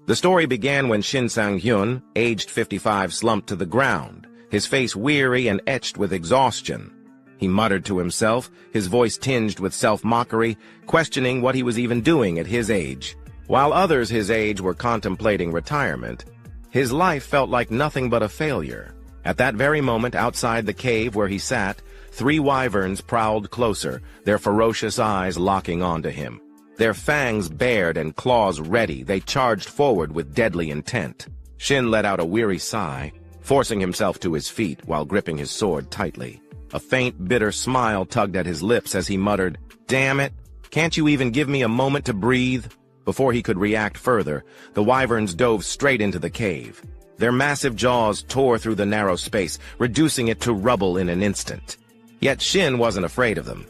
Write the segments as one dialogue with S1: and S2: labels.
S1: The story began when Shin Sang-hyun, aged 55, slumped to the ground, his face weary and etched with exhaustion. He muttered to himself, his voice tinged with self-mockery, questioning what he was even doing at his age. While others his age were contemplating retirement, his life felt like nothing but a failure. At that very moment, outside the cave where he sat, 3 wyverns prowled closer, their ferocious eyes locking onto him. Their fangs bared and claws ready, they charged forward with deadly intent. Shin let out a weary sigh, forcing himself to his feet while gripping his sword tightly. A faint, bitter smile tugged at his lips as he muttered, "Damn it! Can't you even give me a moment to breathe?" Before he could react further, the wyverns dove straight into the cave. Their massive jaws tore through the narrow space, reducing it to rubble in an instant. Yet Shin wasn't afraid of them.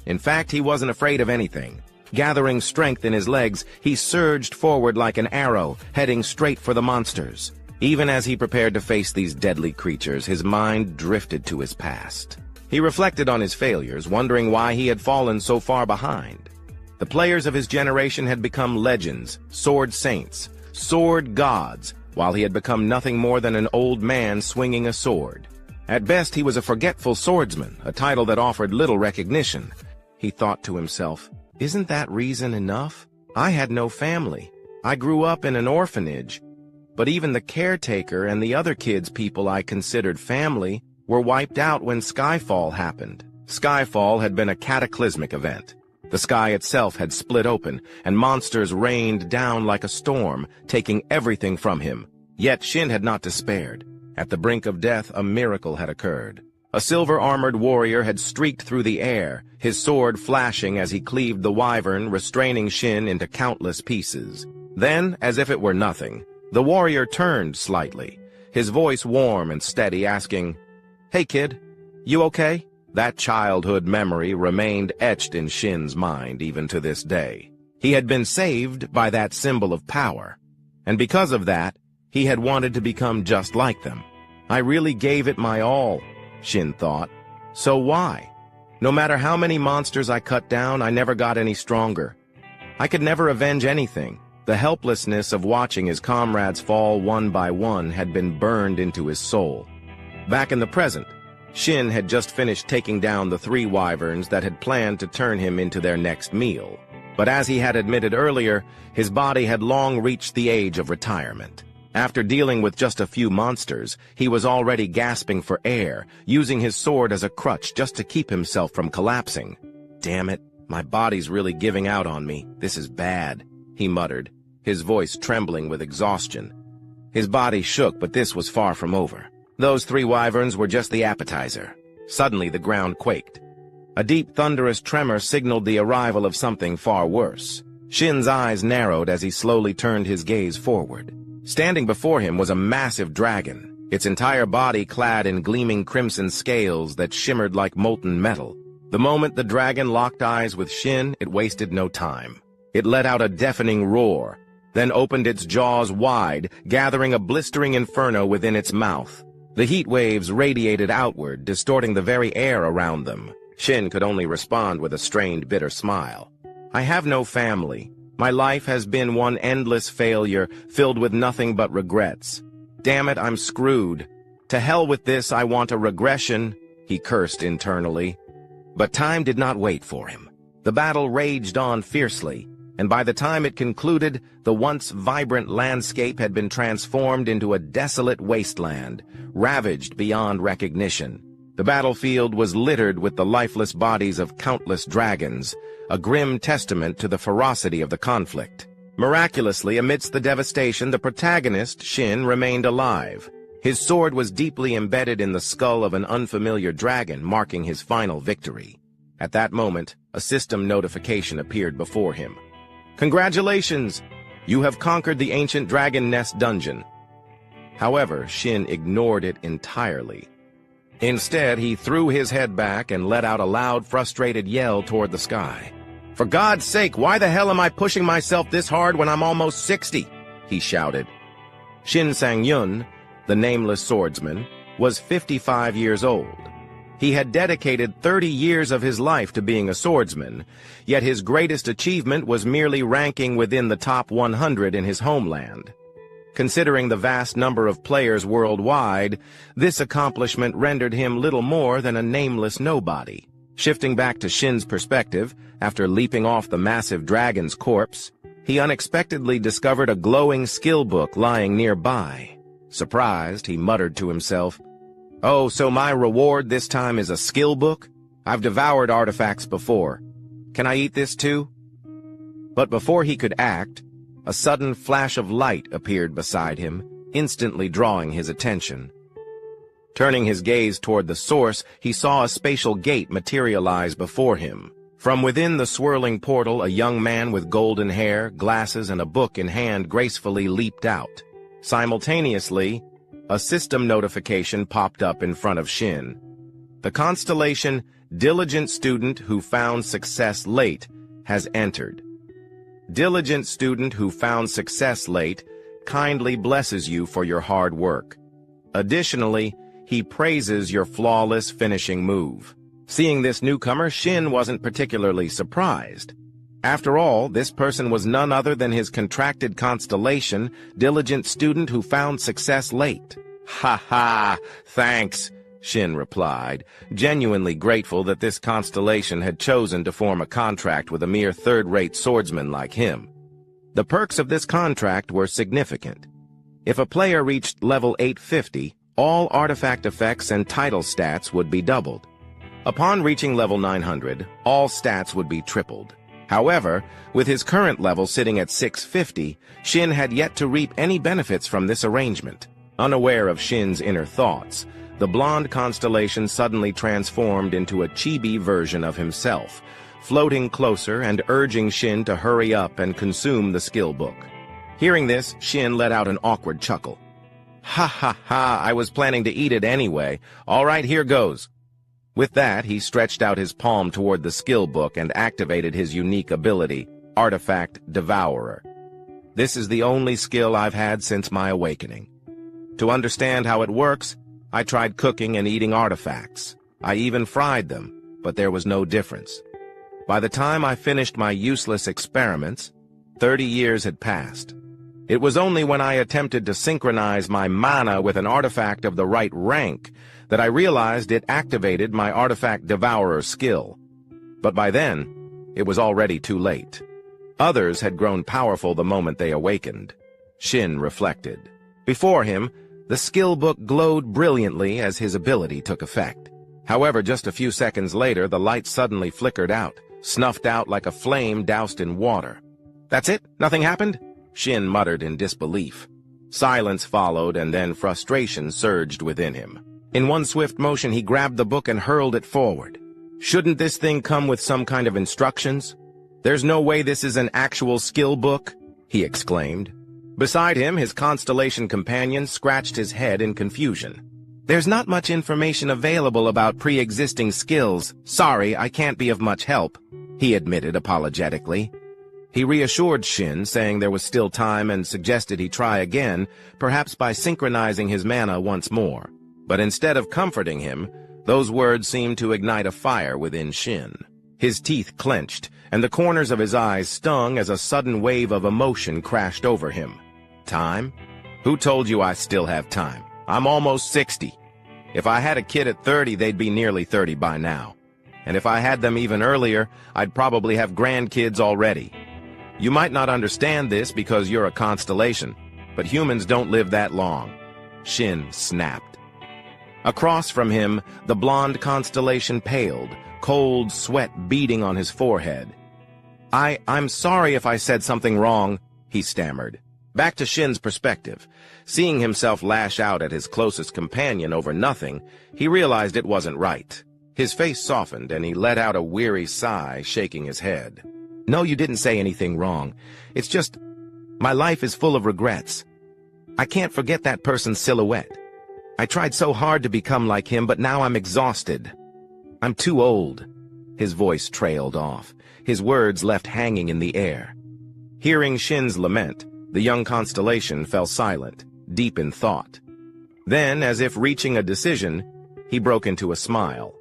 S1: In fact, he wasn't afraid of anything. Gathering strength in his legs, he surged forward like an arrow, heading straight for the monsters. Even as he prepared to face these deadly creatures, his mind drifted to his past. He reflected on his failures, wondering why he had fallen so far behind. The players of his generation had become legends, sword saints, sword gods, while he had become nothing more than an old man swinging a sword. At best, he was a forgetful swordsman, a title that offered little recognition. He thought to himself, "Isn't that reason enough? I had no family. I grew up in an orphanage. But even the caretaker and the other kids people I considered family were wiped out when Skyfall happened." Skyfall had been a cataclysmic event. The sky itself had split open, and monsters rained down like a storm, taking everything from him. Yet Shin had not despaired. At the brink of death, a miracle had occurred. A silver-armored warrior had streaked through the air, his sword flashing as he cleaved the wyvern, restraining Shin into countless pieces. Then, as if it were nothing, the warrior turned slightly, his voice warm and steady, asking, "Hey kid, you okay?" That childhood memory remained etched in Shin's mind even to this day. He had been saved by that symbol of power, and because of that, he had wanted to become just like them. I really gave it my all, Shin thought. So why? No matter how many monsters I cut down, I never got any stronger. I could never avenge anything. The helplessness of watching his comrades fall one by one had been burned into his soul. Back in the present, Shin had just finished taking down the 3 wyverns that had planned to turn him into their next meal. But as he had admitted earlier, his body had long reached the age of retirement. After dealing with just a few monsters, he was already gasping for air, using his sword as a crutch just to keep himself from collapsing. "Damn it, my body's really giving out on me. This is bad," he muttered, his voice trembling with exhaustion. His body shook, but this was far from over. Those 3 wyverns were just the appetizer. Suddenly the ground quaked. A deep, thunderous tremor signaled the arrival of something far worse. Shin's eyes narrowed as he slowly turned his gaze forward. Standing before him was a massive dragon, its entire body clad in gleaming crimson scales that shimmered like molten metal. The moment the dragon locked eyes with Shin, it wasted no time. It let out a deafening roar, then opened its jaws wide, gathering a blistering inferno within its mouth. The heat waves radiated outward, distorting the very air around them. Shin could only respond with a strained, bitter smile. "I have no family. My life has been one endless failure, filled with nothing but regrets. Damn it, I'm screwed. To hell with this, I want a regression," he cursed internally. But time did not wait for him. The battle raged on fiercely, and by the time it concluded, the once vibrant landscape had been transformed into a desolate wasteland, ravaged beyond recognition. The battlefield was littered with the lifeless bodies of countless dragons, a grim testament to the ferocity of the conflict. Miraculously, amidst the devastation, the protagonist, Shin, remained alive. His sword was deeply embedded in the skull of an unfamiliar dragon, marking his final victory. At that moment, a system notification appeared before him. "Congratulations! You have conquered the ancient dragon nest dungeon." However, Shin ignored it entirely. Instead, he threw his head back and let out a loud, frustrated yell toward the sky. "For God's sake, why the hell am I pushing myself this hard when I'm almost 60? He shouted. Shin Sang-yun, the nameless swordsman, was 55 years old. He had dedicated 30 years of his life to being a swordsman, yet his greatest achievement was merely ranking within the top 100 in his homeland. Considering the vast number of players worldwide, this accomplishment rendered him little more than a nameless nobody. Shifting back to Shin's perspective, after leaping off the massive dragon's corpse, he unexpectedly discovered a glowing skill book lying nearby. Surprised, he muttered to himself, "Oh, so my reward this time is a skill book? I've devoured artifacts before. Can I eat this too?" But before he could act, a sudden flash of light appeared beside him, instantly drawing his attention. Turning his gaze toward the source, he saw a spatial gate materialize before him. From within the swirling portal, a young man with golden hair, glasses, and a book in hand gracefully leaped out. Simultaneously, a system notification popped up in front of Shin. The constellation "Diligent Student Who Found Success Late" has entered. Diligent student who found success late kindly blesses you for your hard work. Additionally, he praises your flawless finishing move. Seeing this newcomer, Shin wasn't particularly surprised. After all, this person was none other than his contracted constellation, Diligent Student Who Found Success Late. "Ha ha, thanks," Shin replied, genuinely grateful that this constellation had chosen to form a contract with a mere third-rate swordsman like him. The perks of this contract were significant. If a player reached level 850, all artifact effects and title stats would be doubled. Upon reaching level 900, all stats would be tripled. However, with his current level sitting at 650, Shin had yet to reap any benefits from this arrangement. Unaware of Shin's inner thoughts, the blonde constellation suddenly transformed into a chibi version of himself, floating closer and urging Shin to hurry up and consume the skill book. Hearing this, Shin let out an awkward chuckle. "Ha ha ha, I was planning to eat it anyway. All right, here goes." With that, he stretched out his palm toward the skill book and activated his unique ability, Artifact Devourer. This is the only skill I've had since my awakening. To understand how it works, I tried cooking and eating artifacts. I even fried them, but there was no difference. By the time I finished my useless experiments, 30 years had passed. It was only when I attempted to synchronize my mana with an artifact of the right rank that I realized it activated my Artifact Devourer skill. But by then, it was already too late. Others had grown powerful the moment they awakened. Shin reflected. Before him, the skill book glowed brilliantly as his ability took effect. However, just a few seconds later, the light suddenly flickered out, snuffed out like a flame doused in water. "That's it? Nothing happened?" Shin muttered in disbelief. Silence followed, and then frustration surged within him. In one swift motion, he grabbed the book and hurled it forward. "Shouldn't this thing come with some kind of instructions? There's no way this is an actual skill book," he exclaimed. Beside him, his constellation companion scratched his head in confusion. "There's not much information available about pre-existing skills. Sorry, I can't be of much help," he admitted apologetically. He reassured Shin, saying there was still time, and suggested he try again, perhaps by synchronizing his mana once more. But instead of comforting him, those words seemed to ignite a fire within Shin. His teeth clenched, and the corners of his eyes stung as a sudden wave of emotion crashed over him. Time? Who told you I still have time? I'm almost 60. If I had a kid at 30, they'd be nearly 30 by now. And if I had them even earlier, I'd probably have grandkids already. You might not understand this because you're a constellation, but humans don't live that long. Shin snapped. Across from him, the blonde constellation paled, cold sweat beading on his forehead. I'm sorry if I said something wrong," he stammered. Back to Shin's perspective. Seeing himself lash out at his closest companion over nothing, he realized it wasn't right. His face softened, and he let out a weary sigh, shaking his head. "No, you didn't say anything wrong. It's just, my life is full of regrets. I can't forget that person's silhouette. I tried so hard to become like him, but now I'm exhausted. I'm too old." His voice trailed off, his words left hanging in the air. Hearing Shin's lament, the young constellation fell silent, deep in thought. Then, as if reaching a decision, he broke into a smile.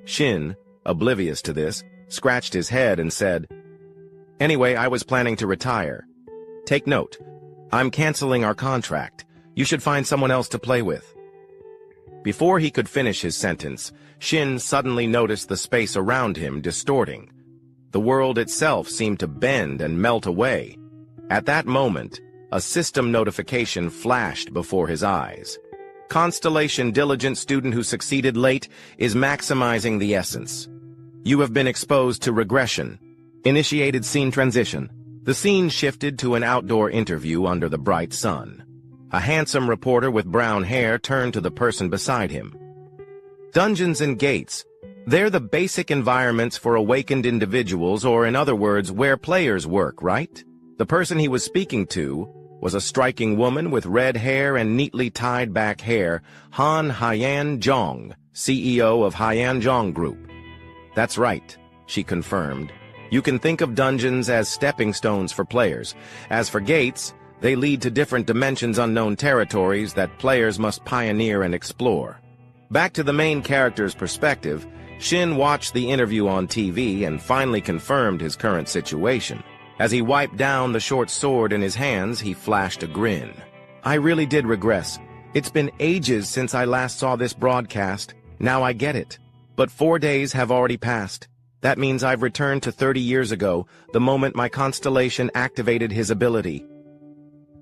S1: Shin, oblivious to this, scratched his head and said, "Anyway, I was planning to retire. Take note, I'm canceling our contract. You should find someone else to play with." Before he could finish his sentence, Shin suddenly noticed the space around him distorting. The world itself seemed to bend and melt away. At that moment, a system notification flashed before his eyes. "Constellation diligent student who succeeded late is maximizing the essence. You have been exposed to regression. Initiated scene transition." The scene shifted to an outdoor interview under the bright sun. A handsome reporter with brown hair turned to the person beside him. "Dungeons and gates. They're the basic environments for awakened individuals, or in other words, where players work, right?" The person he was speaking to was a striking woman with red hair and neatly tied back hair, Han Hyan Jong, CEO of Hyan Jong Group. "That's right," she confirmed. "You can think of dungeons as stepping stones for players. As for gates, they lead to different dimensions, unknown territories that players must pioneer and explore." Back to the main character's perspective, Shin watched the interview on TV and finally confirmed his current situation. As he wiped down the short sword in his hands, he flashed a grin. "I really did regress. It's been ages since I last saw this broadcast. Now I get it. But 4 days have already passed. That means I've returned to 30 years ago, the moment my constellation activated his ability."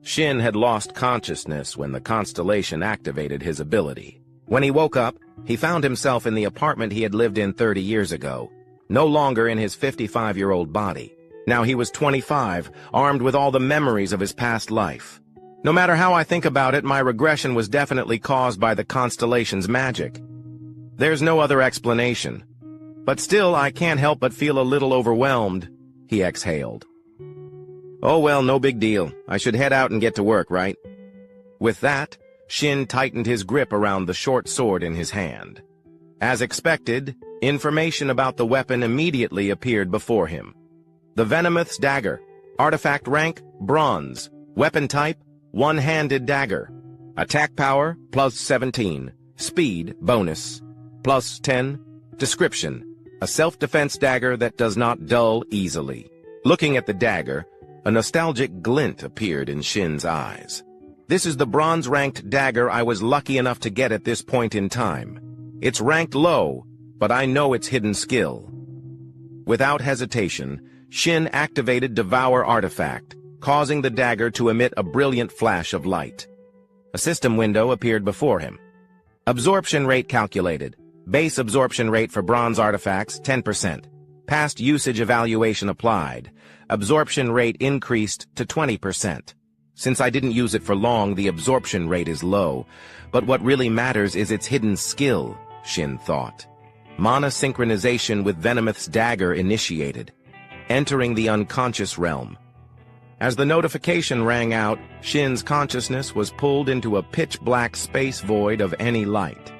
S1: Shin had lost consciousness when the constellation activated his ability. When he woke up, he found himself in the apartment he had lived in 30 years ago, no longer in his 55-year-old body. Now he was 25, armed with all the memories of his past life. "No matter how I think about it, my regression was definitely caused by the constellation's magic. There's no other explanation. But still, I can't help but feel a little overwhelmed," he exhaled. "Oh well, no big deal. I should head out and get to work, right?" With that, Shin tightened his grip around the short sword in his hand. As expected, information about the weapon immediately appeared before him. The Venomous Dagger. Artifact rank, Bronze. Weapon type, one-handed dagger. Attack power, plus 17. Speed, bonus, plus 10. Description: a self-defense dagger that does not dull easily. Looking at the dagger, a nostalgic glint appeared in Shin's eyes. "This is the bronze-ranked dagger I was lucky enough to get at this point in time. It's ranked low, but I know its hidden skill." Without hesitation, Shin activated Devour artifact, causing the dagger to emit a brilliant flash of light. A system window appeared before him. Absorption rate calculated. Base absorption rate for bronze artifacts, 10%. Past usage evaluation applied. Absorption rate increased to 20%. Since I didn't use it for long, the absorption rate is low. But what really matters is its hidden skill, Shin thought. Mana synchronization with Venomous Dagger initiated. Entering the unconscious realm. As the notification rang out, Shin's consciousness was pulled into a pitch-black space void of any light.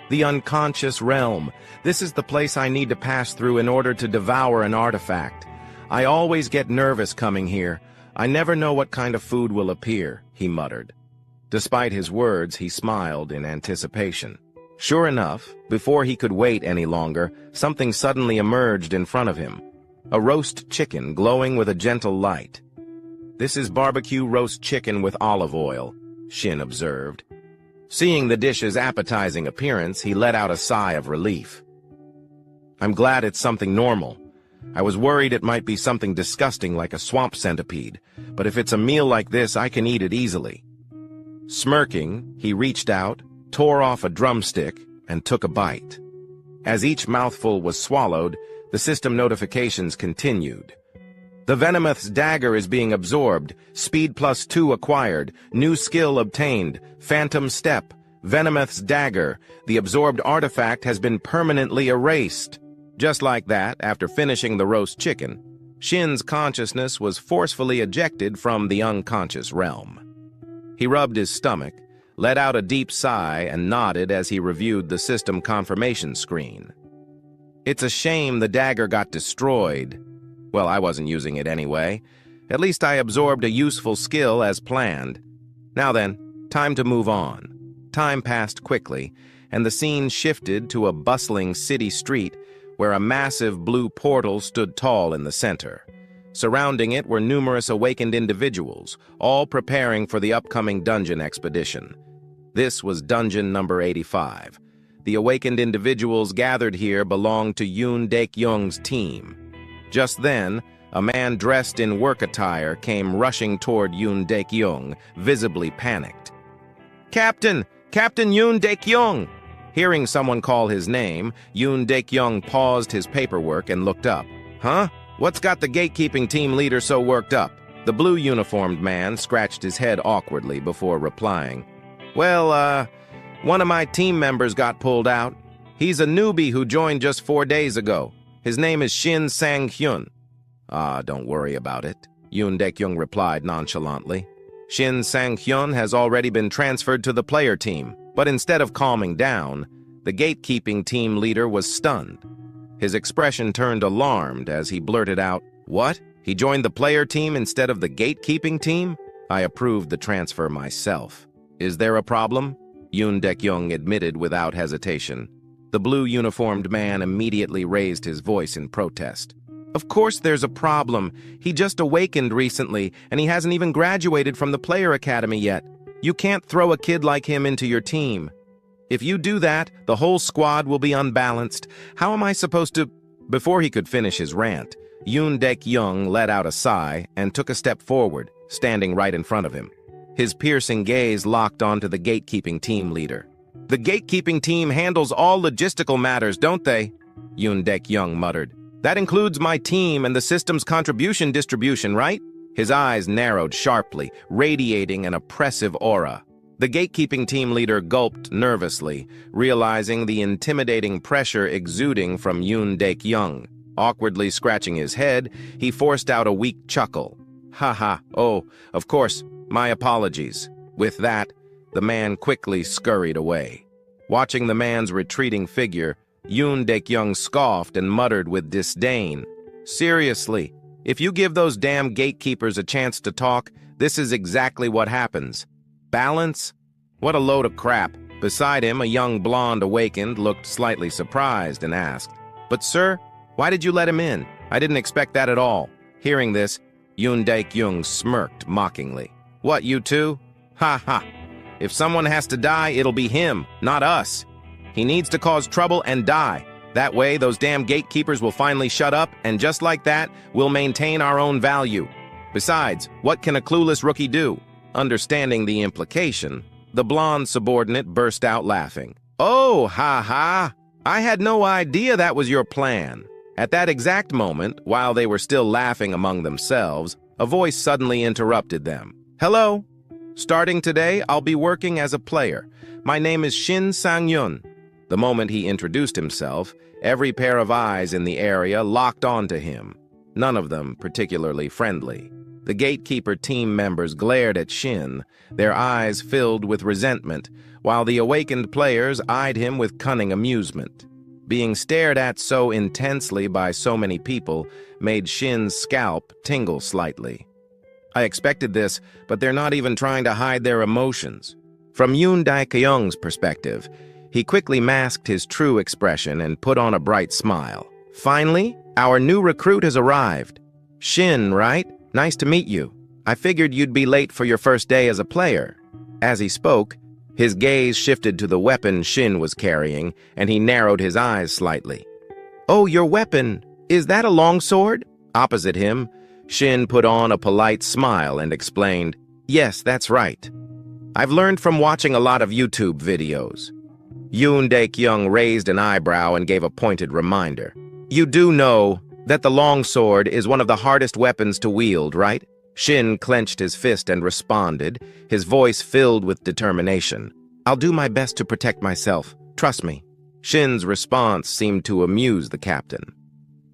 S1: The unconscious realm. This is the place I need to pass through in order to devour an artifact. I always get nervous coming here. I never know what kind of food will appear, he muttered. Despite his words, he smiled in anticipation. Sure enough, before he could wait any longer, something suddenly emerged in front of him. A roast chicken glowing with a gentle light. "This is barbecue roast chicken with olive oil," Shin observed. Seeing the dish's appetizing appearance, he let out a sigh of relief. "I'm glad it's something normal. I was worried it might be something disgusting like a swamp centipede, but if it's a meal like this, I can eat it easily." Smirking, he reached out, tore off a drumstick, and took a bite. As each mouthful was swallowed, the system notifications continued. "The Venomous Dagger is being absorbed. Speed plus 2 acquired. New skill obtained. Phantom Step. Venomous Dagger. The absorbed artifact has been permanently erased." Just like that, after finishing the roast chicken, Shin's consciousness was forcefully ejected from the unconscious realm. He rubbed his stomach, let out a deep sigh, and nodded as he reviewed the system confirmation screen. "It's a shame the dagger got destroyed. Well, I wasn't using it anyway. At least I absorbed a useful skill as planned. Now then, time to move on." Time passed quickly, and the scene shifted to a bustling city street where a massive blue portal stood tall in the center. Surrounding it were numerous awakened individuals, all preparing for the upcoming dungeon expedition. This was dungeon number 85. The awakened individuals gathered here belonged to Yoon Daek-young's team. Just then, a man dressed in work attire came rushing toward Yoon Daek-young, visibly panicked. "Captain! Captain Yoon Daek-young!" Hearing someone call his name, Yoon Daek-young paused his paperwork and looked up. "Huh? What's got the gatekeeping team leader so worked up?" The blue-uniformed man scratched his head awkwardly before replying. "Well, one of my team members got pulled out. He's a newbie who joined just 4 days ago. His name is Shin Sang-hyun." "Ah, don't worry about it," Yoon Daek-young replied nonchalantly. "Shin Sang-hyun has already been transferred to the player team." But instead of calming down, the gatekeeping team leader was stunned. His expression turned alarmed as he blurted out, "What? He joined the player team instead of the gatekeeping team? I approved the transfer myself. Is there a problem?" Yoon Daek-young admitted without hesitation. The blue-uniformed man immediately raised his voice in protest. "Of course there's a problem. He just awakened recently, and he hasn't even graduated from the player academy yet. You can't throw a kid like him into your team. If you do that, the whole squad will be unbalanced. How am I supposed to—" Before he could finish his rant, Yoon Daek-young let out a sigh and took a step forward, standing right in front of him. His piercing gaze locked onto the gatekeeping team leader. "The gatekeeping team handles all logistical matters, don't they?" Yoon Daek-young muttered. "That includes my team and the system's contribution distribution, right?" His eyes narrowed sharply, radiating an oppressive aura. The gatekeeping team leader gulped nervously, realizing the intimidating pressure exuding from Yoon Daek-young. Awkwardly scratching his head, he forced out a weak chuckle. "Ha ha, oh, of course, my apologies." With that, the man quickly scurried away. Watching the man's retreating figure, Yoon Daek-young scoffed and muttered with disdain, "Seriously, if you give those damn gatekeepers a chance to talk, this is exactly what happens. Balance? What a load of crap." Beside him, a young blonde awakened looked slightly surprised and asked, "But sir, why did you let him in? I didn't expect that at all." Hearing this, Yoon Daek-young smirked mockingly. "What, you two? Ha ha. If someone has to die, it'll be him, not us. He needs to cause trouble and die. That way, those damn gatekeepers will finally shut up, and just like that, we'll maintain our own value. Besides, what can a clueless rookie do?" Understanding the implication, the blonde subordinate burst out laughing. "Oh, ha ha! I had no idea that was your plan." At that exact moment, while they were still laughing among themselves, a voice suddenly interrupted them. "Hello. Starting today, I'll be working as a player. My name is Shin Sang-hyun." The moment he introduced himself, every pair of eyes in the area locked onto him, none of them particularly friendly. The gatekeeper team members glared at Shin, their eyes filled with resentment, while the awakened players eyed him with cunning amusement. Being stared at so intensely by so many people made Shin's scalp tingle slightly. "I expected this, but they're not even trying to hide their emotions." From Yoon Daek-young's perspective, he quickly masked his true expression and put on a bright smile. "Finally, our new recruit has arrived. Shin, right? Nice to meet you. I figured you'd be late for your first day as a player." As he spoke, his gaze shifted to the weapon Shin was carrying, and he narrowed his eyes slightly. "Oh, your weapon. Is that a longsword?" Opposite him, Shin put on a polite smile and explained, "Yes, that's right. I've learned from watching a lot of YouTube videos." Yoon Daek-young raised an eyebrow and gave a pointed reminder. "You do know that the longsword is one of the hardest weapons to wield, right?" Shin clenched his fist and responded, his voice filled with determination. "I'll do my best to protect myself. Trust me." Shin's response seemed to amuse the captain.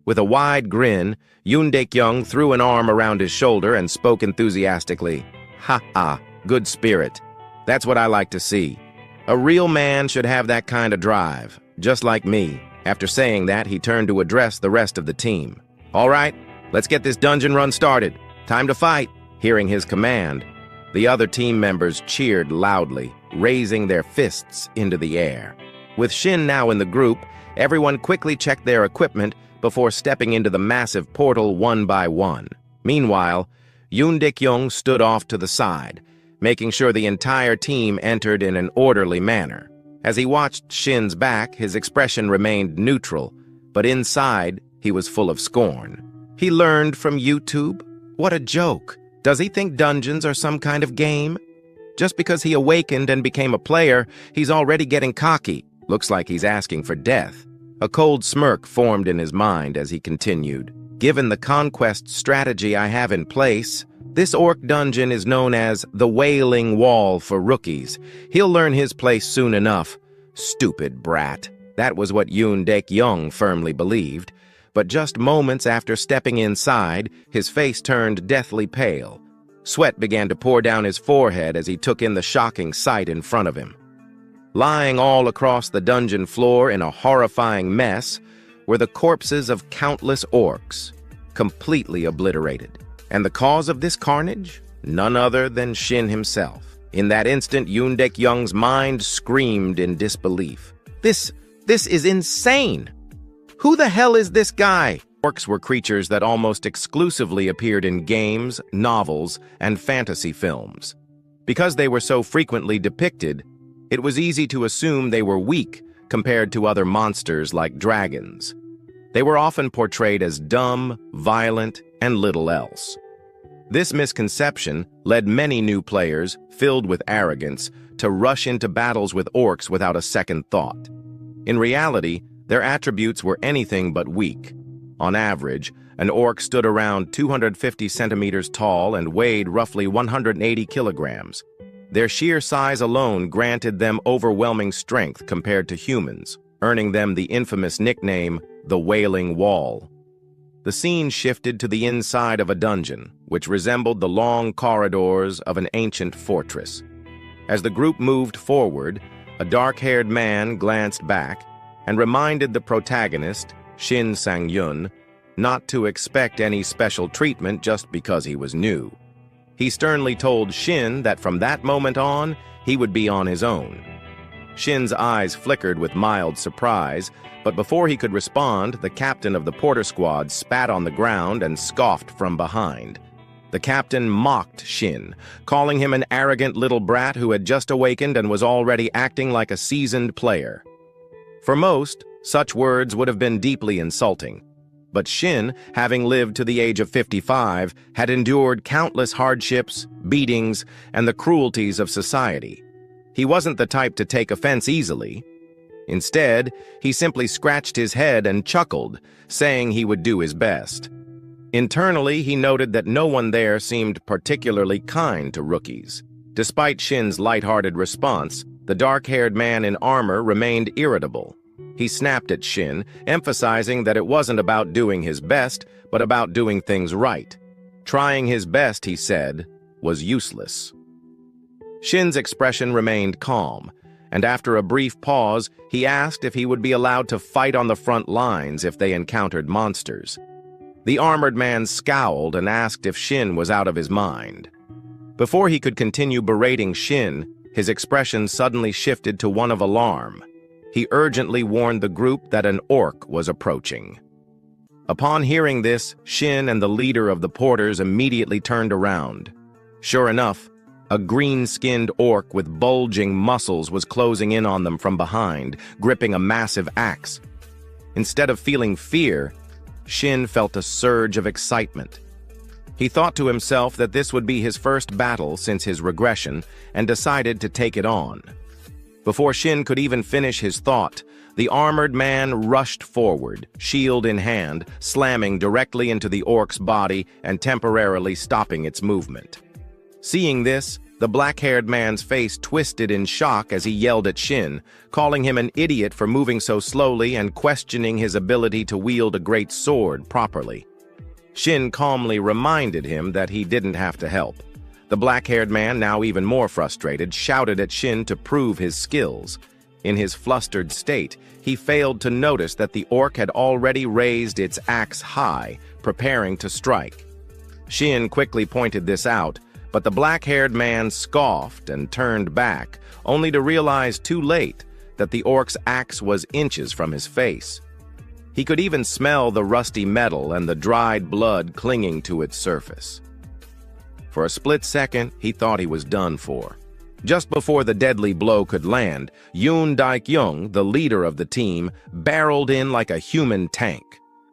S1: With a wide grin, Yoon Daek-young threw an arm around his shoulder and spoke enthusiastically. "Ha ha, good spirit. That's what I like to see. A real man should have that kind of drive, just like me." After saying that, he turned to address the rest of the team. "All right, let's get this dungeon run started. Time to fight." Hearing his command, the other team members cheered loudly, raising their fists into the air. With Shin now in the group, everyone quickly checked their equipment before stepping into the massive portal one by one. Meanwhile, Yoon Dik-young stood off to the side, making sure the entire team entered in an orderly manner. As he watched Shin's back, his expression remained neutral, but inside, he was full of scorn. He learned from YouTube? What a joke. Does he think dungeons are some kind of game? Just because he awakened and became a player, he's already getting cocky. Looks like he's asking for death. A cold smirk formed in his mind as he continued. Given the conquest strategy I have in place, this orc dungeon is known as the Wailing Wall for rookies. He'll learn his place soon enough. Stupid brat. That was what Yoon Dik-young firmly believed. But just moments after stepping inside, his face turned deathly pale. Sweat began to pour down his forehead as he took in the shocking sight in front of him. Lying all across the dungeon floor in a horrifying mess were the corpses of countless orcs, completely obliterated. And the cause of this carnage? None other than Shin himself. In that instant, Yoon Dik-young's mind screamed in disbelief. This is insane! Who the hell is this guy? Orcs were creatures that almost exclusively appeared in games, novels, and fantasy films. Because they were so frequently depicted, it was easy to assume they were weak compared to other monsters like dragons. They were often portrayed as dumb, violent, and little else. This misconception led many new players, filled with arrogance, to rush into battles with orcs without a second thought. In reality, their attributes were anything but weak. On average, an orc stood around 250 centimeters tall and weighed roughly 180 kilograms. Their sheer size alone granted them overwhelming strength compared to humans, earning them the infamous nickname, the Wailing Wall. The scene shifted to the inside of a dungeon, which resembled the long corridors of an ancient fortress. As the group moved forward, a dark-haired man glanced back and reminded the protagonist, Shin Sang-yun, not to expect any special treatment just because he was new. He sternly told Shin that from that moment on, he would be on his own. Shin's eyes flickered with mild surprise, but before he could respond, the captain of the porter squad spat on the ground and scoffed from behind. The captain mocked Shin, calling him an arrogant little brat who had just awakened and was already acting like a seasoned player. For most, such words would have been deeply insulting. But Shin, having lived to the age of 55, had endured countless hardships, beatings, and the cruelties of society. He wasn't the type to take offense easily. Instead, he simply scratched his head and chuckled, saying he would do his best. Internally, he noted that no one there seemed particularly kind to rookies. Despite Shin's lighthearted response, the dark-haired man in armor remained irritable. He snapped at Shin, emphasizing that it wasn't about doing his best, but about doing things right. Trying his best, he said, was useless. Shin's expression remained calm, and after a brief pause, he asked if he would be allowed to fight on the front lines if they encountered monsters. The armored man scowled and asked if Shin was out of his mind. Before he could continue berating Shin, his expression suddenly shifted to one of alarm. He urgently warned the group that an orc was approaching. Upon hearing this, Shin and the leader of the porters immediately turned around. Sure enough, a green-skinned orc with bulging muscles was closing in on them from behind, gripping a massive axe. Instead of feeling fear, Shin felt a surge of excitement. He thought to himself that this would be his first battle since his regression and decided to take it on. Before Shin could even finish his thought, the armored man rushed forward, shield in hand, slamming directly into the orc's body and temporarily stopping its movement. Seeing this, the black-haired man's face twisted in shock as he yelled at Shin, calling him an idiot for moving so slowly and questioning his ability to wield a great sword properly. Shin calmly reminded him that he didn't have to help. The black-haired man, now even more frustrated, shouted at Shin to prove his skills. In his flustered state, he failed to notice that the orc had already raised its axe high, preparing to strike. Shin quickly pointed this out, but the black-haired man scoffed and turned back, only to realize too late that the orc's axe was inches from his face. He could even smell the rusty metal and the dried blood clinging to its surface. For a split second, he thought he was done for. Just before the deadly blow could land, Yoon Daik-young, the leader of the team, barreled in like a human tank.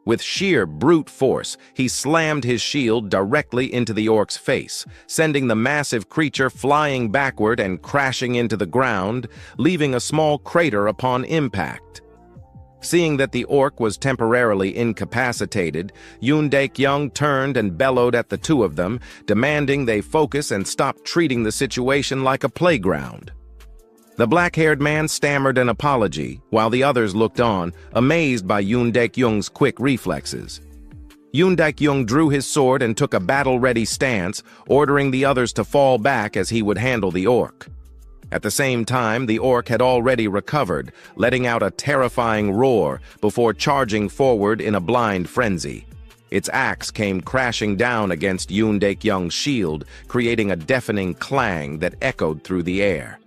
S1: With sheer brute force, he slammed his shield directly into the orc's face, sending the massive creature flying backward and crashing into the ground, leaving a small crater upon impact. Seeing that the orc was temporarily incapacitated, Yoon Daik-young turned and bellowed at the two of them, demanding they focus and stop treating the situation like a playground. The black-haired man stammered an apology, while the others looked on, amazed by Yoon Daik-young's quick reflexes. Yoon Daik-young drew his sword and took a battle-ready stance, ordering the others to fall back as he would handle the orc. At the same time, the orc had already recovered, letting out a terrifying roar before charging forward in a blind frenzy. Its axe came crashing down against Yoon Daik-young's shield, creating a deafening clang that echoed through the air.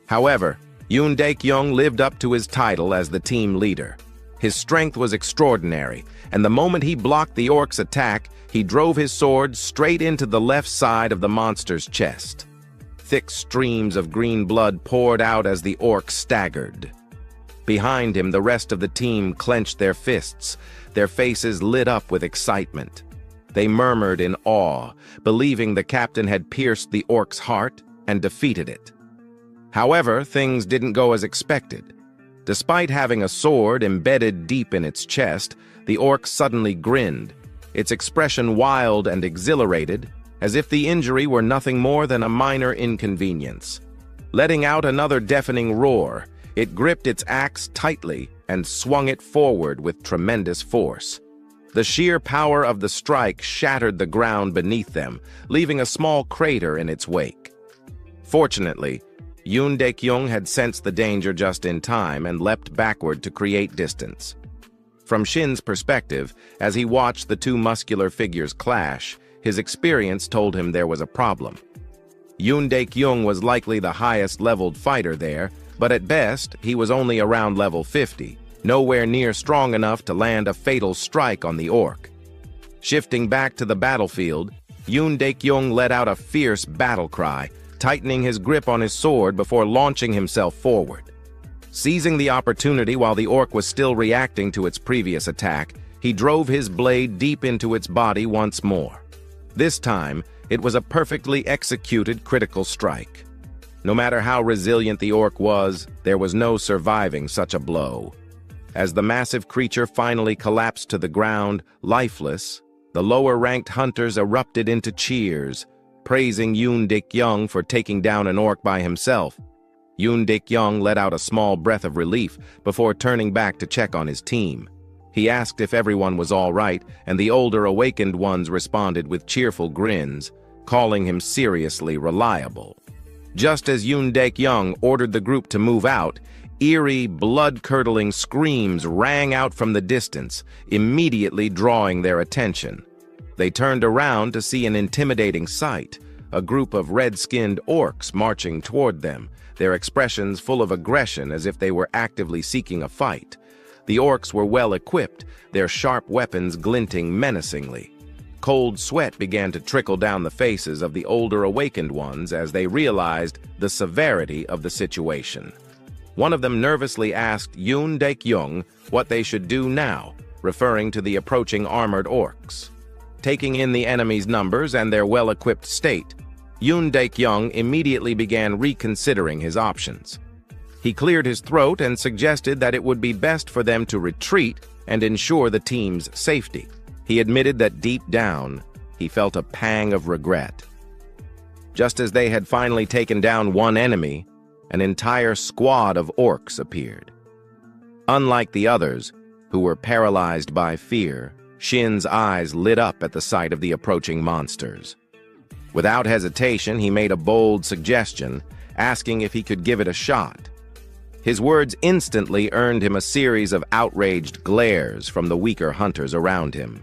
S1: However, Yoon Daik-young lived up to his title as the team leader. His strength was extraordinary, and the moment he blocked the orc's attack, he drove his sword straight into the left side of the monster's chest. Thick streams of green blood poured out as the orc staggered. Behind him, the rest of the team clenched their fists, their faces lit up with excitement. They murmured in awe, believing the captain had pierced the orc's heart and defeated it. However, things didn't go as expected. Despite having a sword embedded deep in its chest, the orc suddenly grinned, its expression wild and exhilarated, as if the injury were nothing more than a minor inconvenience. Letting out another deafening roar, it gripped its axe tightly and swung it forward with tremendous force. The sheer power of the strike shattered the ground beneath them, leaving a small crater in its wake. Fortunately, Yoon Daik-young had sensed the danger just in time and leapt backward to create distance. From Shin's perspective, as he watched the two muscular figures clash, his experience told him there was a problem. Yoon Daik-young was likely the highest-leveled fighter there, but at best, he was only around level 50, nowhere near strong enough to land a fatal strike on the orc. Shifting back to the battlefield, Yoon Daik-young let out a fierce battle cry, tightening his grip on his sword before launching himself forward. Seizing the opportunity while the orc was still reacting to its previous attack, he drove his blade deep into its body once more. This time, it was a perfectly executed critical strike. No matter how resilient the orc was, there was no surviving such a blow. As the massive creature finally collapsed to the ground, lifeless, the lower-ranked hunters erupted into cheers, praising Yoon Daik-young for taking down an orc by himself. Yoon Daik-young let out a small breath of relief before turning back to check on his team. He asked if everyone was all right, and the older awakened ones responded with cheerful grins, calling him seriously reliable. Just as Yoon Daik-young ordered the group to move out, eerie, blood-curdling screams rang out from the distance, immediately drawing their attention. They turned around to see an intimidating sight, a group of red-skinned orcs marching toward them, their expressions full of aggression as if they were actively seeking a fight. The orcs were well-equipped, their sharp weapons glinting menacingly. Cold sweat began to trickle down the faces of the older awakened ones as they realized the severity of the situation. One of them nervously asked Yoon Daik-young what they should do now, referring to the approaching armored orcs. Taking in the enemy's numbers and their well-equipped state, Yoon Daik-young immediately began reconsidering his options. He cleared his throat and suggested that it would be best for them to retreat and ensure the team's safety. He admitted that deep down, he felt a pang of regret. Just as they had finally taken down one enemy, an entire squad of orcs appeared. Unlike the others, who were paralyzed by fear, Shin's eyes lit up at the sight of the approaching monsters. Without hesitation, he made a bold suggestion, asking if he could give it a shot. His words instantly earned him a series of outraged glares from the weaker hunters around him.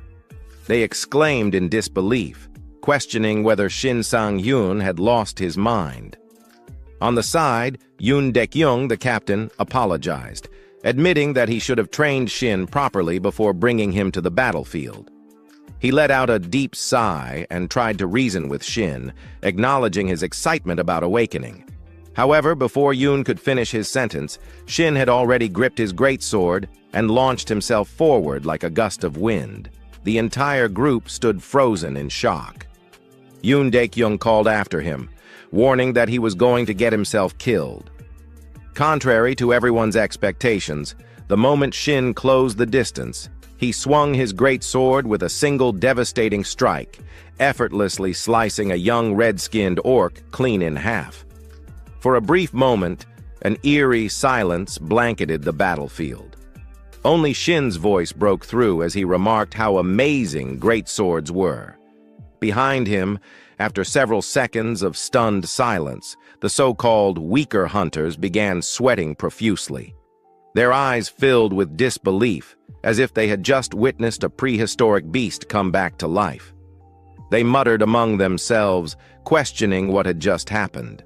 S1: They exclaimed in disbelief, questioning whether Shin Sang-hyun had lost his mind. On the side, Yoon Daik-young, the captain, apologized, admitting that he should have trained Shin properly before bringing him to the battlefield. He let out a deep sigh and tried to reason with Shin, acknowledging his excitement about awakening. However, before Yoon could finish his sentence, Shin had already gripped his greatsword and launched himself forward like a gust of wind. The entire group stood frozen in shock. Yoon Daekyung called after him, warning that he was going to get himself killed. Contrary to everyone's expectations, the moment Shin closed the distance, he swung his greatsword with a single devastating strike, effortlessly slicing a young red-skinned orc clean in half. For a brief moment, an eerie silence blanketed the battlefield. Only Shin's voice broke through as he remarked how amazing greatswords were. Behind him, after several seconds of stunned silence, the so-called weaker hunters began sweating profusely. Their eyes filled with disbelief, as if they had just witnessed a prehistoric beast come back to life. They muttered among themselves, questioning what had just happened.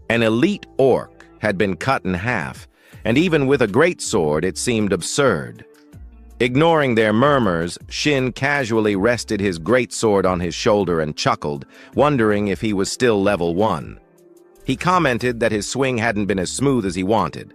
S1: An elite orc had been cut in half, and even with a greatsword it seemed absurd. Ignoring their murmurs, Shin casually rested his greatsword on his shoulder and chuckled, wondering if he was still level 1. He commented that his swing hadn't been as smooth as he wanted.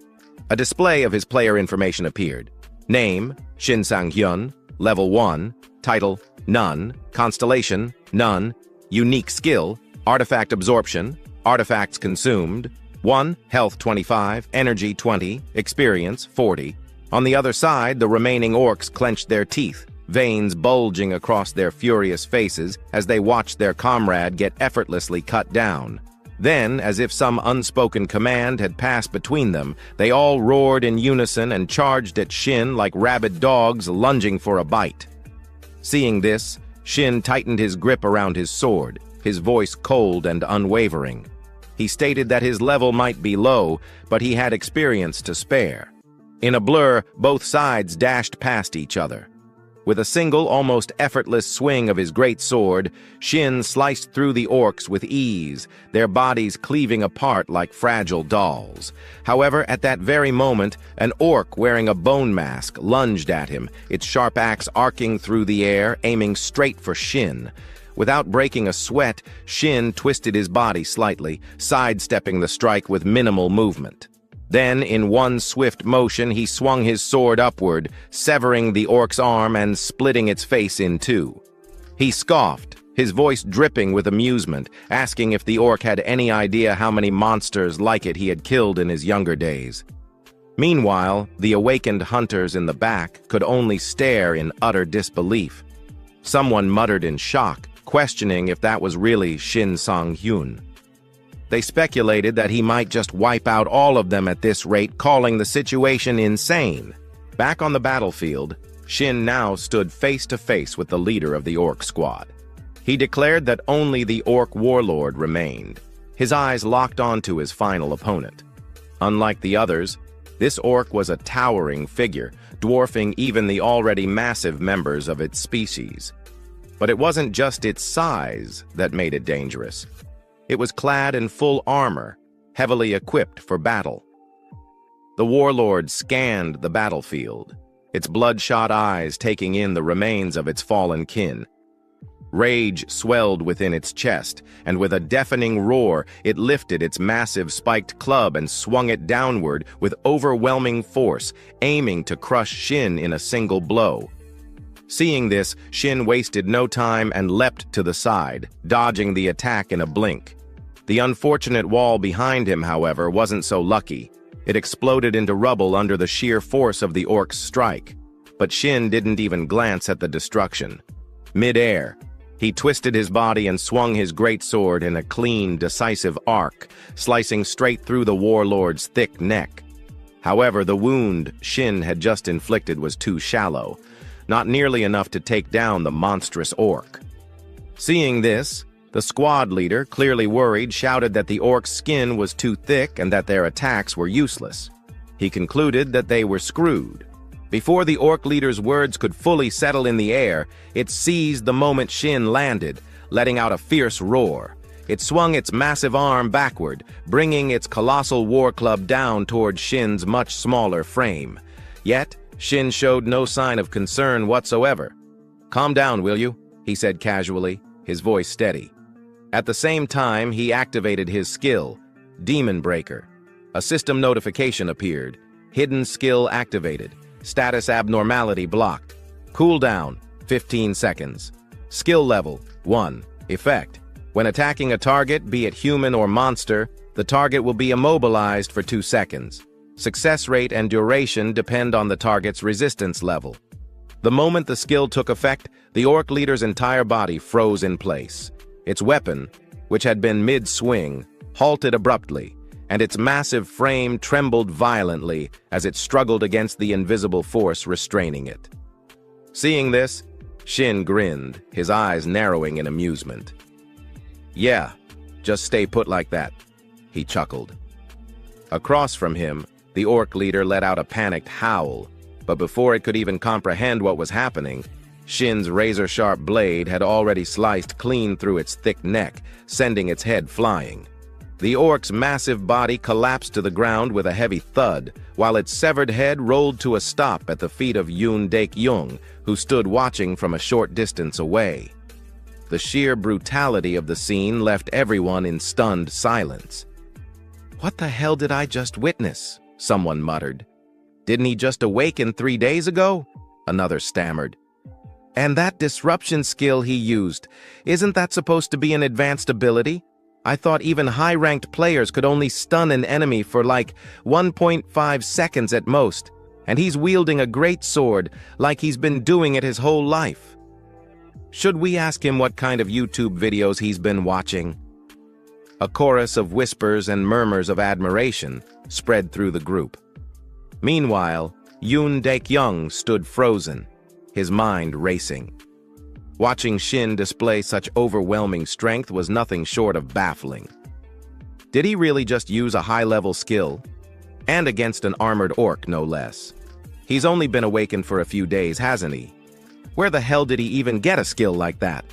S1: A display of his player information appeared. Name, Shin Sang-hyun, level 1, title, none, constellation, none, unique skill, artifact absorption, artifacts consumed, 1, health 25, energy 20, experience 40. On the other side, the remaining orcs clenched their teeth, veins bulging across their furious faces as they watched their comrade get effortlessly cut down. Then, as if some unspoken command had passed between them, they all roared in unison and charged at Shin like rabid dogs lunging for a bite. Seeing this, Shin tightened his grip around his sword, his voice cold and unwavering. He stated that his level might be low, but he had experience to spare. In a blur, both sides dashed past each other. With a single, almost effortless swing of his great sword, Shin sliced through the orcs with ease, their bodies cleaving apart like fragile dolls. However, at that very moment, an orc wearing a bone mask lunged at him, its sharp axe arcing through the air, aiming straight for Shin. Without breaking a sweat, Shin twisted his body slightly, sidestepping the strike with minimal movement. Then, in one swift motion, he swung his sword upward, severing the orc's arm and splitting its face in two. He scoffed, his voice dripping with amusement, asking if the orc had any idea how many monsters like it he had killed in his younger days. Meanwhile, the awakened hunters in the back could only stare in utter disbelief. Someone muttered in shock, questioning if that was really Shin Sang-hyun. They speculated that he might just wipe out all of them at this rate, calling the situation insane. Back on the battlefield, Shin now stood face to face with the leader of the orc squad. He declared that only the orc warlord remained, his eyes locked onto his final opponent. Unlike the others, this orc was a towering figure, dwarfing even the already massive members of its species. But it wasn't just its size that made it dangerous. It was clad in full armor, heavily equipped for battle. The warlord scanned the battlefield, its bloodshot eyes taking in the remains of its fallen kin. Rage swelled within its chest, and with a deafening roar, it lifted its massive spiked club and swung it downward with overwhelming force, aiming to crush Shin in a single blow. Seeing this, Shin wasted no time and leapt to the side, dodging the attack in a blink. The unfortunate wall behind him, however, wasn't so lucky. It exploded into rubble under the sheer force of the orc's strike. But Shin didn't even glance at the destruction. Mid-air, he twisted his body and swung his greatsword in a clean, decisive arc, slicing straight through the warlord's thick neck. However, the wound Shin had just inflicted was too shallow, not nearly enough to take down the monstrous orc. Seeing this, the squad leader, clearly worried, shouted that the orc's skin was too thick and that their attacks were useless. He concluded that they were screwed. Before the orc leader's words could fully settle in the air, it seized the moment Shin landed, letting out a fierce roar. It swung its massive arm backward, bringing its colossal war club down toward Shin's much smaller frame. Yet, Shin showed no sign of concern whatsoever. "Calm down, will you?" he said casually, his voice steady. At the same time, he activated his skill, Demon Breaker. A system notification appeared. Hidden skill activated. Status abnormality blocked. Cooldown, 15 seconds. Skill level, 1. Effect. When attacking a target, be it human or monster, the target will be immobilized for 2 seconds. Success rate and duration depend on the target's resistance level. The moment the skill took effect, the orc leader's entire body froze in place. Its weapon, which had been mid-swing, halted abruptly, and its massive frame trembled violently as it struggled against the invisible force restraining it. Seeing this, Shin grinned, his eyes narrowing in amusement. "Yeah, just stay put like that," he chuckled. Across from him, the orc leader let out a panicked howl, but before it could even comprehend what was happening, Shin's razor-sharp blade had already sliced clean through its thick neck, sending its head flying. The orc's massive body collapsed to the ground with a heavy thud, while its severed head rolled to a stop at the feet of Yoon Daek-young, who stood watching from a short distance away. The sheer brutality of the scene left everyone in stunned silence. "What the hell did I just witness?" someone muttered. "Didn't he just awaken 3 days ago?" another stammered. "And that disruption skill he used, isn't that supposed to be an advanced ability? I thought even high-ranked players could only stun an enemy for like 1.5 seconds at most, and he's wielding a great sword like he's been doing it his whole life. Should we ask him what kind of YouTube videos he's been watching?" A chorus of whispers and murmurs of admiration spread through the group. Meanwhile, Yoon Daek-young stood frozen, his mind racing. Watching Shin display such overwhelming strength was nothing short of baffling. Did he really just use a high-level skill? And against an armored orc, no less. He's only been awakened for a few days, hasn't he? Where the hell did he even get a skill like that?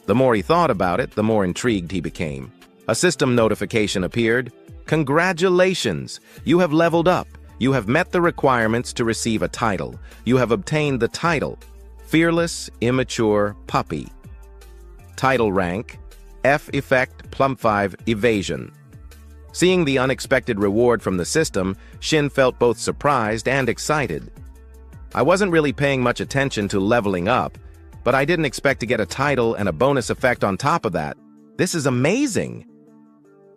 S1: The more he thought about it, the more intrigued he became. A system notification appeared. "Congratulations! You have leveled up. You have met the requirements to receive a title. You have obtained the title, Fearless Immature Puppy. Title rank, F effect +5 evasion." Seeing the unexpected reward from the system, Shin felt both surprised and excited. "I wasn't really paying much attention to leveling up, but I didn't expect to get a title and a bonus effect on top of that. This is amazing."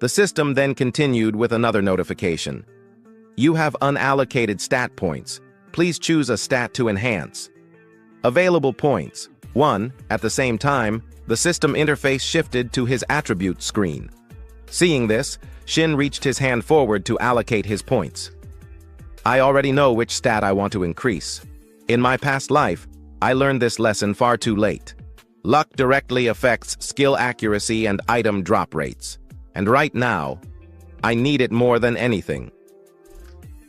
S1: The system then continued with another notification. "You have unallocated stat points. Please choose a stat to enhance." Available points, 1. At the same time, the system interface shifted to his attribute screen. Seeing this, Shin reached his hand forward to allocate his points. "I already know which stat I want to increase. In my past life, I learned this lesson far too late. Luck directly affects skill accuracy and item drop rates. And right now, I need it more than anything."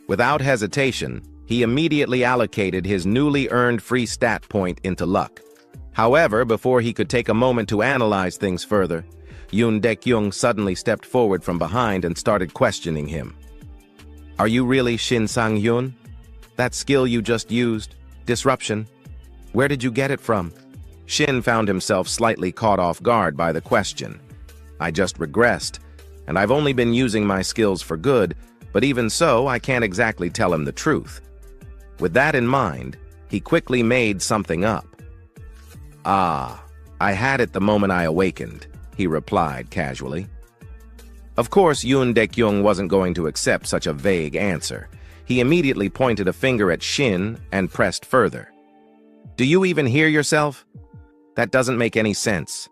S1: Without hesitation, he immediately allocated his newly earned free stat point into luck. However, before he could take a moment to analyze things further, Yoon Daek-young suddenly stepped forward from behind and started questioning him. "Are you really Shin Sang-hyun? That skill you just used, disruption, where did you get it from?" Shin found himself slightly caught off guard by the question. "I just regressed, and I've only been using my skills for good, but even so, I can't exactly tell him the truth." With that in mind, he quickly made something up. "Ah, I had it the moment I awakened," he replied casually. Of course, Yoon Daek-young wasn't going to accept such a vague answer. He immediately pointed a finger at Shin and pressed further. "Do you even hear yourself? That doesn't make any sense.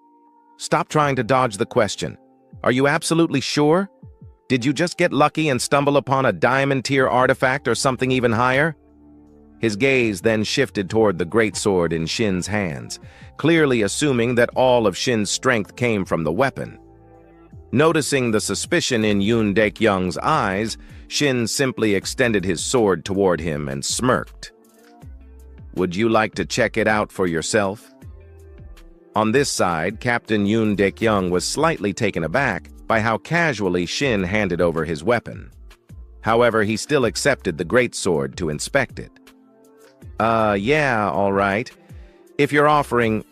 S1: Stop trying to dodge the question. Are you absolutely sure? Did you just get lucky and stumble upon a diamond-tier artifact or something even higher?" His gaze then shifted toward the greatsword in Shin's hands, clearly assuming that all of Shin's strength came from the weapon. Noticing the suspicion in Yoon Daek-young's eyes, Shin simply extended his sword toward him and smirked. "Would you like to check it out for yourself?" On this side, Captain Yoon Daek-young was slightly taken aback by how casually Shin handed over his weapon. However, he still accepted the greatsword to inspect it. Yeah, all right. If you're offering..."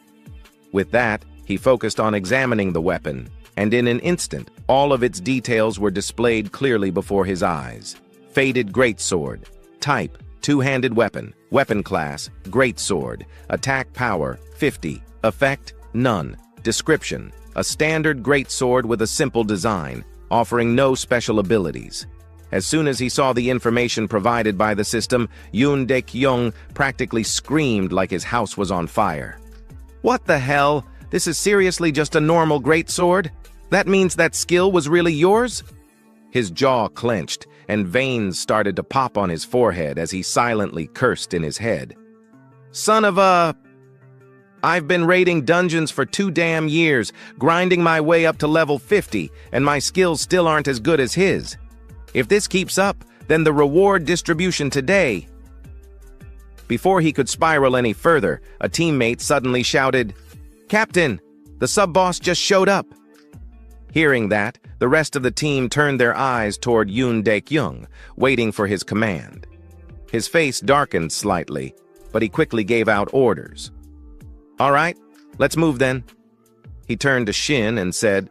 S1: With that, he focused on examining the weapon, and in an instant, all of its details were displayed clearly before his eyes. Faded greatsword. Type, two-handed weapon. Weapon class, greatsword. Attack power, 50. Effect, none. Description, a standard greatsword with a simple design, offering no special abilities. As soon as he saw the information provided by the system, Yoon Daek-young practically screamed like his house was on fire. "What the hell? This is seriously just a normal greatsword? That means that skill was really yours?" His jaw clenched, and veins started to pop on his forehead as he silently cursed in his head. "Son of a... I've been raiding dungeons for 2 damn years, grinding my way up to level 50, and my skills still aren't as good as his. If this keeps up, then the reward distribution today..." Before he could spiral any further, a teammate suddenly shouted, "Captain, the sub-boss just showed up." Hearing that, the rest of the team turned their eyes toward Yoon Daek-young, waiting for his command. His face darkened slightly, but he quickly gave out orders. "All right, let's move then." He turned to Shin and said,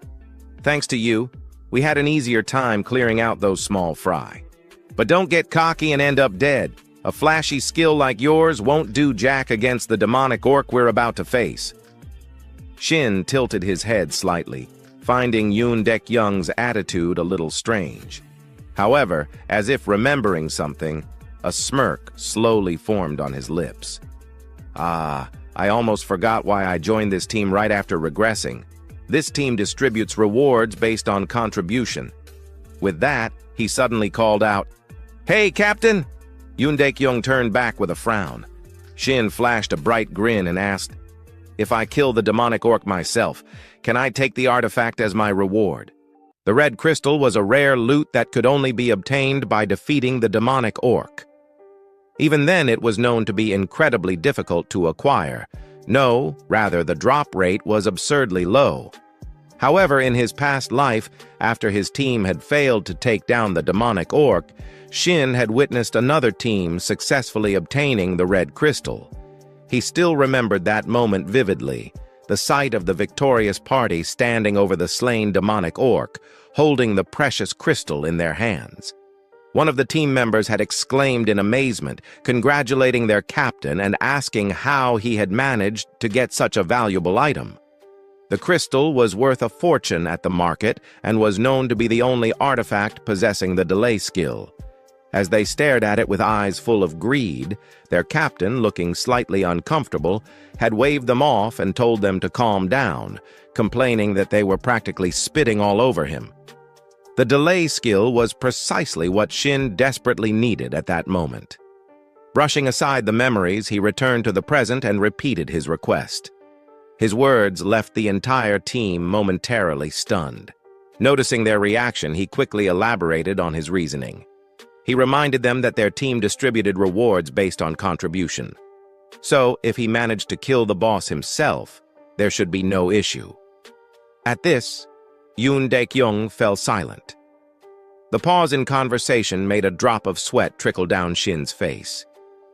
S1: "Thanks to you, we had an easier time clearing out those small fry. But don't get cocky and end up dead. A flashy skill like yours won't do jack against the demonic orc we're about to face." Shin tilted his head slightly, finding Yoon Daek-young's attitude a little strange. However, as if remembering something, a smirk slowly formed on his lips. I almost forgot why I joined this team right after regressing. This team distributes rewards based on contribution." With that, he suddenly called out, "Hey, Captain!" Yoon Daek-young turned back with a frown. Shin flashed a bright grin and asked, "If I kill the demonic orc myself, can I take the artifact as my reward?" The red crystal was a rare loot that could only be obtained by defeating the demonic orc. Even then, it was known to be incredibly difficult to acquire. No, rather, the drop rate was absurdly low. However, in his past life, after his team had failed to take down the demonic orc, Shin had witnessed another team successfully obtaining the red crystal. He still remembered that moment vividly, the sight of the victorious party standing over the slain demonic orc, holding the precious crystal in their hands. One of the team members had exclaimed in amazement, congratulating their captain and asking how he had managed to get such a valuable item. The crystal was worth a fortune at the market and was known to be the only artifact possessing the delay skill. As they stared at it with eyes full of greed, their captain, looking slightly uncomfortable, had waved them off and told them to calm down, complaining that they were practically spitting all over him. The delay skill was precisely what Shin desperately needed at that moment. Brushing aside the memories, he returned to the present and repeated his request. His words left the entire team momentarily stunned. Noticing their reaction, he quickly elaborated on his reasoning. He reminded them that their team distributed rewards based on contribution. So, if he managed to kill the boss himself, there should be no issue. At this, Yoon Daek-young fell silent. The pause in conversation made a drop of sweat trickle down Shin's face.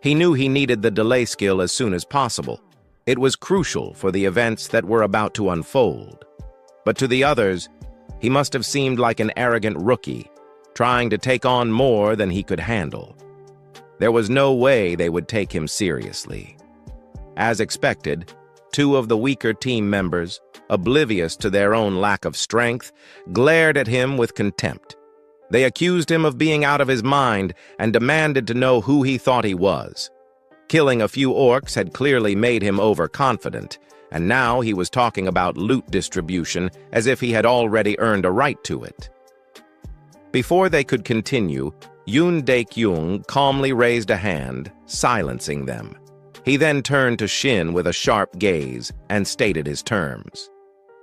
S1: He knew he needed the delay skill as soon as possible. It was crucial for the events that were about to unfold. But to the others, he must have seemed like an arrogant rookie, trying to take on more than he could handle. There was no way they would take him seriously. As expected, 2 of the weaker team members, oblivious to their own lack of strength, glared at him with contempt. They accused him of being out of his mind and demanded to know who he thought he was. Killing a few orcs had clearly made him overconfident, and now he was talking about loot distribution as if he had already earned a right to it. Before they could continue, Yoon Daek-young calmly raised a hand, silencing them. He then turned to Shin with a sharp gaze and stated his terms.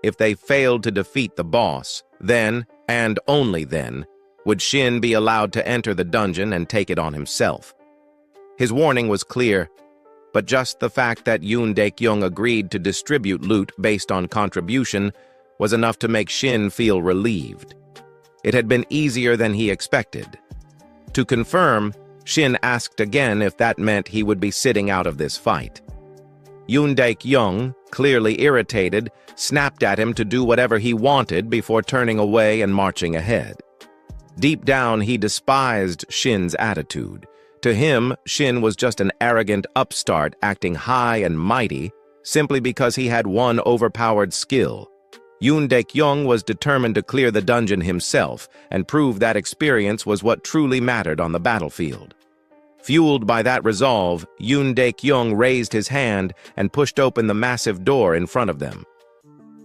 S1: If they failed to defeat the boss, then, and only then, would Shin be allowed to enter the dungeon and take it on himself. His warning was clear: but just the fact that Yoon Daek-young agreed to distribute loot based on contribution was enough to make Shin feel relieved. It had been easier than he expected. To confirm, Shin asked again if that meant he would be sitting out of this fight. Yoon Daek-young, clearly irritated, snapped at him to do whatever he wanted before turning away and marching ahead. Deep down, he despised Shin's attitude. To him, Shin was just an arrogant upstart acting high and mighty simply because he had one overpowered skill. Yoon Daek-young was determined to clear the dungeon himself and prove that experience was what truly mattered on the battlefield. Fueled by that resolve, Yoon Daek-young raised his hand and pushed open the massive door in front of them.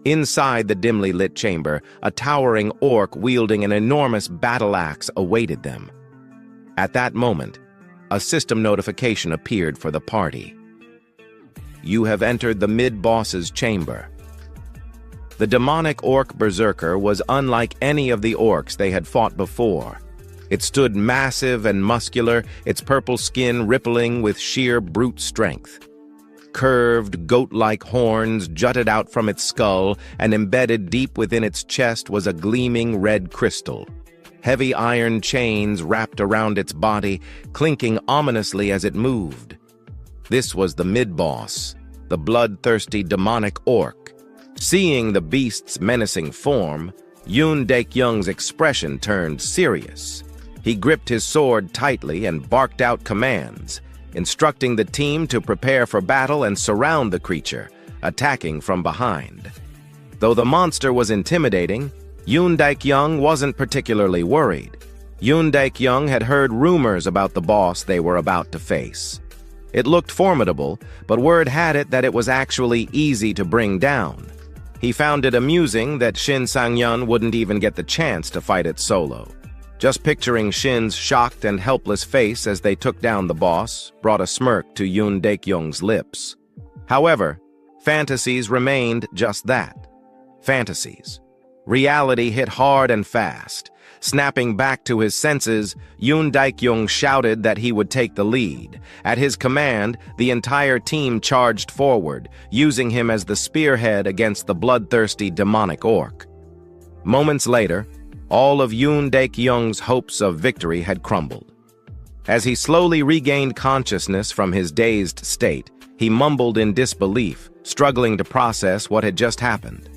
S1: Inside the dimly lit chamber, a towering orc wielding an enormous battle axe awaited them. At that moment, a system notification appeared for the party. You have entered the mid-boss's chamber. The demonic orc berserker was unlike any of the orcs they had fought before. It stood massive and muscular, its purple skin rippling with sheer brute strength. Curved, goat-like horns jutted out from its skull, and embedded deep within its chest was a gleaming red crystal. Heavy iron chains wrapped around its body, clinking ominously as it moved. This was the mid-boss, the bloodthirsty demonic orc. Seeing the beast's menacing form, Yoon Daek-young's expression turned serious. He gripped his sword tightly and barked out commands, instructing the team to prepare for battle and surround the creature, attacking from behind. Though the monster was intimidating, Yoon Daek-young wasn't particularly worried. Yoon Daek-young had heard rumors about the boss they were about to face. It looked formidable, but word had it that it was actually easy to bring down. He found it amusing that Shin Sang-yeon wouldn't even get the chance to fight it solo. Just picturing Shin's shocked and helpless face as they took down the boss brought a smirk to Yoon Daek-young's lips. However, fantasies remained just that. Fantasies. Reality hit hard and fast. Snapping back to his senses, Yoon Daek-young shouted that he would take the lead. At his command, the entire team charged forward, using him as the spearhead against the bloodthirsty demonic orc. Moments later, all of Yoon Daek-young's hopes of victory had crumbled. As he slowly regained consciousness from his dazed state, he mumbled in disbelief, struggling to process what had just happened.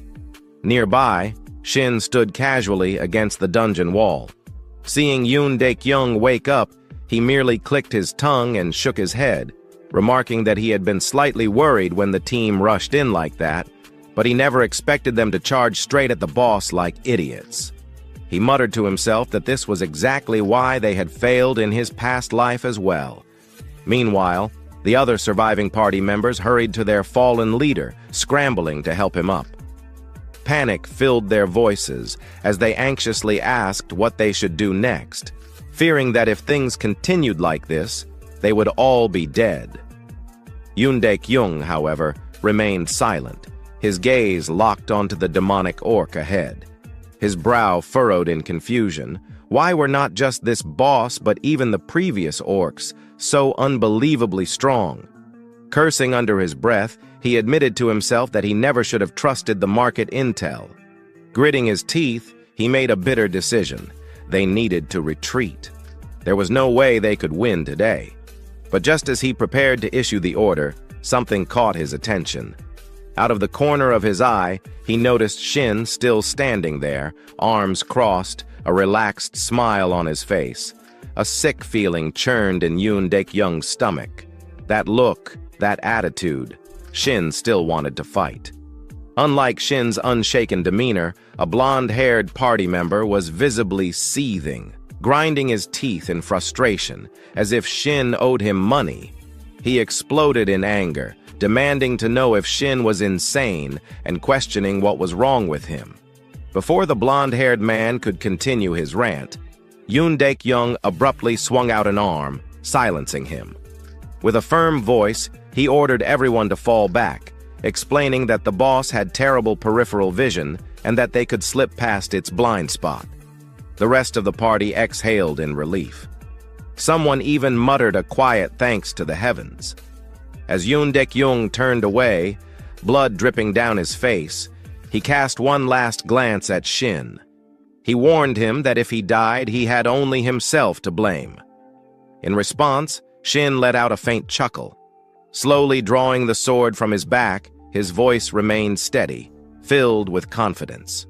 S1: Nearby, Shin stood casually against the dungeon wall. Seeing Yoon Daek-young wake up, he merely clicked his tongue and shook his head, remarking that he had been slightly worried when the team rushed in like that, but he never expected them to charge straight at the boss like idiots. He muttered to himself that this was exactly why they had failed in his past life as well. Meanwhile, the other surviving party members hurried to their fallen leader, scrambling to help him up. Panic filled their voices as they anxiously asked what they should do next, fearing that if things continued like this, they would all be dead. Yoon Daek-young, however, remained silent, his gaze locked onto the demonic orc ahead. His brow furrowed in confusion. Why were not just this boss but even the previous orcs so unbelievably strong? Cursing under his breath, he admitted to himself that he never should have trusted the market intel. Gritting his teeth, he made a bitter decision. They needed to retreat. There was no way they could win today. But just as he prepared to issue the order, something caught his attention. Out of the corner of his eye, he noticed Shin still standing there, arms crossed, a relaxed smile on his face. A sick feeling churned in Yoon Daek-young's stomach. That look, that attitude, Shin still wanted to fight. Unlike Shin's unshaken demeanor, a blonde-haired party member was visibly seething, grinding his teeth in frustration, as if Shin owed him money. He exploded in anger, demanding to know if Shin was insane and questioning what was wrong with him. Before the blonde-haired man could continue his rant, Yoon Daek-young abruptly swung out an arm, silencing him. With a firm voice, he ordered everyone to fall back, explaining that the boss had terrible peripheral vision and that they could slip past its blind spot. The rest of the party exhaled in relief. Someone even muttered a quiet thanks to the heavens. As Yoon Dek-young turned away, blood dripping down his face, he cast one last glance at Shin. He warned him that if he died, he had only himself to blame. In response, Shin let out a faint chuckle. Slowly drawing the sword from his back, his voice remained steady, filled with confidence.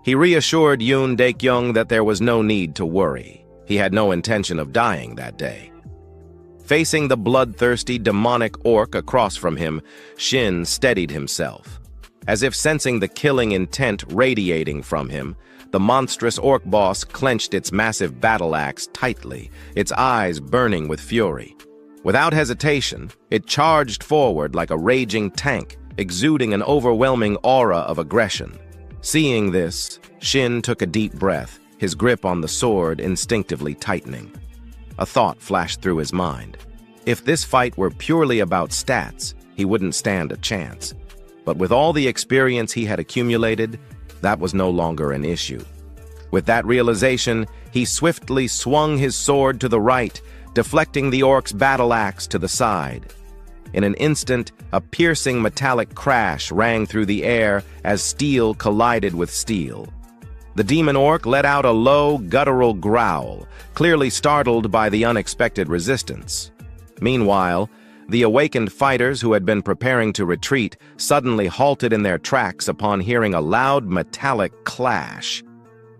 S1: He reassured Yoon Dek-young that there was no need to worry. He had no intention of dying that day. Facing the bloodthirsty, demonic orc across from him, Shin steadied himself. As if sensing the killing intent radiating from him, the monstrous orc boss clenched its massive battle axe tightly, its eyes burning with fury. Without hesitation, it charged forward like a raging tank, exuding an overwhelming aura of aggression. Seeing this, Shin took a deep breath, his grip on the sword instinctively tightening. A thought flashed through his mind. If this fight were purely about stats, he wouldn't stand a chance. But with all the experience he had accumulated, that was no longer an issue. With that realization, he swiftly swung his sword to the right, deflecting the orc's battle axe to the side. In an instant, a piercing metallic crash rang through the air as steel collided with steel. The demon orc let out a low, guttural growl, clearly startled by the unexpected resistance. Meanwhile, the awakened fighters who had been preparing to retreat suddenly halted in their tracks upon hearing a loud metallic clash.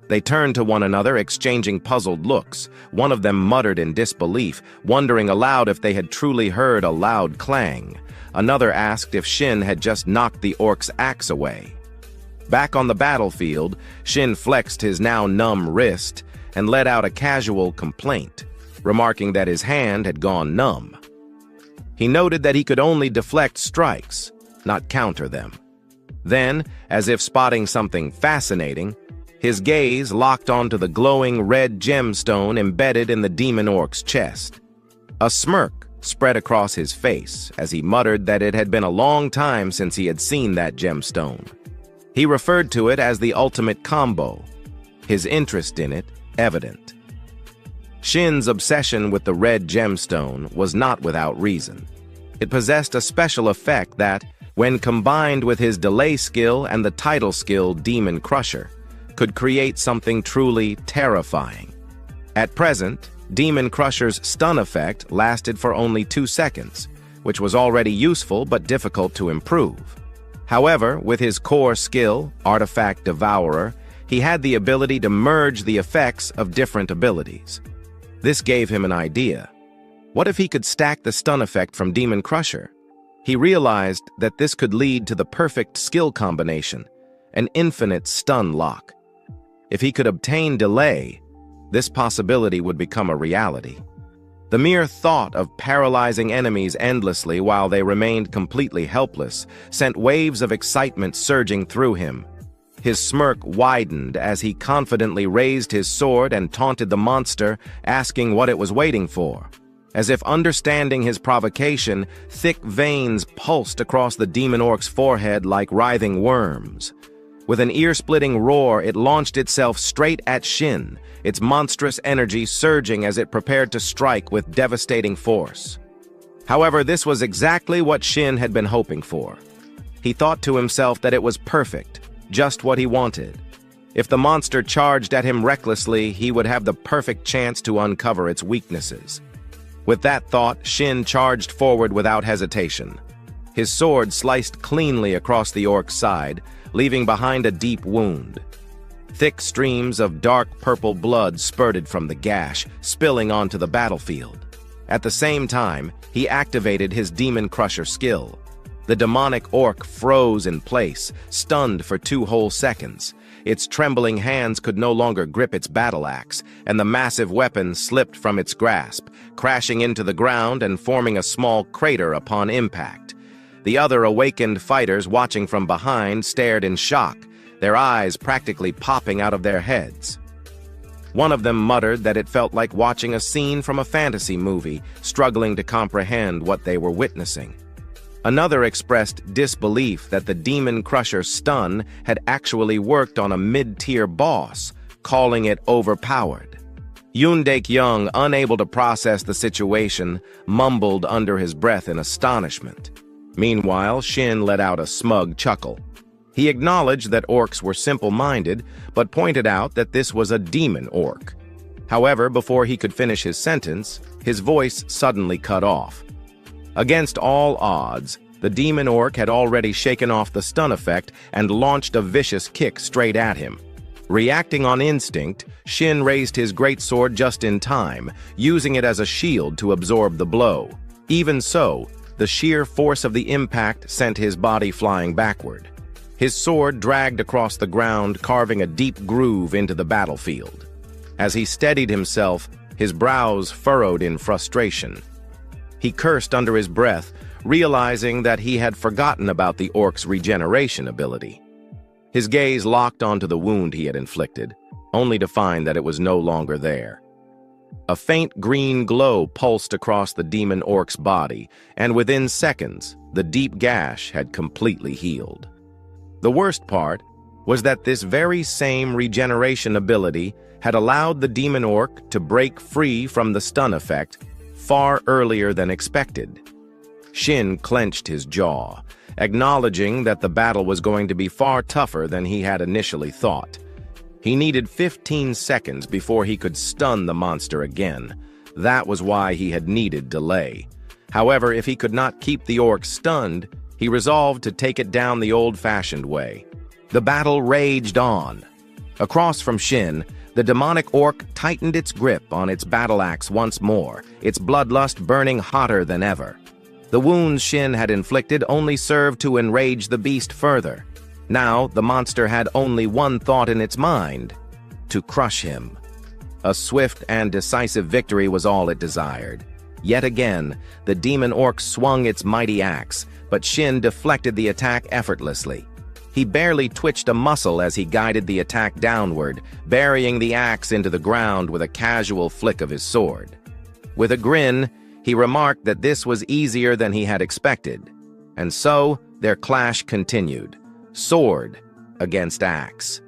S1: They turned to one another, exchanging puzzled looks. One of them muttered in disbelief, wondering aloud if they had truly heard a loud clang. Another asked if Shin had just knocked the orc's axe away. Back on the battlefield, Shin flexed his now numb wrist and let out a casual complaint, remarking that his hand had gone numb. He noted that he could only deflect strikes, not counter them. Then, as if spotting something fascinating, his gaze locked onto the glowing red gemstone embedded in the demon orc's chest. A smirk spread across his face as he muttered that it had been a long time since he had seen that gemstone. He referred to it as the ultimate combo, his interest in it evident. Shin's obsession with the red gemstone was not without reason. It possessed a special effect that, when combined with his delay skill and the title skill Demon Crusher, could create something truly terrifying. At present, Demon Crusher's stun effect lasted for only 2 seconds, which was already useful but difficult to improve. However, with his core skill, Artifact Devourer, he had the ability to merge the effects of different abilities. This gave him an idea. What if he could stack the stun effect from Demon Crusher? He realized that this could lead to the perfect skill combination, an infinite stun lock. If he could obtain delay, this possibility would become a reality. The mere thought of paralyzing enemies endlessly while they remained completely helpless sent waves of excitement surging through him. His smirk widened as he confidently raised his sword and taunted the monster, asking what it was waiting for. As if understanding his provocation, thick veins pulsed across the demon orc's forehead like writhing worms. With an ear-splitting roar, it launched itself straight at Shin, its monstrous energy surging as it prepared to strike with devastating force. However, this was exactly what Shin had been hoping for. He thought to himself that it was perfect, just what he wanted. If the monster charged at him recklessly, he would have the perfect chance to uncover its weaknesses. With that thought, Shin charged forward without hesitation. His sword sliced cleanly across the orc's side, leaving behind a deep wound. Thick streams of dark purple blood spurted from the gash, spilling onto the battlefield. At the same time, he activated his Demon Crusher skill. The demonic orc froze in place, stunned for 2 whole seconds. Its trembling hands could no longer grip its battle axe, and the massive weapon slipped from its grasp, crashing into the ground and forming a small crater upon impact. The other awakened fighters watching from behind stared in shock, their eyes practically popping out of their heads. One of them muttered that it felt like watching a scene from a fantasy movie, struggling to comprehend what they were witnessing. Another expressed disbelief that the Demon Crusher stun had actually worked on a mid-tier boss, calling it overpowered. Yoon Daek-young, unable to process the situation, mumbled under his breath in astonishment. Meanwhile, Shin let out a smug chuckle. He acknowledged that orcs were simple-minded, but pointed out that this was a demon orc. However, before he could finish his sentence, his voice suddenly cut off. Against all odds, the demon orc had already shaken off the stun effect and launched a vicious kick straight at him. Reacting on instinct, Shin raised his greatsword just in time, using it as a shield to absorb the blow. Even so, the sheer force of the impact sent his body flying backward. His sword dragged across the ground, carving a deep groove into the battlefield. As he steadied himself, his brows furrowed in frustration. He cursed under his breath, realizing that he had forgotten about the orc's regeneration ability. His gaze locked onto the wound he had inflicted, only to find that it was no longer there. A faint green glow pulsed across the demon orc's body, and within seconds, the deep gash had completely healed. The worst part was that this very same regeneration ability had allowed the demon orc to break free from the stun effect far earlier than expected. Shin clenched his jaw, acknowledging that the battle was going to be far tougher than he had initially thought. He needed 15 seconds before he could stun the monster again. That was why he had needed delay. However, if he could not keep the orc stunned, he resolved to take it down the old-fashioned way. The battle raged on. Across from Shin, the demonic orc tightened its grip on its battle axe once more, its bloodlust burning hotter than ever. The wounds Shin had inflicted only served to enrage the beast further. Now, the monster had only one thought in its mind: to crush him. A swift and decisive victory was all it desired. Yet again, the demon orc swung its mighty axe, but Shin deflected the attack effortlessly. He barely twitched a muscle as he guided the attack downward, burying the axe into the ground with a casual flick of his sword. With a grin, he remarked that this was easier than he had expected. And so, their clash continued, sword against axe.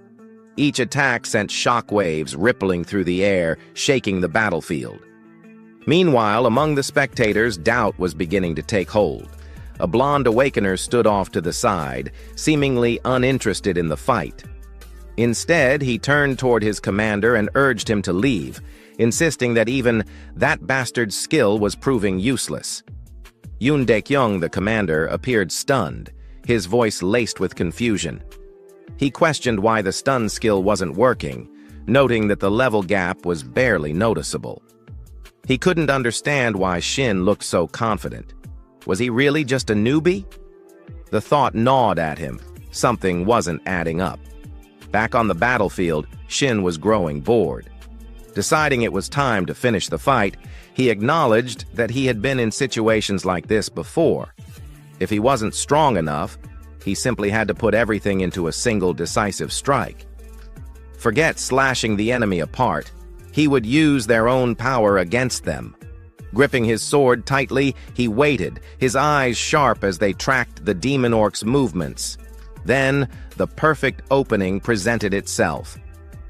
S1: Each attack sent shockwaves rippling through the air, shaking the battlefield. Meanwhile, among the spectators, doubt was beginning to take hold. A blonde awakener stood off to the side, seemingly uninterested in the fight. Instead, he turned toward his commander and urged him to leave, insisting that even that bastard's skill was proving useless. Yoon Daek-young, the commander, appeared stunned, his voice laced with confusion. He questioned why the stun skill wasn't working, noting that the level gap was barely noticeable. He couldn't understand why Shin looked so confident. Was he really just a newbie? The thought gnawed at him. Something wasn't adding up. Back on the battlefield, Shin was growing bored. Deciding it was time to finish the fight, he acknowledged that he had been in situations like this before. If he wasn't strong enough, he simply had to put everything into a single decisive strike. Forget slashing the enemy apart. He would use their own power against them. Gripping his sword tightly, he waited, his eyes sharp as they tracked the demon orc's movements. Then, the perfect opening presented itself.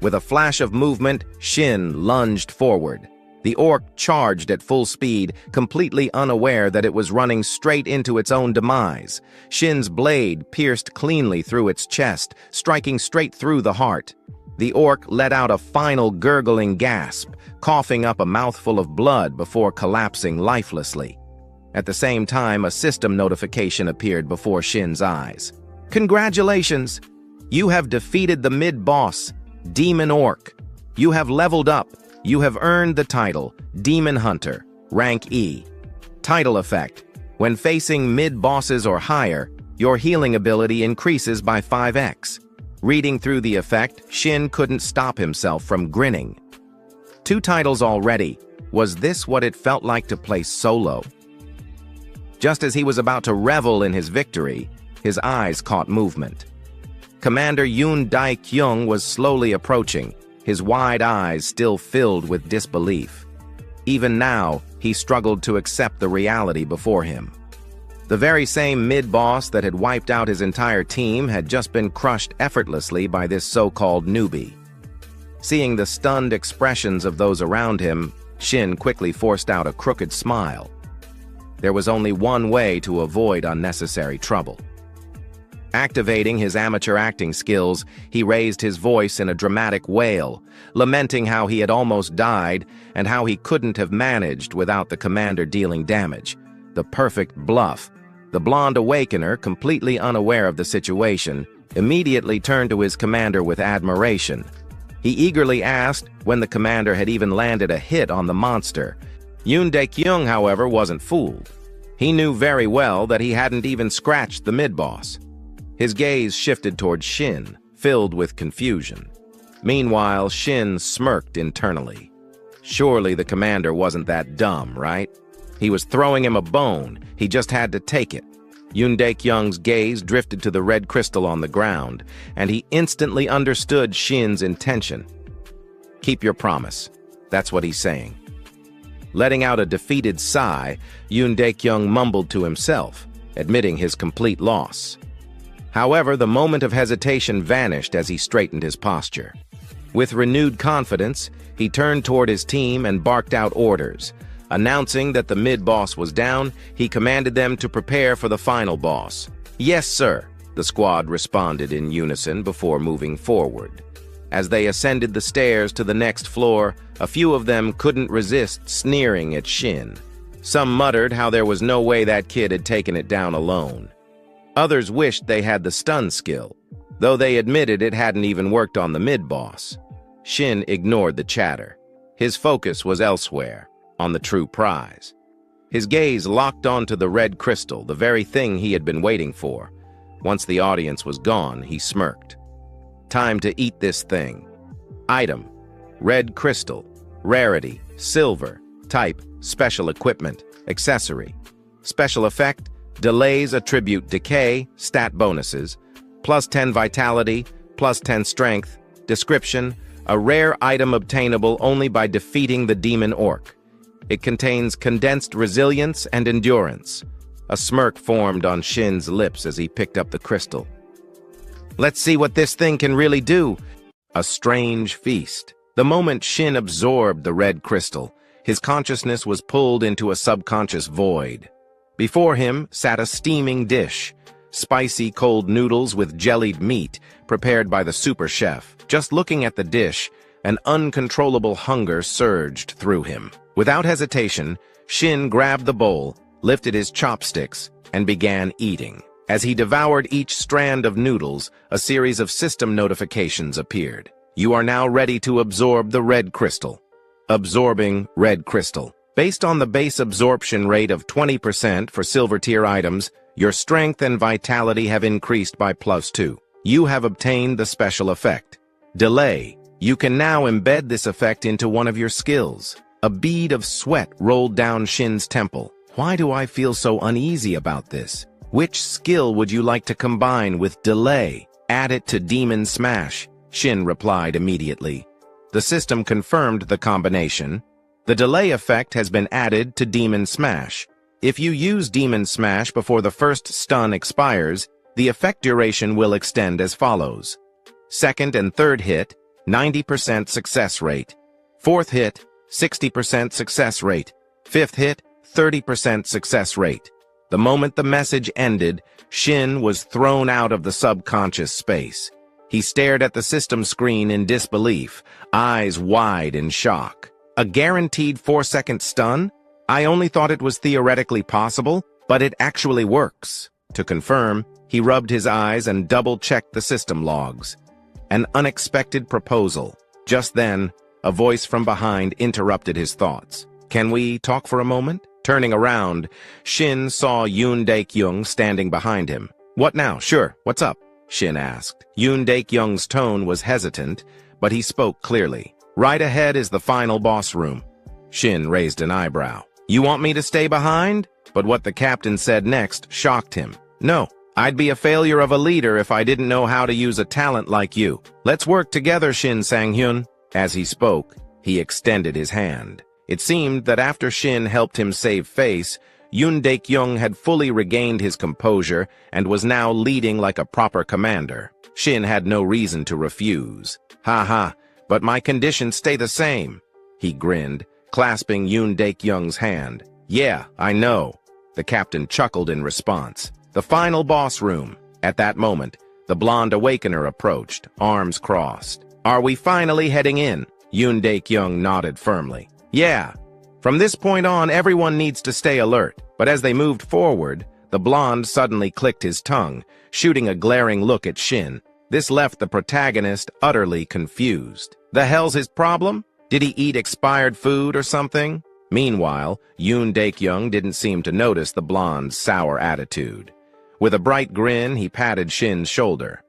S1: With a flash of movement, Shin lunged forward. The orc charged at full speed, completely unaware that it was running straight into its own demise. Shin's blade pierced cleanly through its chest, striking straight through the heart. The orc let out a final gurgling gasp, coughing up a mouthful of blood before collapsing lifelessly. At the same time, a system notification appeared before Shin's eyes. "Congratulations! You have defeated the mid-boss, Demon Orc. You have leveled up. You have earned the title, Demon Hunter, Rank E. Title effect: when facing mid-bosses or higher, your healing ability increases by 5x. Reading through the effect, Shin couldn't stop himself from grinning. 2 titles already. Was this what it felt like to play solo? Just as he was about to revel in his victory, his eyes caught movement. Commander Yoon Daek-young was slowly approaching, his wide eyes still filled with disbelief. Even now, he struggled to accept the reality before him. The very same mid-boss that had wiped out his entire team had just been crushed effortlessly by this so-called newbie. Seeing the stunned expressions of those around him, Shin quickly forced out a crooked smile. There was only one way to avoid unnecessary trouble. Activating his amateur acting skills, he raised his voice in a dramatic wail, lamenting how he had almost died and how he couldn't have managed without the commander dealing damage. The perfect bluff. The blonde awakener, completely unaware of the situation, immediately turned to his commander with admiration. He eagerly asked when the commander had even landed a hit on the monster. Yoon Dae-kyung, however, wasn't fooled. He knew very well that he hadn't even scratched the mid-boss. His gaze shifted toward Shin, filled with confusion. Meanwhile, Shin smirked internally. Surely the commander wasn't that dumb, right? He was throwing him a bone, he just had to take it. Yoon Dae-kyung's gaze drifted to the red crystal on the ground, and he instantly understood Shin's intention. Keep your promise. That's what he's saying. Letting out a defeated sigh, Yoon Dae-kyung mumbled to himself, admitting his complete loss. However, the moment of hesitation vanished as he straightened his posture. With renewed confidence, he turned toward his team and barked out orders. Announcing that the mid-boss was down, he commanded them to prepare for the final boss. "Yes, sir," the squad responded in unison before moving forward. As they ascended the stairs to the next floor, a few of them couldn't resist sneering at Shin. Some muttered how there was no way that kid had taken it down alone. Others wished they had the stun skill, though they admitted it hadn't even worked on the mid-boss. Shin ignored the chatter. His focus was elsewhere, on the true prize. His gaze locked onto the red crystal, the very thing he had been waiting for. Once the audience was gone, he smirked. Time to eat this thing. Item: red crystal. Rarity: silver. Type: special equipment. Accessory. Special effect: delays attribute decay, stat bonuses. Plus 10 vitality, plus 10 strength. Description: a rare item obtainable only by defeating the demon orc. It contains condensed resilience and endurance. A smirk formed on Shin's lips as he picked up the crystal. Let's see what this thing can really do. A strange feast. The moment Shin absorbed the red crystal, his consciousness was pulled into a subconscious void. Before him sat a steaming dish, spicy cold noodles with jellied meat, prepared by the super chef. Just looking at the dish, an uncontrollable hunger surged through him. Without hesitation, Shin grabbed the bowl, lifted his chopsticks, and began eating. As he devoured each strand of noodles, a series of system notifications appeared. You are now ready to absorb the red crystal. Absorbing red crystal. Based on the base absorption rate of 20% for silver tier items, your strength and vitality have increased by +2. You have obtained the special effect. Delay. You can now embed this effect into one of your skills. A bead of sweat rolled down Shin's temple. Why do I feel so uneasy about this? Which skill would you like to combine with delay? Add it to Demon Smash, Shin replied immediately. The system confirmed the combination. The delay effect has been added to Demon Smash. If you use Demon Smash before the first stun expires, the effect duration will extend as follows. Second and third hit, 90% success rate. Fourth hit, 60% success rate. Fifth hit, 30% success rate. The moment the message ended, Shin was thrown out of the subconscious space. He stared at the system screen in disbelief, eyes wide in shock. A guaranteed 4-second stun? I only thought it was theoretically possible, but it actually works. To confirm, he rubbed his eyes and double-checked the system logs. An unexpected proposal. Just then, a voice from behind interrupted his thoughts. Can we talk for a moment? Turning around, Shin saw Yoon Dae-kyung standing behind him. What now? Sure, what's up? Shin asked. Yoon Dae-kyung's tone was hesitant, but he spoke clearly. Right ahead is the final boss room. Shin raised an eyebrow. You want me to stay behind? But what the captain said next shocked him. No, I'd be a failure of a leader if I didn't know how to use a talent like you. Let's work together, Shin Sang-hyun. As he spoke, he extended his hand. It seemed that after Shin helped him save face, Yoon Dae-kyung had fully regained his composure and was now leading like a proper commander. Shin had no reason to refuse. Ha ha, but my conditions stay the same. He grinned, clasping Yoon Daek-young's hand. Yeah, I know. The captain chuckled in response. The final boss room. At that moment, the blonde awakener approached, arms crossed. Are we finally heading in? Yoon Daek-young nodded firmly. Yeah. From this point on, everyone needs to stay alert. But as they moved forward, the blonde suddenly clicked his tongue, shooting a glaring look at Shin. This left the protagonist utterly confused. The hell's his problem? Did he eat expired food or something? Meanwhile, Yoon Daek-young didn't seem to notice the blonde's sour attitude. With a bright grin, he patted Shin's shoulder.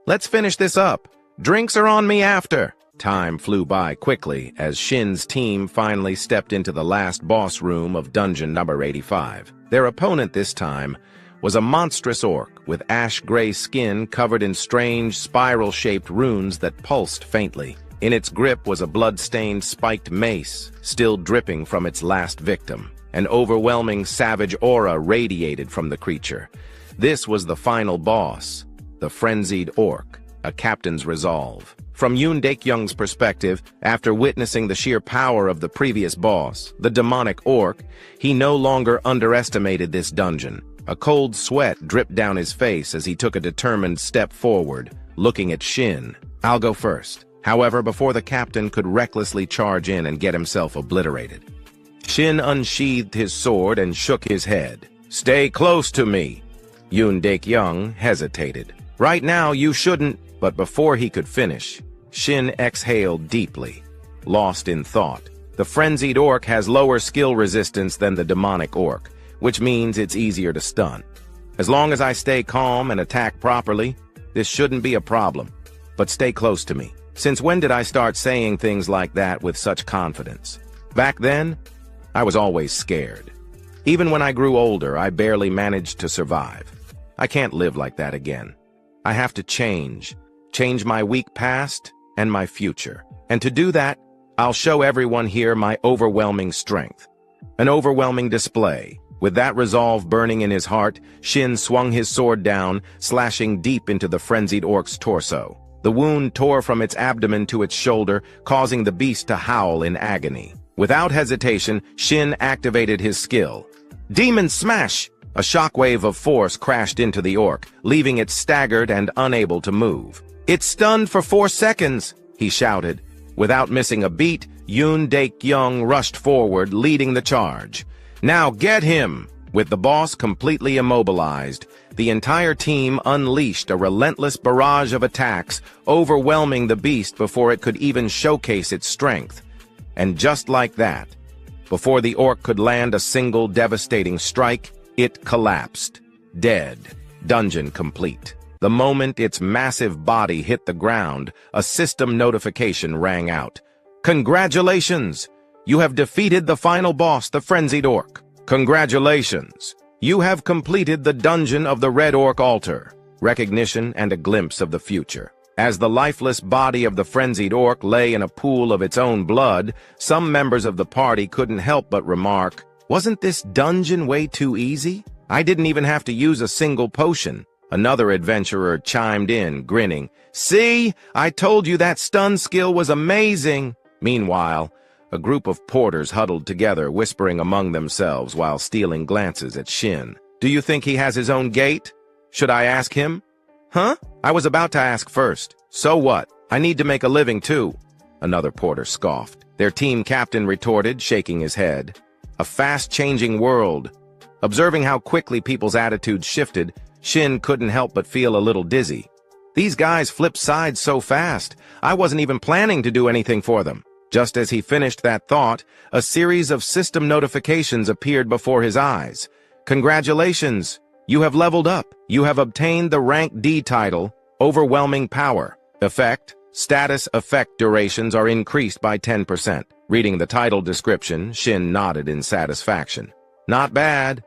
S1: Let's finish this up. Drinks are on me after. Time flew by quickly as Shin's team finally stepped into the last boss room of dungeon number 85. Their opponent this time was a monstrous orc with ash-gray skin covered in strange, spiral-shaped runes that pulsed faintly. In its grip was a blood-stained spiked mace, still dripping from its last victim. An overwhelming savage aura radiated from the creature. This was the final boss, the frenzied orc, a captain's resolve. From Yoon Daek-young's perspective, after witnessing the sheer power of the previous boss, the demonic orc, he no longer underestimated this dungeon. A cold sweat dripped down his face as he took a determined step forward, looking at Shin. I'll go first. However, before the captain could recklessly charge in and get himself obliterated, Shin unsheathed his sword and shook his head. Stay close to me. Yoon Daek-young hesitated. Right now, you shouldn't. But before he could finish, Shin exhaled deeply, lost in thought. The frenzied orc has lower skill resistance than the demonic orc, which means it's easier to stun. As long as I stay calm and attack properly, this shouldn't be a problem. But stay close to me. Since when did I start saying things like that with such confidence? Back then, I was always scared. Even when I grew older, I barely managed to survive. I can't live like that again. I have to change my weak past and my future. And to do that, I'll show everyone here my overwhelming strength. An overwhelming display. With that resolve burning in his heart, Shin swung his sword down, slashing deep into the frenzied orc's torso. The wound tore from its abdomen to its shoulder, causing the beast to howl in agony. Without hesitation, Shin activated his skill. Demon Smash! A shockwave of force crashed into the orc, leaving it staggered and unable to move. It's stunned for 4 seconds, he shouted. Without missing a beat, Yoon Daek-young rushed forward, leading the charge. Now get him! With the boss completely immobilized, the entire team unleashed a relentless barrage of attacks, overwhelming the beast before it could even showcase its strength. And just like that, before the orc could land a single devastating strike, it collapsed. Dead. Dungeon complete. The moment its massive body hit the ground, a system notification rang out. Congratulations! You have defeated the final boss, the frenzied orc. Congratulations! You have completed the dungeon of the Red Orc Altar. Recognition and a glimpse of the future. As the lifeless body of the frenzied orc lay in a pool of its own blood, some members of the party couldn't help but remark, wasn't this dungeon way too easy? I didn't even have to use a single potion. Another adventurer chimed in, grinning. See? I told you that stun skill was amazing! Meanwhile, a group of porters huddled together, whispering among themselves while stealing glances at Shin. Do you think he has his own gate? Should I ask him? Huh? I was about to ask first. So what? I need to make a living too. Another porter scoffed. Their team captain retorted, shaking his head. A fast-changing world. Observing how quickly people's attitudes shifted, Shin couldn't help but feel a little dizzy. These guys flipped sides so fast, I wasn't even planning to do anything for them. Just as he finished that thought, a series of system notifications appeared before his eyes. Congratulations! You have leveled up. You have obtained the rank D title, Overwhelming Power. Effect: status effect durations are increased by 10%. Reading the title description, Shin nodded in satisfaction. Not bad.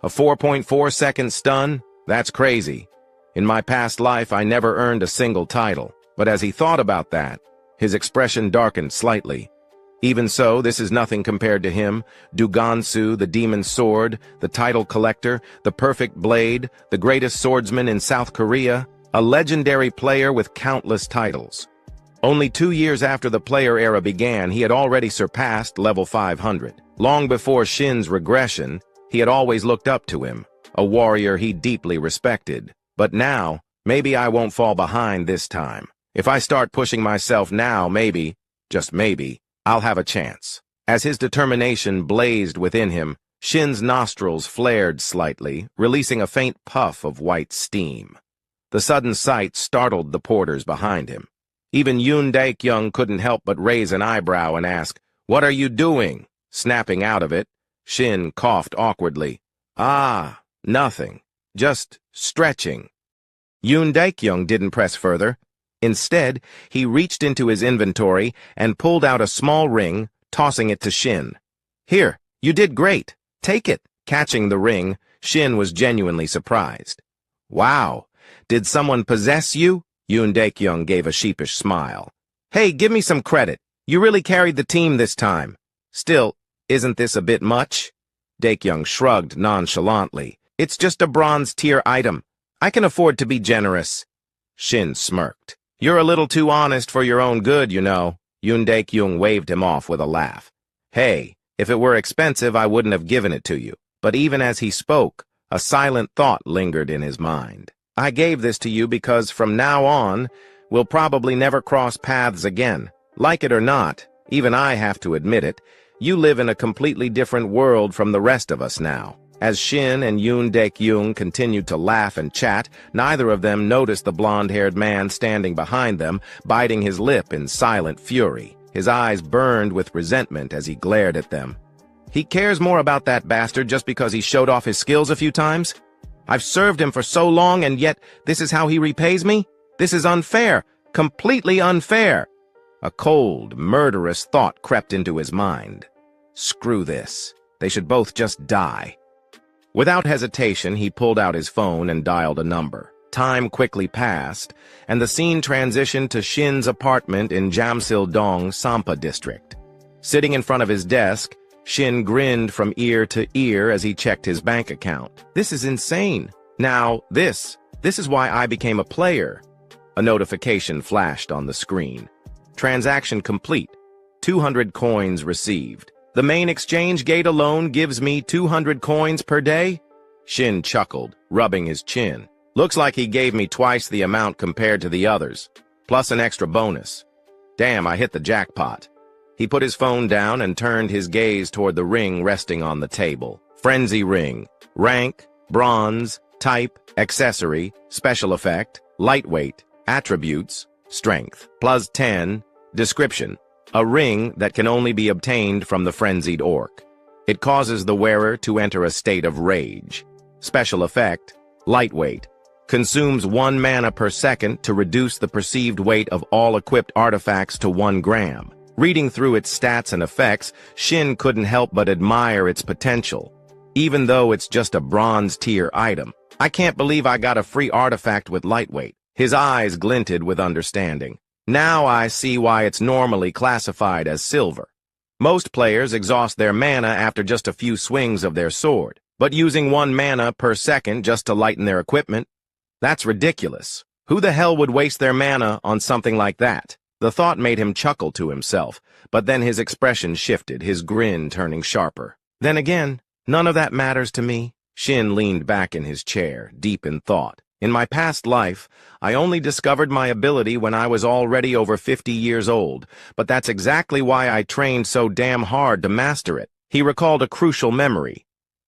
S1: A 4.4-second stun? That's crazy. In my past life, I never earned a single title. But as he thought about that, his expression darkened slightly. Even so, this is nothing compared to him, Dugansu, the demon sword, the title collector, the perfect blade, the greatest swordsman in South Korea, a legendary player with countless titles. Only 2 years after the player era began, he had already surpassed level 500. Long before Shin's regression, he had always looked up to him, a warrior he deeply respected. But now, maybe I won't fall behind this time. If I start pushing myself now, maybe, just maybe, I'll have a chance. As his determination blazed within him, Shin's nostrils flared slightly, releasing a faint puff of white steam. The sudden sight startled the porters behind him. Even Yoon Daek-young couldn't help but raise an eyebrow and ask, "What are you doing?" Snapping out of it, Shin coughed awkwardly. "Ah, nothing. Just stretching." Yoon Daek-young didn't press further. Instead, he reached into his inventory and pulled out a small ring, tossing it to Shin. "Here, you did great. Take it." Catching the ring, Shin was genuinely surprised. "Wow, did someone possess you?" Yoon Daek-young gave a sheepish smile. "Hey, give me some credit. You really carried the team this time. Still, isn't this a bit much?" Daek-young shrugged nonchalantly. "It's just a bronze-tier item. I can afford to be generous." Shin smirked. "You're a little too honest for your own good, you know." Yoon Daek-young waved him off with a laugh. "Hey, if it were expensive, I wouldn't have given it to you." But even as he spoke, a silent thought lingered in his mind. "I gave this to you because from now on, we'll probably never cross paths again. Like it or not, even I have to admit it, you live in a completely different world from the rest of us now." As Shin and Yoon Daek-young continued to laugh and chat, neither of them noticed the blonde-haired man standing behind them, biting his lip in silent fury. His eyes burned with resentment as he glared at them. "He cares more about that bastard just because he showed off his skills a few times? I've served him for so long, and yet this is how he repays me? This is unfair, completely unfair." A cold, murderous thought crept into his mind. Screw this. They should both just die. Without hesitation, he pulled out his phone and dialed a number. Time quickly passed, and the scene transitioned to Shin's apartment in Jamsil-dong, Sampa district. Sitting in front of his desk, Shin grinned from ear to ear as he checked his bank account. "This is insane. Now, this is why I became a player." A notification flashed on the screen. "Transaction complete. 200 coins received. The main exchange gate alone gives me 200 coins per day?" Shin chuckled, rubbing his chin. "Looks like he gave me twice the amount compared to the others, plus an extra bonus. Damn, I hit the jackpot." He put his phone down and turned his gaze toward the ring resting on the table. Frenzy ring. Rank, bronze, type, accessory, special effect, lightweight, attributes, strength, plus 10, description. A ring that can only be obtained from the frenzied orc. It causes the wearer to enter a state of rage. Special effect, lightweight. Consumes 1 mana per second to reduce the perceived weight of all equipped artifacts to 1 gram. Reading through its stats and effects, Shin couldn't help but admire its potential. Even though it's just a bronze-tier item, I can't believe I got a free artifact with lightweight. His eyes glinted with understanding. Now I see why it's normally classified as silver. Most players exhaust their mana after just a few swings of their sword, but using 1 mana per second just to lighten their equipment? That's ridiculous. Who the hell would waste their mana on something like that? The thought made him chuckle to himself, but then his expression shifted, his grin turning sharper. Then again, none of that matters to me. Shin leaned back in his chair, deep in thought. In my past life, I only discovered my ability when I was already over 50 years old, but that's exactly why I trained so damn hard to master it. He recalled a crucial memory,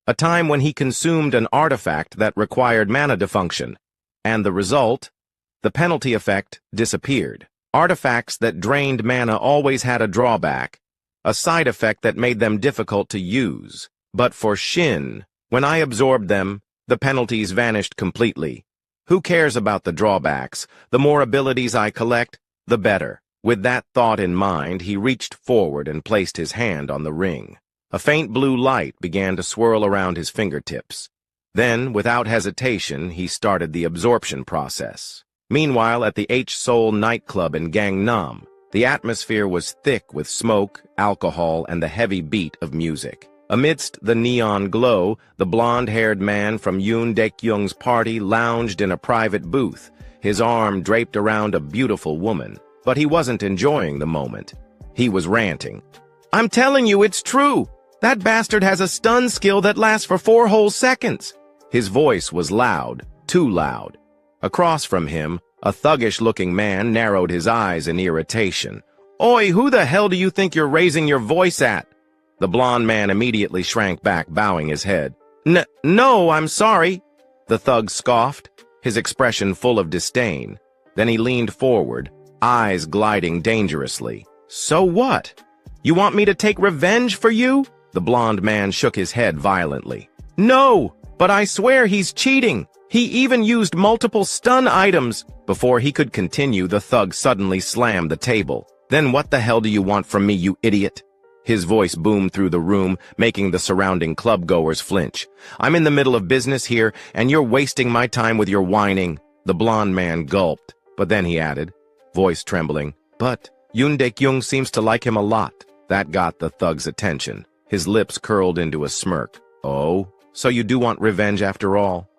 S1: a time when he consumed an artifact that required mana defunction, and the result, the penalty effect, disappeared. Artifacts that drained mana always had a drawback, a side effect that made them difficult to use. But for Shin, when I absorbed them, the penalties vanished completely. Who cares about the drawbacks? The more abilities I collect, the better. With that thought in mind, he reached forward and placed his hand on the ring. A faint blue light began to swirl around his fingertips. Then, without hesitation, he started the absorption process. Meanwhile, at the H-Seoul nightclub in Gangnam, the atmosphere was thick with smoke, alcohol, and the heavy beat of music. Amidst the neon glow, the blonde-haired man from Yoon Daek-young's party lounged in a private booth, his arm draped around a beautiful woman. but he wasn't enjoying the moment. He was ranting. "I'm telling you, it's true! That bastard has a stun skill that lasts for 4 whole seconds!" His voice was loud, too loud. Across from him, a thuggish-looking man narrowed his eyes in irritation. "Oi, who the hell do you think you're raising your voice at?" The blond man immediately shrank back, bowing his head. No, I'm sorry," the thug scoffed, his expression full of disdain. Then he leaned forward, eyes gliding dangerously. "So what? You want me to take revenge for you?" The blond man shook his head violently. "No, but I swear he's cheating. He even used multiple stun items." Before he could continue, the thug suddenly slammed the table. "Then what the hell do you want from me, you idiot?" His voice boomed through the room, making the surrounding club-goers flinch. "I'm in the middle of business here, and you're wasting my time with your whining." The blond man gulped, but then he added, voice trembling, "But Yoon Dae-kyung seems to like him a lot." That got the thug's attention. His lips curled into a smirk. "Oh, so you do want revenge after all?"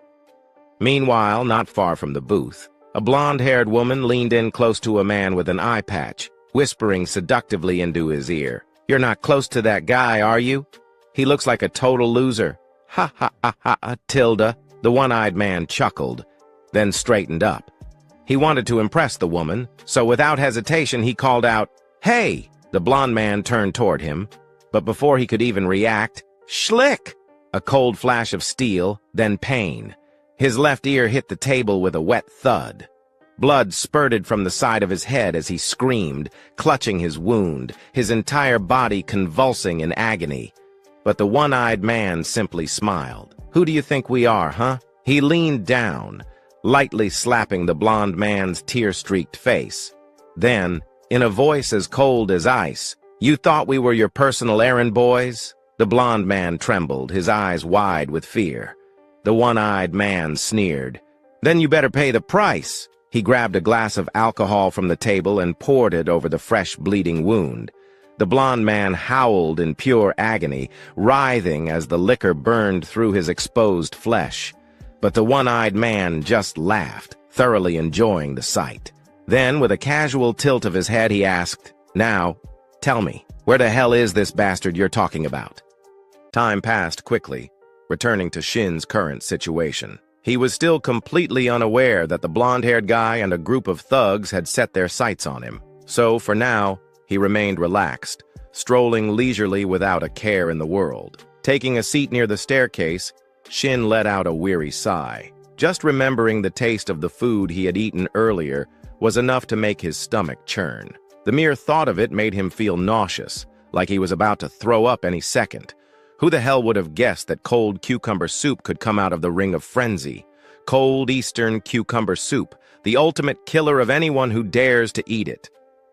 S1: Meanwhile, not far from the booth, a blonde-haired woman leaned in close to a man with an eye patch, whispering seductively into his ear. "You're not close to that guy, are you? He looks like a total loser." "Ha ha ha ha, Tilda," the one-eyed man chuckled, then straightened up. He wanted to impress the woman, so without hesitation he called out, "Hey!" The blond man turned toward him, but before he could even react, schlick! A cold flash of steel, then pain. His left ear hit the table with a wet thud. Blood spurted from the side of his head as he screamed, clutching his wound, his entire body convulsing in agony. But the one-eyed man simply smiled. "Who do you think we are, huh?" He leaned down, lightly slapping the blond man's tear-streaked face. Then, in a voice as cold as ice, "You thought we were your personal errand boys?" The blond man trembled, his eyes wide with fear. The one-eyed man sneered. "Then you better pay the price." He grabbed a glass of alcohol from the table and poured it over the fresh bleeding wound. The blond man howled in pure agony, writhing as the liquor burned through his exposed flesh. But the one-eyed man just laughed, thoroughly enjoying the sight. Then, with a casual tilt of his head, he asked, "Now, tell me, where the hell is this bastard you're talking about?" Time passed quickly, returning to Shin's current situation. He was still completely unaware that the blonde-haired guy and a group of thugs had set their sights on him. So, for now, he remained relaxed, strolling leisurely without a care in the world. Taking a seat near the staircase, Shin let out a weary sigh. Just remembering the taste of the food he had eaten earlier was enough to make his stomach churn. The mere thought of it made him feel nauseous, like he was about to throw up any second. Who the hell would have guessed that cold cucumber soup could come out of the Ring of Frenzy? Cold Eastern cucumber soup, the ultimate killer of anyone who dares to eat it.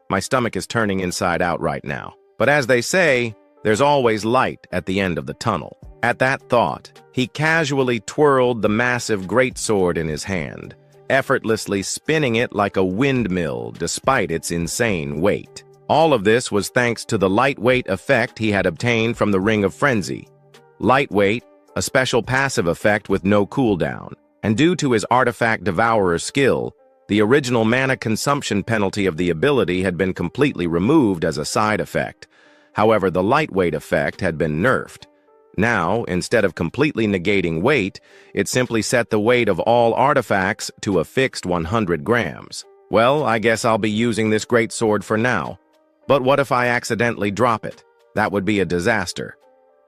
S1: My stomach is turning inside out right now. But as they say, there's always light at the end of the tunnel. At that thought, he casually twirled the massive greatsword in his hand, effortlessly spinning it like a windmill despite its insane weight. All of this was thanks to the lightweight effect he had obtained from the Ring of Frenzy. Lightweight, a special passive effect with no cooldown, and due to his artifact devourer skill, the original mana consumption penalty of the ability had been completely removed as a side effect. However, the lightweight effect had been nerfed. Now, instead of completely negating weight, it simply set the weight of all artifacts to a fixed 100 grams. Well, I guess I'll be using this greatsword for now. But what if I accidentally drop it? That would be a disaster.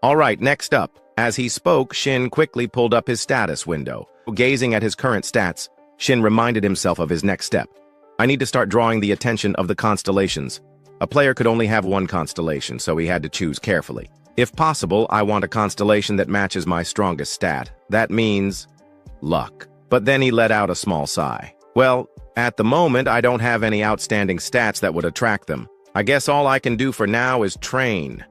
S1: All right, next up. As he spoke, Shin quickly pulled up his status window. Gazing at his current stats, Shin reminded himself of his next step. I need to start drawing the attention of the constellations. A player could only have one constellation, so he had to choose carefully. If possible, I want a constellation that matches my strongest stat. That means luck. But then he let out a small sigh. Well, at the moment, I don't have any outstanding stats that would attract them. I guess all I can do for now is train.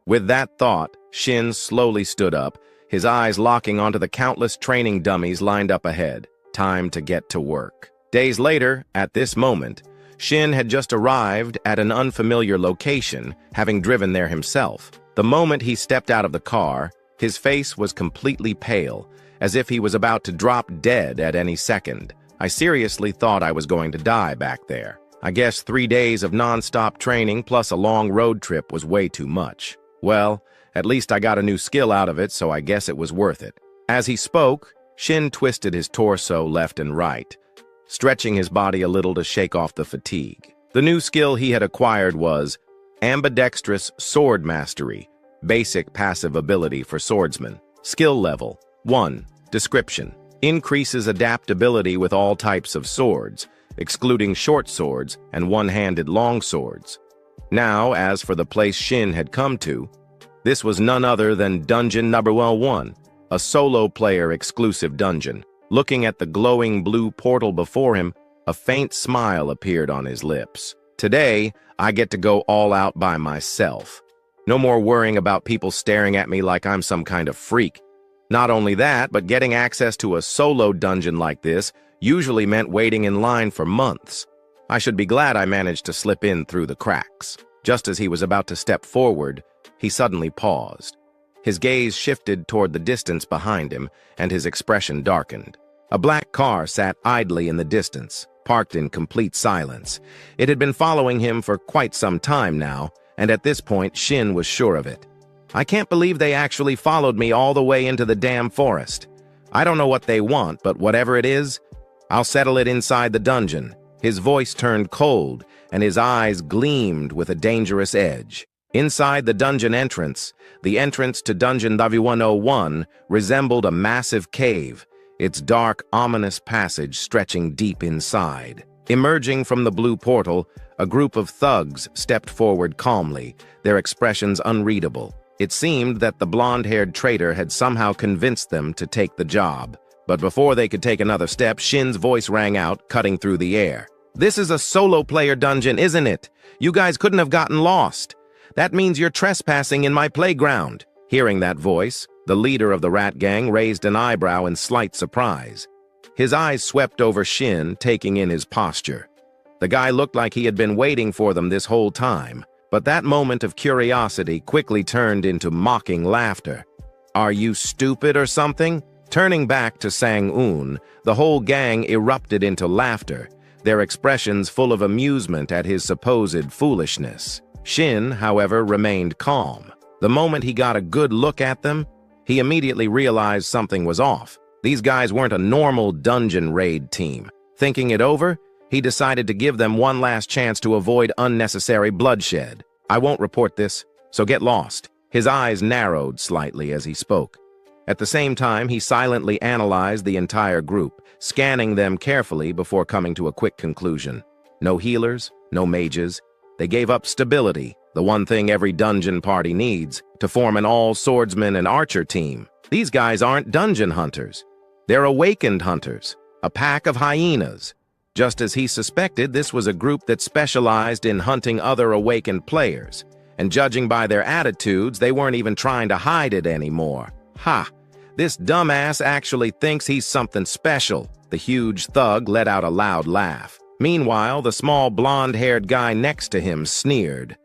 S1: With that thought, Shin slowly stood up, his eyes locking onto the countless training dummies lined up ahead. Time to get to work. Days later, at this moment, Shin had just arrived at an unfamiliar location, having driven there himself. The moment he stepped out of the car, his face was completely pale, as if he was about to drop dead at any second. I seriously thought I was going to die back there. I guess 3 days of non-stop training plus a long road trip was way too much. Well, at least I got a new skill out of it, so I guess it was worth it. As he spoke, Shin twisted his torso left and right, stretching his body a little to shake off the fatigue. The new skill he had acquired was ambidextrous sword mastery, basic passive ability for swordsman. Skill level 1. Description: increases adaptability with all types of swords, excluding short swords and one-handed long swords. Now, as for the place Shin had come to, this was none other than Dungeon Number 1, a solo-player exclusive dungeon. Looking at the glowing blue portal before him, a faint smile appeared on his lips. Today, I get to go all out by myself. No more worrying about people staring at me like I'm some kind of freak. Not only that, but getting access to a solo dungeon like this usually meant waiting in line for months. I should be glad I managed to slip in through the cracks. Just as he was about to step forward, he suddenly paused. His gaze shifted toward the distance behind him, and his expression darkened. A black car sat idly in the distance, parked in complete silence. It had been following him for quite some time now, and at this point, Shin was sure of it. I can't believe they actually followed me all the way into the damn forest. I don't know what they want, but whatever it is, I'll settle it inside the dungeon. His voice turned cold, and his eyes gleamed with a dangerous edge. Inside the dungeon entrance, the entrance to Dungeon 101 resembled a massive cave, its dark, ominous passage stretching deep inside. Emerging from the blue portal, a group of thugs stepped forward calmly, their expressions unreadable. It seemed that the blonde-haired traitor had somehow convinced them to take the job. But before they could take another step, Shin's voice rang out, cutting through the air. "This is a solo-player dungeon, isn't it? You guys couldn't have gotten lost. That means you're trespassing in my playground." Hearing that voice, the leader of the rat gang raised an eyebrow in slight surprise. His eyes swept over Shin, taking in his posture. The guy looked like he had been waiting for them this whole time, but that moment of curiosity quickly turned into mocking laughter. "Are you stupid or something?" Turning back to Sang-un, the whole gang erupted into laughter, their expressions full of amusement at his supposed foolishness. Shin, however, remained calm. The moment he got a good look at them, he immediately realized something was off. These guys weren't a normal dungeon raid team. Thinking it over, he decided to give them one last chance to avoid unnecessary bloodshed. "I won't report this, so get lost." His eyes narrowed slightly as he spoke. At the same time, he silently analyzed the entire group, scanning them carefully before coming to a quick conclusion. No healers, no mages. They gave up stability, the one thing every dungeon party needs, to form an all-swordsman and archer team. These guys aren't dungeon hunters. They're awakened hunters, a pack of hyenas. Just as he suspected, this was a group that specialized in hunting other awakened players. And judging by their attitudes, they weren't even trying to hide it anymore. "Ha! This dumbass actually thinks he's something special." The huge thug let out a loud laugh. Meanwhile, the small blonde-haired guy next to him sneered.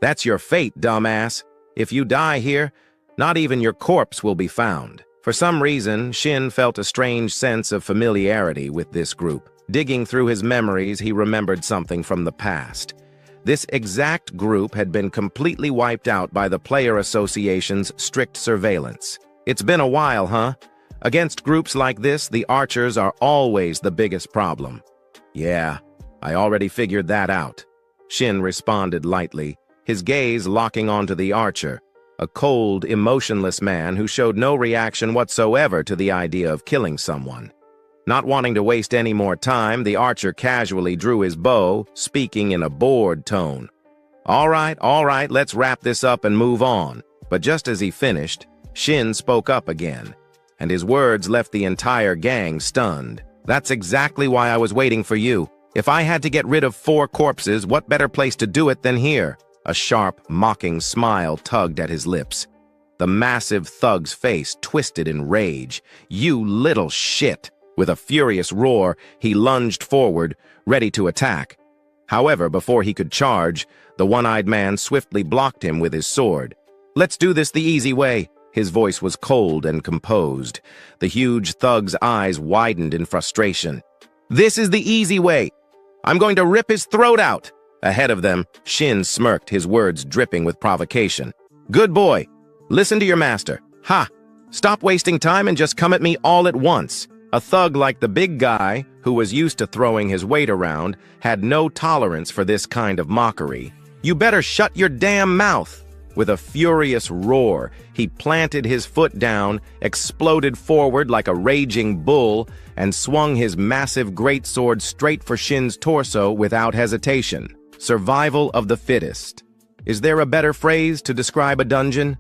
S1: "That's your fate, dumbass. If you die here, not even your corpse will be found." For some reason, Shin felt a strange sense of familiarity with this group. Digging through his memories, he remembered something from the past. This exact group had been completely wiped out by the Player Association's strict surveillance. It's been a while, huh? Against groups like this, the archers are always the biggest problem. "Yeah, I already figured that out," Shin responded lightly, his gaze locking onto the archer, a cold, emotionless man who showed no reaction whatsoever to the idea of killing someone. Not wanting to waste any more time, the archer casually drew his bow, speaking in a bored tone. All right, let's wrap this up and move on." But just as he finished, Shin spoke up again, and his words left the entire gang stunned. "That's exactly why I was waiting for you. If I had to get rid of 4 corpses, what better place to do it than here?" A sharp, mocking smile tugged at his lips. The massive thug's face twisted in rage. "You little shit!" With a furious roar, he lunged forward, ready to attack. However, before he could charge, the one-eyed man swiftly blocked him with his sword. "Let's do this the easy way." His voice was cold and composed. The huge thug's eyes widened in frustration. "This is the easy way. I'm going to rip his throat out. Ahead of them, Shin smirked, his words dripping with provocation. Good boy. Listen to your master. Ha! Stop wasting time and just come at me all at once. A thug like the big guy, who was used to throwing his weight around, had no tolerance for this kind of mockery. You better shut your damn mouth. With a furious roar, he planted his foot down, exploded forward like a raging bull, and swung his massive greatsword straight for Shin's torso without hesitation. Survival of the fittest. Is there a better phrase to describe a dungeon?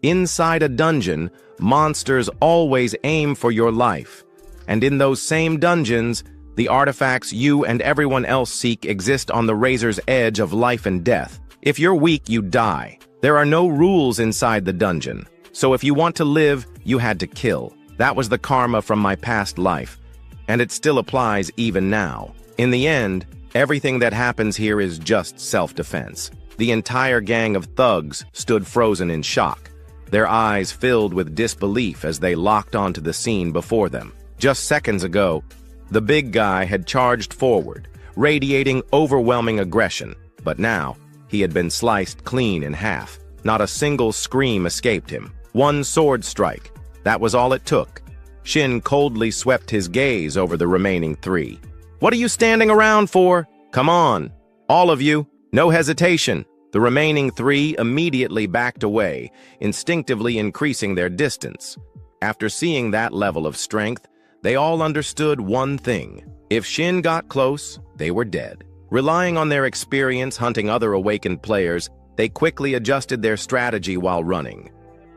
S1: Inside a dungeon, monsters always aim for your life. And in those same dungeons, the artifacts you and everyone else seek exist on the razor's edge of life and death. If you're weak, you die. There are no rules inside the dungeon. So if you want to live, you had to kill. That was the karma from my past life. And it still applies even now. In the end, everything that happens here is just self-defense. The entire gang of thugs stood frozen in shock, their eyes filled with disbelief as they locked onto the scene before them. Just seconds ago, the big guy had charged forward, radiating overwhelming aggression, but now he had been sliced clean in half. Not a single scream escaped him. One sword strike. That was all it took. Shin coldly swept his gaze over the remaining three. What are you standing around for? Come on, all of you. No hesitation. The remaining three immediately backed away, instinctively increasing their distance. After seeing that level of strength, they all understood one thing. If Shin got close, they were dead. Relying on their experience hunting other awakened players, they quickly adjusted their strategy while running.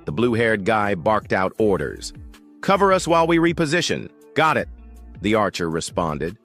S1: The blue-haired guy barked out orders. Cover us while we reposition. Got it, the archer responded.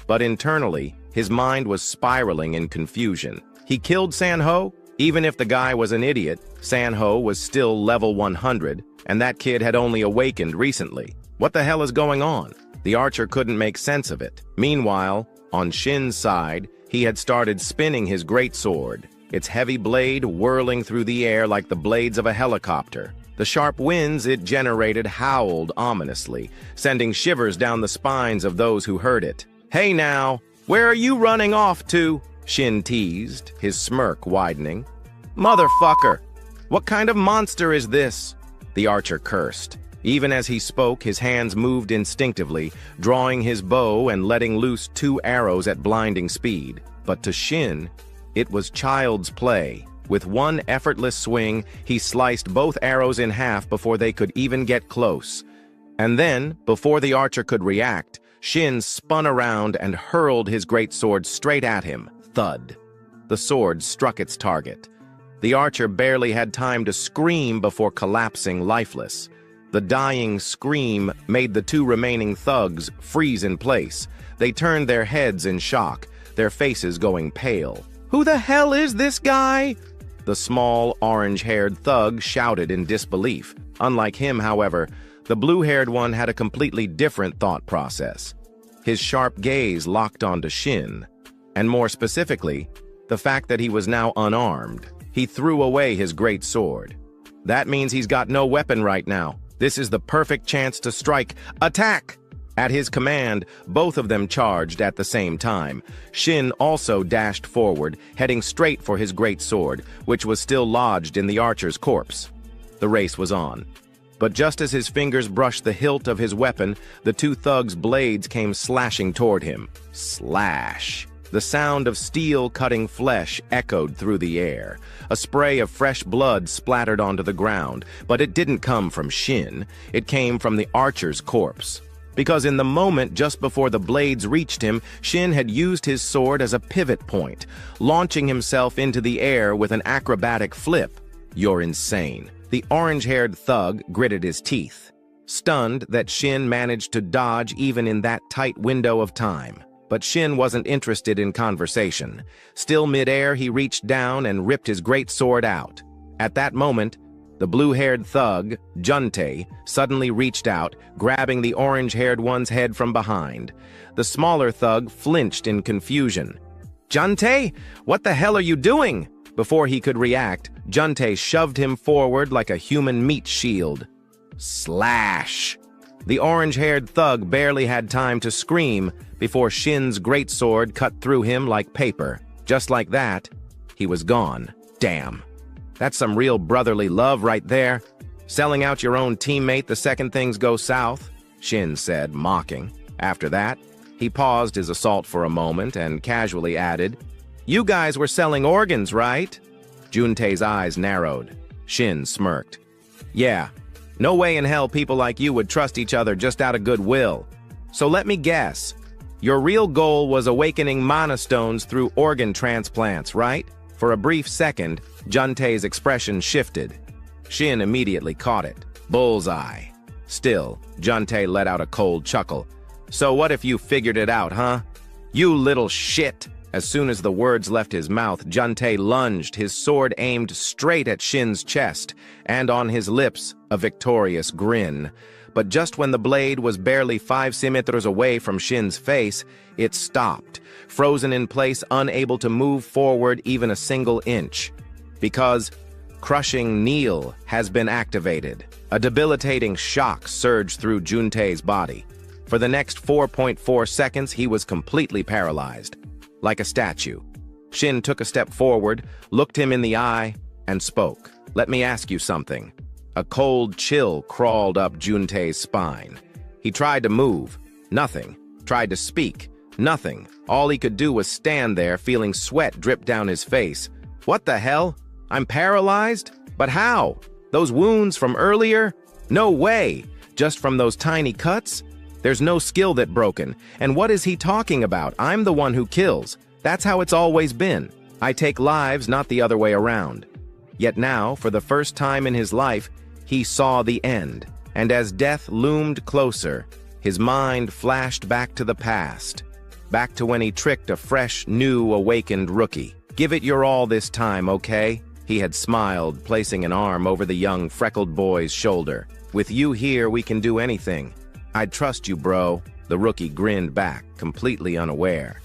S1: But internally, his mind was spiraling in confusion. He killed Sanho? Even if the guy was an idiot, Sanho was still level 100, and that kid had only awakened recently. What the hell is going on? The archer couldn't make sense of it. Meanwhile, on Shin's side, he had started spinning his greatsword, its heavy blade whirling through the air like the blades of a helicopter. The sharp winds it generated howled ominously, sending shivers down the spines of those who heard it. Hey now, where are you running off to? Shin teased, his smirk widening. Motherfucker! What kind of monster is this? The archer cursed. Even as he spoke, his hands moved instinctively, drawing his bow and letting loose 2 arrows at blinding speed. But to Shin, it was child's play. With one effortless swing, he sliced both arrows in half before they could even get close. And then, before the archer could react, Shin spun around and hurled his greatsword straight at him. Thud. The sword struck its target. The archer barely had time to scream before collapsing lifeless. The dying scream made the 2 remaining thugs freeze in place. They turned their heads in shock, their faces going pale. Who the hell is this guy? The small, orange-haired thug shouted in disbelief. Unlike him, however, the blue-haired one had a completely different thought process. His sharp gaze locked onto Shin, and more specifically, the fact that he was now unarmed. He threw away his great sword. That means he's got no weapon right now. This is the perfect chance to strike. Attack! At his command, both of them charged at the same time. Shin also dashed forward, heading straight for his great sword, which was still lodged in the archer's corpse. The race was on. But just as his fingers brushed the hilt of his weapon, the 2 thugs' blades came slashing toward him. Slash! The sound of steel cutting flesh echoed through the air. A spray of fresh blood splattered onto the ground, but it didn't come from Shin. It came from the archer's corpse. Because in the moment just before the blades reached him, Shin had used his sword as a pivot point, launching himself into the air with an acrobatic flip. You're insane. The orange-haired thug gritted his teeth, stunned that Shin managed to dodge even in that tight window of time. But Shin wasn't interested in conversation. Still midair, he reached down and ripped his great sword out. At that moment, the blue-haired thug, Juntae, suddenly reached out, grabbing the orange-haired one's head from behind. The smaller thug flinched in confusion. Juntae, what the hell are you doing? Before he could react, Juntae shoved him forward like a human meat shield. Slash! The orange-haired thug barely had time to scream before Shin's greatsword cut through him like paper. Just like that, he was gone. Damn. That's some real brotherly love right there. Selling out your own teammate the second things go south, Shin said, mocking. After that, he paused his assault for a moment and casually added, "You guys were selling organs, right?" Juntei's eyes narrowed. Shin smirked. "Yeah, no way in hell people like you would trust each other just out of goodwill. So let me guess. Your real goal was awakening mana stones through organ transplants, right?" For a brief second, Juntei's expression shifted. Shin immediately caught it. Bullseye. Still, Juntei let out a cold chuckle. "So what if you figured it out, huh? You little shit!" As soon as the words left his mouth, Juntei lunged, his sword aimed straight at Shin's chest, and on his lips, a victorious grin. But just when the blade was barely 5 centimeters away from Shin's face, it stopped, frozen in place, unable to move forward even a single inch. Because crushing kneel has been activated. A debilitating shock surged through Juntei's body. For the next 4.4 seconds, he was completely paralyzed. Like a statue. Shin took a step forward, looked him in the eye, and spoke. "Let me ask you something." A cold chill crawled up Juntei's spine. He tried to move. Nothing. Tried to speak. Nothing. All he could do was stand there, feeling sweat drip down his face. "What the hell? I'm paralyzed? But how? Those wounds from earlier? No way! Just from those tiny cuts? There's no skill that broken. And what is he talking about? I'm the one who kills. That's how it's always been. I take lives, not the other way around." Yet now, for the first time in his life, he saw the end. And as death loomed closer, his mind flashed back to the past. Back to when he tricked a fresh, new, awakened rookie. "Give it your all this time, okay?" He had smiled, placing an arm over the young, freckled boy's shoulder. "With you here, we can do anything. I'd trust you, bro." The rookie grinned back, completely unaware.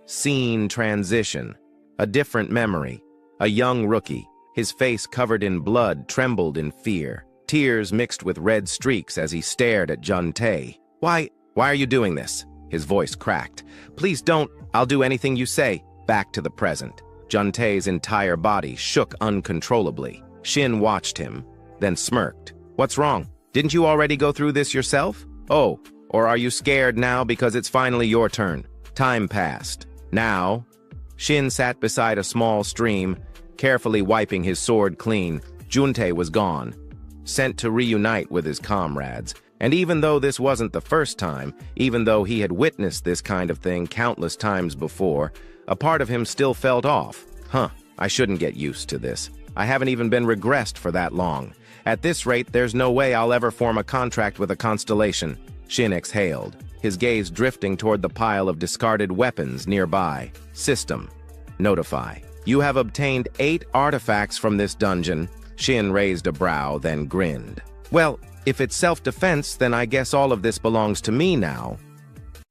S1: Scene transition. A different memory. A young rookie, his face covered in blood, trembled in fear. Tears mixed with red streaks as he stared at Juntei. Why are you doing this?" His voice cracked. "Please don't. I'll do anything you say." Back to the present. Juntei's entire body shook uncontrollably. Shin watched him, then smirked. "What's wrong? Didn't you already go through this yourself? Oh, or are you scared now because it's finally your turn?" Time passed. Now, Shin sat beside a small stream, carefully wiping his sword clean. Juntei was gone, sent to reunite with his comrades. And even though this wasn't the first time, even though he had witnessed this kind of thing countless times before, a part of him still felt off. I shouldn't get used to this. I haven't even been regressed for that long. At this rate, there's no way I'll ever form a contract with a constellation. Shin exhaled, his gaze drifting toward the pile of discarded weapons nearby. System. Notify. You have obtained 8 artifacts from this dungeon. Shin raised a brow, then grinned. Well, if it's self-defense, then I guess all of this belongs to me now.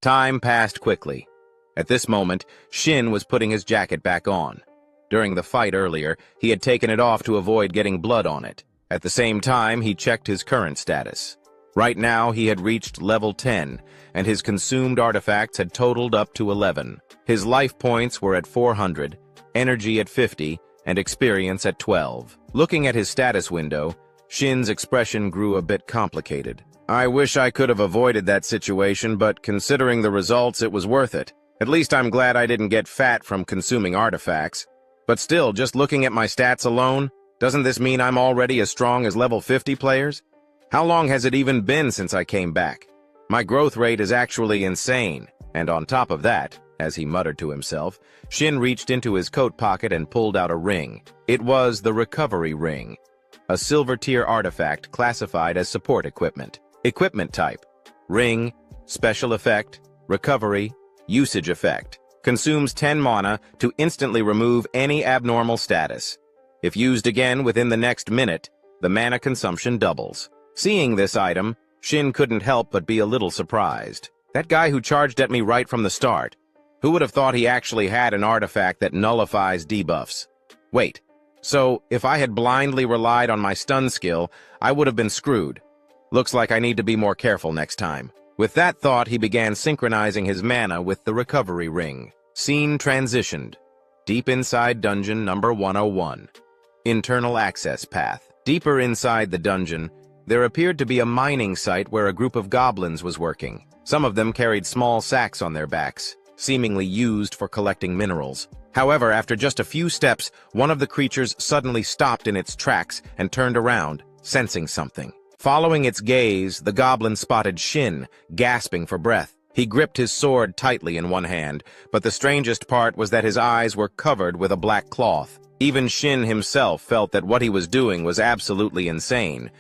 S1: Time passed quickly. At this moment, Shin was putting his jacket back on. During the fight earlier, he had taken it off to avoid getting blood on it. At the same time, he checked his current status. Right now, he had reached level 10, and his consumed artifacts had totaled up to 11. His life points were at 400, energy at 50, and experience at 12. Looking at his status window, Shin's expression grew a bit complicated. "I wish I could have avoided that situation, but considering the results, it was worth it. At least I'm glad I didn't get fat from consuming artifacts. But still, just looking at my stats alone, doesn't this mean I'm already as strong as level 50 players? How long has it even been since I came back? My growth rate is actually insane." And on top of that, as he muttered to himself, Shin reached into his coat pocket and pulled out a ring. It was the recovery ring, a silver-tier artifact classified as support equipment. Equipment type: ring, special effect, recovery, usage effect. Consumes 10 mana to instantly remove any abnormal status. If used again within the next minute, the mana consumption doubles. Seeing this item, Shin couldn't help but be a little surprised. That guy who charged at me right from the start. Who would have thought he actually had an artifact that nullifies debuffs? Wait, so if I had blindly relied on my stun skill, I would have been screwed. Looks like I need to be more careful next time. With that thought, he began synchronizing his mana with the recovery ring. Scene transitioned. Deep inside dungeon number 101. Internal access path. Deeper inside the dungeon, there appeared to be a mining site where a group of goblins was working. Some of them carried small sacks on their backs, seemingly used for collecting minerals. However, after just a few steps, one of the creatures suddenly stopped in its tracks and turned around, sensing something. Following its gaze, the goblin spotted Shin, gasping for breath. He gripped his sword tightly in one hand, but the strangest part was that his eyes were covered with a black cloth. Even Shin himself felt that what he was doing was absolutely insane,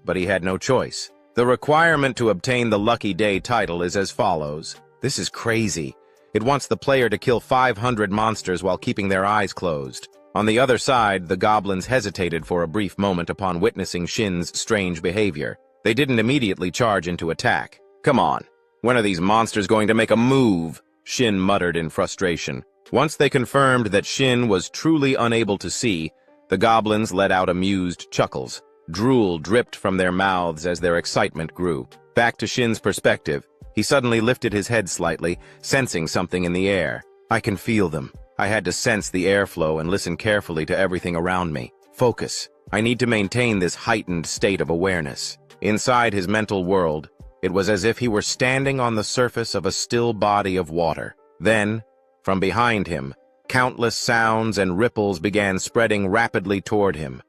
S1: but he had no choice. The requirement to obtain the Lucky Day title is as follows. This is crazy. It wants the player to kill 500 monsters while keeping their eyes closed. On the other side, the goblins hesitated for a brief moment upon witnessing Shin's strange behavior. They didn't immediately charge into attack. Come on, when are these monsters going to make a move? Shin muttered in frustration. Once they confirmed that Shin was truly unable to see, the goblins let out amused chuckles. Drool dripped from their mouths as their excitement grew. Back to Shin's perspective, he suddenly lifted his head slightly, sensing something in the air. I can feel them. I had to sense the airflow and listen carefully to everything around me. Focus. I need to maintain this heightened state of awareness. Inside his mental world, it was as if he were standing on the surface of a still body of water. Then, from behind him, countless sounds and ripples began spreading rapidly toward him.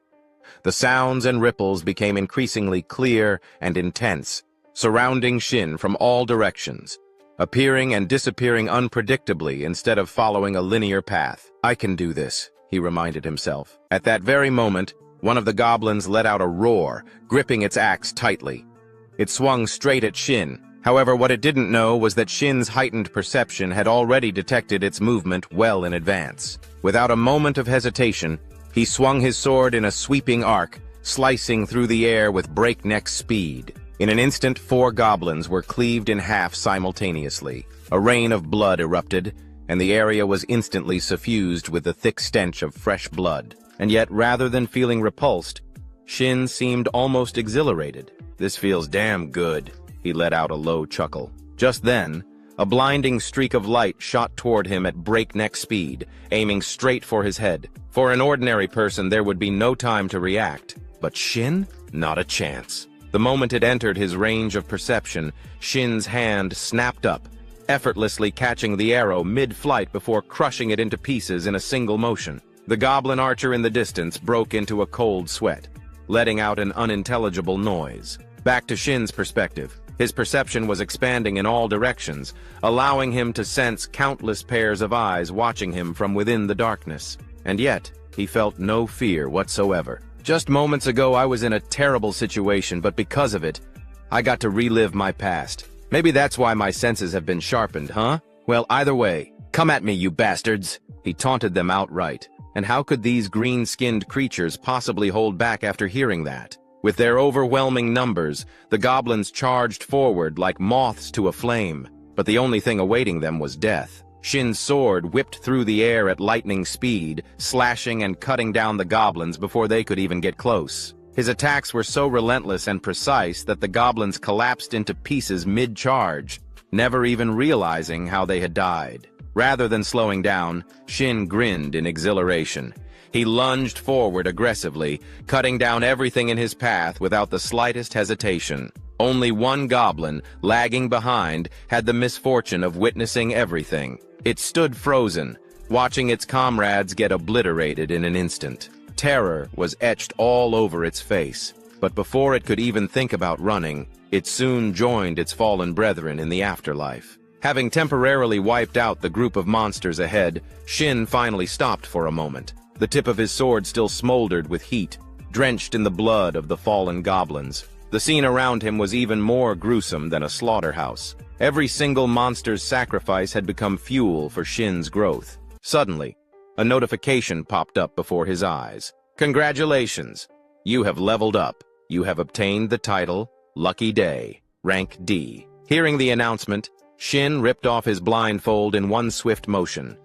S1: The sounds and ripples became increasingly clear and intense, surrounding Shin from all directions, appearing and disappearing unpredictably instead of following a linear path. I can do this, he reminded himself. At that very moment, one of the goblins let out a roar, gripping its axe tightly. It swung straight at Shin. However, what it didn't know was that Shin's heightened perception had already detected its movement well in advance. Without a moment of hesitation, he swung his sword in a sweeping arc, slicing through the air with breakneck speed. In an instant, 4 goblins were cleaved in half simultaneously. A rain of blood erupted, and the area was instantly suffused with the thick stench of fresh blood. And yet, rather than feeling repulsed, Shin seemed almost exhilarated. This feels damn good, he let out a low chuckle. Just then, a blinding streak of light shot toward him at breakneck speed, aiming straight for his head. For an ordinary person, there would be no time to react. But Shin? Not a chance. The moment it entered his range of perception, Shin's hand snapped up, effortlessly catching the arrow mid-flight before crushing it into pieces in a single motion. The goblin archer in the distance broke into a cold sweat, letting out an unintelligible noise. Back to Shin's perspective. His perception was expanding in all directions, allowing him to sense countless pairs of eyes watching him from within the darkness. And yet, he felt no fear whatsoever. Just moments ago, I was in a terrible situation, but because of it, I got to relive my past. Maybe that's why my senses have been sharpened, huh? Well, either way, come at me, you bastards! He taunted them outright. And how could these green-skinned creatures possibly hold back after hearing that? With their overwhelming numbers, the goblins charged forward like moths to a flame, but the only thing awaiting them was death. Shin's sword whipped through the air at lightning speed, slashing and cutting down the goblins before they could even get close. His attacks were so relentless and precise that the goblins collapsed into pieces mid-charge, never even realizing how they had died. Rather than slowing down, Shin grinned in exhilaration. He lunged forward aggressively, cutting down everything in his path without the slightest hesitation. Only one goblin, lagging behind, had the misfortune of witnessing everything. It stood frozen, watching its comrades get obliterated in an instant. Terror was etched all over its face, but before it could even think about running, it soon joined its fallen brethren in the afterlife. Having temporarily wiped out the group of monsters ahead, Shin finally stopped for a moment. The tip of his sword still smoldered with heat, drenched in the blood of the fallen goblins. The scene around him was even more gruesome than a slaughterhouse. Every single monster's sacrifice had become fuel for Shin's growth. Suddenly, a notification popped up before his eyes. Congratulations! You have leveled up. You have obtained the title, Lucky Day, rank D. Hearing the announcement, Shin ripped off his blindfold in one swift motion.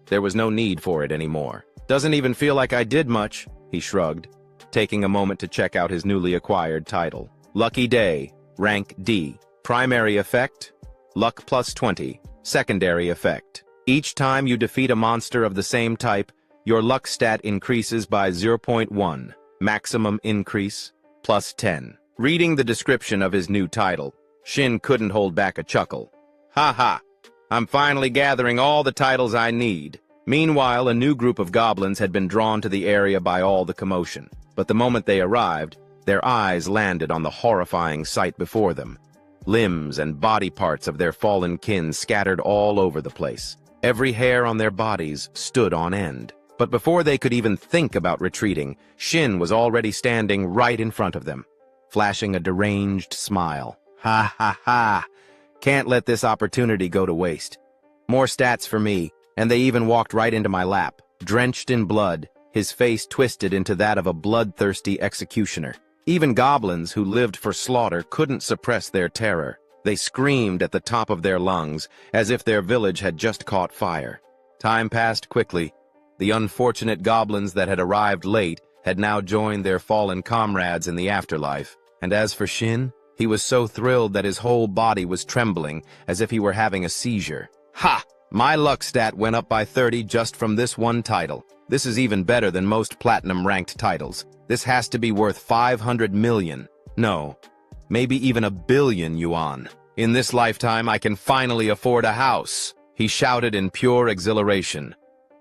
S1: There was no need for it anymore. Doesn't even feel like I did much, he shrugged, taking a moment to check out his newly acquired title. Lucky Day, rank D. Primary effect, luck plus 20. Secondary effect. Each time you defeat a monster of the same type, your luck stat increases by 0.1. Maximum increase, plus 10. Reading the description of his new title, Shin couldn't hold back a chuckle. Ha ha! I'm finally gathering all the titles I need. Meanwhile, a new group of goblins had been drawn to the area by all the commotion. But the moment they arrived, their eyes landed on the horrifying sight before them. Limbs and body parts of their fallen kin scattered all over the place. Every hair on their bodies stood on end. But before they could even think about retreating, Shin was already standing right in front of them, flashing a deranged smile. Ha ha ha! Can't let this opportunity go to waste. More stats for me, and they even walked right into my lap, drenched in blood, his face twisted into that of a bloodthirsty executioner. Even goblins who lived for slaughter couldn't suppress their terror. They screamed at the top of their lungs, as if their village had just caught fire. Time passed quickly. The unfortunate goblins that had arrived late had now joined their fallen comrades in the afterlife. And as for Shin, he was so thrilled that his whole body was trembling, as if he were having a seizure. Ha! My luck stat went up by 30 just from this one title. This is even better than most platinum-ranked titles. This has to be worth 500 million. No, maybe even 1 billion yuan. In this lifetime, I can finally afford a house, he shouted in pure exhilaration.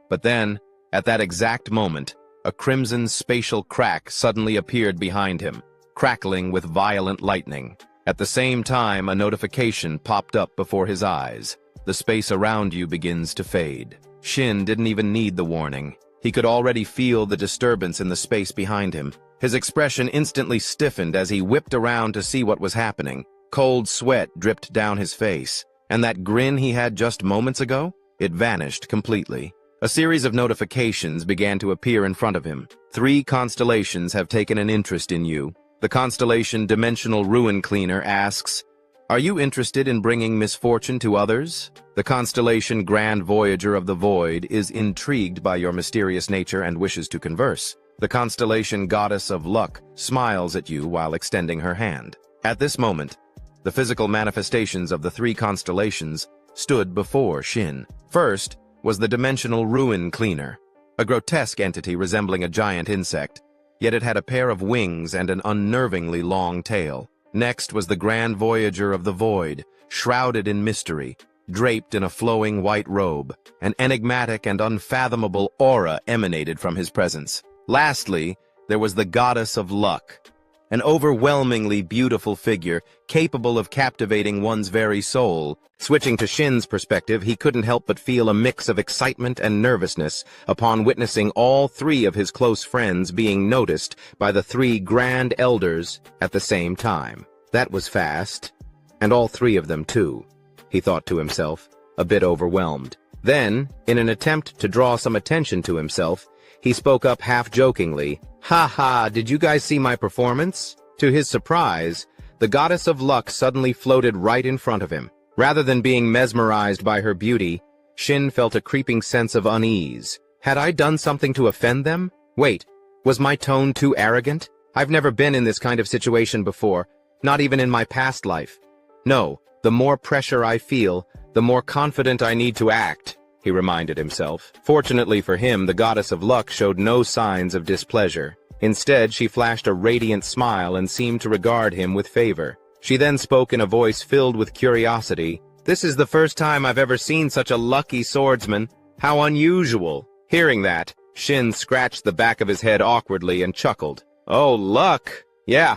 S1: But then, at that exact moment, a crimson spatial crack suddenly appeared behind him, crackling with violent lightning. At the same time, a notification popped up before his eyes. The space around you begins to fade. Shin didn't even need the warning. He could already feel the disturbance in the space behind him. His expression instantly stiffened as he whipped around to see what was happening. Cold sweat dripped down his face, and that grin he had just moments ago, it vanished completely. A series of notifications began to appear in front of him. 3 constellations have taken an interest in you. The constellation Dimensional Ruin Cleaner asks, "Are you interested in bringing misfortune to others?" The constellation Grand Voyager of the Void is intrigued by your mysterious nature and wishes to converse. The constellation Goddess of Luck smiles at you while extending her hand. At this moment, the physical manifestations of the 3 constellations stood before Shin. First was the Dimensional Ruin Cleaner, a grotesque entity resembling a giant insect, yet it had a pair of wings and an unnervingly long tail. Next was the Grand Voyager of the Void, shrouded in mystery, draped in a flowing white robe. An enigmatic and unfathomable aura emanated from his presence. Lastly, there was the Goddess of Luck, an overwhelmingly beautiful figure capable of captivating one's very soul. Switching to Shin's perspective, he couldn't help but feel a mix of excitement and nervousness upon witnessing all 3 of his close friends being noticed by the 3 Grand Elders at the same time. That was fast, and all 3 of them too, he thought to himself, a bit overwhelmed. Then, in an attempt to draw some attention to himself, he spoke up half-jokingly, "Ha ha, did you guys see my performance?" To his surprise, the Goddess of Luck suddenly floated right in front of him. Rather than being mesmerized by her beauty, Shin felt a creeping sense of unease. Had I done something to offend them? Wait, was my tone too arrogant? I've never been in this kind of situation before, not even in my past life. No, the more pressure I feel, the more confident I need to act, he reminded himself. Fortunately for him, the Goddess of Luck showed no signs of displeasure. Instead, she flashed a radiant smile and seemed to regard him with favor. She then spoke in a voice filled with curiosity. "This is the first time I've ever seen such a lucky swordsman. How unusual." Hearing that, Shin scratched the back of his head awkwardly and chuckled. "Oh, luck. Yeah,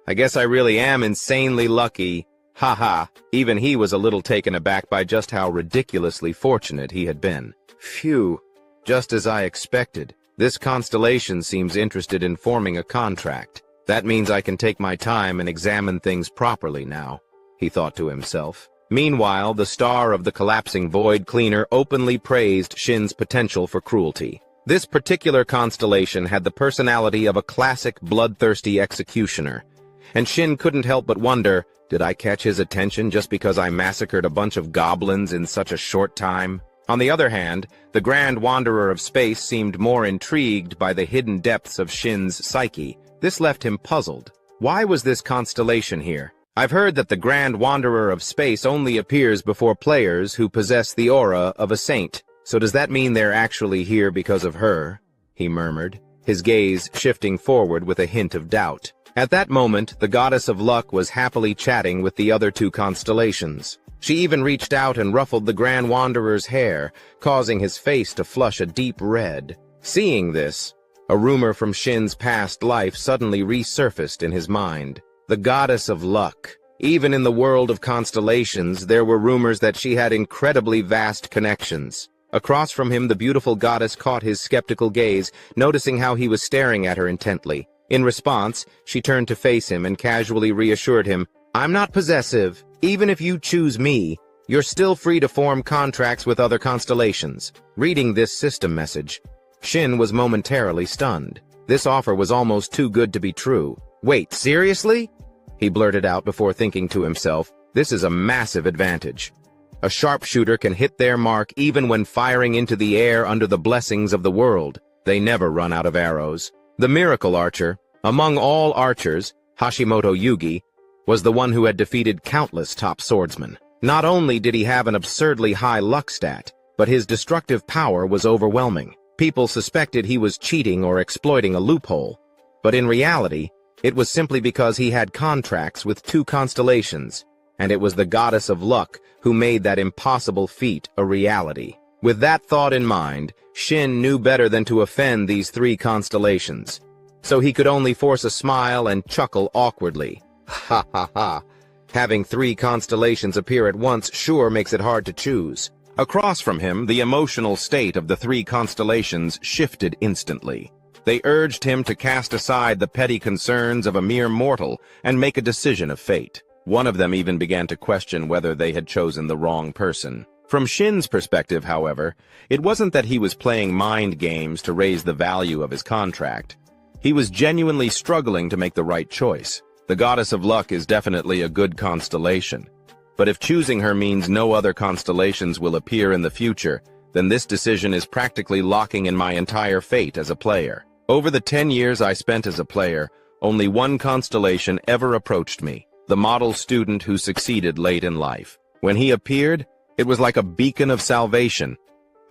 S1: I guess I really am insanely lucky. Ha. Even he was a little taken aback by just how ridiculously fortunate he had been. Phew, just as I expected. This constellation seems interested in forming a contract. That means I can take my time and examine things properly now, he thought to himself. Meanwhile, the star of the collapsing void cleaner openly praised Shin's potential for cruelty. This particular constellation had the personality of a classic bloodthirsty executioner, and Shin couldn't help but wonder, did I catch his attention just because I massacred a bunch of goblins in such a short time? On the other hand, the Grand Wanderer of Space seemed more intrigued by the hidden depths of Shin's psyche. This left him puzzled. Why was this constellation here? I've heard that the Grand Wanderer of Space only appears before players who possess the aura of a saint. So does that mean they're actually here because of her? He murmured, his gaze shifting forward with a hint of doubt. At that moment, the goddess of luck was happily chatting with the other two constellations. She even reached out and ruffled the Grand Wanderer's hair, causing his face to flush a deep red. Seeing this, a rumor from Shin's past life suddenly resurfaced in his mind. The goddess of luck. Even in the world of constellations, there were rumors that she had incredibly vast connections. Across from him, the beautiful goddess caught his skeptical gaze, noticing how he was staring at her intently. In response, she turned to face him and casually reassured him, "I'm not possessive. Even if you choose me, you're still free to form contracts with other constellations." Reading this system message, Shin was momentarily stunned. This offer was almost too good to be true. "Wait, seriously?" He blurted out before thinking to himself, "This is a massive advantage. A sharpshooter can hit their mark even when firing into the air under the blessings of the world. They never run out of arrows." The miracle archer, among all archers, Hashimoto Yugi, was the one who had defeated countless top swordsmen. Not only did he have an absurdly high luck stat, but his destructive power was overwhelming. People suspected he was cheating or exploiting a loophole, but in reality, it was simply because he had contracts with two constellations, and it was the goddess of luck who made that impossible feat a reality. With that thought in mind, Shin knew better than to offend these three constellations, so he could only force a smile and chuckle awkwardly. Ha ha ha. Having three constellations appear at once sure makes it hard to choose. Across from him, the emotional state of the three constellations shifted instantly. They urged him to cast aside the petty concerns of a mere mortal and make a decision of fate. One of them even began to question whether they had chosen the wrong person. From Shin's perspective, however, it wasn't that he was playing mind games to raise the value of his contract. He was genuinely struggling to make the right choice. The goddess of luck is definitely a good constellation. But if choosing her means no other constellations will appear in the future, then this decision is practically locking in my entire fate as a player. Over the 10 years I spent as a player, only one constellation ever approached me, the model student who succeeded late in life. When he appeared, it was like a beacon of salvation.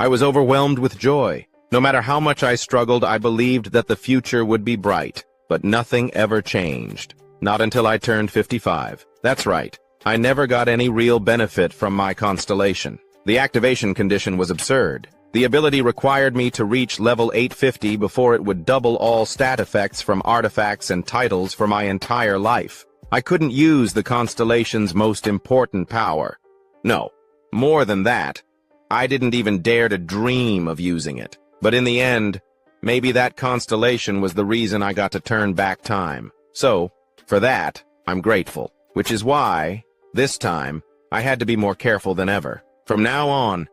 S1: I was overwhelmed with joy. No matter how much I struggled, I believed that the future would be bright, but nothing ever changed. Not until I turned 55. That's right. I never got any real benefit from my constellation. The activation condition was absurd. The ability required me to reach level 850 before it would double all stat effects from artifacts and titles for my entire life. I couldn't use the constellation's most important power. No, more than that, I didn't even dare to dream of using it. But in the end, maybe that constellation was the reason I got to turn back time. So, for that, I'm grateful. Which is why, this time, I had to be more careful than ever. From now on,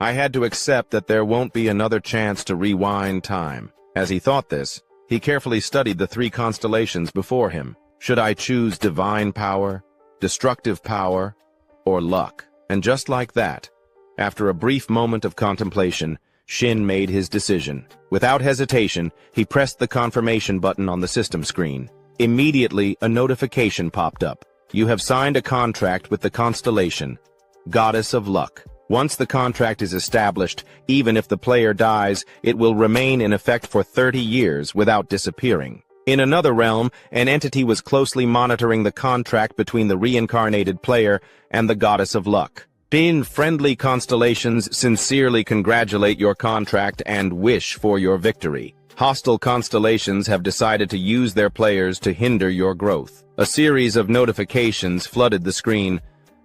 S1: I had to accept that there won't be another chance to rewind time. As he thought this, he carefully studied the three constellations before him. Should I choose divine power, destructive power, or luck? And just like that, after a brief moment of contemplation, Shin made his decision. Without hesitation, he pressed the confirmation button on the system screen. Immediately, a notification popped up. You have signed a contract with the constellation, Goddess of Luck. Once the contract is established, even if the player dies, it will remain in effect for 30 years without disappearing. In another realm, an entity was closely monitoring the contract between the reincarnated player and the Goddess of Luck. Friendly constellations sincerely congratulate your contract and wish for your victory. Hostile constellations have decided to use their players to hinder your growth. A series of notifications flooded the screen,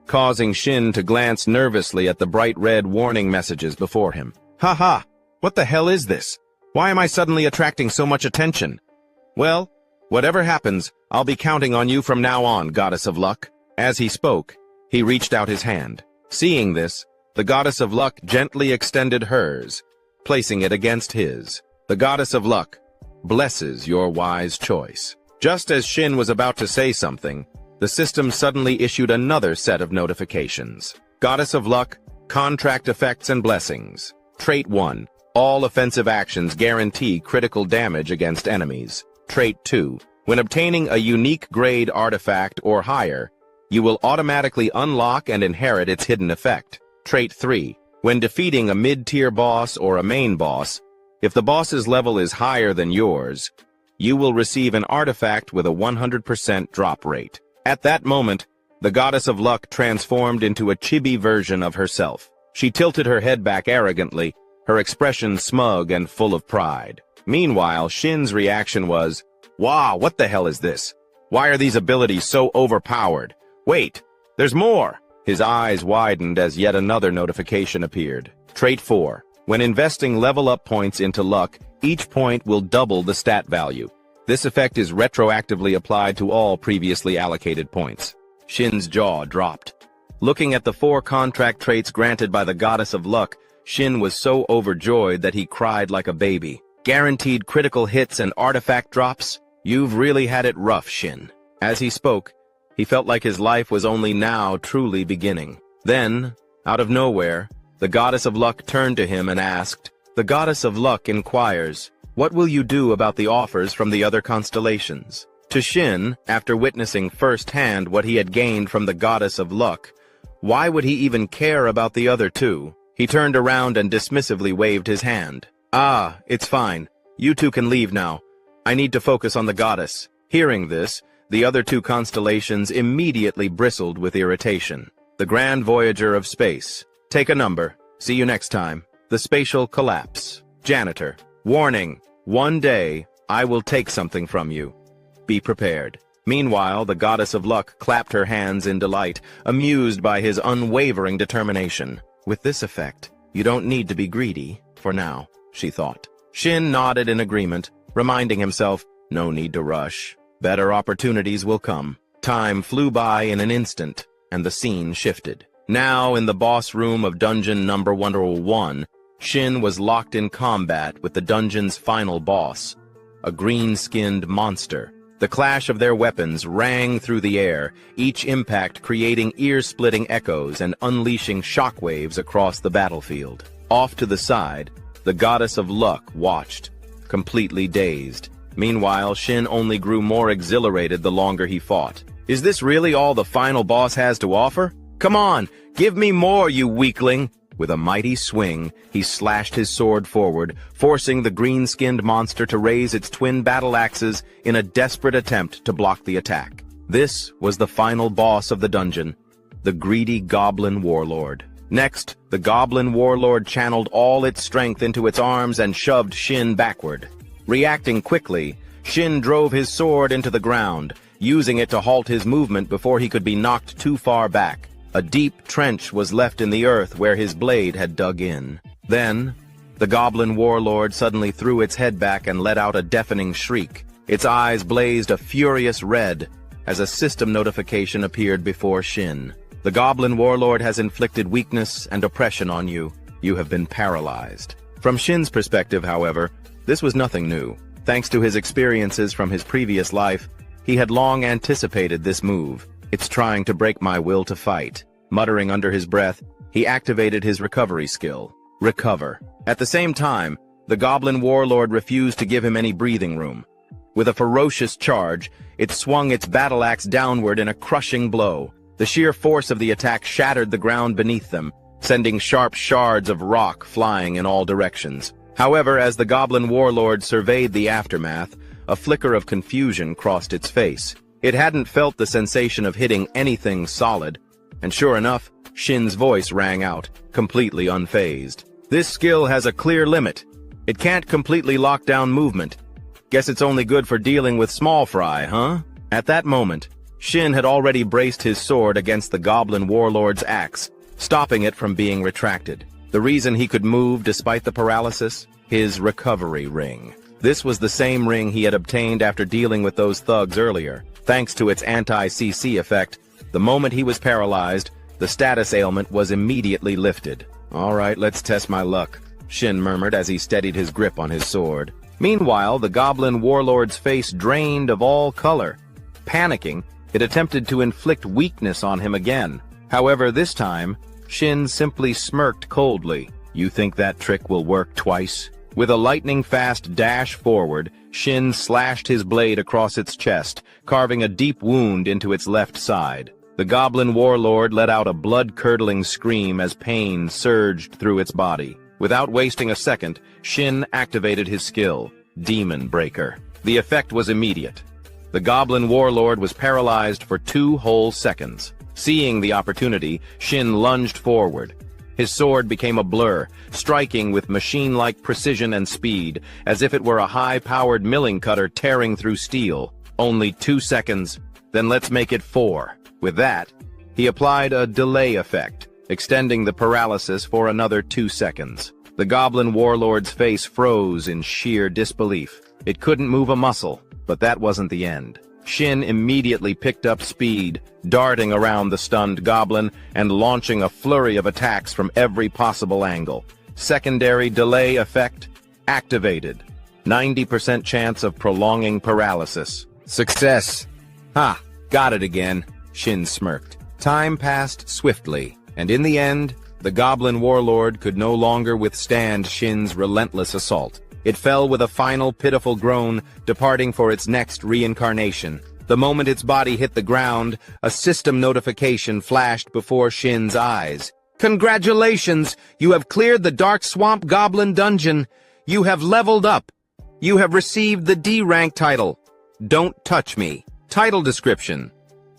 S1: causing Shin to glance nervously at the bright red warning messages before him. Haha, what the hell is this? Why am I suddenly attracting so much attention? Well, whatever happens, I'll be counting on you from now on, Goddess of Luck. As he spoke, he reached out his hand. Seeing this, the Goddess of Luck gently extended hers, placing it against his. The Goddess of Luck blesses your wise choice. Just as Shin was about to say something, the system suddenly issued another set of notifications. Goddess of Luck, contract effects and blessings. Trait 1. All offensive actions guarantee critical damage against enemies. Trait 2. When obtaining a unique grade artifact or higher, You will automatically unlock and inherit its hidden effect. Trait 3. When defeating a mid-tier boss or a main boss, if the boss's level is higher than yours, you will receive an artifact with a 100% drop rate. At that moment, the goddess of luck transformed into a chibi version of herself. She tilted her head back arrogantly, her expression smug and full of pride. Meanwhile, Shin's reaction was, "Wow, what the hell is this? Why are these abilities so overpowered? Wait, there's more!" His eyes widened as yet another notification appeared. Trait 4. When investing level-up points into luck, each point will double the stat value. This effect is retroactively applied to all previously allocated points. Shin's jaw dropped. Looking at the 4 contract traits granted by the goddess of luck, Shin was so overjoyed that he cried like a baby. Guaranteed critical hits and artifact drops? You've really had it rough, Shin. As he spoke, he felt like his life was only now truly beginning. Then, out of nowhere, the goddess of luck turned to him and asked, "The goddess of luck inquires, what will you do about the offers from the other constellations?" To Shin, after witnessing firsthand what he had gained from the goddess of luck, why would he even care about the other two? He turned around and dismissively waved his hand. "Ah, it's fine. You two can leave now. I need to focus on the goddess." Hearing this, the other two constellations immediately bristled with irritation. The Grand Voyager of Space. Take a number. See you next time. The Spatial Collapse. Janitor. Warning. One day, I will take something from you. Be prepared. Meanwhile, the goddess of luck clapped her hands in delight, amused by his unwavering determination. With this effect, you don't need to be greedy, for now, she thought. Shin nodded in agreement, reminding himself, no need to rush. Better opportunities will come. Time flew by in an instant, and the scene shifted. Now, in the boss room of dungeon number 101, Shin was locked in combat with the dungeon's final boss, a green-skinned monster. The clash of their weapons rang through the air, each impact creating ear-splitting echoes and unleashing shockwaves across the battlefield. Off to the side, the goddess of luck watched, completely dazed. Meanwhile, Shin only grew more exhilarated the longer he fought. Is this really all the final boss has to offer? Come on, give me more, you weakling! With a mighty swing, he slashed his sword forward, forcing the green-skinned monster to raise its twin battle axes in a desperate attempt to block the attack. This was the final boss of the dungeon, the greedy Goblin Warlord. Next, the Goblin Warlord channeled all its strength into its arms and shoved Shin backward. Reacting quickly, Shin drove his sword into the ground, using it to halt his movement before he could be knocked too far back. A deep trench was left in the earth where his blade had dug in. Then, the Goblin Warlord suddenly threw its head back and let out a deafening shriek. Its eyes blazed a furious red as a system notification appeared before Shin. The Goblin Warlord has inflicted weakness and oppression on you. You have been paralyzed. From Shin's perspective, however, this was nothing new. Thanks to his experiences from his previous life, he had long anticipated this move. It's trying to break my will to fight. Muttering under his breath, he activated his recovery skill. Recover. At the same time, the Goblin Warlord refused to give him any breathing room. With a ferocious charge, it swung its battle axe downward in a crushing blow. The sheer force of the attack shattered the ground beneath them, sending sharp shards of rock flying in all directions. However, as the Goblin Warlord surveyed the aftermath, a flicker of confusion crossed its face. It hadn't felt the sensation of hitting anything solid, and sure enough, Shin's voice rang out, completely unfazed. This skill has a clear limit. It can't completely lock down movement. Guess it's only good for dealing with small fry, huh? At that moment, Shin had already braced his sword against the Goblin Warlord's axe, stopping it from being retracted. The reason he could move despite the paralysis? His recovery ring. This was the same ring he had obtained after dealing with those thugs earlier. Thanks to its anti-CC effect, the moment he was paralyzed, the status ailment was immediately lifted. All right, let's test my luck, Shin murmured as he steadied his grip on his sword. Meanwhile, the Goblin Warlord's face drained of all color. Panicking, it attempted to inflict weakness on him again. However, this time, Shin simply smirked coldly. You think that trick will work twice? With a lightning-fast dash forward, Shin slashed his blade across its chest, carving a deep wound into its left side. The goblin warlord let out a blood-curdling scream as pain surged through its body. Without wasting a second, Shin activated his skill, Demon Breaker. The effect was immediate. The goblin warlord was paralyzed for 2 whole seconds. Seeing the opportunity, Shin lunged forward. His sword became a blur, striking with machine-like precision and speed, as if it were a high-powered milling cutter tearing through steel. Only 2 seconds, then let's make it 4. With that, he applied a delay effect, extending the paralysis for another 2 seconds. The goblin warlord's face froze in sheer disbelief. It couldn't move a muscle, but that wasn't the end. Shin immediately picked up speed, darting around the stunned goblin and launching a flurry of attacks from every possible angle. Secondary delay effect activated. 90% chance of prolonging paralysis. Success! Ha! Got it again. Shin smirked. Time passed swiftly, and in the end, the goblin warlord could no longer withstand Shin's relentless assault. It fell with a final pitiful groan, departing for its next reincarnation. The moment its body hit the ground, a system notification flashed before Shin's eyes. Congratulations! You have cleared the Dark Swamp Goblin Dungeon. You have leveled up. You have received the D rank title. Don't touch me. Title description.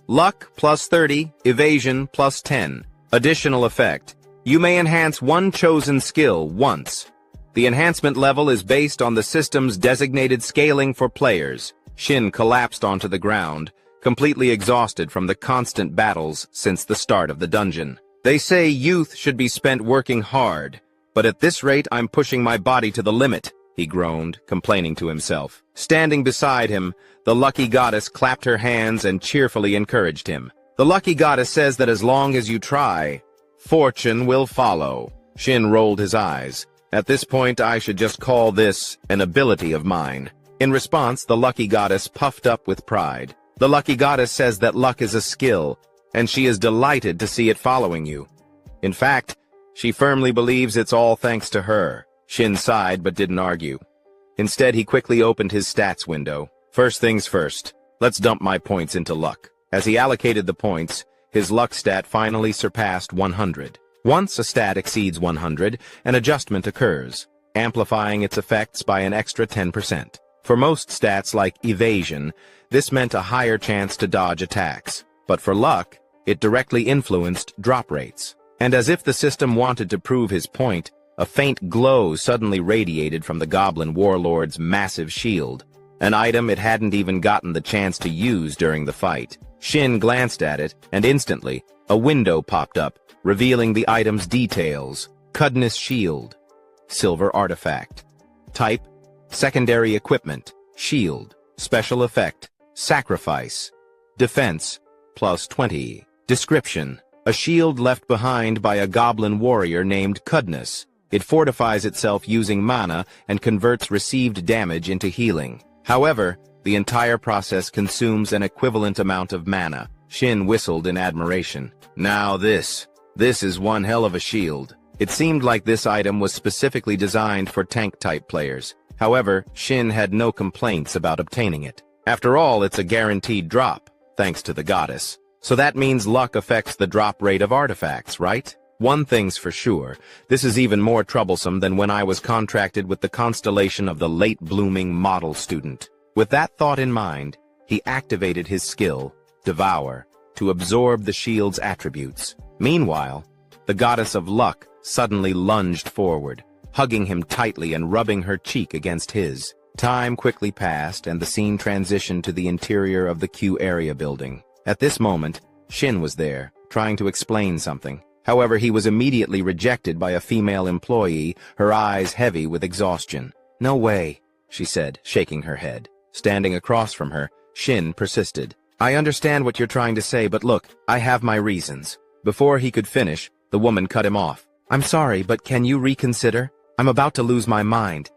S1: Luck plus 30, evasion plus 10. Additional effect. You may enhance one chosen skill once. The enhancement level is based on the system's designated scaling for players. Shin collapsed onto the ground, completely exhausted from the constant battles since the start of the dungeon. They say youth should be spent working hard, but at this rate I'm pushing my body to the limit, he groaned, complaining to himself. Standing beside him, the lucky goddess clapped her hands and cheerfully encouraged him. The lucky goddess says that as long as you try, fortune will follow. Shin rolled his eyes. At this point, I should just call this an ability of mine. In response, the lucky goddess puffed up with pride. The lucky goddess says that luck is a skill, and she is delighted to see it following you. In fact, she firmly believes it's all thanks to her. Shin sighed but didn't argue. Instead, he quickly opened his stats window. First things first, let's dump my points into luck. As he allocated the points, his luck stat finally surpassed 100. Once a stat exceeds 100, an adjustment occurs, amplifying its effects by an extra 10%. For most stats like evasion, this meant a higher chance to dodge attacks. But for luck, it directly influenced drop rates. And as if the system wanted to prove his point, a faint glow suddenly radiated from the goblin warlord's massive shield, an item it hadn't even gotten the chance to use during the fight. Shin glanced at it, and instantly, a window popped up, revealing the item's details. Cudness Shield. Silver Artifact. Type, Secondary Equipment. Shield. Special Effect. Sacrifice. Defense, plus 20. Description. A shield left behind by a goblin warrior named Cudness. It fortifies itself using mana and converts received damage into healing. However, the entire process consumes an equivalent amount of mana. Shin whistled in admiration. Now this is one hell of a shield. It seemed like this item was specifically designed for tank-type players. However, Shin had no complaints about obtaining it. After all, it's a guaranteed drop, thanks to the goddess. So that means luck affects the drop rate of artifacts, right? One thing's for sure, this is even more troublesome than when I was contracted with the constellation of the late-blooming model student. With that thought in mind, he activated his skill, Devour, to absorb the shield's attributes. Meanwhile, the goddess of luck suddenly lunged forward, hugging him tightly and rubbing her cheek against his. Time quickly passed, and the scene transitioned to the interior of the Q area building. At this moment, Shin was there, trying to explain something. However, he was immediately rejected by a female employee, her eyes heavy with exhaustion. "No way," she said, shaking her head. Standing across from her, Shin persisted. "I understand what you're trying to say, but look, I have my reasons." Before he could finish, the woman cut him off. "I'm sorry, but can you reconsider? I'm about to lose my mind.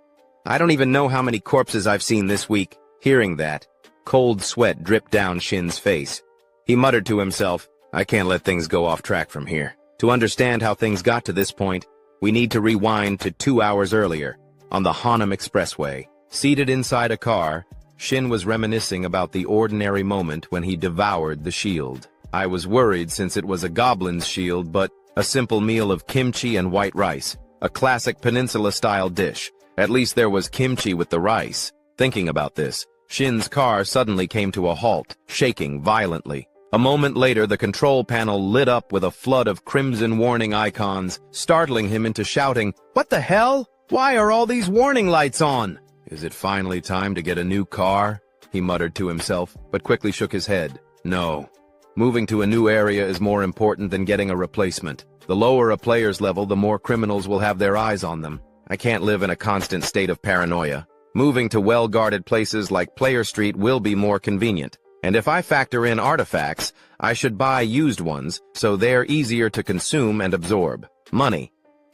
S1: I don't even know how many corpses I've seen this week." Hearing that, cold sweat dripped down Shin's face. He muttered to himself, "I can't let things go off track from here." To understand how things got to this point, we need to rewind to 2 hours earlier, on the Hanam Expressway. Seated inside a car, Shin was reminiscing about the ordinary moment when he devoured the shield. I was worried since it was a goblin's shield, but a simple meal of kimchi and white rice, a classic peninsula-style dish. At least there was kimchi with the rice. Thinking about this, Shin's car suddenly came to a halt, shaking violently. A moment later, the control panel lit up with a flood of crimson warning icons, startling him into shouting, "What the hell? Why are all these warning lights on?" "Is it finally time to get a new car?" he muttered to himself, but quickly shook his head. No. Moving to a new area is more important than getting a replacement. The lower a player's level, the more criminals will have their eyes on them. I can't live in a constant state of paranoia. Moving to well-guarded places like Player Street will be more convenient. And if I factor in artifacts, I should buy used ones, so they're easier to consume and absorb. Money.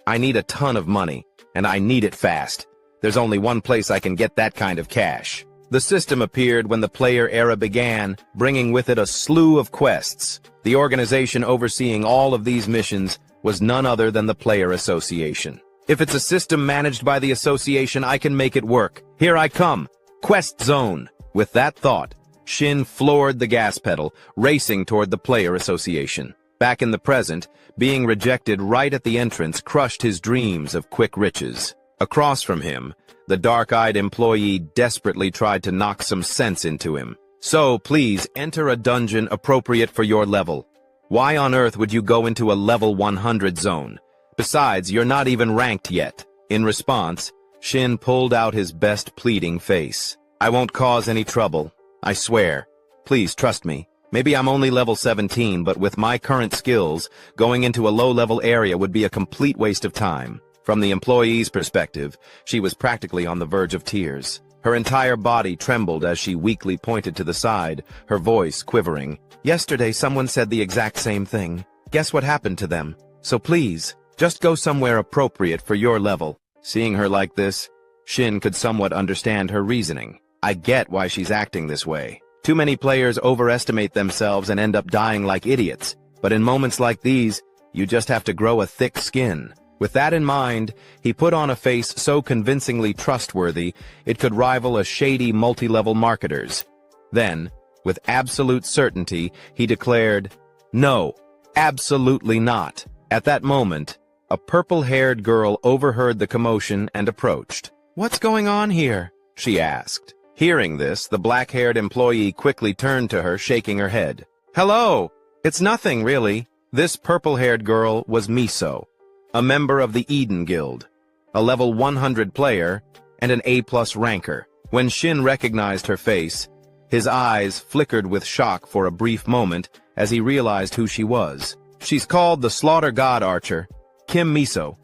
S1: I need a ton of money, and I need it fast. There's only one place I can get that kind of cash. The system appeared when the player era began, bringing with it a slew of quests. The organization overseeing all of these missions was none other than the Player Association. If it's a system managed by the association, I can make it work. Here I come. Quest Zone. With that thought, Shin floored the gas pedal, racing toward the Player Association. Back in the present, being rejected right at the entrance crushed his dreams of quick riches. Across from him, the dark-eyed employee desperately tried to knock some sense into him. "So, please, enter a dungeon appropriate for your level. Why on earth would you go into a level 100 zone? Besides, you're not even ranked yet." In response, Shin pulled out his best pleading face. "I won't cause any trouble. I swear. Please trust me. Maybe I'm only level 17, but with my current skills, going into a low-level area would be a complete waste of time." From the employee's perspective, she was practically on the verge of tears. Her entire body trembled as she weakly pointed to the side, her voice quivering. "Yesterday someone said the exact same thing. Guess what happened to them? So please, just go somewhere appropriate for your level." Seeing her like this, Shin could somewhat understand her reasoning. I get why she's acting this way. Too many players overestimate themselves and end up dying like idiots. But in moments like these, you just have to grow a thick skin. With that in mind, he put on a face so convincingly trustworthy, it could rival a shady multi-level marketer's. Then, with absolute certainty, he declared, "No, absolutely not." At that moment, a purple-haired girl overheard the commotion and approached. "What's going on here?" she asked. Hearing this, the black-haired employee quickly turned to her, shaking her head. "Hello! It's nothing, really." This purple-haired girl was Miso, a member of the Eden Guild, a level 100 player, and an A+ ranker. When Shin recognized her face, his eyes flickered with shock for a brief moment as he realized who she was. She's called the Slaughter God Archer, Kim Miso,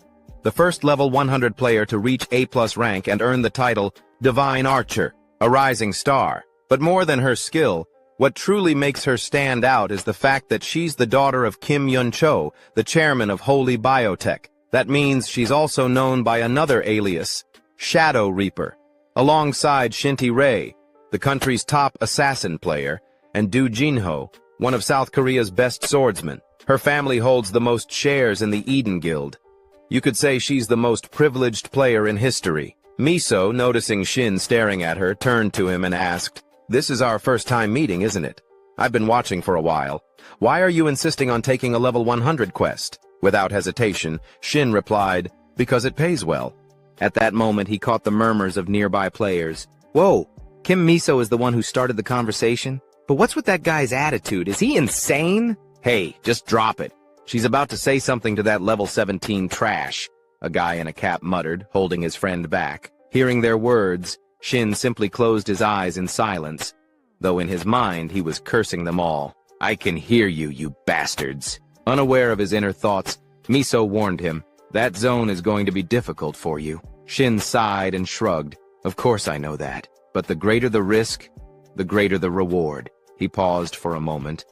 S1: the first level 100 player to reach A+ rank and earn the title Divine Archer, a rising star. But more than her skill, what truly makes her stand out is the fact that she's the daughter of Kim Yun-cho, the chairman of Holy Biotech. That means she's also known by another alias, Shadow Reaper, alongside Shinty Rei, the country's top assassin player, and Do Jinho, one of South Korea's best swordsmen. Her family holds the most shares in the Eden Guild. You could say she's the most privileged player in history. Miso, noticing Shin staring at her, turned to him and asked, "This is our first time meeting, isn't it? I've been watching for a while. Why are you insisting on taking a level 100 quest?" Without hesitation, Shin replied, "Because it pays well." At that moment, he caught the murmurs of nearby players. "Whoa, Kim Miso is the one who started the conversation? But what's with that guy's attitude? Is he insane?" "Hey, just drop it. She's about to say something to that level 17 trash," a guy in a cap muttered, holding his friend back. Hearing their words, Shin simply closed his eyes in silence, though in his mind he was cursing them all. "I can hear you, you bastards." Unaware of his inner thoughts, Miso warned him, "That zone is going to be difficult for you." Shin sighed and shrugged. "Of course I know that, but the greater the risk, the greater the reward." He paused for a moment,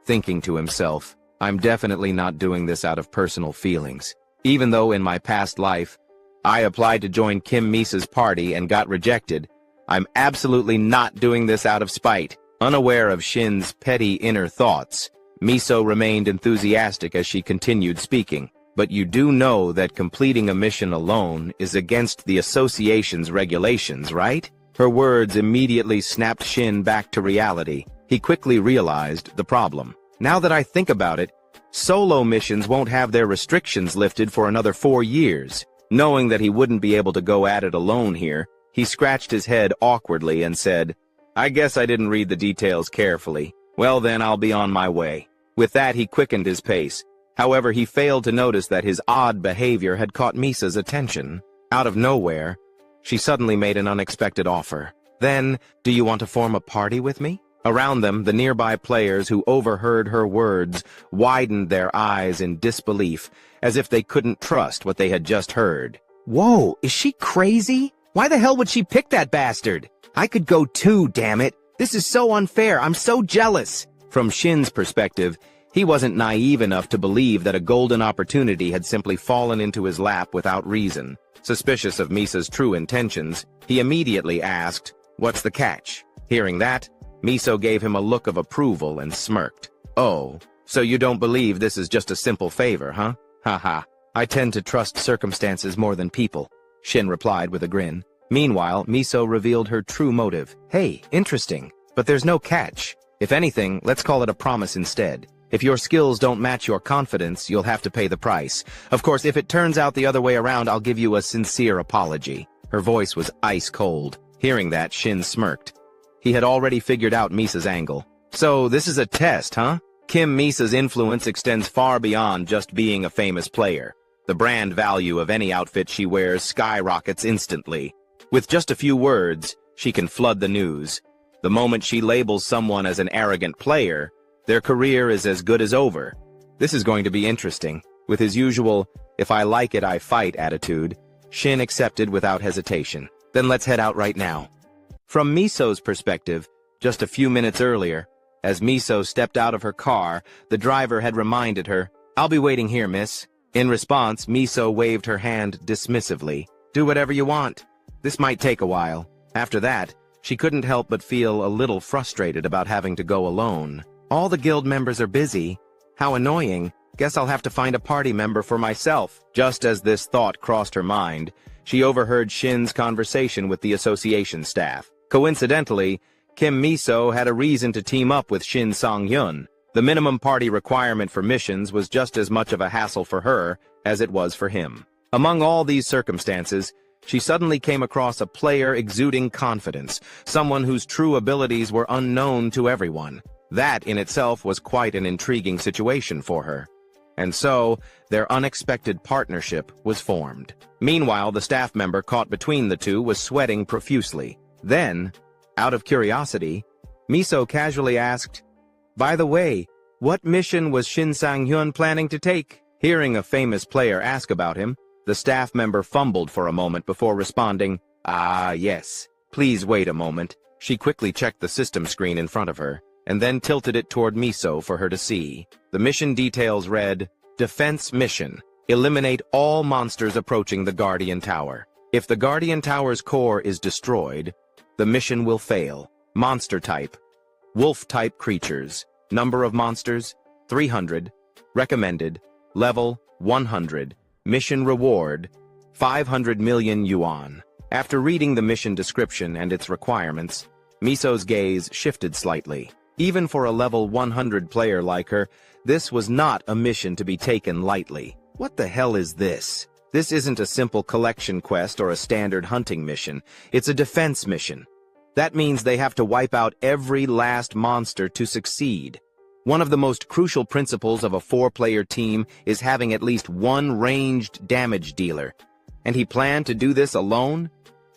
S1: thinking to himself, "I'm definitely not doing this out of personal feelings. Even though in my past life, I applied to join Kim Misa's party and got rejected, I'm absolutely not doing this out of spite." Unaware of Shin's petty inner thoughts, Miso remained enthusiastic as she continued speaking. "But you do know that completing a mission alone is against the association's regulations, right?" Her words immediately snapped Shin back to reality. He quickly realized the problem. Now that I think about it, solo missions won't have their restrictions lifted for another 4 years. Knowing that he wouldn't be able to go at it alone here, he scratched his head awkwardly and said, "I guess I didn't read the details carefully. Well then, I'll be on my way." With that, he quickened his pace. However, he failed to notice that his odd behavior had caught Misa's attention. Out of nowhere, she suddenly made an unexpected offer. "Then, do you want to form a party with me?" Around them, the nearby players who overheard her words widened their eyes in disbelief, as if they couldn't trust what they had just heard.
S2: Whoa, is she crazy? Why the hell would she pick that bastard? I could go too, damn it. This is so unfair, I'm so jealous.
S1: From Shin's perspective, he wasn't naive enough to believe that a golden opportunity had simply fallen into his lap without reason. Suspicious of Misa's true intentions, he immediately asked, "What's the catch?" Hearing that, Miso gave him a look of approval and smirked. "Oh, so you don't believe this is just a simple favor, huh? Haha, I tend to trust circumstances more than people," Shin replied with a grin. Meanwhile, Miso revealed her true motive. "Hey, interesting, but there's no catch. If anything, let's call it a promise instead. If your skills don't match your confidence, you'll have to pay the price. Of course, if it turns out the other way around, I'll give you a sincere apology." Her voice was ice cold. Hearing that, Shin smirked. He had already figured out Misa's angle. "So this is a test, huh?" Kim Misa's influence extends far beyond just being a famous player. The brand value of any outfit she wears skyrockets instantly. With just a few words, she can flood the news. The moment she labels someone as an arrogant player, their career is as good as over. This is going to be interesting. With his usual, "if I like it, I fight" attitude, Shin accepted without hesitation. "Then let's head out right now." From Miso's perspective, just a few minutes earlier, as Miso stepped out of her car, the driver had reminded her, "I'll be waiting here, miss." In response, Miso waved her hand dismissively. "Do whatever you want. This might take a while." After that, she couldn't help but feel a little frustrated about having to go alone. All the guild members are busy. How annoying. Guess I'll have to find a party member for myself. Just as this thought crossed her mind, she overheard Shin's conversation with the association staff. Coincidentally, Kim Miso had a reason to team up with Shin Sang-hyun. The minimum party requirement for missions was just as much of a hassle for her as it was for him. Among all these circumstances, she suddenly came across a player exuding confidence, someone whose true abilities were unknown to everyone. That in itself was quite an intriguing situation for her. And so, their unexpected partnership was formed. Meanwhile, the staff member caught between the two was sweating profusely. Then, out of curiosity, Miso casually asked, "By the way, what mission was Shin Sang-hyun planning to take?" Hearing a famous player ask about him, the staff member fumbled for a moment before responding, "Ah, yes. Please wait a moment." She quickly checked the system screen in front of her, and then tilted it toward Miso for her to see. The mission details read, "Defense Mission. Eliminate all monsters approaching the Guardian Tower. If the Guardian Tower's core is destroyed, the mission will fail. Monster type: wolf-type creatures. Number of monsters: 300. Recommended: level 100. Mission reward: 500 million yuan." After reading the mission description and its requirements, Miso's gaze shifted slightly. Even for a level 100 player like her, this was not a mission to be taken lightly. What the hell is this? This isn't a simple collection quest or a standard hunting mission. It's a defense mission. That means they have to wipe out every last monster to succeed. One of the most crucial principles of a 4-player team is having at least one ranged damage dealer. And he planned to do this alone?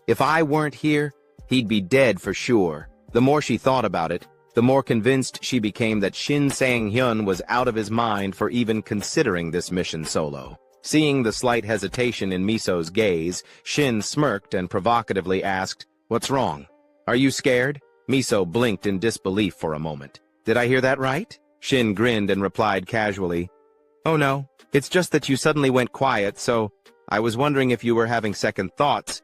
S1: If I weren't here, he'd be dead for sure. The more she thought about it, the more convinced she became that Shin Sang-hyun was out of his mind for even considering this mission solo. Seeing the slight hesitation in Miso's gaze, Shin smirked and provocatively asked, "What's wrong? Are you scared?" Miso blinked in disbelief for a moment. "Did I hear that right?" Shin grinned and replied casually, "Oh no, it's just that you suddenly went quiet, so I was wondering if you were having second thoughts.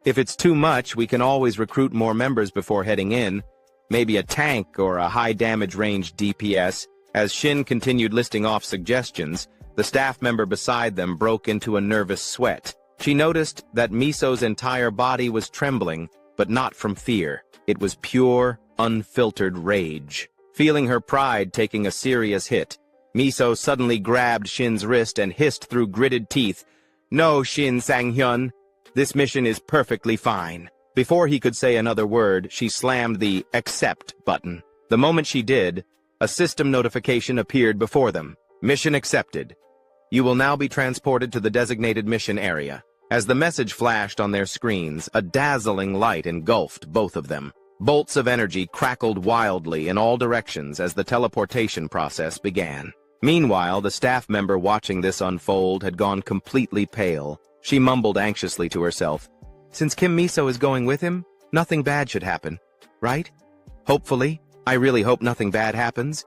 S1: If it's too much, we can always recruit more members before heading in. Maybe a tank or a high-damage range DPS." As Shin continued listing off suggestions, the staff member beside them broke into a nervous sweat. She noticed that Miso's entire body was trembling, but not from fear. It was pure, unfiltered rage.
S2: Feeling her pride taking a serious hit, Miso suddenly grabbed Shin's wrist and hissed through gritted teeth, "No, Shin Sang-hyun, this mission is perfectly fine." Before he could say another word, she slammed the accept button. The moment she did, a system notification appeared before them. Mission accepted. You will now be transported to the designated mission area. As the message flashed on their screens, a dazzling light engulfed both of them. Bolts of energy crackled wildly in all directions as the teleportation process began. Meanwhile, the staff member watching this unfold had gone completely pale. She mumbled anxiously to herself, "Since Kim Miso is going with him, nothing bad should happen, right? Hopefully. I really hope nothing bad happens.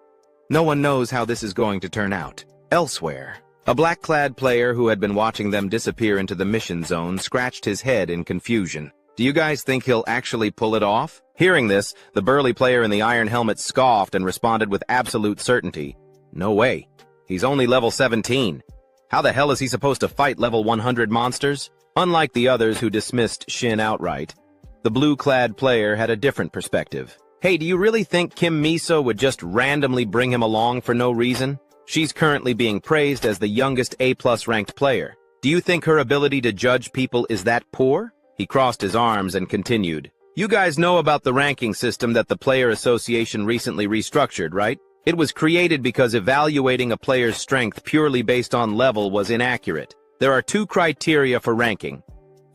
S2: No one knows how this is going to turn out." Elsewhere, a black-clad player who had been watching them disappear into the mission zone scratched his head in confusion. "Do you guys think he'll actually pull it off?" Hearing this, the burly player in the iron helmet scoffed and responded with absolute certainty, "No way. He's only level 17. How the hell is he supposed to fight level 100 monsters?" Unlike the others who dismissed Shin outright, the blue-clad player had a different perspective. "Hey, do you really think Kim Miso would just randomly bring him along for no reason? She's currently being praised as the youngest A+ ranked player. Do you think her ability to judge people is that poor?" He crossed his arms and continued, "You guys know about the ranking system that the Player Association recently restructured, right? It was created because evaluating a player's strength purely based on level was inaccurate. There are 2 criteria for ranking.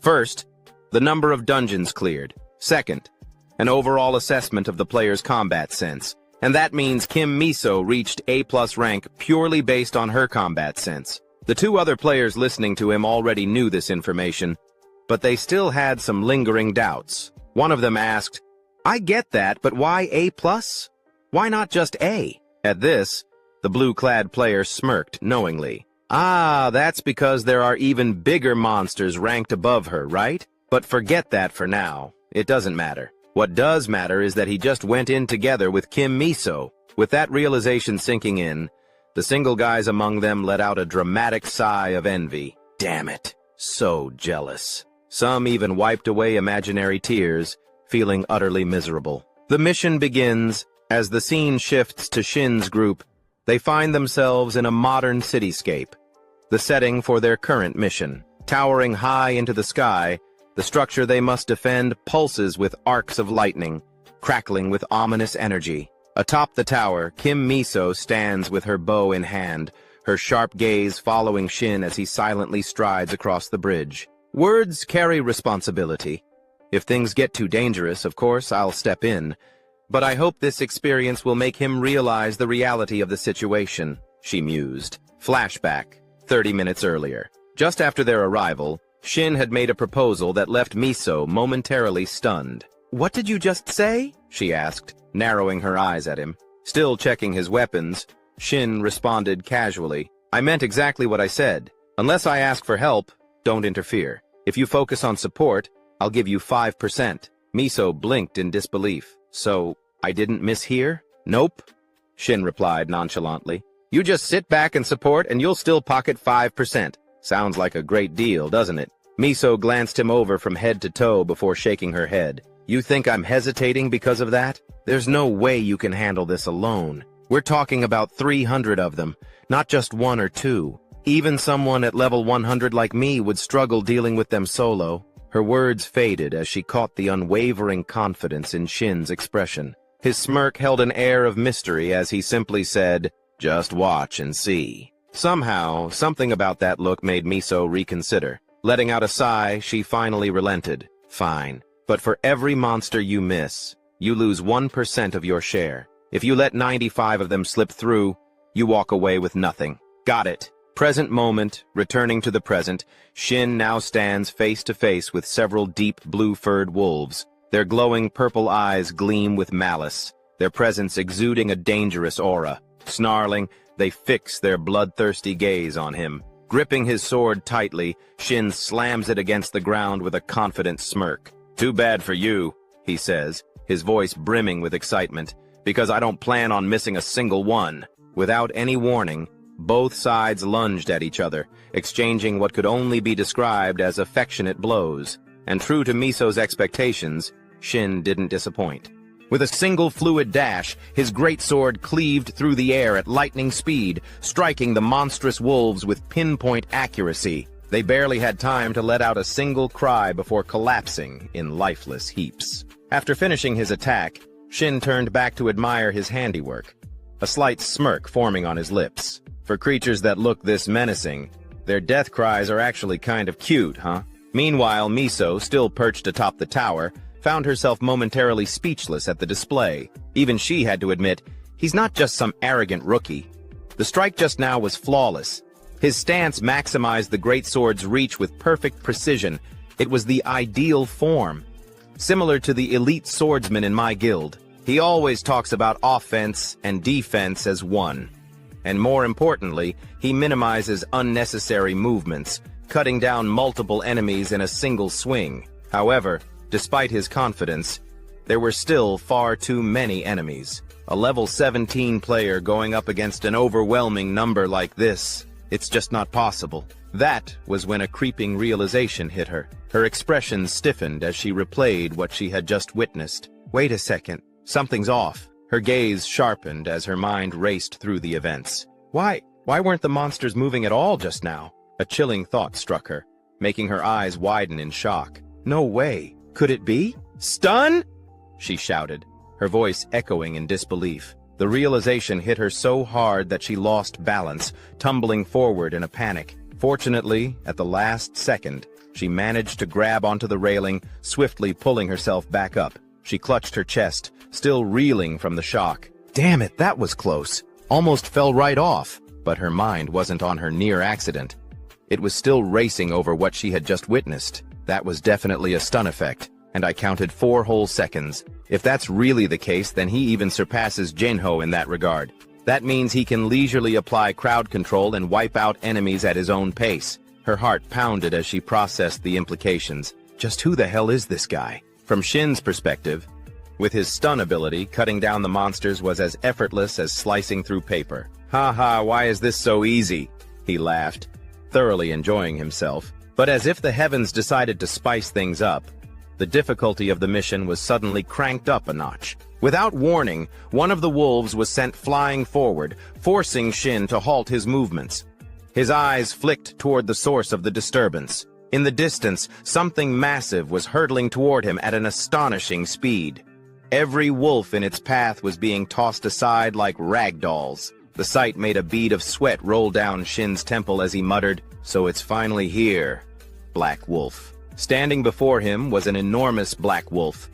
S2: First, the number of dungeons cleared. Second, an overall assessment of the player's combat sense. And that means Kim Miso reached A+ rank purely based on her combat sense. The 2 other players listening to him already knew this information, but they still had some lingering doubts. One of them asked, "I get that, but why A+? Why not just A?" At this, the blue-clad player smirked knowingly. "Ah, that's because there are even bigger monsters ranked above her, right? But forget that for now. It doesn't matter. What does matter is that he just went in together with Kim Miso." With that realization sinking in, the single guys among them let out a dramatic sigh of envy. Damn it. So jealous. Some even wiped away imaginary tears, feeling utterly miserable. The mission begins. As the scene shifts to Shin's group, they find themselves in a modern cityscape, the setting for their current mission. Towering high into the sky, the structure they must defend pulses with arcs of lightning, crackling with ominous energy. Atop the tower, Kim Miso stands with her bow in hand, her sharp gaze following Shin as he silently strides across the bridge. Words carry responsibility. If things get too dangerous, of course, I'll step in. But I hope this experience will make him realize the reality of the situation, she mused. Flashback, 30 minutes earlier. Just after their arrival, Shin had made a proposal that left Miso momentarily stunned. "What did you just say?" she asked, narrowing her eyes at him. Still checking his weapons, Shin responded casually, "I meant exactly what I said. Unless I ask for help, don't interfere. If you focus on support, I'll give you 5%. Miso blinked in disbelief. "So, I didn't mishear?" "Nope," Shin replied nonchalantly. "You just sit back and support and you'll still pocket 5%. Sounds like a great deal, doesn't it?" Miso glanced him over from head to toe before shaking her head. "You think I'm hesitating because of that? There's no way you can handle this alone. We're talking about 300 of them, not just 1 or 2. Even someone at level 100 like me would struggle dealing with them solo." Her words faded as she caught the unwavering confidence in Shin's expression. His smirk held an air of mystery as he simply said, "Just watch and see." Somehow, something about that look made Miso reconsider. Letting out a sigh, she finally relented. "Fine, but for every monster you miss, you lose 1% of your share. If you let 95 of them slip through, you walk away with nothing." "Got it." Present moment, returning to the present, Shin now stands face to face with several deep blue-furred wolves. Their glowing purple eyes gleam with malice, their presence exuding a dangerous aura. Snarling, they fix their bloodthirsty gaze on him. Gripping his sword tightly, Shin slams it against the ground with a confident smirk. "Too bad for you," he says, his voice brimming with excitement, "because I don't plan on missing a single one." Without any warning, both sides lunged at each other, exchanging what could only be described as affectionate blows. And true to Miso's expectations, Shin didn't disappoint. With a single fluid dash, his greatsword cleaved through the air at lightning speed, striking the monstrous wolves with pinpoint accuracy. They barely had time to let out a single cry before collapsing in lifeless heaps. After finishing his attack, Shin turned back to admire his handiwork, a slight smirk forming on his lips. For creatures that look this menacing, their death cries are actually kind of cute, huh? Meanwhile, Miso, still perched atop the tower, found herself momentarily speechless at the display. Even she had to admit, he's not just some arrogant rookie. The strike just now was flawless. His stance maximized the greatsword's reach with perfect precision. It was the ideal form. Similar to the elite swordsman in my guild, he always talks about offense and defense as one. And more importantly, he minimizes unnecessary movements, cutting down multiple enemies in a single swing. However, despite his confidence, there were still far too many enemies. A level 17 player going up against an overwhelming number like this, it's just not possible. That was when a creeping realization hit her. Her expression stiffened as she replayed what she had just witnessed. Wait a second, something's off. Her gaze sharpened as her mind raced through the events. Why weren't the monsters moving at all just now? A chilling thought struck her, making her eyes widen in shock. No way. Could it be? Stun? She shouted, her voice echoing in disbelief. The realization hit her so hard that she lost balance, tumbling forward in a panic. Fortunately, at the last second, she managed to grab onto the railing, swiftly pulling herself back up. She clutched her chest, still reeling from the shock. Damn it, that was close. Almost fell right off. But her mind wasn't on her near accident. It was still racing over what she had just witnessed. That was definitely a stun effect, and I counted 4 whole seconds. If that's really the case, then he even surpasses Jinho in that regard. That means he can leisurely apply crowd control and wipe out enemies at his own pace. Her heart pounded as she processed the implications. Just who the hell is this guy? From Shin's perspective, with his stun ability, cutting down the monsters was as effortless as slicing through paper. "Ha, why is this so easy?" he laughed, thoroughly enjoying himself. But as if the heavens decided to spice things up, the difficulty of the mission was suddenly cranked up a notch. Without warning, one of the wolves was sent flying forward, forcing Shin to halt his movements. His eyes flicked toward the source of the disturbance. In the distance, something massive was hurtling toward him at an astonishing speed. Every wolf in its path was being tossed aside like rag dolls. The sight made a bead of sweat roll down Shin's temple as he muttered, "So it's finally here." Black Wolf. Standing before him was an enormous black wolf,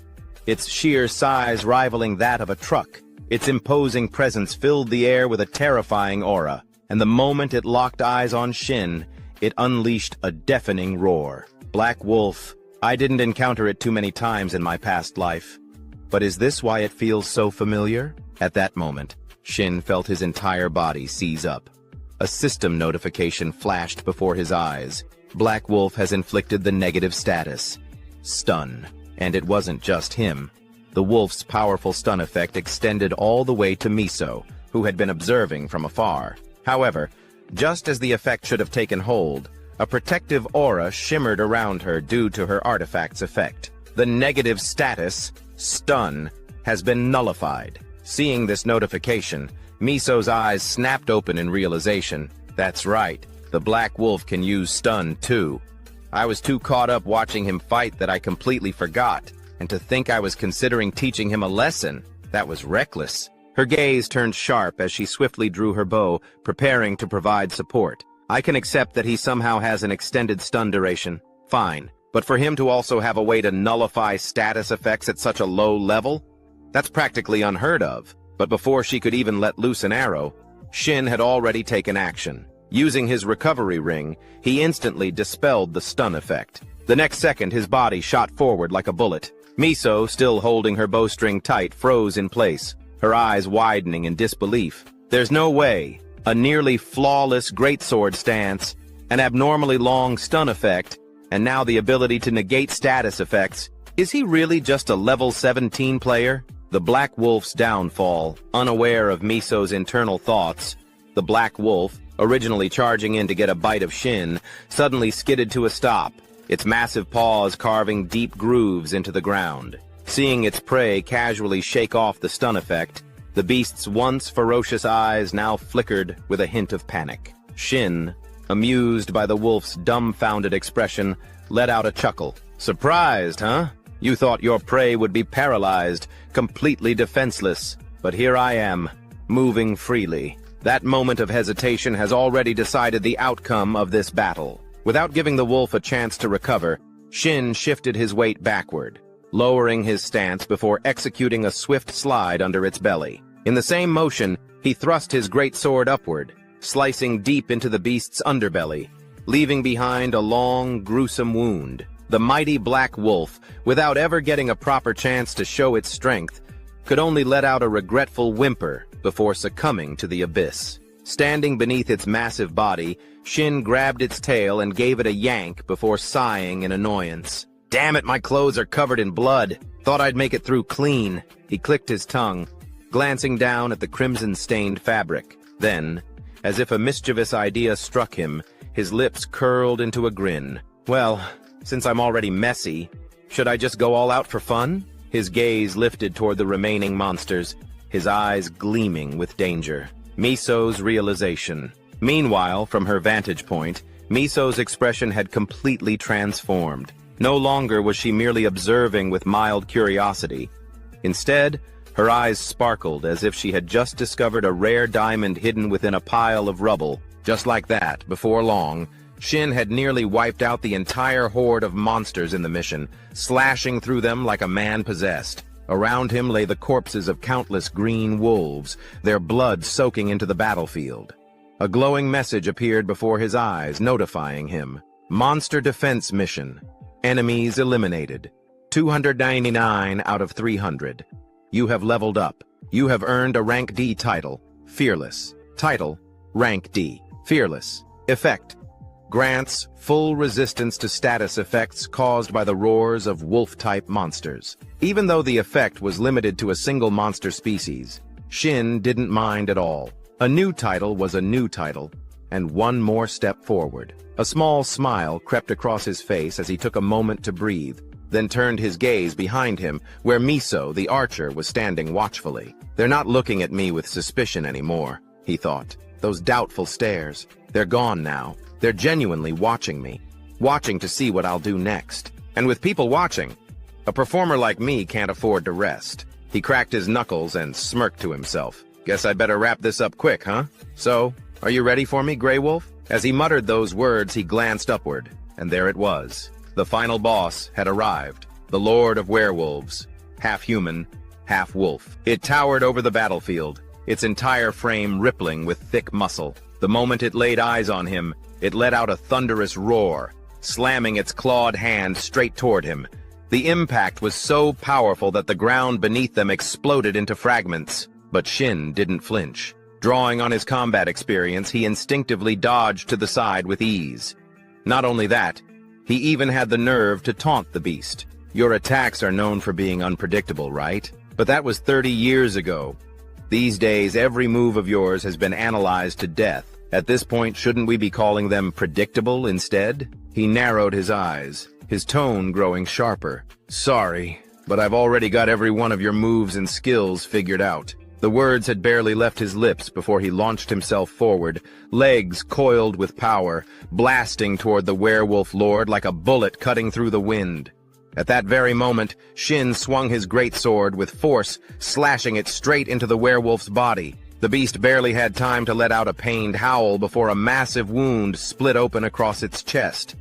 S2: its sheer size rivaling that of a truck. Its imposing presence filled the air with a terrifying aura, and the moment it locked eyes on Shin, it unleashed a deafening roar. Black Wolf. I didn't encounter it too many times in my past life. But is this why it feels so familiar? At that moment, Shin felt his entire body seize up. A system notification flashed before his eyes. Black Wolf has inflicted the negative status, stun. And it wasn't just him. The wolf's powerful stun effect extended all the way to Miso, who had been observing from afar. However, just as the effect should have taken hold, a protective aura shimmered around her due to her artifact's effect. The negative status, stun, has been nullified. Seeing this notification, Miso's eyes snapped open in realization. That's right, the Black Wolf can use stun too. I was too caught up watching him fight that I completely forgot, and to think I was considering teaching him a lesson, that was reckless. Her gaze turned sharp as she swiftly drew her bow, preparing to provide support. I can accept that he somehow has an extended stun duration. Fine. But for him to also have a way to nullify status effects at such a low level? That's practically unheard of. But before she could even let loose an arrow, Shin had already taken action. Using his recovery ring, he instantly dispelled the stun effect. The next second, his body shot forward like a bullet. Miso, still holding her bowstring tight, froze in place, her eyes widening in disbelief. There's no way. A nearly flawless greatsword stance, an abnormally long stun effect, and now the ability to negate status effects. Is he really just a level 17 player? The Black Wolf's downfall. Unaware of Miso's internal thoughts, the Black Wolf, originally charging in to get a bite of Shin, suddenly skidded to a stop, its massive paws carving deep grooves into the ground. Seeing its prey casually shake off the stun effect, the beast's once ferocious eyes now flickered with a hint of panic. Shin, amused by the wolf's dumbfounded expression, let out a chuckle. "Surprised, huh? You thought your prey would be paralyzed, completely defenseless. But here I am, moving freely." That moment of hesitation has already decided the outcome of this battle. Without giving the wolf a chance to recover, Shin shifted his weight backward, lowering his stance before executing a swift slide under its belly. In the same motion, he thrust his great sword upward, slicing deep into the beast's underbelly, leaving behind a long, gruesome wound. The mighty black wolf, without ever getting a proper chance to show its strength, could only let out a regretful whimper before succumbing to the abyss. Standing beneath its massive body, Shin grabbed its tail and gave it a yank before sighing in annoyance. "Damn it, my clothes are covered in blood. Thought I'd make it through clean." He clicked his tongue, glancing down at the crimson-stained fabric. Then, as if a mischievous idea struck him, his lips curled into a grin. "Well, since I'm already messy, should I just go all out for fun?" His gaze lifted toward the remaining monsters, his eyes gleaming with danger. Miso's realization. Meanwhile, from her vantage point, Miso's expression had completely transformed. No longer was she merely observing with mild curiosity. Instead, her eyes sparkled as if she had just discovered a rare diamond hidden within a pile of rubble. Just like that, before long, Shin had nearly wiped out the entire horde of monsters in the mission, slashing through them like a man possessed. Around him lay the corpses of countless green wolves, their blood soaking into the battlefield. A glowing message appeared before his eyes, notifying him. Monster Defense Mission. Enemies eliminated. 299 out of 300. You have leveled up. You have earned a Rank D title. Fearless. Title, Rank D. Fearless. Effect. Grants full resistance to status effects caused by the roars of wolf-type monsters. Even though the effect was limited to a single monster species, Shin didn't mind at all. A new title was a new title, and one more step forward. A small smile crept across his face as he took a moment to breathe, then turned his gaze behind him, where Miso, the archer, was standing watchfully. "They're not looking at me with suspicion anymore," he thought. "Those doubtful stares, they're gone now. They're genuinely watching me, watching to see what I'll do next. And with people watching, a performer like me can't afford to rest." He cracked his knuckles and smirked to himself. "Guess I better wrap this up quick, huh? So, are you ready for me, Grey Wolf?" As he muttered those words, he glanced upward, and there it was. The final boss had arrived, the Lord of Werewolves, half human, half wolf. It towered over the battlefield, its entire frame rippling with thick muscle. The moment it laid eyes on him, it let out a thunderous roar, slamming its clawed hand straight toward him. The impact was so powerful that the ground beneath them exploded into fragments. But Shin didn't flinch. Drawing on his combat experience, he instinctively dodged to the side with ease. Not only that, he even had the nerve to taunt the beast. "Your attacks are known for being unpredictable, right? But that was 30 years ago. These days, every move of yours has been analyzed to death. At this point, shouldn't we be calling them predictable instead?" He narrowed his eyes, his tone growing sharper. "Sorry, but I've already got every one of your moves and skills figured out." The words had barely left his lips before he launched himself forward, legs coiled with power, blasting toward the werewolf lord like a bullet cutting through the wind. At that very moment, Shin swung his greatsword with force, slashing it straight into the werewolf's body. The beast barely had time to let out a pained howl before a massive wound split open across its chest.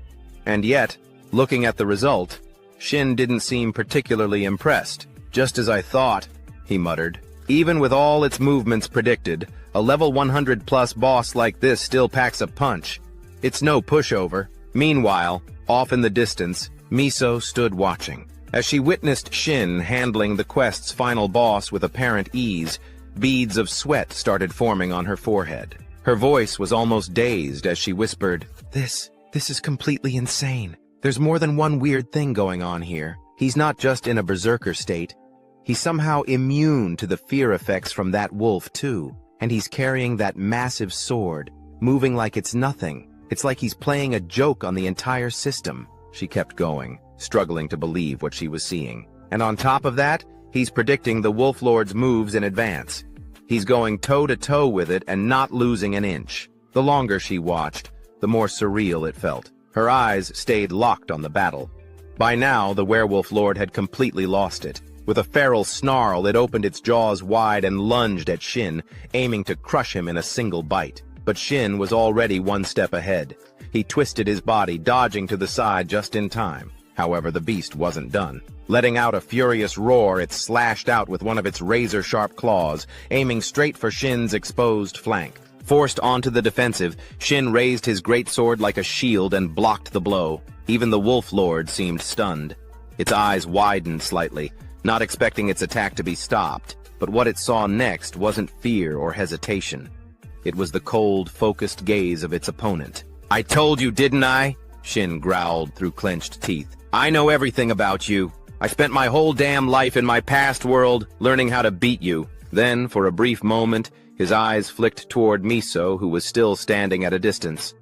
S2: And yet, looking at the result, Shin didn't seem particularly impressed. "Just as I thought," he muttered. Even with all its movements predicted, a level 100+ boss like this still packs a punch. It's no pushover. Meanwhile, off in the distance, Miso stood watching. As she witnessed Shin handling the quest's final boss with apparent ease, beads of sweat started forming on her forehead. Her voice was almost dazed as she whispered, This is completely insane. There's more than one weird thing going on here. He's not just in a berserker state. He's somehow immune to the fear effects from that wolf, too. And he's carrying that massive sword, moving like it's nothing. It's like he's playing a joke on the entire system. She kept going, struggling to believe what she was seeing. And on top of that, he's predicting the Wolf Lord's moves in advance. He's going toe-to-toe with it and not losing an inch. The longer she watched, the more surreal it felt. Her eyes stayed locked on the battle. By now, the Werewolf Lord had completely lost it. With a feral snarl, it opened its jaws wide and lunged at Shin, aiming to crush him in a single bite. But Shin was already one step ahead. He twisted his body, dodging to the side just in time. However, the beast wasn't done. Letting out a furious roar, it slashed out with one of its razor-sharp claws, aiming straight for Shin's exposed flank. Forced onto the defensive, Shin raised his greatsword like a shield and blocked the blow. Even the Wolf Lord seemed stunned. Its eyes widened slightly, not expecting its attack to be stopped. But what it saw next wasn't fear or hesitation. It was the cold, focused gaze of its opponent. "I told you, didn't I?" Shin growled through clenched teeth. "I know everything about you. I spent my whole damn life in my past world learning how to beat you." Then, for a brief moment, his eyes flicked toward Miso, who was still standing at a distance.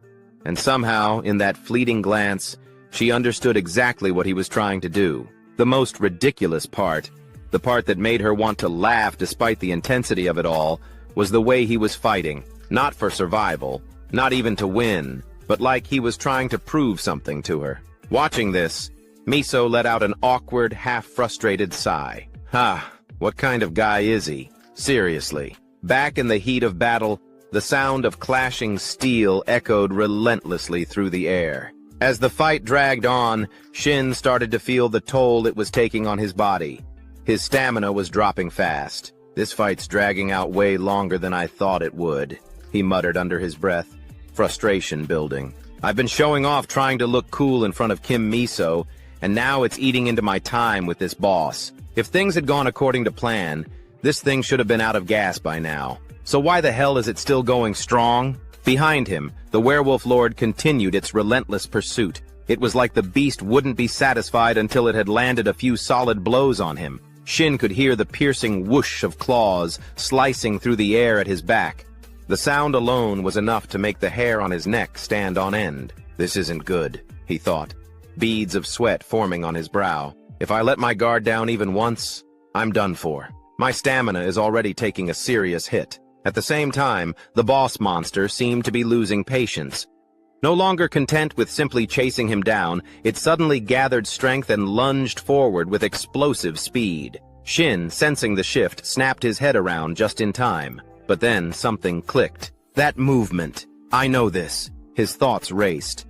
S2: And somehow, in that fleeting glance, she understood exactly what he was trying to do. The most ridiculous part, the part that made her want to laugh despite the intensity of it all, was the way he was fighting. Not for survival, not even to win, but like he was trying to prove something to her. Watching this, Miso let out an awkward, half-frustrated sigh. What kind of guy is he? Seriously. Back in the heat of battle, the sound of clashing steel echoed relentlessly through the air. As the fight dragged on, Shin started to feel the toll it was taking on his body. His stamina was dropping fast. "This fight's dragging out way longer than I thought it would," he muttered under his breath, frustration building. "I've been showing off trying to look cool in front of Kim Miso, and now it's eating into my time with this boss. If things had gone according to plan, this thing should have been out of gas by now. So why the hell is it still going strong?" Behind him, the Werewolf Lord continued its relentless pursuit. It was like the beast wouldn't be satisfied until it had landed a few solid blows on him. Shin could hear the piercing whoosh of claws slicing through the air at his back. The sound alone was enough to make the hair on his neck stand on end. "This isn't good," he thought, beads of sweat forming on his brow. "If I let my guard down even once, I'm done for. My stamina is already taking a serious hit." At the same time, the boss monster seemed to be losing patience. No longer content with simply chasing him down, it suddenly gathered strength and lunged forward with explosive speed. Shin, sensing the shift, snapped his head around just in time. But then something clicked. "That movement. I know this." His thoughts raced.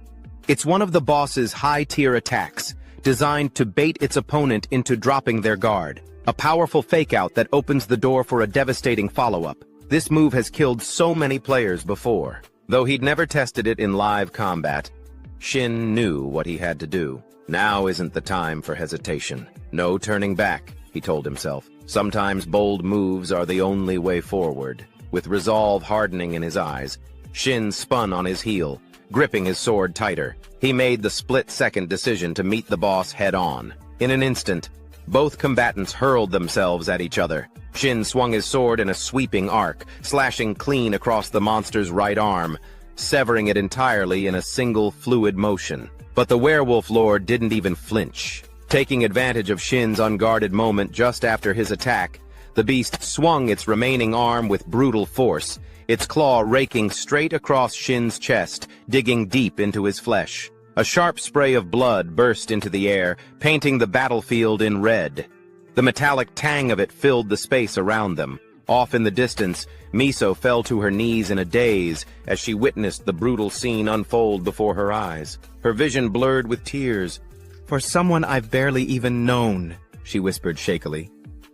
S2: It's one of the boss's high-tier attacks, designed to bait its opponent into dropping their guard. A powerful fake-out that opens the door for a devastating follow-up. This move has killed so many players before. Though he'd never tested it in live combat, Shin knew what he had to do. Now isn't the time for hesitation. No turning back, he told himself. Sometimes bold moves are the only way forward. With resolve hardening in his eyes, Shin spun on his heel, gripping his sword tighter. He made the split-second decision to meet the boss head-on. In an instant, both combatants hurled themselves at each other. Shin swung his sword in a sweeping arc, slashing clean across the monster's right arm, severing it entirely in a single fluid motion. But the Werewolf Lord didn't even flinch. Taking advantage of Shin's unguarded moment just after his attack, the beast swung its remaining arm with brutal force, its claw raking straight across Shin's chest, digging deep into his flesh. A sharp spray of blood burst into the air, painting the battlefield in red. The metallic tang of it filled the space around them. Off in the distance, Miso fell to her knees in a daze as she witnessed the brutal scene unfold before her eyes. Her vision blurred with tears. "For someone I've barely even known," she whispered shakily.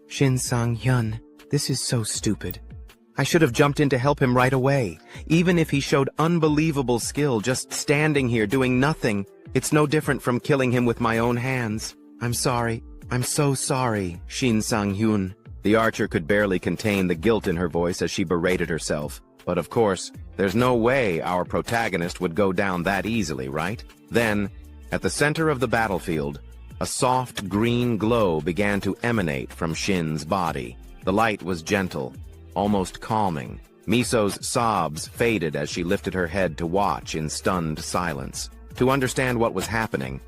S2: "Shin Sang-hyun, this is so stupid. I should have jumped in to help him right away. Even if he showed unbelievable skill just standing here doing nothing, it's no different from killing him with my own hands. I'm sorry. I'm so sorry, Shin Sang-hyun." The archer could barely contain the guilt in her voice as she berated herself. But of course, there's no way our protagonist would go down that easily, right? Then, at the center of the battlefield, a soft green glow began to emanate from Shin's body. The light was gentle, almost calming. Miso's sobs faded as she lifted her head to watch in stunned silence. To understand what was happening,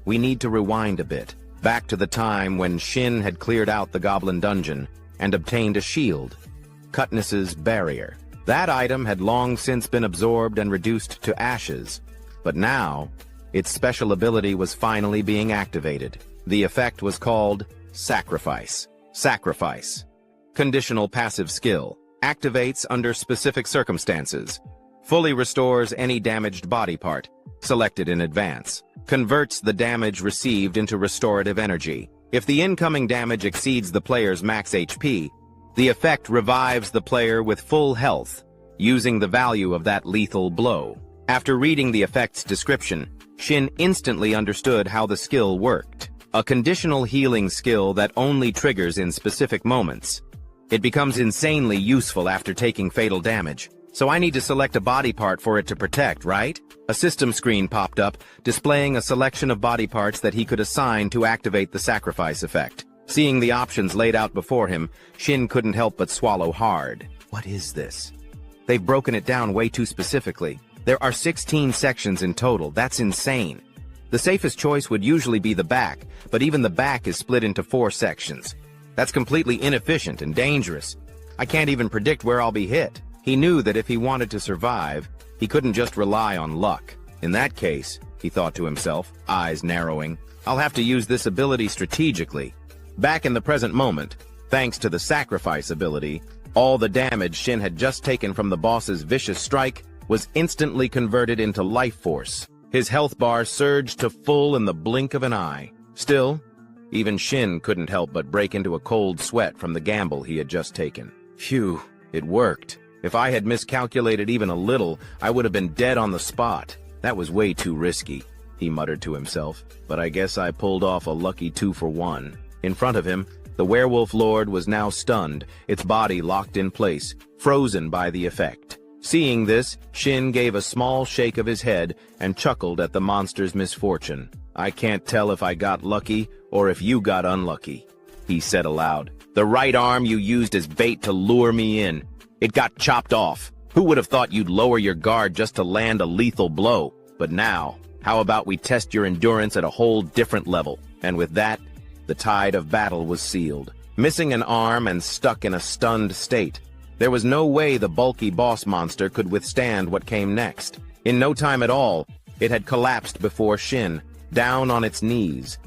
S2: we need to rewind a bit. back to the time when Shin had cleared out the goblin dungeon and obtained a shield, Cutness's Barrier. That item had long since been absorbed and reduced to ashes, but now its special ability was finally being activated. The effect was called Sacrifice. Sacrifice. Conditional passive skill. Activates under specific circumstances. Fully restores any damaged body part, selected in advance. Converts the damage received into restorative energy. If the incoming damage exceeds the player's max HP, the effect revives the player with full health, using the value of that lethal blow. After reading the effect's description, Shin instantly understood how the skill worked. A conditional healing skill that only triggers in specific moments. It becomes insanely useful after taking fatal damage, so I need to select a body part for it to protect, right? A system screen popped up, displaying a selection of body parts that he could assign to activate the sacrifice effect. Seeing the options laid out before him, Shin couldn't help but swallow hard. What is this? They've broken it down way too specifically. There are 16 sections in total. That's insane. The safest choice would usually be the back, but even the back is split into 4 sections. That's completely inefficient and dangerous. I can't even predict where I'll be hit. He knew that if he wanted to survive, he couldn't just rely on luck. In that case, he thought to himself, eyes narrowing, I'll have to use this ability strategically. Back in the present moment, thanks to the sacrifice ability, all the damage Shin had just taken from the boss's vicious strike was instantly converted into life force. His health bar surged to full in the blink of an eye. Still, even Shin couldn't help but break into a cold sweat from the gamble he had just taken. Phew, it worked. If I had miscalculated even a little, I would have been dead on the spot. That was way too risky, he muttered to himself, but I guess I pulled off a lucky 2-for-1. In front of him, the werewolf lord was now stunned, its body locked in place, frozen by the effect. Seeing this, Shin gave a small shake of his head and chuckled at the monster's misfortune. I can't tell if I got lucky or if you got unlucky, he said aloud. The right arm you used as bait to lure me in. It got chopped off. Who would have thought you'd lower your guard just to land a lethal blow? But now, how about we test your endurance at a whole different level? And with that, the tide of battle was sealed. Missing an arm and stuck in a stunned state, there was no way the bulky boss monster could withstand what came next. In no time at all, it had collapsed before Shin, down on its knees,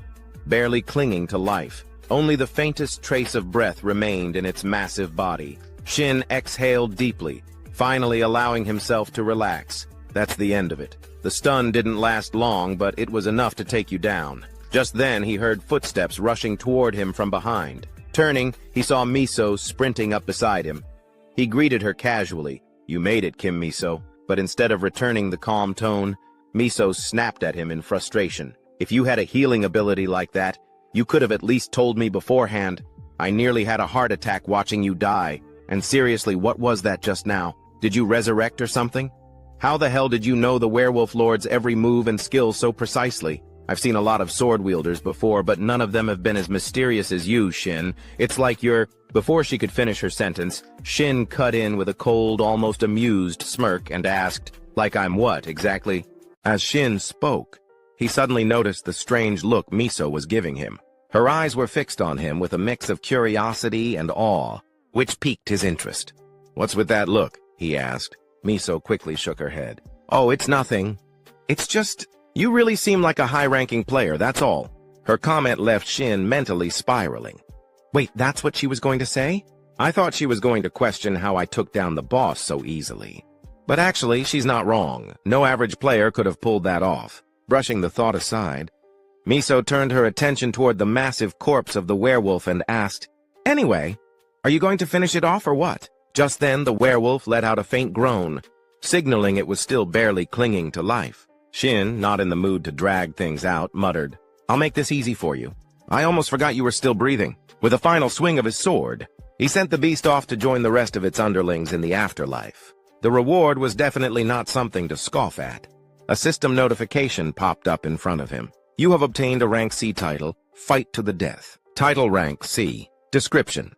S2: barely clinging to life. Only the faintest trace of breath remained in its massive body. Shin exhaled deeply, finally allowing himself to relax. That's the end of it. The stun didn't last long, but it was enough to take you down. Just then, he heard footsteps rushing toward him from behind. Turning, he saw Miso sprinting up beside him. He greeted her casually. You made it, Kim Miso. But instead of returning the calm tone, Miso snapped at him in frustration. If you had a healing ability like that, you could have at least told me beforehand. I nearly had a heart attack watching you die. And seriously, what was that just now? Did you resurrect or something? How the hell did you know the werewolf lord's every move and skill so precisely? I've seen a lot of sword wielders before, but none of them have been as mysterious as you, Shin. It's like you're... Before she could finish her sentence, Shin cut in with a cold, almost amused smirk and asked, like I'm what, exactly? As Shin spoke, he suddenly noticed the strange look Miso was giving him. Her eyes were fixed on him with a mix of curiosity and awe, which piqued his interest. What's with that look? He asked. Miso quickly shook her head. Oh, it's nothing. It's just... You really seem like a high-ranking player, that's all. Her comment left Shin mentally spiraling. Wait, that's what she was going to say? I thought she was going to question how I took down the boss so easily. But actually, she's not wrong. No average player could have pulled that off. Brushing the thought aside, Miso turned her attention toward the massive corpse of the werewolf and asked, Anyway, are you going to finish it off or what? Just then, the werewolf let out a faint groan, signaling it was still barely clinging to life. Shin, not in the mood to drag things out, muttered, I'll make this easy for you. I almost forgot you were still breathing. With a final swing of his sword, he sent the beast off to join the rest of its underlings in the afterlife. The reward was definitely not something to scoff at. A system notification popped up in front of him. You have obtained a rank C title, Fight to the Death. Title rank C. Description.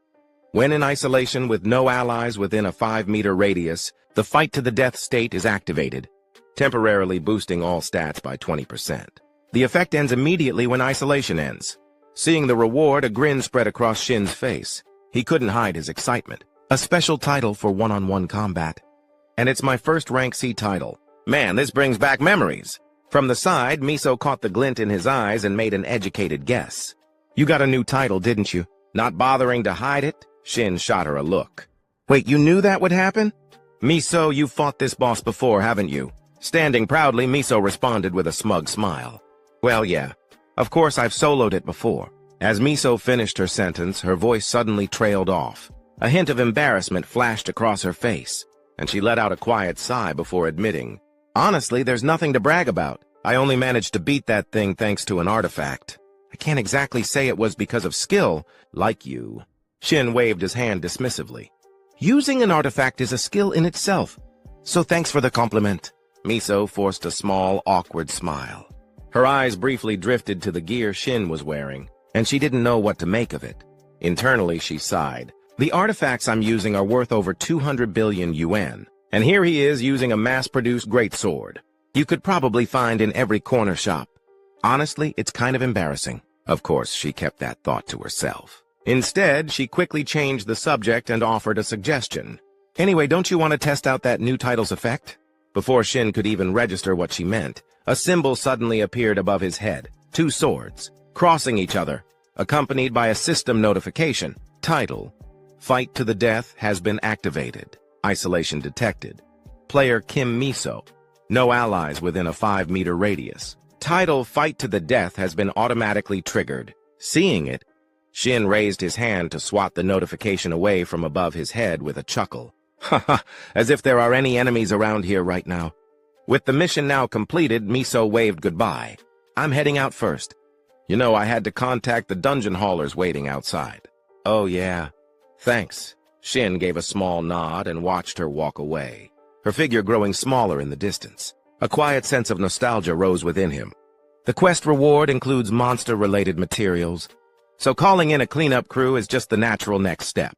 S2: When in isolation with no allies within a 5-meter radius, the Fight to the Death state is activated, temporarily boosting all stats by 20%. The effect ends immediately when isolation ends.
S1: Seeing the reward, a grin spread across Shin's face. He couldn't hide his excitement. A special title for one-on-one combat. And it's my first rank C title. Man, this brings back memories. From the side, Miso caught the glint in his eyes and made an educated guess. You got a new title, didn't you? Not bothering to hide it, Shin shot her a look. Wait, you knew that would happen? Miso, you've fought this boss before, haven't you? Standing proudly, Miso responded with a smug smile. Well, yeah. Of course, I've soloed it before. As Miso finished her sentence, her voice suddenly trailed off. A hint of embarrassment flashed across her face, and she let out a quiet sigh before admitting, honestly, there's nothing to brag about. I only managed to beat that thing thanks to an artifact. I can't exactly say it was because of skill, like you. Shin waved his hand dismissively. Using an artifact is a skill in itself, so thanks for the compliment. Miso forced a small, awkward smile. Her eyes briefly drifted to the gear Shin was wearing, and she didn't know what to make of it. Internally, she sighed. The artifacts I'm using are worth over 200 billion yuan, and here he is using a mass-produced greatsword. You could probably find in every corner shop. Honestly, it's kind of embarrassing. Of course, she kept that thought to herself. Instead, she quickly changed the subject and offered a suggestion. Anyway, don't you want to test out that new title's effect? Before Shin could even register what she meant, a symbol suddenly appeared above his head. 2 swords, crossing each other, accompanied by a system notification. Title: Fight to the death has been activated. Isolation detected. Player Kim Miso. No allies within a 5-meter radius. Title: Fight to the death has been automatically triggered. Seeing it, Shin raised his hand to swat the notification away from above his head with a chuckle. Haha, as if there are any enemies around here right now. With the mission now completed, Miso waved goodbye. I'm heading out first. You know, I had to contact the dungeon haulers waiting outside. Oh yeah. Thanks. Shin gave a small nod and watched her walk away, her figure growing smaller in the distance. A quiet sense of nostalgia rose within him. The quest reward includes monster-related materials, so calling in a cleanup crew is just the natural next step.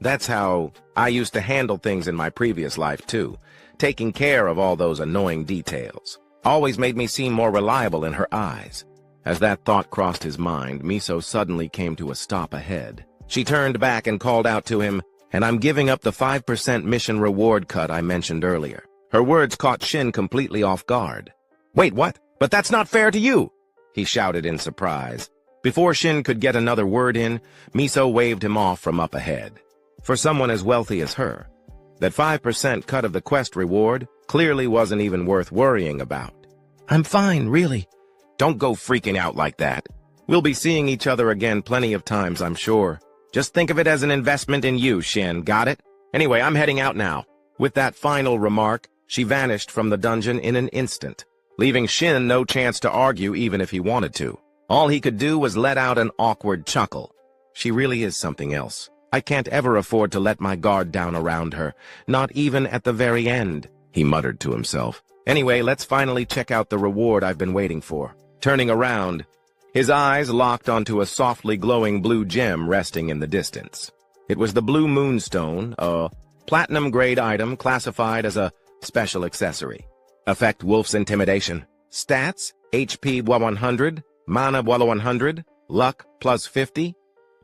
S1: That's how I used to handle things in my previous life, too. Taking care of all those annoying details always made me seem more reliable in her eyes. As that thought crossed his mind, Miso suddenly came to a stop ahead. She turned back and called out to him, and I'm giving up the 5% mission reward cut I mentioned earlier. Her words caught Shin completely off guard. Wait, what? But that's not fair to you! He shouted in surprise. Before Shin could get another word in, Miso waved him off from up ahead. For someone as wealthy as her, that 5% cut of the quest reward clearly wasn't even worth worrying about. I'm fine, really. Don't go freaking out like that. We'll be seeing each other again plenty of times, I'm sure. Just think of it as an investment in you, Shin, got it? Anyway, I'm heading out now. With that final remark, she vanished from the dungeon in an instant, leaving Shin no chance to argue even if he wanted to. All he could do was let out an awkward chuckle. She really is something else. I can't ever afford to let my guard down around her, not even at the very end, he muttered to himself. Anyway, let's finally check out the reward I've been waiting for. Turning around, his eyes locked onto a softly glowing blue gem resting in the distance. It was the Blue Moonstone, a platinum-grade item classified as a special accessory. Effect: Wolf's Intimidation. Stats: HP 100, Mana 100, Luck plus 50.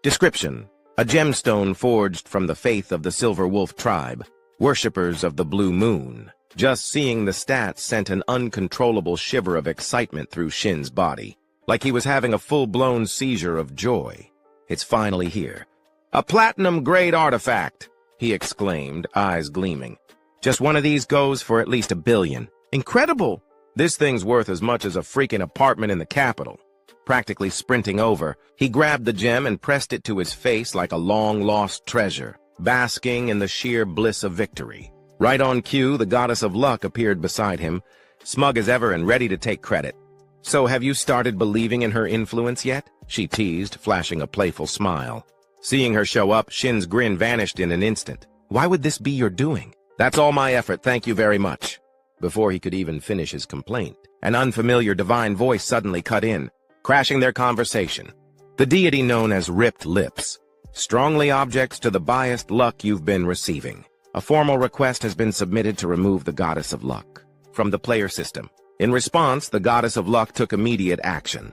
S1: Description: a gemstone forged from the faith of the Silver Wolf tribe, worshippers of the Blue Moon. Just seeing the stats sent an uncontrollable shiver of excitement through Shin's body, like he was having a full-blown seizure of joy. It's finally here. A platinum-grade artifact, he exclaimed, eyes gleaming. Just one of these goes for at least $1 billion. Incredible! This thing's worth as much as a freaking apartment in the capital. Practically sprinting over, he grabbed the gem and pressed it to his face like a long-lost treasure, basking in the sheer bliss of victory. Right on cue, the goddess of luck appeared beside him, smug as ever and ready to take credit. So have you started believing in her influence yet? She teased, flashing a playful smile. Seeing her show up, Shin's grin vanished in an instant. Why would this be your doing? That's all my effort, thank you very much. Before he could even finish his complaint, an unfamiliar divine voice suddenly cut in, crashing their conversation. The deity known as Ripped Lips. Strongly objects to the biased luck you've been receiving. A formal request has been submitted to remove the Goddess of Luck from the player system. In response, the Goddess of Luck took immediate action.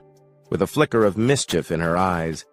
S1: with a flicker of mischief in her eyes.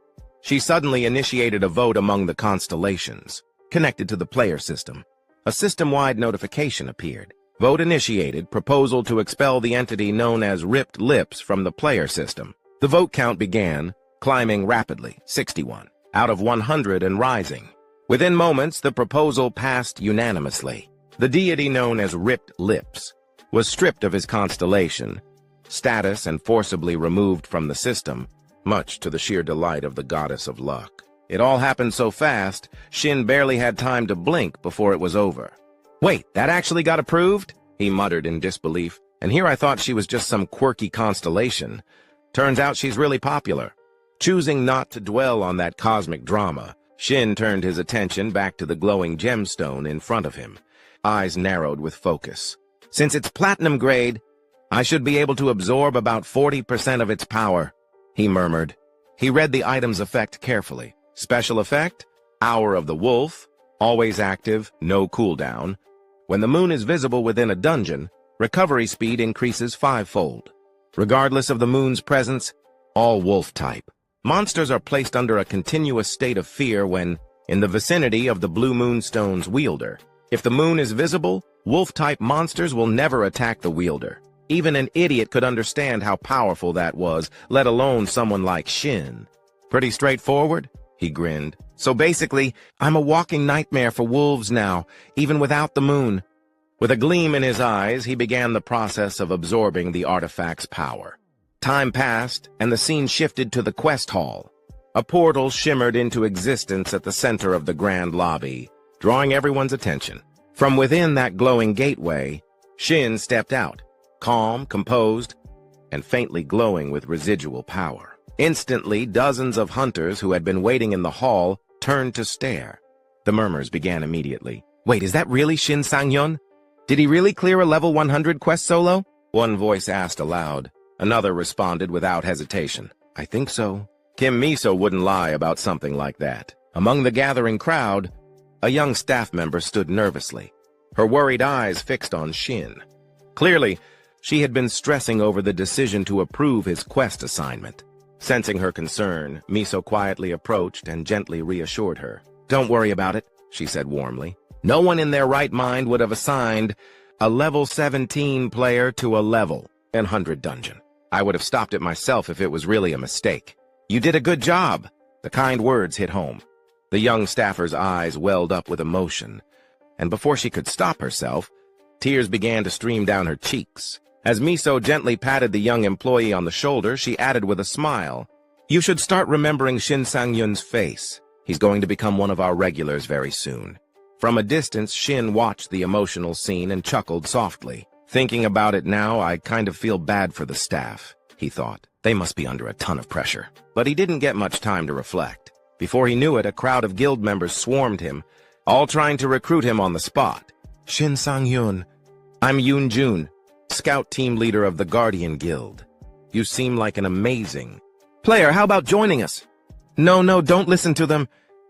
S1: She suddenly initiated a vote among the constellations, connected to the player system. A system-wide notification appeared. Vote initiated, proposal to expel the entity known as Ripped Lips from the player system. The vote count began, climbing rapidly, 61, out of 100 and rising. Within moments, the proposal passed unanimously. The deity known as Ripped Lips was stripped of his constellation, status, and forcibly removed from the system, much to the sheer delight of the goddess of luck. It all happened so fast, Shin barely had time to blink before it was over. "Wait, that actually got approved?" he muttered in disbelief. "And here I thought she was just some quirky constellation. Turns out she's really popular." Choosing not to dwell on that cosmic drama, Shin turned his attention back to the glowing gemstone in front of him, eyes narrowed with focus. "Since it's platinum grade, I should be able to absorb about 40% of its power," he murmured. He read the item's effect carefully. Special effect, Hour of the Wolf, always active, no cooldown. When the moon is visible within a dungeon, recovery speed increases 5-fold. Regardless of the moon's presence, all wolf type. Monsters are placed under a continuous state of fear when in the vicinity of the blue moonstone's wielder. If the moon is visible, wolf-type monsters will never attack the wielder. Even an idiot could understand how powerful that was, let alone someone like Shin. "Pretty straightforward?" he grinned. "So basically, I'm a walking nightmare for wolves now, even without the moon." With a gleam in his eyes, he began the process of absorbing the artifact's power. Time passed, and the scene shifted to the quest hall. A portal shimmered into existence at the center of the grand lobby, drawing everyone's attention. From within that glowing gateway, Shin stepped out, calm, composed, and faintly glowing with residual power. Instantly, dozens of hunters who had been waiting in the hall turned to stare. The murmurs began immediately. "Wait, is that really Shin Sang-hyun? Did he really clear a level 100 quest solo?" One voice asked aloud. Another responded without hesitation. "I think so." Kim Miso wouldn't lie about something like that. Among the gathering crowd, a young staff member stood nervously, her worried eyes fixed on Shin. Clearly, she had been stressing over the decision to approve his quest assignment. Sensing her concern, Miso quietly approached and gently reassured her. "Don't worry about it," she said warmly. "No one in their right mind would have assigned a level 17 player to a level 100 dungeon. I would have stopped it myself if it was really a mistake. You did a good job." The kind words hit home. The young staffer's eyes welled up with emotion, and before she could stop herself, tears began to stream down her cheeks. As Miso gently patted the young employee on the shoulder, she added with a smile, "You should start remembering Shin Sang-hyun's face. He's going to become one of our regulars very soon." From a distance, Shin watched the emotional scene and chuckled softly. "Thinking about it now, I kind of feel bad for the staff," he thought. "They must be under a ton of pressure." But he didn't get much time to reflect. Before he knew it, a crowd of guild members swarmed him, all trying to recruit him on the spot. "Shin Sang-hyun, I'm Yoon Jun, scout team leader of the Guardian Guild. You seem like an amazing player. How about joining us?" No, don't listen to them.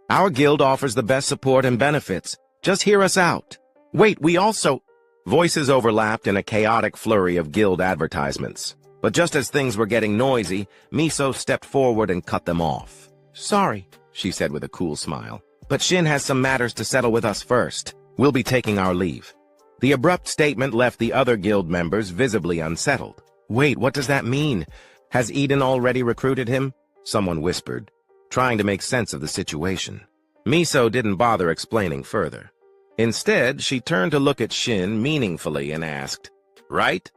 S1: Our guild offers the best support and benefits. Just hear us out." "Wait, we also—" Voices overlapped in a chaotic flurry of guild advertisements. But just as things were getting noisy, Miso stepped forward and cut them off. "Sorry," she said with a cool smile, "but Shin has some matters to settle with us first. We'll be taking our leave." The abrupt statement left the other guild members visibly unsettled. "Wait, what does that mean? Has Eden already recruited him?" someone whispered, trying to make sense of the situation. Miso didn't bother explaining further. Instead, she turned to look at Shin meaningfully and asked, "Right?"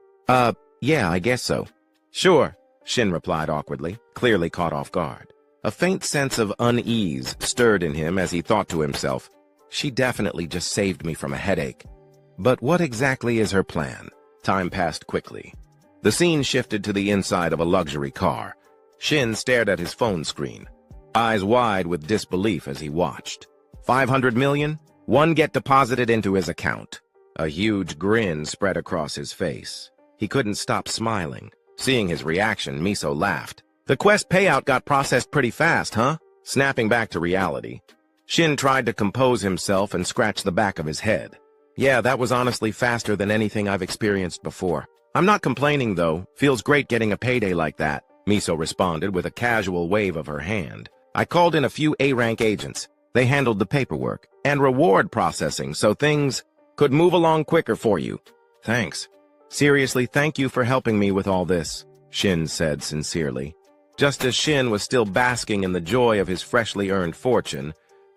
S1: Yeah, I guess so." "Sure," Shin replied awkwardly, clearly caught off guard. A faint sense of unease stirred in him as he thought to himself, "She definitely just saved me from a headache. But what exactly is her plan?" Time passed quickly. The scene shifted to the inside of a luxury car. Shin stared at his phone screen, eyes wide with disbelief as he watched. 500 million? One get deposited into his account. A huge grin spread across his face. He couldn't stop smiling. Seeing his reaction, Miso laughed. "The quest payout got processed pretty fast, huh?" Snapping back to reality, Shin tried to compose himself and scratch the back of his head. "Yeah, that was honestly faster than anything I've experienced before. I'm not complaining, though. Feels great getting a payday like that." Miso responded with a casual wave of her hand. I called in a few A-rank agents. They handled the paperwork and reward processing so things could move along quicker for you. Thanks. Seriously, thank you for helping me with all this, Shin said sincerely. Just as Shin was still basking in the joy of his freshly earned fortune,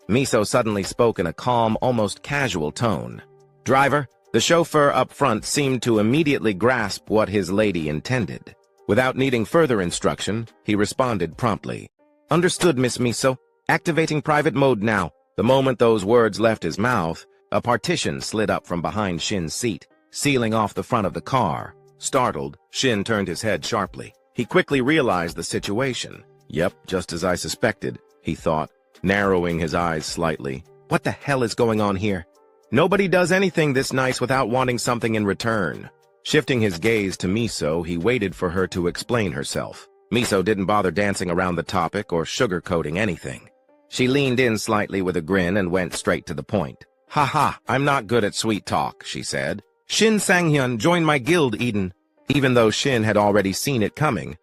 S1: Miso suddenly spoke in a calm, almost casual tone. Driver, the chauffeur up front seemed to immediately grasp what his lady intended. Without needing further instruction, he responded promptly. Understood, Miss Miso. Activating private mode now. The moment those words left his mouth, a partition slid up from behind Shin's seat, sealing off the front of the car. Startled, Shin turned his head sharply. He quickly realized the situation. Yep, just as I suspected, he thought, narrowing his eyes slightly. What the hell is going on here? Nobody does anything this nice without wanting something in return. Shifting his gaze to Miso, he waited for her to explain herself. Miso didn't bother dancing around the topic or sugarcoating anything. She leaned in slightly with a grin and went straight to the point. Haha, I'm not good at sweet talk, she said. Shin Sang-hyun joined my guild, Eden. Even though Shin had already seen it coming,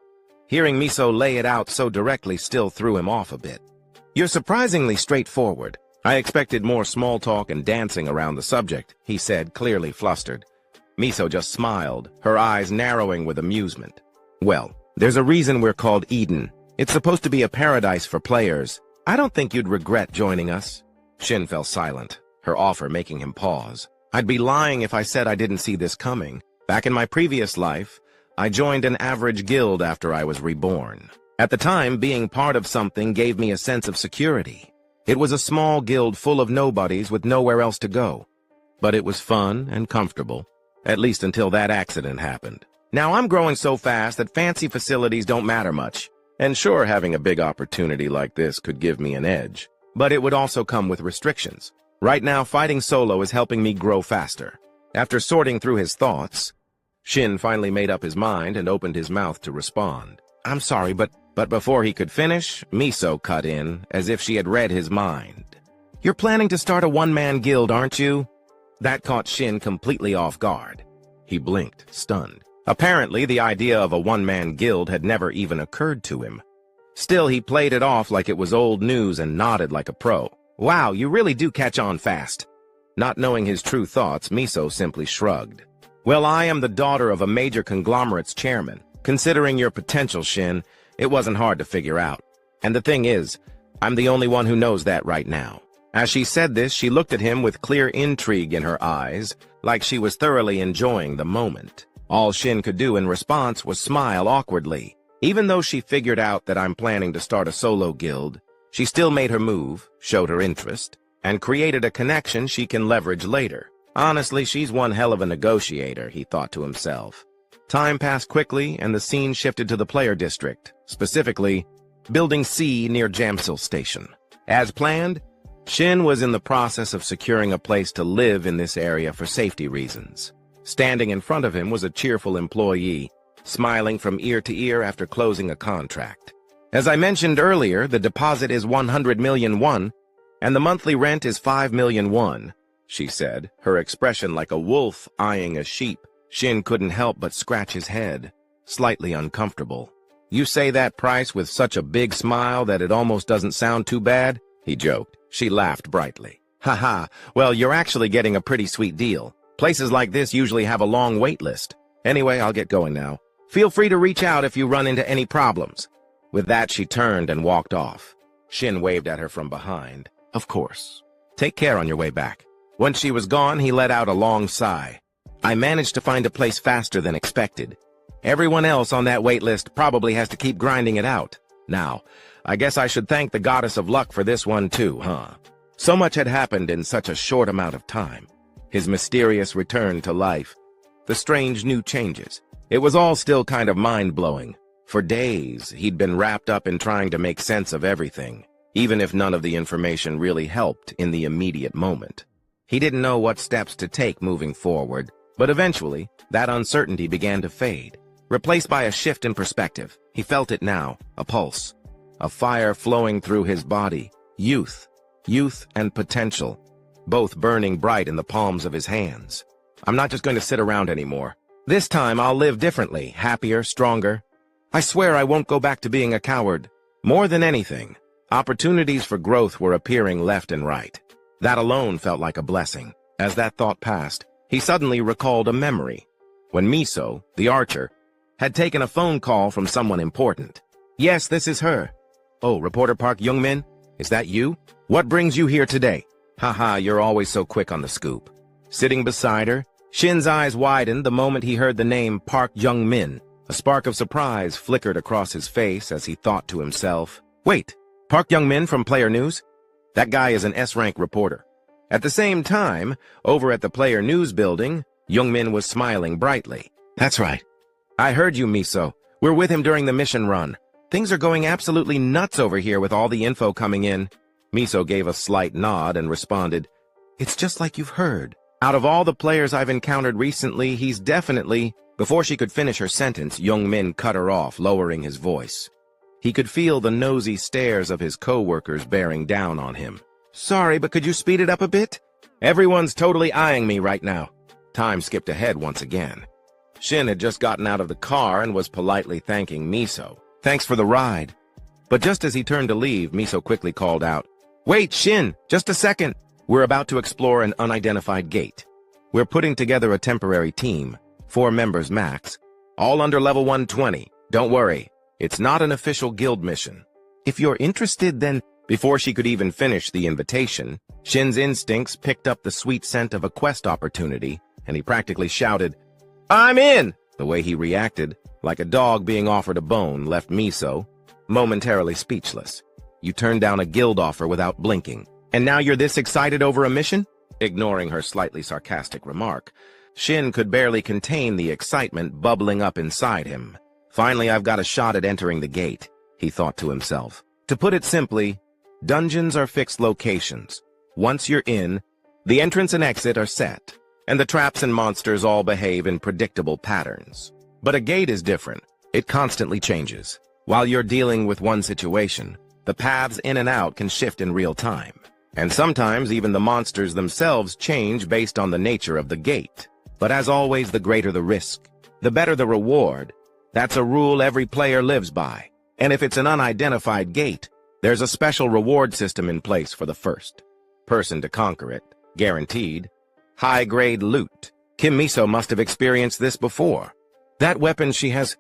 S1: hearing Miso lay it out so directly still threw him off a bit. You're surprisingly straightforward. I expected more small talk and dancing around the subject, he said, clearly flustered. Miso just smiled, her eyes narrowing with amusement. Well, there's a reason we're called Eden. It's supposed to be a paradise for players. I don't think you'd regret joining us. Shin fell silent, her offer making him pause. I'd be lying if I said I didn't see this coming. Back in my previous life, I joined an average guild after I was reborn. At the time, being part of something gave me a sense of security. It was a small guild full of nobodies with nowhere else to go. But it was fun and comfortable, at least until that accident happened. Now I'm growing so fast that fancy facilities don't matter much. And sure, having a big opportunity like this could give me an edge. But it would also come with restrictions. Right now, fighting solo is helping me grow faster. After sorting through his thoughts, Shin finally made up his mind and opened his mouth to respond. I'm sorry, but before he could finish, Miso cut in, as if she had read his mind. You're planning to start a one-man guild, aren't you? That caught Shin completely off guard. He blinked, stunned. Apparently, the idea of a one-man guild had never even occurred to him. Still, he played it off like it was old news and nodded like a pro. Wow, you really do catch on fast. Not knowing his true thoughts, Miso simply shrugged. Well, I am the daughter of a major conglomerate's chairman. Considering your potential, Shin, it wasn't hard to figure out. And the thing is, I'm the only one who knows that right now. As she said this, she looked at him with clear intrigue in her eyes, like she was thoroughly enjoying the moment. All Shin could do in response was smile awkwardly. Even though she figured out that I'm planning to start a solo guild, she still made her move, showed her interest, and created a connection she can leverage later. Honestly, she's one hell of a negotiator, he thought to himself. Time passed quickly, and the scene shifted to the player district, specifically, Building C near Jamsil Station. As planned, Shin was in the process of securing a place to live in this area for safety reasons. Standing in front of him was a cheerful employee, smiling from ear to ear after closing a contract. As I mentioned earlier, the deposit is 100 million won, and the monthly rent is 5 million won, she said, her expression like a wolf eyeing a sheep. Shin couldn't help but scratch his head, slightly uncomfortable. You say that price with such a big smile that it almost doesn't sound too bad, he joked. She laughed brightly. Haha, well, you're actually getting a pretty sweet deal. Places like this usually have a long wait list. Anyway, I'll get going now. Feel free to reach out if you run into any problems. With that, she turned and walked off. Shin waved at her from behind. Of course. Take care on your way back. Once she was gone, he let out a long sigh. I managed to find a place faster than expected. Everyone else on that wait list probably has to keep grinding it out. Now, I guess I should thank the goddess of luck for this one too, huh? So much had happened in such a short amount of time. His mysterious return to life, the strange new changes. It was all still kind of mind-blowing. For days, he'd been wrapped up in trying to make sense of everything, even if none of the information really helped in the immediate moment. He didn't know what steps to take moving forward, but eventually, that uncertainty began to fade, replaced by a shift in perspective. He felt it now, a pulse, a fire flowing through his body, youth and potential, both burning bright in the palms of his hands. I'm not just going to sit around anymore. This time I'll live differently, happier, stronger. I swear I won't go back to being a coward. More than anything, opportunities for growth were appearing left and right. That alone felt like a blessing. As that thought passed, he suddenly recalled a memory. When Miso, the archer, had taken a phone call from someone important. Yes, this is her. Oh, Reporter Park Youngmin? Is that you? What brings you here today? Haha, you're always so quick on the scoop. Sitting beside her, Shin's eyes widened the moment he heard the name Park Youngmin. A spark of surprise flickered across his face as he thought to himself, wait, Park Youngmin from Player News? That guy is an S-rank reporter. At the same time, over at the Player News building, Youngmin was smiling brightly. That's right. I heard you, Miso. We're with him during the mission run. Things are going absolutely nuts over here with all the info coming in. Miso gave a slight nod and responded, it's just like you've heard. Out of all the players I've encountered recently, he's definitely... Before she could finish her sentence, Youngmin cut her off, lowering his voice. He could feel the nosy stares of his co-workers bearing down on him. Sorry, but could you speed it up a bit? Everyone's totally eyeing me right now. Time skipped ahead once again. Shin had just gotten out of the car and was politely thanking Miso. Thanks for the ride. But just as he turned to leave, Miso quickly called out, wait, Shin, just a second. We're about to explore an unidentified gate. We're putting together a temporary team, 4 members max, all under level 120. Don't worry, it's not an official guild mission. If you're interested, then... Before she could even finish the invitation, Shin's instincts picked up the sweet scent of a quest opportunity, and he practically shouted, I'm in! The way he reacted, like a dog being offered a bone, left Miso momentarily speechless. You turned down a guild offer without blinking, and now you're this excited over a mission? Ignoring her slightly sarcastic remark, Shin could barely contain the excitement bubbling up inside him. Finally, I've got a shot at entering the gate, he thought to himself. To put it simply, dungeons are fixed locations. Once you're in, the entrance and exit are set, and the traps and monsters all behave in predictable patterns. But a gate is different. It constantly changes. While you're dealing with one situation, the paths in and out can shift in real time. And sometimes even the monsters themselves change based on the nature of the gate. But as always, the greater the risk, the better the reward. That's a rule every player lives by. And if it's an unidentified gate, there's a special reward system in place for the first person to conquer it, guaranteed. High-grade loot. Kim Miso must have experienced this before. That weapon she has,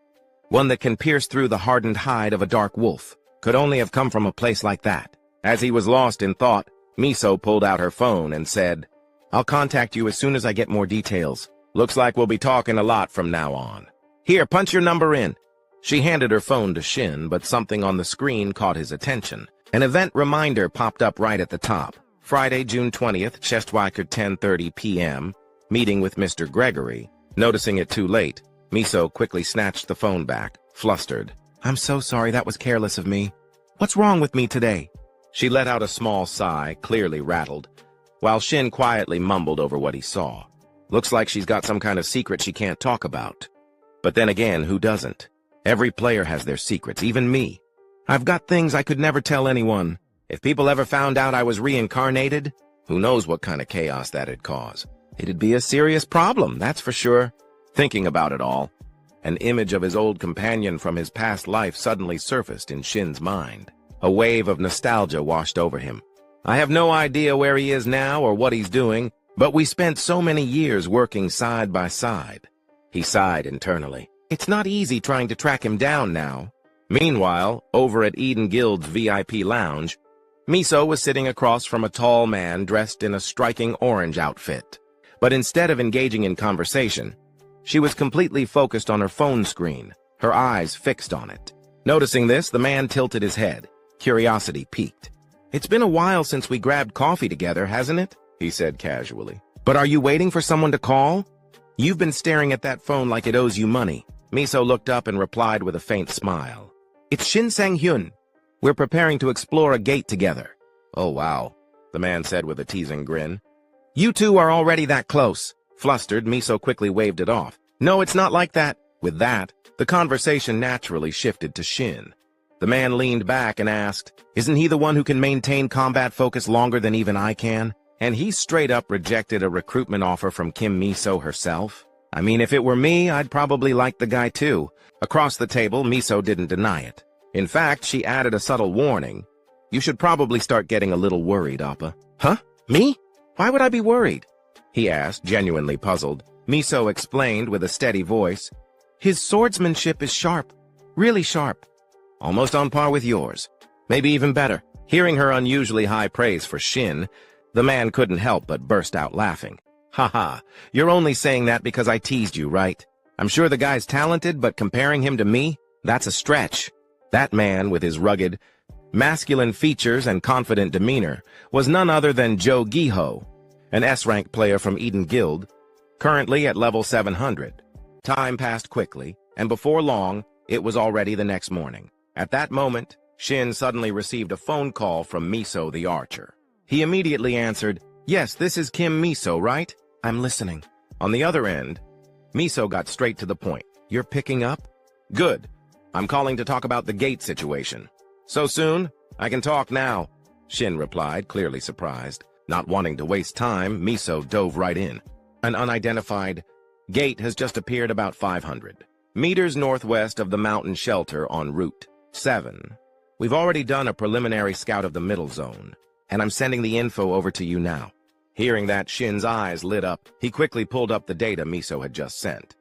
S1: one that can pierce through the hardened hide of a dark wolf, could only have come from a place like that. As he was lost in thought, Miso pulled out her phone and said, I'll contact you as soon as I get more details. Looks like we'll be talking a lot from now on. Here, punch your number in. She handed her phone to Shin, but something on the screen caught his attention. An event reminder popped up right at the top. Friday, June 20th, Chestwalker 10:30 p.m., meeting with Mr. Gregory. Noticing it too late, Miso quickly snatched the phone back, flustered. I'm so sorry, that was careless of me. What's wrong with me today? She let out a small sigh, clearly rattled, while Shin quietly mumbled over what he saw. Looks like she's got some kind of secret she can't talk about. But then again, who doesn't? Every player has their secrets, even me. I've got things I could never tell anyone. If people ever found out I was reincarnated, who knows what kind of chaos that'd cause. It'd be a serious problem, that's for sure. Thinking about it all, an image of his old companion from his past life suddenly surfaced in Shin's mind. A wave of nostalgia washed over him. I have no idea where he is now or what he's doing, but we spent so many years working side by side. He sighed internally. It's not easy trying to track him down now. Meanwhile, over at Eden Guild's VIP lounge, Miso was sitting across from a tall man dressed in a striking orange outfit. But instead of engaging in conversation, she was completely focused on her phone screen, her eyes fixed on it. Noticing this, the man tilted his head. Curiosity piqued. It's been a while since we grabbed coffee together, hasn't it? He said casually. But are you waiting for someone to call? You've been staring at that phone like it owes you money. Miso looked up and replied with a faint smile. It's Shin Sang-hyun. We're preparing to explore a gate together. Oh, wow, the man said with a teasing grin. You two are already that close. Flustered, Miso quickly waved it off. No, it's not like that. With that, the conversation naturally shifted to Shin. The man leaned back and asked, isn't he the one who can maintain combat focus longer than even I can? And he straight up rejected a recruitment offer from Kim Miso herself? I mean, if it were me, I'd probably like the guy too. Across the table, Miso didn't deny it. In fact, she added a subtle warning. You should probably start getting a little worried, Appa. Huh? Me? Why would I be worried? He asked, genuinely puzzled. Miso explained with a steady voice. His swordsmanship is sharp. Really sharp. Almost on par with yours. Maybe even better. Hearing her unusually high praise for Shin, the man couldn't help but burst out laughing. Haha, you're only saying that because I teased you, right? I'm sure the guy's talented, but comparing him to me, that's a stretch. That man, with his rugged, masculine features and confident demeanor, was none other than Joe Giho, an S-rank player from Eden Guild, currently at level 700. Time passed quickly, and before long, it was already the next morning. At that moment, Shin suddenly received a phone call from Miso the archer. He immediately answered, "Yes, this is Kim Miso, right? I'm listening." On the other end, Miso got straight to the point. "You're picking up? Good. I'm calling to talk about the gate situation." "So soon? I can talk now," Shin replied, clearly surprised. Not wanting to waste time, Miso dove right in. An unidentified gate has just appeared about 500 meters northwest of the mountain shelter on Route 7. We've already done a preliminary scout of the middle zone, and I'm sending the info over to you now. Hearing that, Shin's eyes lit up. He quickly pulled up the data Miso had just sent.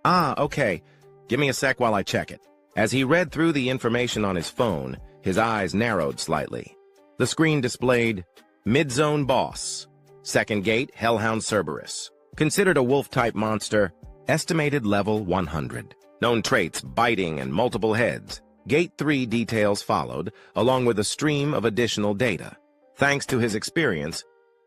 S1: "Ah, okay. Give me a sec while I check it." As he read through the information on his phone, his eyes narrowed slightly. The screen displayed, Mid-Zone Boss. Second Gate, Hellhound Cerberus. Considered a wolf-type monster, estimated level 100. Known traits, biting and multiple heads. Gate 3 details followed, along with a stream of additional data. Thanks to his experience,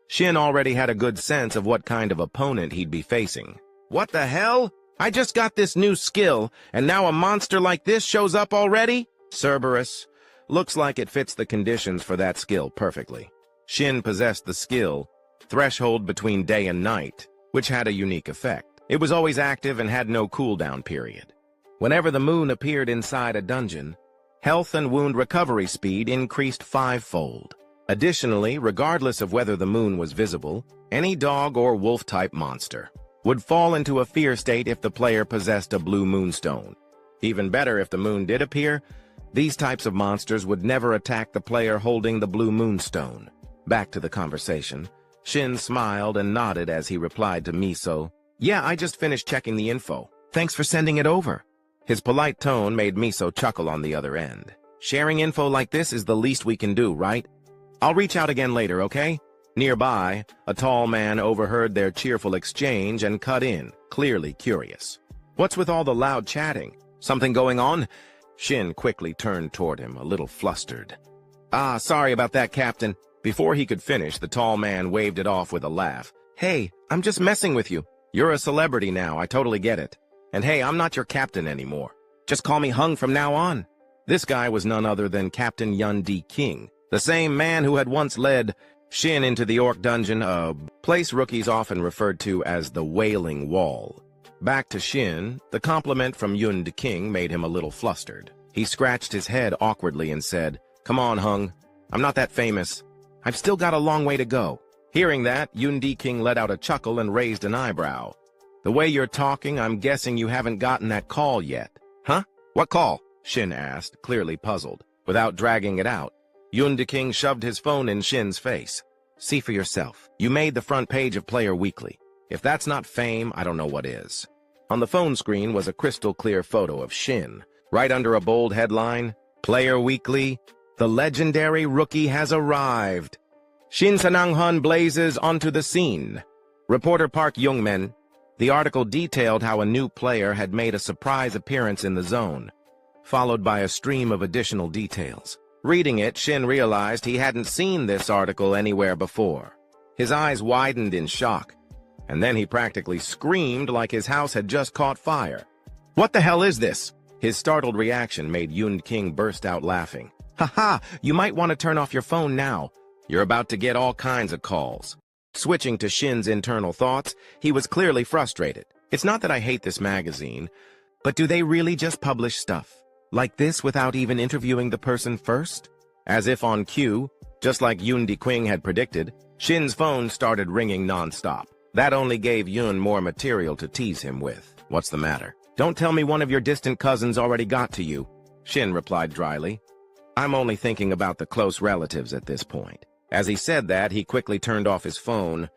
S1: Shin already had a good sense of what kind of opponent he'd be facing. "What the hell? I just got this new skill, and now a monster like this shows up already?" Cerberus. Looks like it fits the conditions for that skill perfectly. Shin possessed the skill, Threshold Between Day and Night, which had a unique effect. It was always active and had no cooldown period. Whenever the moon appeared inside a dungeon, health and wound recovery speed increased 5-fold. Additionally, regardless of whether the moon was visible, any dog or wolf-type monster would fall into a fear state if the player possessed a blue moonstone. Even better, if the moon did appear, these types of monsters would never attack the player holding the blue moonstone. Back to the conversation. Shin smiled and nodded as he replied to Miso, "Yeah, I just finished checking the info. Thanks for sending it over." His polite tone made Miso chuckle on the other end. "Sharing info like this is the least we can do, right? I'll reach out again later, okay?" Nearby, a tall man overheard their cheerful exchange and cut in, clearly curious. "What's with all the loud chatting? Something going on?" Shin quickly turned toward him, a little flustered. "Ah, sorry about that, Captain." Before he could finish, the tall man waved it off with a laugh. "Hey, I'm just messing with you. You're a celebrity now, I totally get it. And hey, I'm not your captain anymore. Just call me Hung from now on." This guy was none other than Captain Yun D. King, the same man who had once led Shin into the Orc Dungeon, a place rookies often referred to as the Wailing Wall. Back to Shin, the compliment from Yun D. King made him a little flustered. He scratched his head awkwardly and said, "Come on, Hung. I'm not that famous. I've still got a long way to go." Hearing that, Yun D. King let out a chuckle and raised an eyebrow. "The way you're talking, I'm guessing you haven't gotten that call yet." "Huh? What call?" Shin asked, clearly puzzled. Without dragging it out, Yun D. King shoved his phone in Shin's face. "See for yourself. You made the front page of Player Weekly. If that's not fame, I don't know what is." On the phone screen was a crystal-clear photo of Shin. Right under a bold headline, "Player Weekly, the legendary rookie has arrived. Shin Sanang-hun blazes onto the scene." Reporter Park Youngmin. The article detailed how a new player had made a surprise appearance in the zone, followed by a stream of additional details. Reading it, Shin realized he hadn't seen this article anywhere before. His eyes widened in shock, and then he practically screamed like his house had just caught fire. "What the hell is this?" His startled reaction made Yun King burst out laughing. "Ha, you might want to turn off your phone now. You're about to get all kinds of calls." Switching to Shin's internal thoughts, he was clearly frustrated. "It's not that I hate this magazine, but do they really just publish stuff like this without even interviewing the person first?" As if on cue, just like Yun D. Quing had predicted, Shin's phone started ringing non-stop. That only gave Yun more material to tease him with. What's the matter? Don't tell me one of your distant cousins already got to you, Shin replied dryly. I'm only thinking about the close relatives at this point. As he said that, he quickly turned off his phone,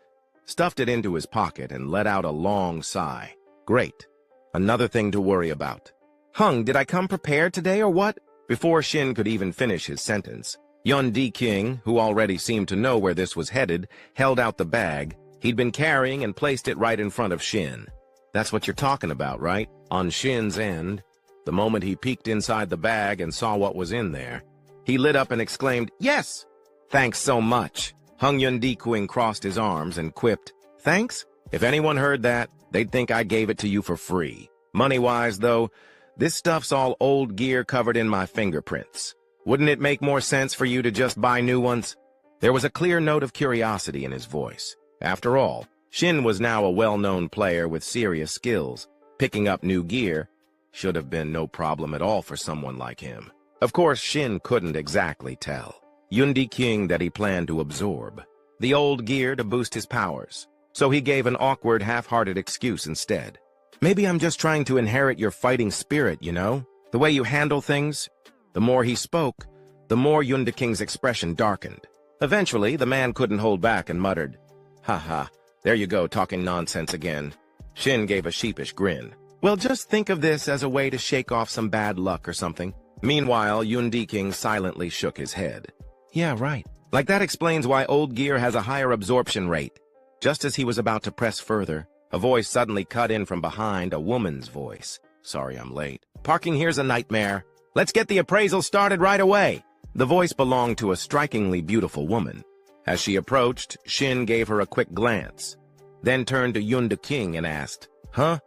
S1: stuffed it into his pocket, and let out a long sigh. Great. Another thing to worry about. Hung, did I come prepared today or what? Before Shin could even finish his sentence, Yun Di-King, who already seemed to know where this was headed, held out the bag he'd been carrying and placed it right in front of Shin. That's what you're talking about, right? On Shin's end, the moment he peeked inside the bag and saw what was in there, he lit up and exclaimed, "Yes! Thanks so much." Hung Yun Di-King crossed his arms and quipped, "Thanks? If anyone heard that, they'd think I gave it to you for free. Money-wise, though, this stuff's all old gear covered in my fingerprints. Wouldn't it make more sense for you to just buy new ones?" There was a clear note of curiosity in his voice. After all, Shin was now a well-known player with serious skills. Picking up new gear should have been no problem at all for someone like him. Of course, Shin couldn't exactly tell Yun Di-King that he planned to absorb the old gear to boost his powers, so he gave an awkward, half-hearted excuse instead. "Maybe I'm just trying to inherit your fighting spirit, you know? The way you handle things." The more he spoke, the more Yun Di-King's expression darkened. Eventually, the man couldn't hold back and muttered, "Ha, there you go, talking nonsense again." Shin gave a sheepish grin. "Well, just think of this as a way to shake off some bad luck or something." Meanwhile, Yun Di-King silently shook his head. "Yeah, right. Like that explains why old gear has a higher absorption rate." Just as he was about to press further, a voice suddenly cut in from behind, a woman's voice. "Sorry I'm late. Parking here's a nightmare. Let's get the appraisal started right away." The voice belonged to a strikingly beautiful woman. As she approached, Shin gave her a quick glance, then turned to Yun Di-King and asked, "Huh?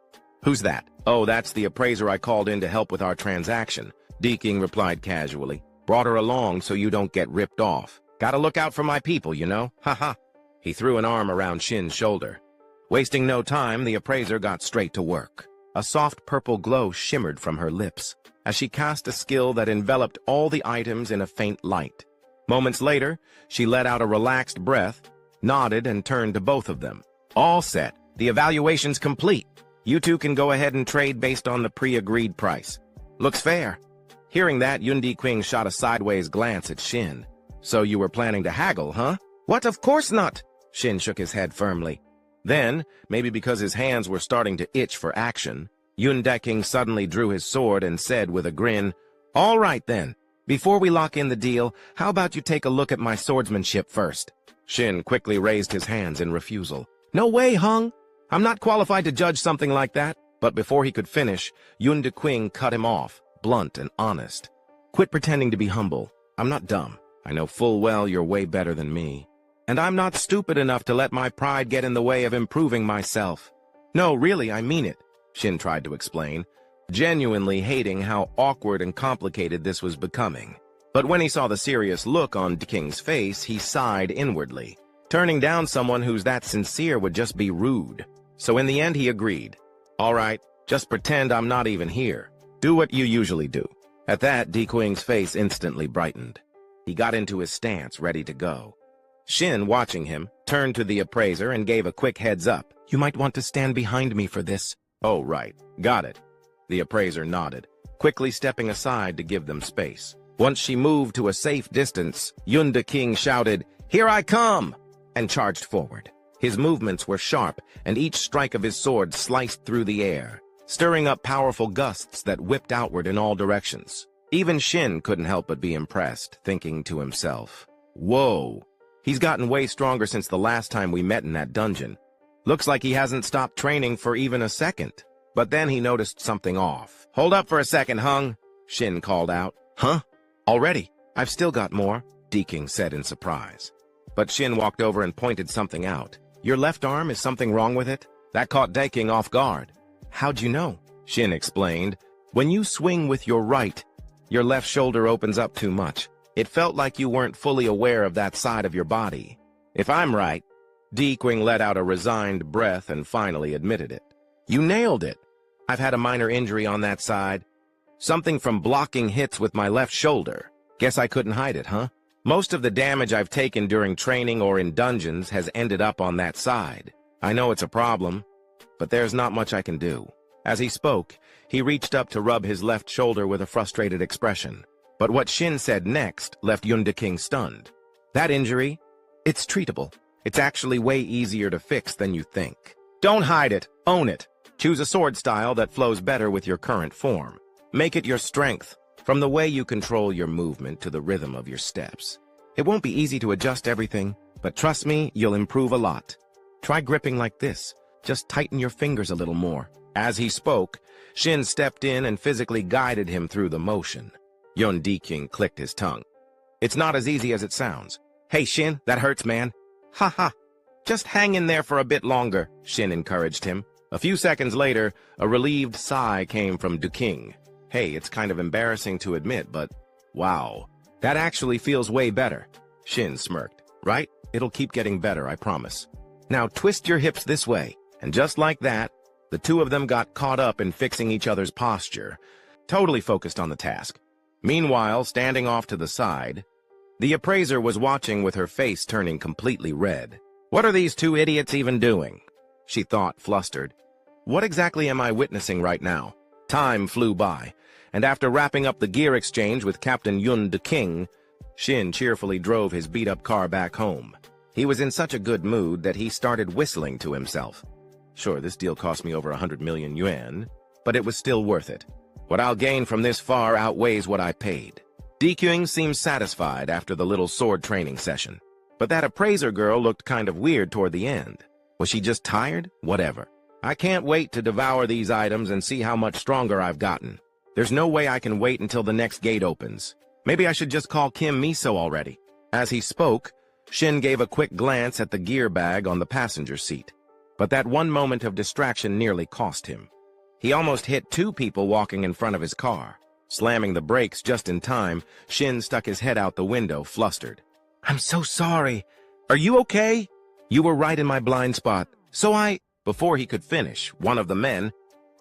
S1: Who's that?" "Oh, that's the appraiser I called in to help with our transaction," Di-King replied casually. "Brought her along so you don't get ripped off. Gotta look out for my people, you know? Ha." He threw an arm around Shin's shoulder. Wasting no time, the appraiser got straight to work. A soft purple glow shimmered from her lips as she cast a skill that enveloped all the items in a faint light. Moments later, she let out a relaxed breath, nodded, and turned to both of them. "All set. The evaluation's complete. You two can go ahead and trade based on the pre-agreed price. Looks fair." Hearing that, Yun Di-King shot a sideways glance at Shin. "So you were planning to haggle, huh?" "What? Of course not!" Shin shook his head firmly. Then, maybe because his hands were starting to itch for action, Yun Di-King suddenly drew his sword and said with a grin, "All right then. Before we lock in the deal, how about you take a look at my swordsmanship first?" Shin quickly raised his hands in refusal. "No way, Hung! I'm not qualified to judge something like that." But before he could finish, Yun Di-King cut him off, blunt and honest. "Quit pretending to be humble. I'm not dumb. I know full well you're way better than me. And I'm not stupid enough to let my pride get in the way of improving myself. No, really, I mean it," Shin tried to explain, genuinely hating how awkward and complicated this was becoming. But when he saw the serious look on Di-King's face, he sighed inwardly. Turning down someone who's that sincere would just be rude. So in the end, he agreed. "All right, just pretend I'm not even here. Do what you usually do." At that, Di-King's face instantly brightened. He got into his stance, ready to go. Shin, watching him, turned to the appraiser and gave a quick heads up. "You might want to stand behind me for this." "Oh, right. Got it." The appraiser nodded, quickly stepping aside to give them space. Once she moved to a safe distance, Yun Di-King shouted, "Here I come!" and charged forward. His movements were sharp, and each strike of his sword sliced through the air, stirring up powerful gusts that whipped outward in all directions. Even Shin couldn't help but be impressed, thinking to himself, "Whoa, he's gotten way stronger since the last time we met in that dungeon. Looks like he hasn't stopped training for even a second." But then he noticed something off. "Hold up for a second, Hung," Shin called out. "Huh? Already? I've still got more," Di-King said in surprise. But Shin walked over and pointed something out. "Your left arm, is something wrong with it?" That caught Di-King off guard. "How'd you know?" Shin explained. "When you swing with your right, your left shoulder opens up too much. It felt like you weren't fully aware of that side of your body." "If I'm right," Di-King let out a resigned breath and finally admitted it. "You nailed it. I've had a minor injury on that side. Something from blocking hits with my left shoulder. Guess I couldn't hide it, huh? Most of the damage I've taken during training or in dungeons has ended up on that side." I know it's a problem, but there's not much I can do. As he spoke, he reached up to rub his left shoulder with a frustrated expression. But what Shin said next left Yun King stunned. That injury? It's treatable. It's actually way easier to fix than you think. Don't hide it. Own it. Choose a sword style that flows better with your current form. Make it your strength, from the way you control your movement to the rhythm of your steps. It won't be easy to adjust everything, but trust me, you'll improve a lot. Try gripping like this. Just tighten your fingers a little more. As he spoke, Shin stepped in and physically guided him through the motion. Yun King clicked his tongue. It's not as easy as it sounds. Hey, Shin, that hurts, man. Ha ha. Just hang in there for a bit longer, Shin encouraged him. A few seconds later, a relieved sigh came from King. Hey, it's kind of embarrassing to admit, but wow, that actually feels way better. Shin smirked. Right? It'll keep getting better, I promise. Now twist your hips this way. And just like that, the two of them got caught up in fixing each other's posture, totally focused on the task. Meanwhile, standing off to the side, the appraiser was watching with her face turning completely red. What are these two idiots even doing? She thought, flustered. What exactly am I witnessing right now? Time flew by, and after wrapping up the gear exchange with Captain Yun King, Shin cheerfully drove his beat-up car back home. He was in such a good mood that he started whistling to himself. Sure, this deal cost me over 100 million yuan, but it was still worth it. What I'll gain from this far outweighs what I paid. King seemed satisfied after the little sword training session. But that appraiser girl looked kind of weird toward the end. Was she just tired? Whatever. I can't wait to devour these items and see how much stronger I've gotten. There's no way I can wait until the next gate opens. Maybe I should just call Kim Miso already. As he spoke, Shin gave a quick glance at the gear bag on the passenger seat. But that one moment of distraction nearly cost him. He almost hit two people walking in front of his car. Slamming the brakes just in time, Shin stuck his head out the window, flustered. I'm so sorry. Are you okay? You were right in my blind spot. Before he could finish, one of the men,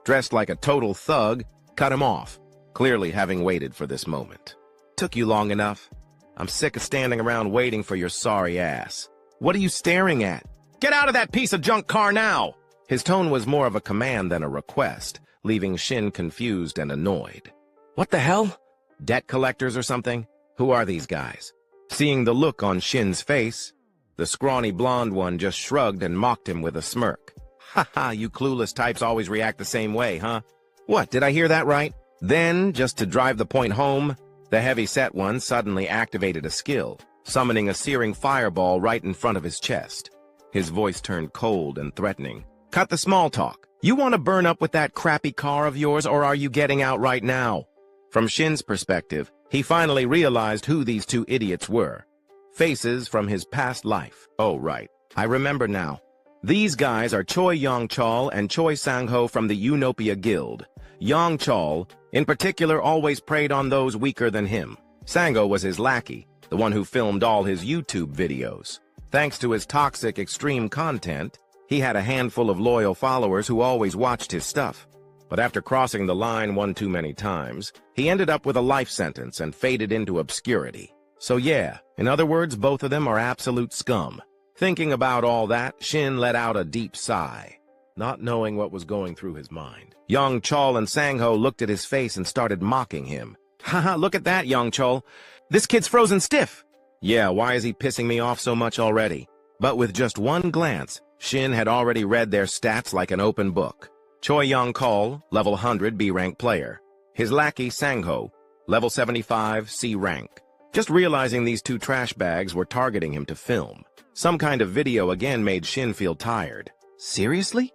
S1: dressed like a total thug, cut him off, clearly having waited for this moment. Took you long enough. I'm sick of standing around waiting for your sorry ass. What are you staring at? Get out of that piece of junk car now! His tone was more of a command than a request, leaving Shin confused and annoyed. What the hell? Debt collectors or something? Who are these guys? Seeing the look on Shin's face, the scrawny blonde one just shrugged and mocked him with a smirk. Haha, you clueless types always react the same way, huh? What, did I hear that right? Then, just to drive the point home, the heavy-set one suddenly activated a skill, summoning a searing fireball right in front of his chest. His voice turned cold and threatening. Cut the small talk. You want to burn up with that crappy car of yours, or are you getting out right now? From Shin's perspective, he finally realized who these two idiots were. Faces from his past life. Oh, right. I remember now. These guys are Choi Yong-chol and Choi Sang-ho from the Unopia Guild. Yong-chol, in particular, always preyed on those weaker than him. Sang-ho was his lackey, the one who filmed all his YouTube videos. Thanks to his toxic, extreme content, he had a handful of loyal followers who always watched his stuff. But after crossing the line one too many times, he ended up with a life sentence and faded into obscurity. So yeah, in other words, both of them are absolute scum. Thinking about all that, Shin let out a deep sigh, not knowing what was going through his mind. Yong-chol and Sang-ho looked at his face and started mocking him. Haha, look at that, Yong-chol. This kid's frozen stiff. Yeah, why is he pissing me off so much already? But with just one glance, Shin had already read their stats like an open book. Choi Yong-chol, level 100 B-rank player. His lackey, Sang-ho, level 75 C-rank. Just realizing these two trash bags were targeting him to film. Some kind of video again made Shin feel tired. Seriously?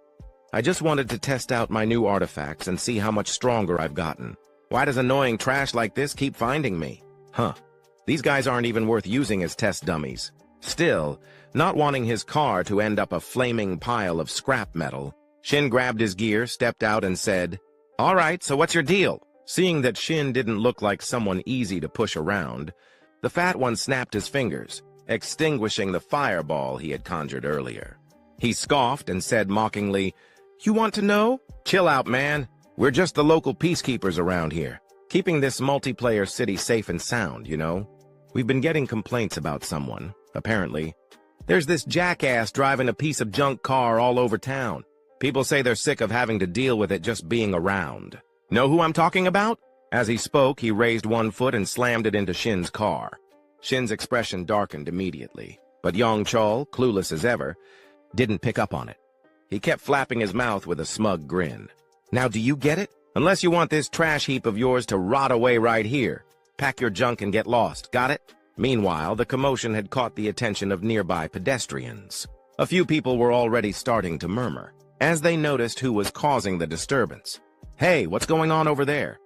S1: I just wanted to test out my new artifacts and see how much stronger I've gotten. Why does annoying trash like this keep finding me? Huh. These guys aren't even worth using as test dummies. Still, not wanting his car to end up a flaming pile of scrap metal, Shin grabbed his gear, stepped out, and said, All right, so what's your deal? Seeing that Shin didn't look like someone easy to push around, the fat one snapped his fingers, extinguishing the fireball he had conjured earlier. He scoffed and said mockingly, You want to know? Chill out, man. We're just the local peacekeepers around here, keeping this multiplayer city safe and sound, you know? We've been getting complaints about someone, apparently. There's this jackass driving a piece of junk car all over town. People say they're sick of having to deal with it just being around. Know who I'm talking about? As he spoke, he raised one foot and slammed it into Shin's car. Shin's expression darkened immediately, but Yong Chol, clueless as ever, didn't pick up on it. He kept flapping his mouth with a smug grin. Now do you get it? Unless you want this trash heap of yours to rot away right here. Pack your junk and get lost, got it? Meanwhile, the commotion had caught the attention of nearby pedestrians. A few people were already starting to murmur, as they noticed who was causing the disturbance. Hey, what's going on over there?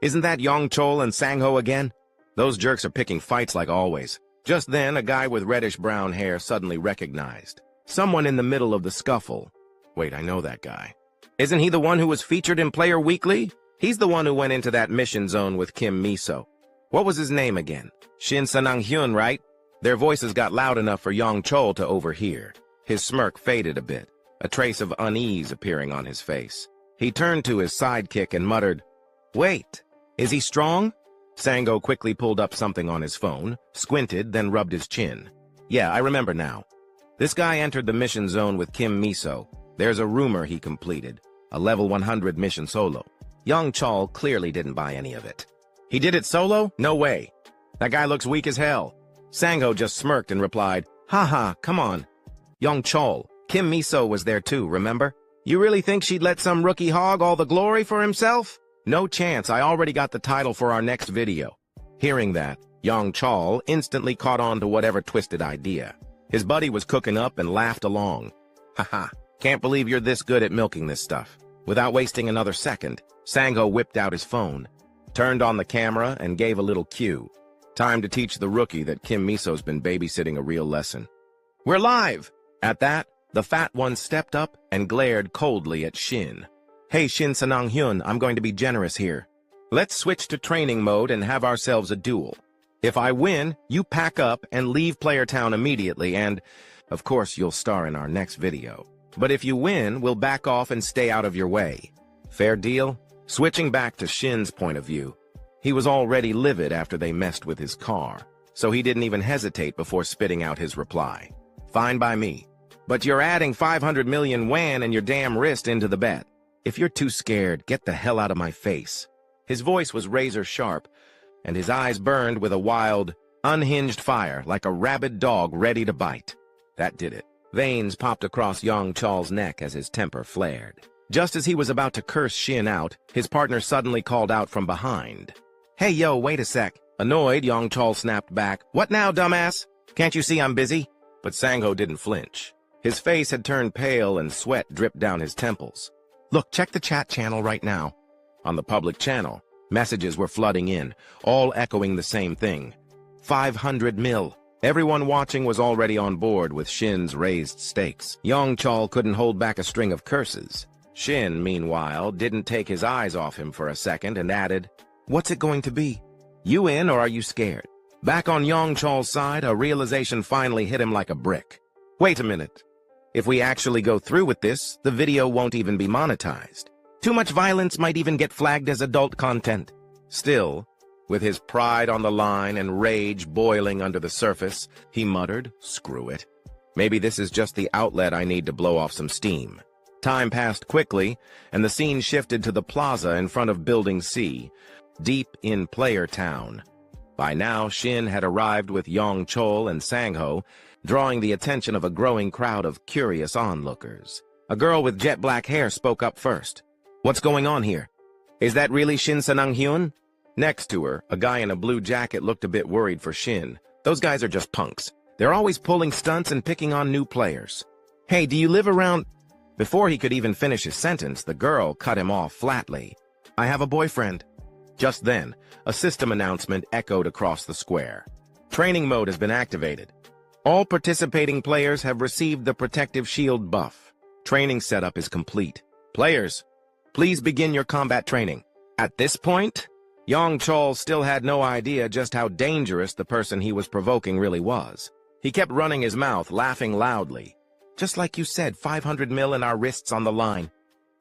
S1: Isn't that Yong Chol and Sang-ho again? Those jerks are picking fights like always. Just then, a guy with reddish-brown hair suddenly recognized someone in the middle of the scuffle. Wait, I know that guy. Isn't he the one who was featured in Player Weekly? He's the one who went into that mission zone with Kim Miso. What was his name again? Shin Sanang-hyun, right? Their voices got loud enough for Yong Chol to overhear. His smirk faded a bit, a trace of unease appearing on his face. He turned to his sidekick and muttered, "Wait, is he strong?" Sang-ho quickly pulled up something on his phone, squinted, then rubbed his chin. Yeah, I remember now. This guy entered the mission zone with Kim Miso. There's a rumor he completed, a level 100 mission solo. Yong Chol clearly didn't buy any of it. He did it solo? No way. That guy looks weak as hell. Sang-ho just smirked and replied, "Haha, come on. Yong Chol, Kim Miso was there too, remember? You really think she'd let some rookie hog all the glory for himself? No chance, I already got the title for our next video." Hearing that, Yong Chol instantly caught on to whatever twisted idea. His buddy was cooking up and laughed along. "Haha, can't believe you're this good at milking this stuff." Without wasting another second, Sang-ho whipped out his phone, turned on the camera, and gave a little cue. Time to teach the rookie that Kim Miso's been babysitting a real lesson. "We're live!" At that, the fat one stepped up and glared coldly at Shin. "Hey, Shin Sanang-hyun, I'm going to be generous here. Let's switch to training mode and have ourselves a duel. If I win, you pack up and leave Player Town immediately and, of course, you'll star in our next video. But if you win, we'll back off and stay out of your way. Fair deal?" Switching back to Shin's point of view, he was already livid after they messed with his car, so he didn't even hesitate before spitting out his reply. "Fine by me. But you're adding 500 million wan and your damn wrist into the bet. If you're too scared, get the hell out of my face." His voice was razor sharp, and his eyes burned with a wild, unhinged fire like a rabid dog ready to bite. That did it. Veins popped across Yong Chol's neck as his temper flared. Just as he was about to curse Shin out, his partner suddenly called out from behind. "Hey, yo, wait a sec." Annoyed, Yong Chol snapped back, "What now, dumbass? Can't you see I'm busy?" But Sang-ho didn't flinch. His face had turned pale and sweat dripped down his temples. "Look, check the chat channel right now." On the public channel, messages were flooding in, all echoing the same thing. 500 mil. Everyone watching was already on board with Shin's raised stakes. Yong Chol couldn't hold back a string of curses. Shin, meanwhile, didn't take his eyes off him for a second and added, "What's it going to be? You in or are you scared?" Back on Yong Chol's side, a realization finally hit him like a brick. Wait a minute. If we actually go through with this, the video won't even be monetized. Too much violence might even get flagged as adult content. Still, with his pride on the line and rage boiling under the surface, he muttered, "Screw it. Maybe this is just the outlet I need to blow off some steam." Time passed quickly, and the scene shifted to the plaza in front of Building C, deep in Player Town. By now, Shin had arrived with Yong Chol and Sang-ho, drawing the attention of a growing crowd of curious onlookers. A girl with jet black hair spoke up first. "What's going on here? Is that really Shin Sanang-hyun?" Next to her, a guy in a blue jacket looked a bit worried for Shin. "Those guys are just punks. They're always pulling stunts and picking on new players. Hey, do you live around—" Before he could even finish his sentence, the girl cut him off flatly. "I have a boyfriend." Just then, a system announcement echoed across the square. Training mode has been activated. All participating players have received the protective shield buff. Training setup is complete. Players, please begin your combat training. At this point, Yong Chol still had no idea just how dangerous the person he was provoking really was. He kept running his mouth, laughing loudly. "Just like you said, 500 mil and our wrists on the line.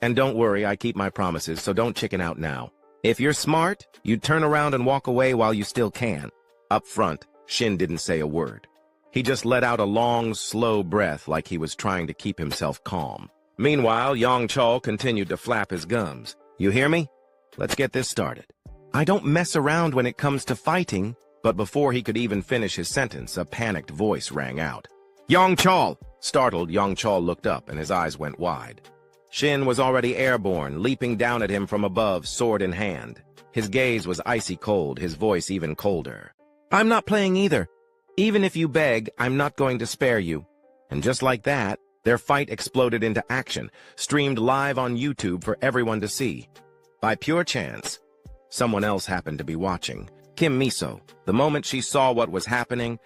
S1: And don't worry, I keep my promises, so don't chicken out now. If you're smart, you turn around and walk away while you still can." Up front, Shin didn't say a word. He just let out a long, slow breath like he was trying to keep himself calm. Meanwhile, Yang-chol continued to flap his gums. You hear me? Let's get this started. I don't mess around when it comes to fighting, but before he could even finish his sentence, a panicked voice rang out. Yang-chol! Startled, Yang-chol looked up and his eyes went wide. Shin was already airborne, leaping down at him from above, sword in hand. His gaze was icy cold, his voice even colder. I'm not playing either. Even if you beg, I'm not going to spare you. And just like that, their fight exploded into action, streamed live on YouTube for everyone to see. By pure chance, someone else happened to be watching. Kim Miso. The moment she saw what was happening,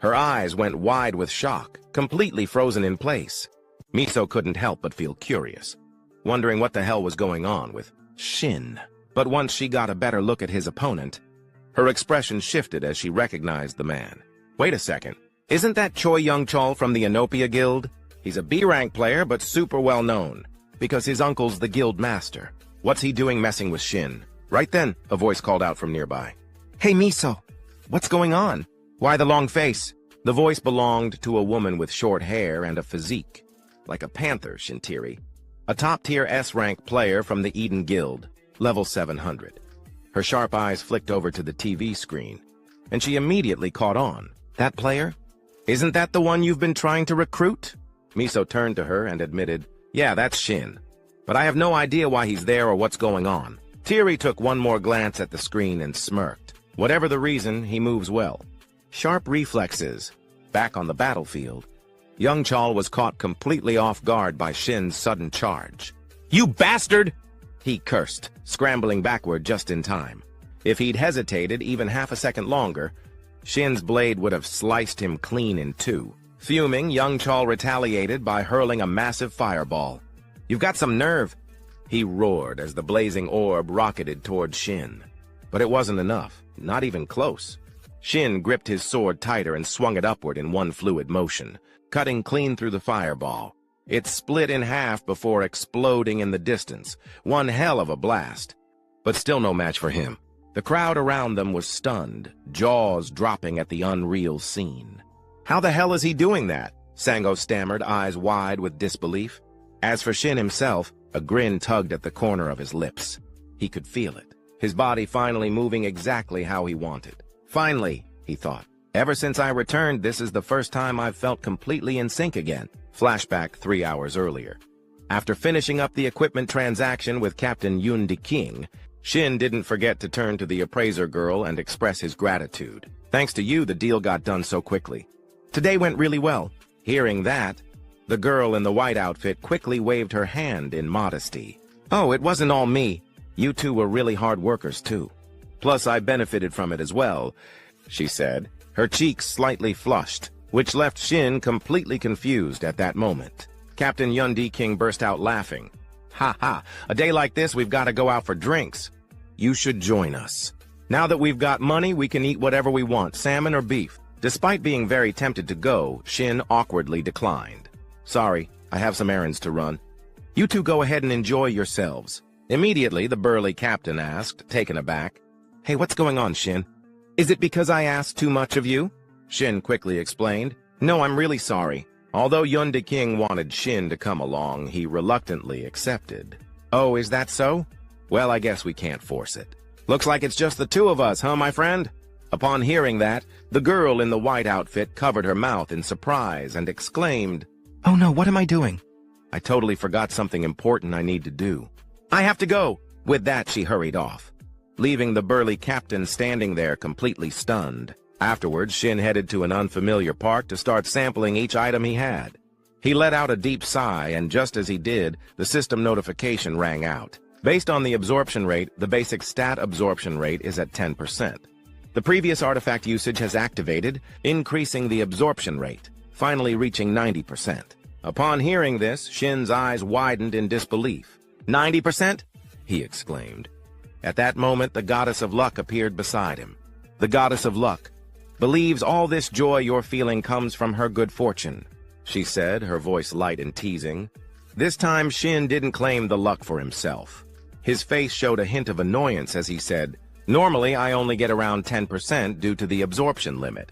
S1: her eyes went wide with shock, completely frozen in place. Miso couldn't help but feel curious, wondering what the hell was going on with Shin. But once she got a better look at his opponent, her expression shifted as she recognized the man. Wait a second, isn't that Choi Young-chol from the Inopia Guild? He's a B-rank player, but super well known, because his uncle's the guild master. What's he doing messing with Shin? Right then, a voice called out from nearby. Hey Miso, what's going on? Why the long face? The voice belonged to a woman with short hair and a physique, like a panther, Shintiri. A top-tier S-rank player from the Eden Guild, level 700. Her sharp eyes flicked over to the TV screen, and she immediately caught on. That player? Isn't that the one you've been trying to recruit? Miso turned to her and admitted, yeah, that's Shin. But I have no idea why he's there or what's going on. Tiri took one more glance at the screen and smirked. Whatever the reason, he moves well. Sharp reflexes. Back on the battlefield, Yang-chol was caught completely off guard by Shin's sudden charge. You bastard! He cursed, scrambling backward just in time. If he'd hesitated even half a second longer, Shin's blade would have sliced him clean in two. Fuming, Yang-chol retaliated by hurling a massive fireball. You've got some nerve, he roared as the blazing orb rocketed toward Shin. But it wasn't enough, not even close. Shin gripped his sword tighter and swung it upward in one fluid motion, cutting clean through the fireball. It split in half before exploding in the distance. One hell of a blast, but still no match for him. The crowd around them was stunned, jaws dropping at the unreal scene. How the hell is he doing that? Sango stammered, eyes wide with disbelief. As for Shin himself, a grin tugged at the corner of his lips. He could feel it, his body finally moving exactly how he wanted. Finally, he thought. Ever since I returned, this is the first time I've felt completely in sync again. Flashback 3 hours earlier. After finishing up the equipment transaction with Captain Yun King, Shin didn't forget to turn to the appraiser girl and express his gratitude. Thanks to you, the deal got done so quickly. Today went really well. Hearing that, the girl in the white outfit quickly waved her hand in modesty. Oh, it wasn't all me. You two were really hard workers, too. Plus, I benefited from it as well, she said, her cheeks slightly flushed, which left Shin completely confused at that moment. Captain Yun King burst out laughing. Ha ha, a day like this we've got to go out for drinks. You should join us. Now that we've got money, we can eat whatever we want, salmon or beef. Despite being very tempted to go, Shin awkwardly declined. Sorry, I have some errands to run. You two go ahead and enjoy yourselves. Immediately, the burly captain asked, taken aback. Hey, what's going on, Shin? Is it because I asked too much of you? Shin quickly explained. No, I'm really sorry. Although Yun King wanted Shin to come along, he reluctantly accepted. Oh, is that so? Well, I guess we can't force it. Looks like it's just the two of us, huh, my friend? Upon hearing that, the girl in the white outfit covered her mouth in surprise and exclaimed, Oh no, what am I doing? I totally forgot something important I need to do. I have to go! With that, she hurried off, leaving the burly captain standing there completely stunned. Afterwards, Shin headed to an unfamiliar park to start sampling each item he had. He let out a deep sigh, and just as he did, the system notification rang out. Based on the absorption rate, the basic stat absorption rate is at 10%. The previous artifact usage has activated, increasing the absorption rate, finally reaching 90%. Upon hearing this, Shin's eyes widened in disbelief. 90%? He exclaimed. At that moment, the goddess of luck appeared beside him. The goddess of luck believes all this joy you're feeling comes from her good fortune, she said, her voice light and teasing. This time, Shin didn't claim the luck for himself. His face showed a hint of annoyance as he said, Normally, I only get around 10% due to the absorption limit.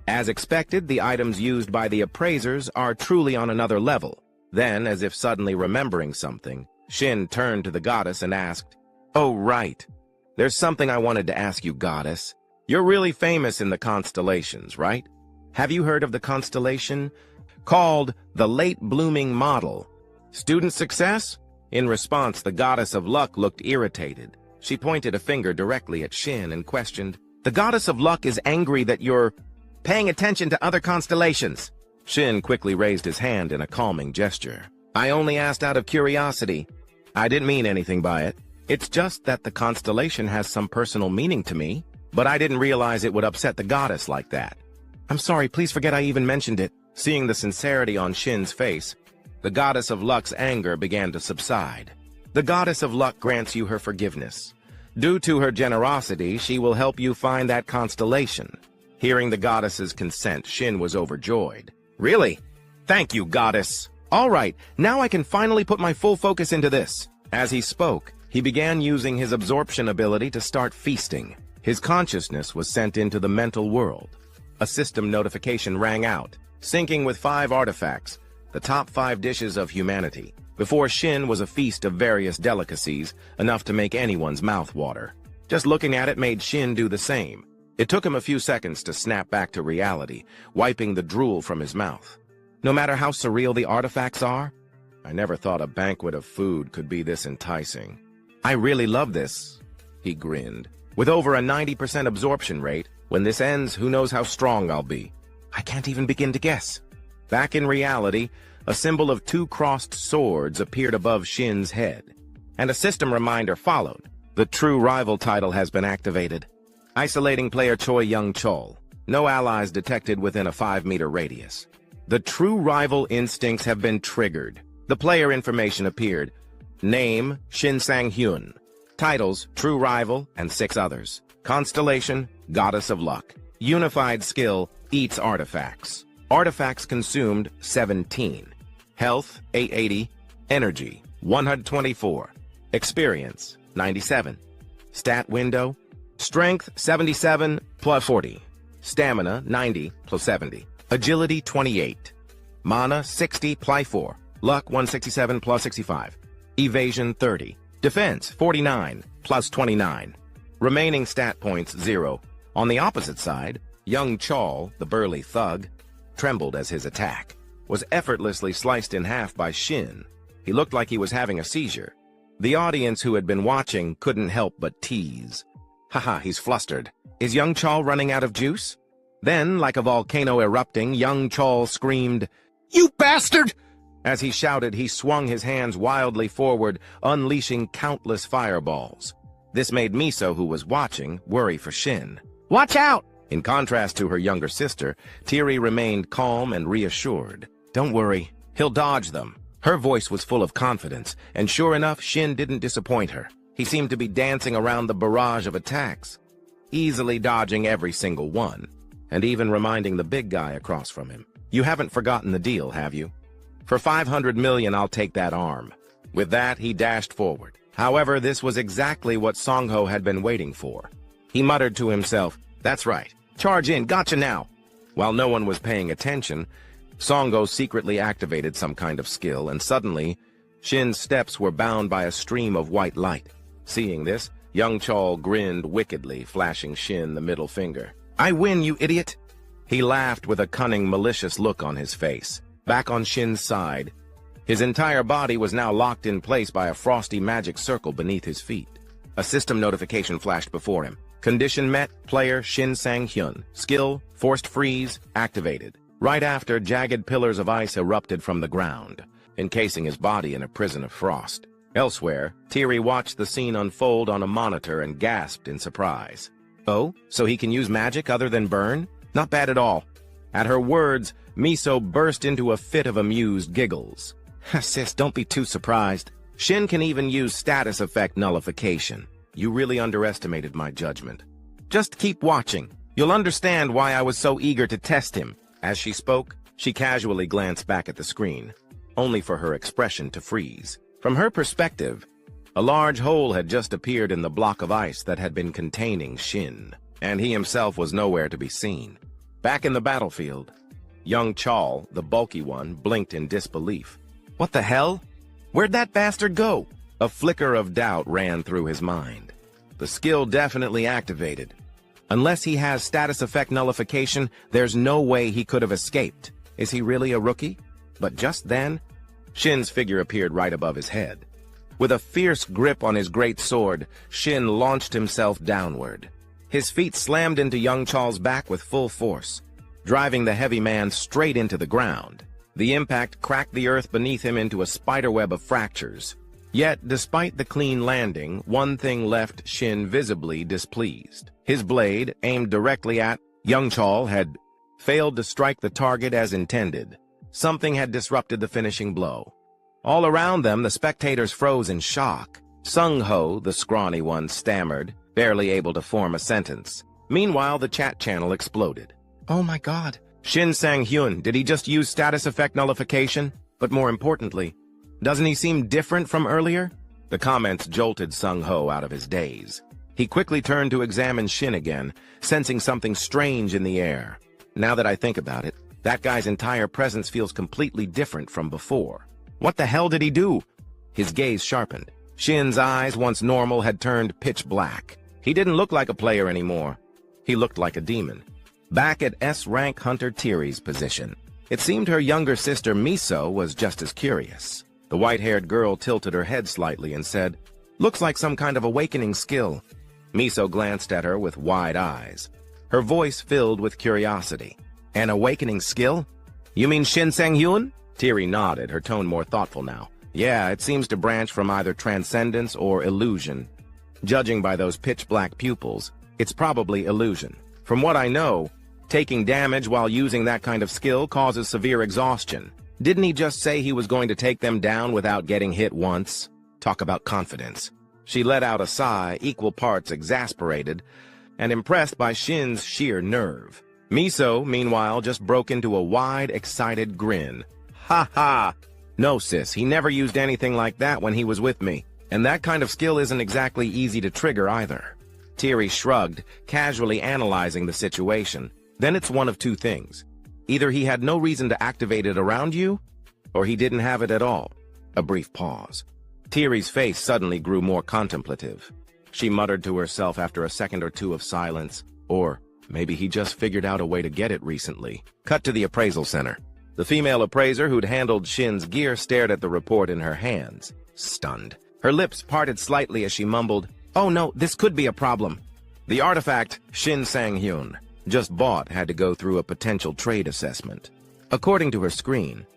S1: As expected, the items used by the appraisers are truly on another level. Then, as if suddenly remembering something, Shin turned to the goddess and asked, "Oh, right. There's something I wanted to ask you, goddess. You're really famous in the constellations, right? Have you heard of the constellation called the Late Blooming Model? Student success?" In response, the goddess of luck looked irritated. She pointed a finger directly at Shin and questioned, "The goddess of luck is angry that you're paying attention to other constellations." Shin quickly raised his hand in a calming gesture. "I only asked out of curiosity. I didn't mean anything by it. It's just that the constellation has some personal meaning to me, but I didn't realize it would upset the goddess like that. I'm sorry, please forget I even mentioned it." Seeing the sincerity on Shin's face, the goddess of luck's anger began to subside. "The goddess of luck grants you her forgiveness. Due to her generosity, she will help you find that constellation." Hearing the goddess's consent, Shin was overjoyed. "Really? Thank you, goddess. All right, now I can finally put my full focus into this." As he spoke, he began using his absorption ability to start feasting. His consciousness was sent into the mental world. A system notification rang out, syncing with 5 artifacts, the top 5 dishes of humanity. Before Shin was a feast of various delicacies, enough to make anyone's mouth water. Just looking at it made Shin do the same. It took him a few seconds to snap back to reality, wiping the drool from his mouth. No matter how surreal the artifacts are, I never thought a banquet of food could be this enticing. "I really love this," he grinned. "With over a 90% absorption rate, when this ends, who knows how strong I'll be. I can't even begin to guess." Back in reality, a symbol of 2 crossed swords appeared above Shin's head, and a system reminder followed. The True Rival title has been activated. Isolating player Choi Young Chol. No allies detected within a 5-meter radius. The True Rival instincts have been triggered. The player information appeared. Name, Shin Sang-hyun. Titles, True Rival, and 6 others. Constellation, Goddess of Luck. Unified skill, eats artifacts. Artifacts consumed, 17. Health, 880. Energy, 124. Experience, 97. Stat window, Strength, 77 plus 40. Stamina, 90 plus 70. Agility, 28. Mana, 60 plus 4. Luck, 167 plus 65. Evasion, 30. Defense, 49 plus 29. Remaining stat points, 0. On the opposite side, young Chol, the burly thug, trembled as his attack was effortlessly sliced in half by Shin. He looked like he was having a seizure. The audience who had been watching couldn't help but tease. "Haha, he's flustered. Is young Chol running out of juice?" Then, like a volcano erupting, young Chol screamed, "You bastard!" As he shouted, he swung his hands wildly forward, unleashing countless fireballs. This made Miso, who was watching, worry for Shin. "Watch out!" In contrast to her younger sister, Tiri remained calm and reassured. "Don't worry, he'll dodge them." Her voice was full of confidence, and sure enough, Shin didn't disappoint her. He seemed to be dancing around the barrage of attacks, easily dodging every single one, and even reminding the big guy across from him. "You haven't forgotten the deal, have you? For 500 million, I'll take that arm." With that, he dashed forward. However, this was exactly what Songho had been waiting for. He muttered to himself, "That's right. Charge in, gotcha now." While no one was paying attention, Songho secretly activated some kind of skill, and suddenly, Shin's steps were bound by a stream of white light. Seeing this, young Chol grinned wickedly, flashing Shin the middle finger. "I win, you idiot!" He laughed with a cunning, malicious look on his face. Back on Shin's side, his entire body was now locked in place by a frosty magic circle beneath his feet. A system notification flashed before him. Condition met, player Shin Sang-hyun. Skill, forced freeze, activated. Right after, jagged pillars of ice erupted from the ground, encasing his body in a prison of frost. Elsewhere, Tiri watched the scene unfold on a monitor and gasped in surprise. "Oh, so he can use magic other than burn? Not bad at all." At her words, Miso burst into a fit of amused giggles. "Sis, don't be too surprised. Shin can even use status effect nullification. You really underestimated my judgment. Just keep watching. You'll understand why I was so eager to test him." As she spoke, she casually glanced back at the screen, only for her expression to freeze. From her perspective, a large hole had just appeared in the block of ice that had been containing Shin, and he himself was nowhere to be seen. Back in the battlefield, young Chal, the bulky one, blinked in disbelief. What the hell? Where'd that bastard go? A flicker of doubt ran through his mind. The skill definitely activated. Unless he has status effect nullification, there's no way he could have escaped. Is he really a rookie? But just then, Shin's figure appeared right above his head. With a fierce grip on his great sword, Shin launched himself downward. His feet slammed into young Chal's back with full force, driving the heavy man straight into the ground. The impact cracked the earth beneath him into a spiderweb of fractures. Yet, despite the clean landing, one thing left Shin visibly displeased. His blade, aimed directly at young Chal, had failed to strike the target as intended. Something had disrupted the finishing blow. All around them, the spectators froze in shock. Sung-ho, the scrawny one, stammered, barely able to form a sentence. Meanwhile, the chat channel exploded. Oh my god. Shin Sang-hyun, did he just use status effect nullification? But more importantly, doesn't he seem different from earlier? The comments jolted Sung-ho out of his daze. He quickly turned to examine Shin again, sensing something strange in the air. Now that I think about it, that guy's entire presence feels completely different from before. What the hell did he do? His gaze sharpened. Shin's eyes, once normal, had turned pitch black. He didn't look like a player anymore. He looked like a demon. Back at S-rank Hunter Tiri's position, it seemed her younger sister Miso was just as curious. The white-haired girl tilted her head slightly and said, "Looks like some kind of awakening skill." Miso glanced at her with wide eyes. Her voice filled with curiosity. An awakening skill? You mean Shin Sang-hyun? Tiri nodded, her tone more thoughtful now. Yeah, it seems to branch from either transcendence or illusion. Judging by those pitch-black pupils, it's probably illusion. From what I know, taking damage while using that kind of skill causes severe exhaustion. Didn't he just say he was going to take them down without getting hit once? Talk about confidence. She let out a sigh, equal parts exasperated and impressed by Shin's sheer nerve. Miso, meanwhile, just broke into a wide, excited grin. Ha ha! No, sis, he never used anything like that when he was with me. And that kind of skill isn't exactly easy to trigger either. Tiri shrugged, casually analyzing the situation. Then it's one of two things. Either he had no reason to activate it around you, or he didn't have it at all. A brief pause. Tiri's face suddenly grew more contemplative. She muttered to herself after a second or two of silence, or maybe he just figured out a way to get it recently. Cut to the appraisal center. The female appraiser who'd handled Shin's gear stared at the report in her hands, stunned. Her lips parted slightly as she mumbled, "Oh no, this could be a problem." The artifact, Shin Sang-hyun, just bought had to go through a potential trade assessment. According to her screen,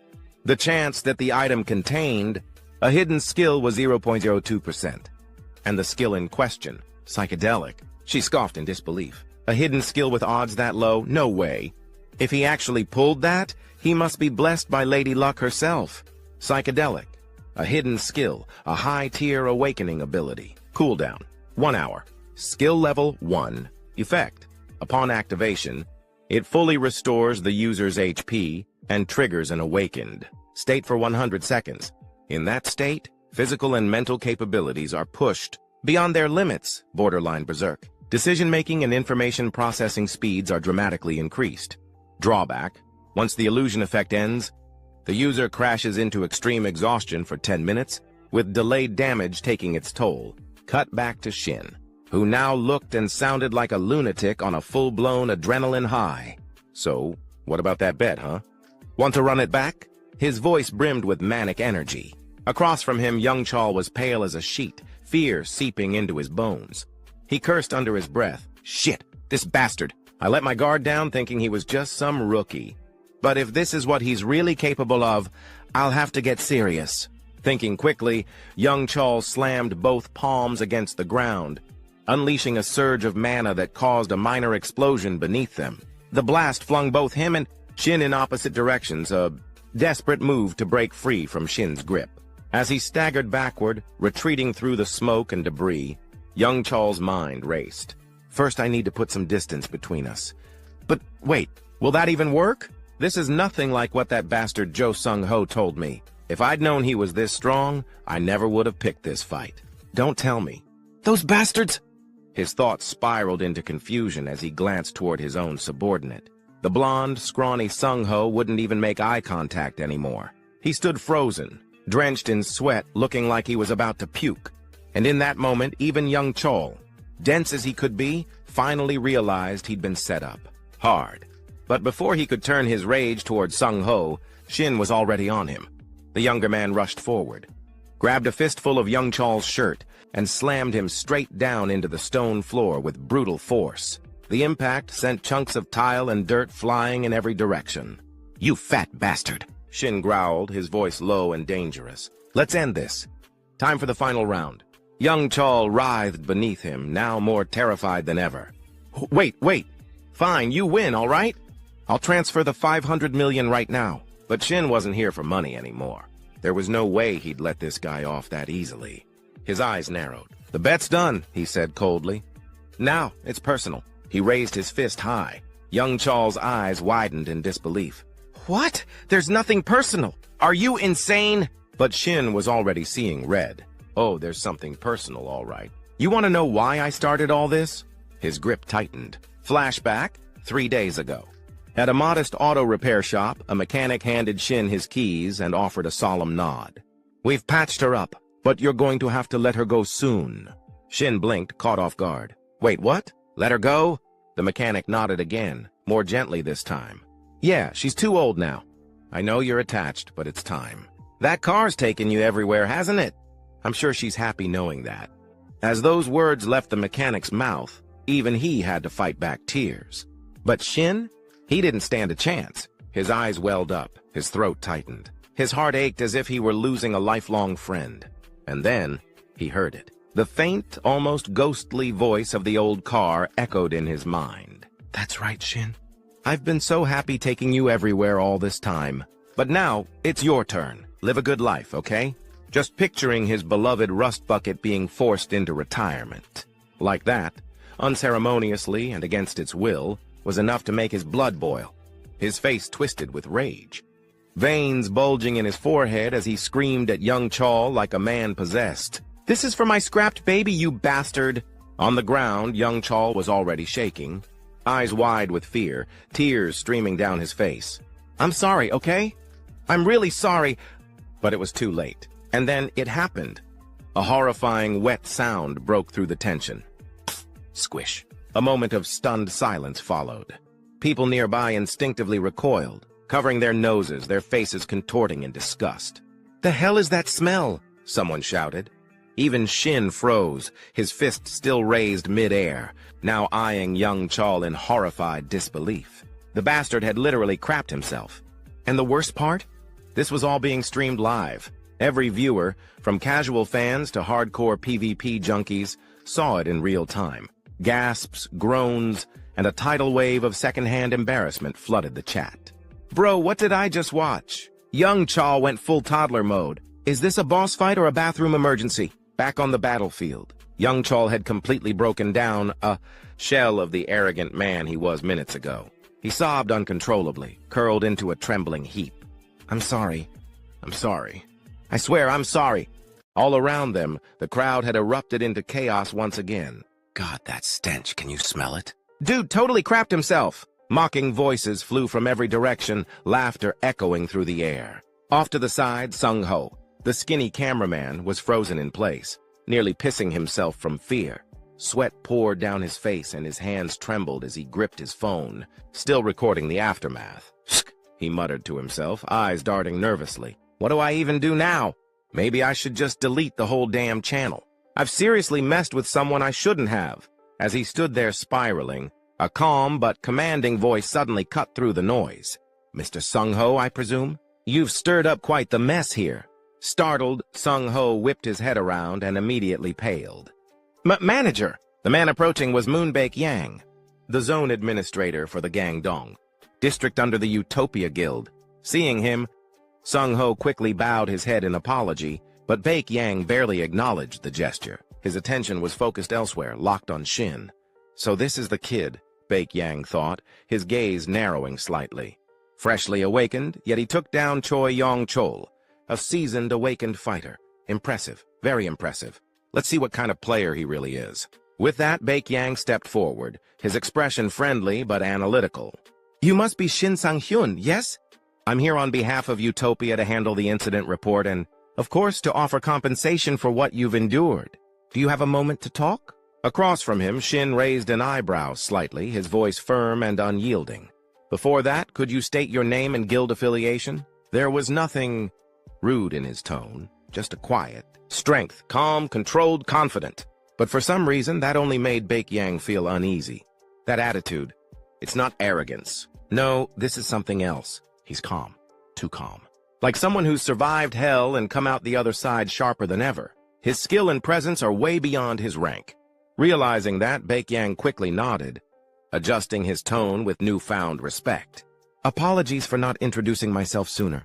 S1: the chance that the item contained a hidden skill was 0.02%. And the skill in question, psychedelic, she scoffed in disbelief. A hidden skill with odds that low? No way. If he actually pulled that, he must be blessed by Lady Luck herself. Psychedelic, a hidden skill, a high-tier awakening ability. Cooldown, 1 hour. Skill level 1. Effect. Upon activation, it fully restores the user's HP and triggers an awakened state for 100 seconds. In that state, physical and mental capabilities are pushed beyond their limits, borderline berserk. Decision-making and information processing speeds are dramatically increased. Drawback: once the illusion effect ends, the user crashes into extreme exhaustion for 10 minutes, with delayed damage taking its toll. Cut back to Shin, who now looked and sounded like a lunatic on a full-blown adrenaline high. So, what about that bet, huh? Want to run it back? His voice brimmed with manic energy. Across from him, young Chal was pale as a sheet, fear seeping into his bones. He cursed under his breath. Shit, this bastard. I let my guard down thinking he was just some rookie. But if this is what he's really capable of, I'll have to get serious. Thinking quickly, young Chal slammed both palms against the ground, unleashing a surge of mana that caused a minor explosion beneath them. The blast flung both him and Shin in opposite directions, a desperate move to break free from Shin's grip. As he staggered backward, retreating through the smoke and debris, young Chal's mind raced. First, I need to put some distance between us. But wait, will that even work? This is nothing like what that bastard Jo Sung-ho told me. If I'd known he was this strong, I never would have picked this fight. Don't tell me. Those bastards! His thoughts spiraled into confusion as he glanced toward his own subordinate. The blonde, scrawny Sung-ho wouldn't even make eye contact anymore. He stood frozen, drenched in sweat, looking like he was about to puke. And in that moment, even young Chol, dense as he could be, finally realized he'd been set up. Hard. But before he could turn his rage toward Sung-ho, Shin was already on him. The younger man rushed forward, grabbed a fistful of young Chol's shirt, and slammed him straight down into the stone floor with brutal force. The impact sent chunks of tile and dirt flying in every direction. "You fat bastard," Shin growled, his voice low and dangerous. "Let's end this. Time for the final round." Young Chol writhed beneath him, now more terrified than ever. Wait. Fine, you win, all right? I'll transfer the 500 million right now." But Shin wasn't here for money anymore. There was no way he'd let this guy off that easily. His eyes narrowed. "The bet's done," he said coldly. "Now, it's personal." He raised his fist high. Young Chol's eyes widened in disbelief. "What? There's nothing personal. Are you insane?" But Shin was already seeing red. "Oh, there's something personal, all right. You want to know why I started all this?" His grip tightened. Flashback, 3 days ago. At a modest auto repair shop, a mechanic handed Shin his keys and offered a solemn nod. "We've patched her up, but you're going to have to let her go soon." Shin blinked, caught off guard. "Wait, what? Let her go?" The mechanic nodded again, more gently this time. "Yeah, she's too old now. I know you're attached, but it's time. That car's taken you everywhere, hasn't it?" I'm sure she's happy knowing that. As those words left the mechanic's mouth, even he had to fight back tears. But Shin? He didn't stand a chance. His eyes welled up, his throat tightened. His heart ached as if he were losing a lifelong friend. And then, he heard it. The faint, almost ghostly voice of the old car echoed in his mind. "That's right, Shin. I've been so happy taking you everywhere all this time. But now, it's your turn. Live a good life, okay?" Just picturing his beloved rust bucket being forced into retirement. Like that, unceremoniously and against its will, was enough to make his blood boil. His face twisted with rage, veins bulging in his forehead as he screamed at young Chol like a man possessed. "This is for my scrapped baby, you bastard!" On the ground, young Chol was already shaking, eyes wide with fear, tears streaming down his face. "I'm sorry, okay? I'm really sorry." But it was too late. And then it happened. A horrifying, wet sound broke through the tension. Squish. A moment of stunned silence followed. People nearby instinctively recoiled, covering their noses, their faces contorting in disgust. "The hell is that smell?" someone shouted. Even Shin froze, his fist still raised mid-air, now eyeing young Chol in horrified disbelief. The bastard had literally crapped himself. And the worst part? This was all being streamed live. Every viewer, from casual fans to hardcore PvP junkies, saw it in real time. Gasps, groans, and a tidal wave of secondhand embarrassment flooded the chat. "Bro, what did I just watch?" Young Chol went full toddler mode. "Is this a boss fight or a bathroom emergency?" Back on the battlefield, young Chol had completely broken down, a shell of the arrogant man he was minutes ago. He sobbed uncontrollably, curled into a trembling heap. I'm sorry. I swear, I'm sorry." All around them, the crowd had erupted into chaos once again. "God, that stench, can you smell it?" "Dude totally crapped himself." Mocking voices flew from every direction, laughter echoing through the air. Off to the side, Sung-ho, the skinny cameraman, was frozen in place, nearly pissing himself from fear. Sweat poured down his face and his hands trembled as he gripped his phone, still recording the aftermath. "Shk," he muttered to himself, eyes darting nervously. "What do I even do now? Maybe I should just delete the whole damn channel. I've seriously messed with someone I shouldn't have." As he stood there spiraling, a calm but commanding voice suddenly cut through the noise. "Mr. Sung-ho, I presume? You've stirred up quite the mess here." Startled, Sung-ho whipped his head around and immediately paled. Manager!" The man approaching was Moonbake Yang, the zone administrator for the Gangdong, district under the Utopia Guild. Seeing him, Sung-ho quickly bowed his head in apology, but Bake Yang barely acknowledged the gesture. His attention was focused elsewhere, locked on Shin. So this is the kid, Bake Yang thought, his gaze narrowing slightly. Freshly awakened, yet he took down Choi Yong-chol, a seasoned, awakened fighter. Impressive, very impressive. Let's see what kind of player he really is. With that, Bake Yang stepped forward, his expression friendly but analytical. You must be Shin Sang-hyun, yes? I'm here on behalf of Utopia to handle the incident report and, of course, to offer compensation for what you've endured. Do you have a moment to talk? Across from him, Shin raised an eyebrow slightly, his voice firm and unyielding. Before that, could you state your name and guild affiliation? There was nothing rude in his tone, just a quiet strength, calm, controlled, confident. But for some reason, that only made Baek-yang feel uneasy. That attitude, it's not arrogance. No, this is something else. He's calm, too calm. Like someone who's survived hell and come out the other side sharper than ever. His skill and presence are way beyond his rank. Realizing that, Baek-yang quickly nodded, adjusting his tone with newfound respect. Apologies for not introducing myself sooner.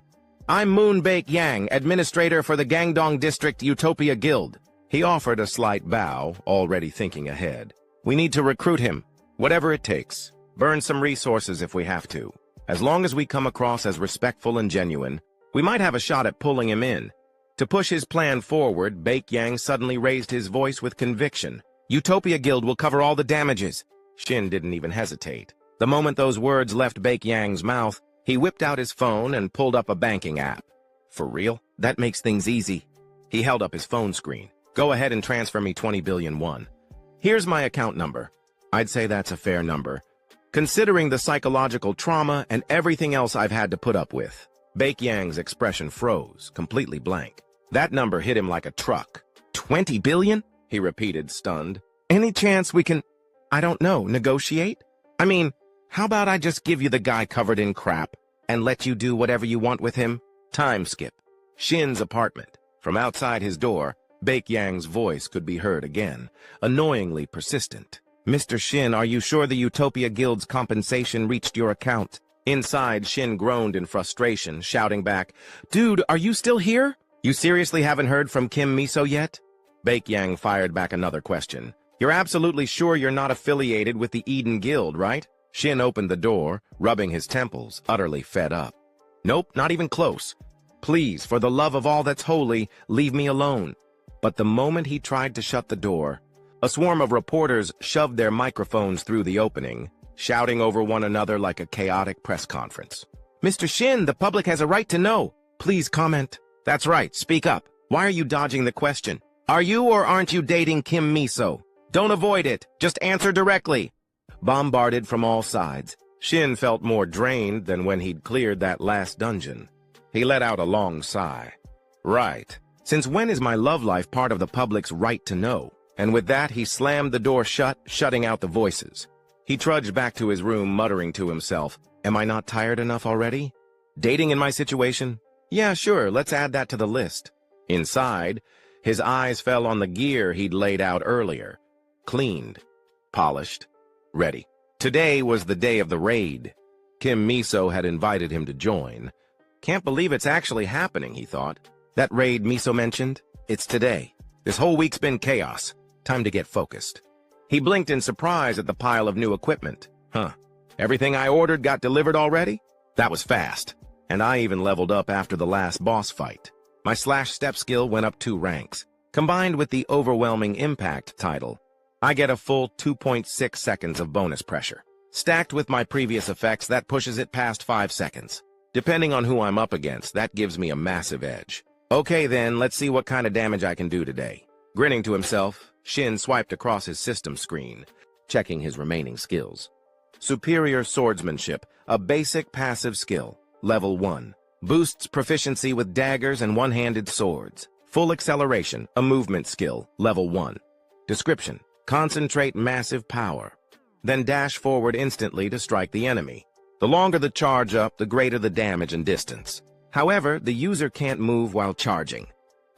S1: I'm Moon Baek-yang, administrator for the Gangdong District Utopia Guild. He offered a slight bow, already thinking ahead. We need to recruit him, whatever it takes. Burn some resources if we have to. As long as we come across as respectful and genuine, we might have a shot at pulling him in. To push his plan forward, Baek-yang suddenly raised his voice with conviction. Utopia Guild will cover all the damages. Shin didn't even hesitate. The moment those words left Baek-yang's mouth, he whipped out his phone and pulled up a banking app. For real? That makes things easy. He held up his phone screen. Go ahead and transfer me 20 billion won. Here's my account number. I'd say that's a fair number, considering the psychological trauma and everything else I've had to put up with. Baek-yang's expression froze, completely blank. That number hit him like a truck. 20 billion? He repeated, stunned. Any chance we can, I don't know, negotiate? I mean, how about I just give you the guy covered in crap and let you do whatever you want with him? Time skip. Shin's apartment. From outside his door, Baek-yang's voice could be heard again, annoyingly persistent. Mr. Shin, are you sure the Utopia Guild's compensation reached your account? Inside, Shin groaned in frustration, shouting back, Dude, are you still here? You seriously haven't heard from Kim Miso yet? Baek-yang fired back another question. You're absolutely sure you're not affiliated with the Eden Guild, right? Shin opened the door, rubbing his temples, utterly fed up. Nope, not even close. Please, for the love of all that's holy, leave me alone. But the moment he tried to shut the door, a swarm of reporters shoved their microphones through the opening, shouting over one another like a chaotic press conference. Mr. Shin, the public has a right to know. Please comment. That's right, speak up. Why are you dodging the question? Are you or aren't you dating Kim Miso? Don't avoid it, just answer directly. Bombarded from all sides, Shin felt more drained than when he'd cleared that last dungeon. He let out a long sigh. Right. Since when is my love life part of the public's right to know? And with that, he slammed the door shut, shutting out the voices. He trudged back to his room, muttering to himself, Am I not tired enough already? Dating in my situation? Yeah, sure, let's add that to the list. Inside, his eyes fell on the gear he'd laid out earlier. Cleaned, polished, ready. Today was the day of the raid. Kim Miso had invited him to join. Can't believe it's actually happening, he thought. That raid Miso mentioned? It's today. This whole week's been chaos. Time to get focused. He blinked in surprise at the pile of new equipment. Everything I ordered got delivered already? That was fast. And I even leveled up after the last boss fight. My slash-step skill went up 2 ranks. Combined with the overwhelming impact title, I get a full 2.6 seconds of bonus pressure. Stacked with my previous effects, that pushes it past 5 seconds. Depending on who I'm up against, that gives me a massive edge. Okay then, let's see what kind of damage I can do today. Grinning to himself, Shin swiped across his system screen, checking his remaining skills. Superior Swordsmanship, a basic passive skill, level 1. Boosts proficiency with daggers and one-handed swords. Full Acceleration, a movement skill, level 1. Description: concentrate massive power. Then dash forward instantly to strike the enemy. The longer the charge up, the greater the damage and distance. However, the user can't move while charging.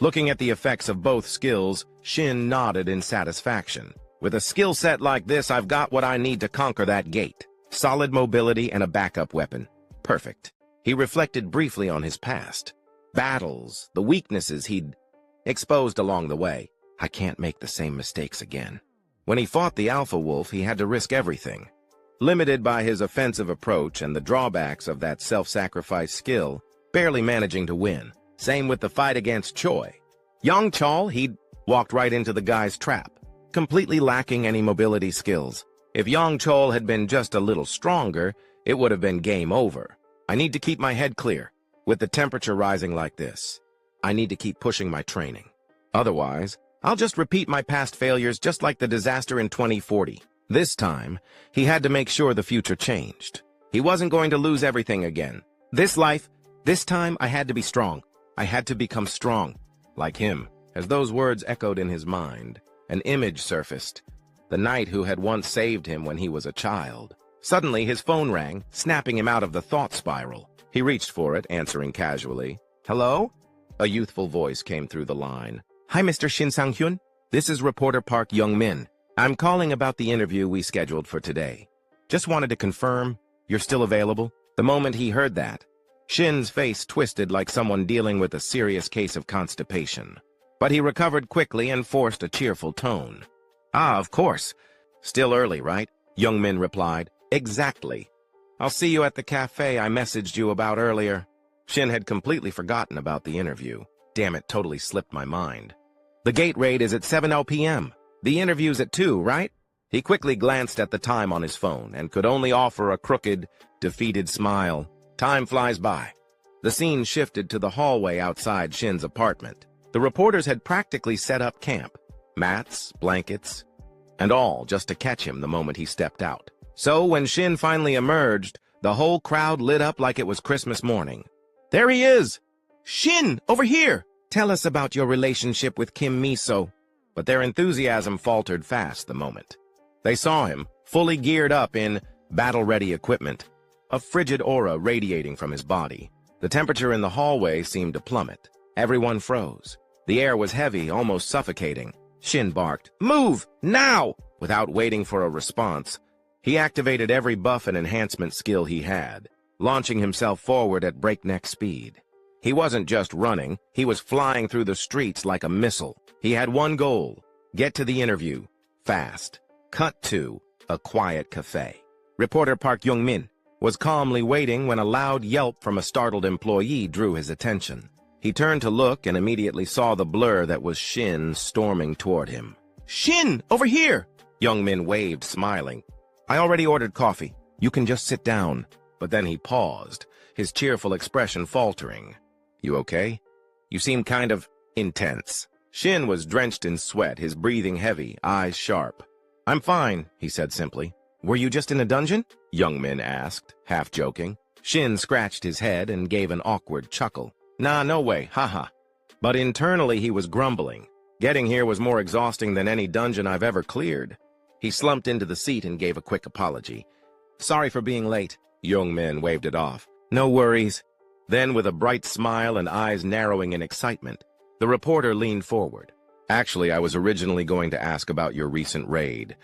S1: Looking at the effects of both skills, Shin nodded in satisfaction. With a skill set like this, I've got what I need to conquer that gate. Solid mobility and a backup weapon. Perfect. He reflected briefly on his past. Battles, the weaknesses he'd exposed along the way. I can't make the same mistakes again. When he fought the Alpha Wolf, he had to risk everything. Limited by his offensive approach and the drawbacks of that self-sacrifice skill, barely managing to win. Same with the fight against Choi. Yang Chol, he'd walked right into the guy's trap, completely lacking any mobility skills. If Yang Chol had been just a little stronger, it would have been game over. I need to keep my head clear. With the temperature rising like this, I need to keep pushing my training. Otherwise, I'll just repeat my past failures just like the disaster in 2040. This time, he had to make sure the future changed. He wasn't going to lose everything again. This time I had to be strong. I had to become strong, like him. As those words echoed in his mind, an image surfaced. The knight who had once saved him when he was a child. Suddenly, his phone rang, snapping him out of the thought spiral. He reached for it, answering casually. "Hello?" A youthful voice came through the line. "Hi, Mr. Shin Sang-hyun. This is reporter Park Young-min. I'm calling about the interview we scheduled for today. Just wanted to confirm you're still available." The moment he heard that, Shin's face twisted like someone dealing with a serious case of constipation. But he recovered quickly and forced a cheerful tone. "Ah, of course. Still early, right?" Young-min replied. "Exactly. I'll see you at the cafe I messaged you about earlier." Shin had completely forgotten about the interview. Damn it, totally slipped my mind. "The gate raid is at 7 p.m. The interview's at 2, right?" He quickly glanced at the time on his phone and could only offer a crooked, defeated smile. Time flies by. The scene shifted to the hallway outside Shin's apartment. The reporters had practically set up camp. Mats, blankets, and all just to catch him the moment he stepped out. So when Shin finally emerged, the whole crowd lit up like it was Christmas morning. "There he is! Shin, over here! Tell us about your relationship with Kim Miso." But their enthusiasm faltered fast the moment they saw him, fully geared up in battle-ready equipment, a frigid aura radiating from his body. The temperature in the hallway seemed to plummet. Everyone froze. The air was heavy, almost suffocating. Shin barked, "Move, now!" Without waiting for a response, he activated every buff and enhancement skill he had, launching himself forward at breakneck speed. He wasn't just running, he was flying through the streets like a missile. He had one goal: get to the interview, fast. Cut to a quiet cafe. Reporter Park Young-min was calmly waiting when a loud yelp from a startled employee drew his attention. He turned to look and immediately saw the blur that was Shin storming toward him. "Shin, over here!" Young-min waved, smiling. "I already ordered coffee. You can just sit down." But then he paused, his cheerful expression faltering. "You okay? You seem kind of intense." Shin was drenched in sweat, his breathing heavy, eyes sharp. "I'm fine," he said simply. "Were you just in a dungeon?" Young-min asked, half joking. Shin scratched his head and gave an awkward chuckle. "Nah, no way, haha." But internally he was grumbling. Getting here was more exhausting than any dungeon I've ever cleared. He slumped into the seat and gave a quick apology. "Sorry for being late." Young-min waved it off. "No worries." Then, with a bright smile and eyes narrowing in excitement, the reporter leaned forward. "Actually, I was originally going to ask about your recent raid,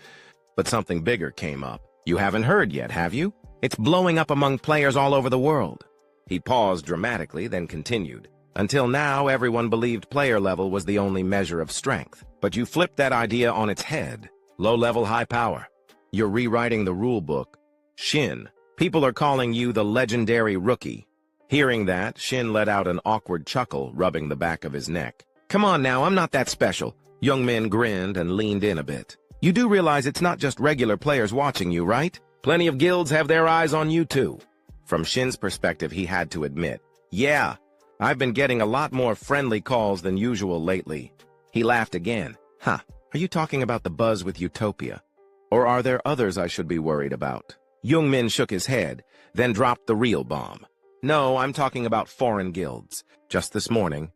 S1: but something bigger came up. You haven't heard yet, have you? It's blowing up among players all over the world." He paused dramatically, then continued. "Until now, everyone believed player level was the only measure of strength. But you flipped that idea on its head. Low level, high power. You're rewriting the rule book. Shin, people are calling you the legendary rookie." Hearing that, Shin let out an awkward chuckle, rubbing the back of his neck. "Come on now, I'm not that special." Young-min grinned and leaned in a bit. "You do realize it's not just regular players watching you, right? Plenty of guilds have their eyes on you too." From Shin's perspective, he had to admit, "Yeah, I've been getting a lot more friendly calls than usual lately." He laughed again. "Huh, are you talking about the buzz with Utopia? Or are there others I should be worried about?" Young-min shook his head, then dropped the real bomb. "No, I'm talking about foreign guilds. Just this morning,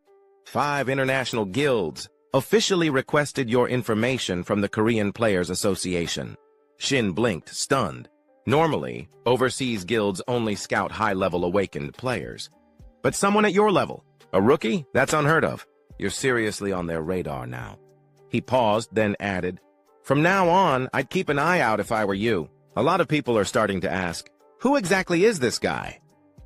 S1: 5 international guilds officially requested your information from the Korean Players Association." Shin blinked, stunned. Normally, overseas guilds only scout high-level awakened players. But someone at your level, a rookie? That's unheard of. You're seriously on their radar now. He paused, then added, "From now on, I'd keep an eye out if I were you. A lot of people are starting to ask, who exactly is this guy?"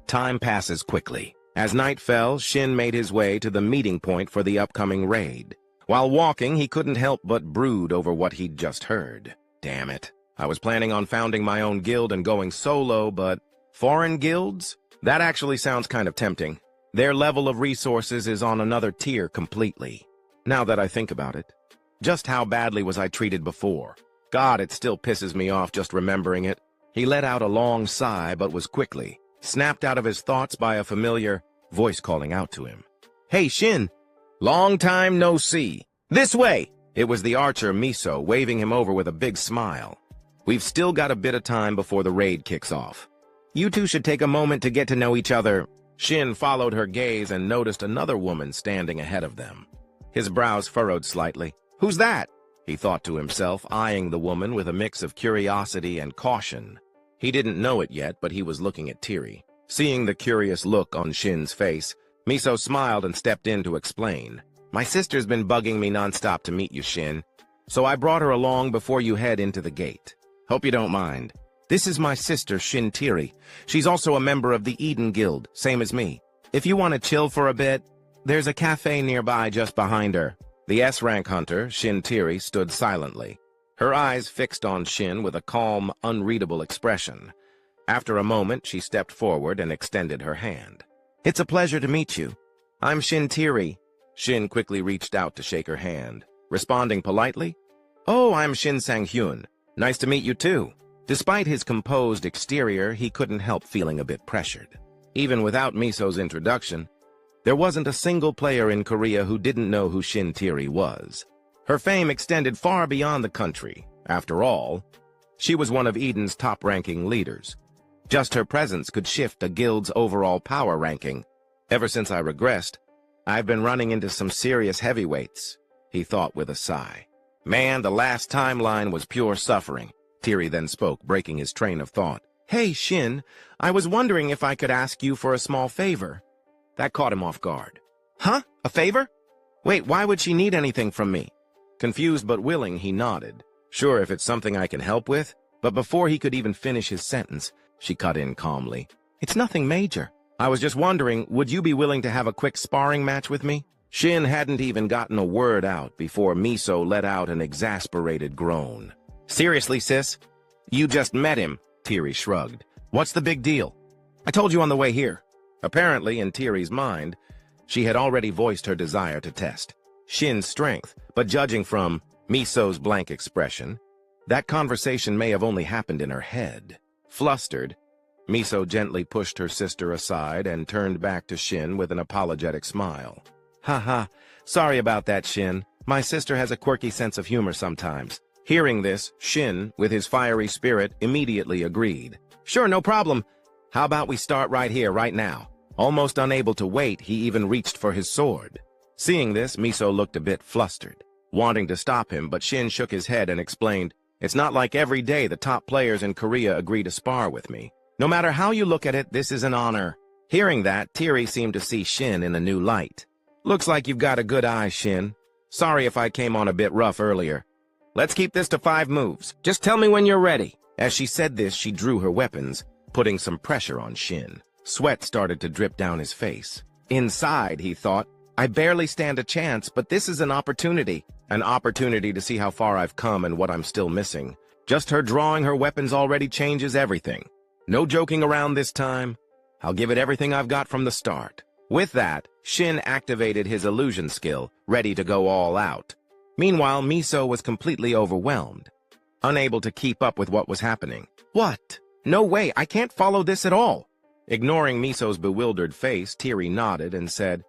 S1: Time passes quickly. As night fell, Shin made his way to the meeting point for the upcoming raid. While walking, he couldn't help but brood over what he'd just heard. Damn it. I was planning on founding my own guild and going solo, but foreign guilds? That actually sounds kind of tempting. Their level of resources is on another tier completely. Now that I think about it, just how badly was I treated before? God, it still pisses me off just remembering it. He let out a long sigh but was quickly snapped out of his thoughts by a familiar voice calling out to him. "Hey, Shin! Long time no see! This way!" It was the archer Miso waving him over with a big smile. "We've still got a bit of time before the raid kicks off. You two should take a moment to get to know each other." Shin followed her gaze and noticed another woman standing ahead of them. His brows furrowed slightly. "Who's that?" he thought to himself, eyeing the woman with a mix of curiosity and caution. He didn't know it yet, but he was looking at Tiri. Seeing the curious look on Shin's face, Miso smiled and stepped in to explain. "My sister's been bugging me nonstop to meet you, Shin, so I brought her along before you head into the gate. Hope you don't mind. This is my sister, Shin Tiri. She's also a member of the Eden Guild, same as me. If you want to chill for a bit, there's a cafe nearby just behind her." The S-rank hunter, Shin Tiri, stood silently, her eyes fixed on Shin with a calm, unreadable expression. After a moment, she stepped forward and extended her hand. "It's a pleasure to meet you. I'm Shin Tiri." Shin quickly reached out to shake her hand, responding politely, "Oh, I'm Shin Sang-hyun. Nice to meet you too." Despite his composed exterior, he couldn't help feeling a bit pressured. Even without Miso's introduction, there wasn't a single player in Korea who didn't know who Shin Tiri was. Her fame extended far beyond the country. After all, she was one of Eden's top-ranking leaders. Just her presence could shift a guild's overall power ranking. "Ever since I regressed, I've been running into some serious heavyweights," he thought with a sigh. "Man, the last timeline was pure suffering." Tiri then spoke, breaking his train of thought. "Hey, Shin, I was wondering if I could ask you for a small favor." That caught him off guard. "Huh? A favor? Wait, why would she need anything from me?" Confused but willing, he nodded. "Sure, if it's something I can help with." But before he could even finish his sentence, she cut in calmly. "It's nothing major. I was just wondering, would you be willing to have a quick sparring match with me?" Shin hadn't even gotten a word out before Miso let out an exasperated groan. "Seriously, sis? You just met him," Tiri shrugged. "What's the big deal?" "I told you on the way here." Apparently, in Tiri's mind, she had already voiced her desire to test Shin's strength, but judging from Miso's blank expression, that conversation may have only happened in her head. Flustered, Miso gently pushed her sister aside and turned back to Shin with an apologetic smile. "Haha, sorry about that, Shin. My sister has a quirky sense of humor sometimes." Hearing this, Shin, with his fiery spirit, immediately agreed. "Sure, no problem. How about we start right here, right now?" Almost unable to wait, he even reached for his sword. Seeing this, Miso looked a bit flustered, wanting to stop him, but Shin shook his head and explained, "It's not like every day the top players in Korea agree to spar with me. No matter how you look at it, this is an honor." Hearing that, Tiri seemed to see Shin in a new light. "Looks like you've got a good eye, Shin. Sorry if I came on a bit rough earlier. Let's keep this to 5 moves. Just tell me when you're ready." As she said this, she drew her weapons, putting some pressure on Shin. Sweat started to drip down his face. Inside, he thought, "I barely stand a chance, but this is an opportunity. An opportunity to see how far I've come and what I'm still missing. Just her drawing her weapons already changes everything. No joking around this time. I'll give it everything I've got from the start." With that, Shin activated his illusion skill, ready to go all out. Meanwhile, Miso was completely overwhelmed, unable to keep up with what was happening. "What? No way, I can't follow this at all." Ignoring Miso's bewildered face, Tiri nodded and said,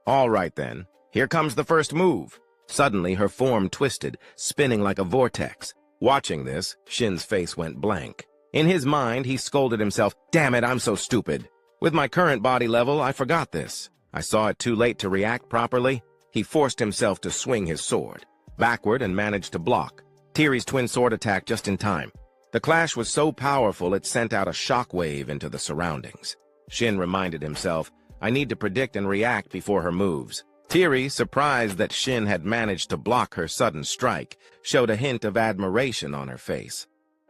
S1: "All right then, here comes the first move." Suddenly, her form twisted, spinning like a vortex. Watching this, Shin's face went blank. In his mind, he scolded himself, "Damn it, I'm so stupid. With my current body level, I forgot this. I saw it too late to react properly." He forced himself to swing his sword backward and managed to block Tiri's twin sword attack just in time. The clash was so powerful it sent out a shockwave into the surroundings. Shin reminded himself, "I need to predict and react before her moves." Tiri, surprised that Shin had managed to block her sudden strike, showed a hint of admiration on her face.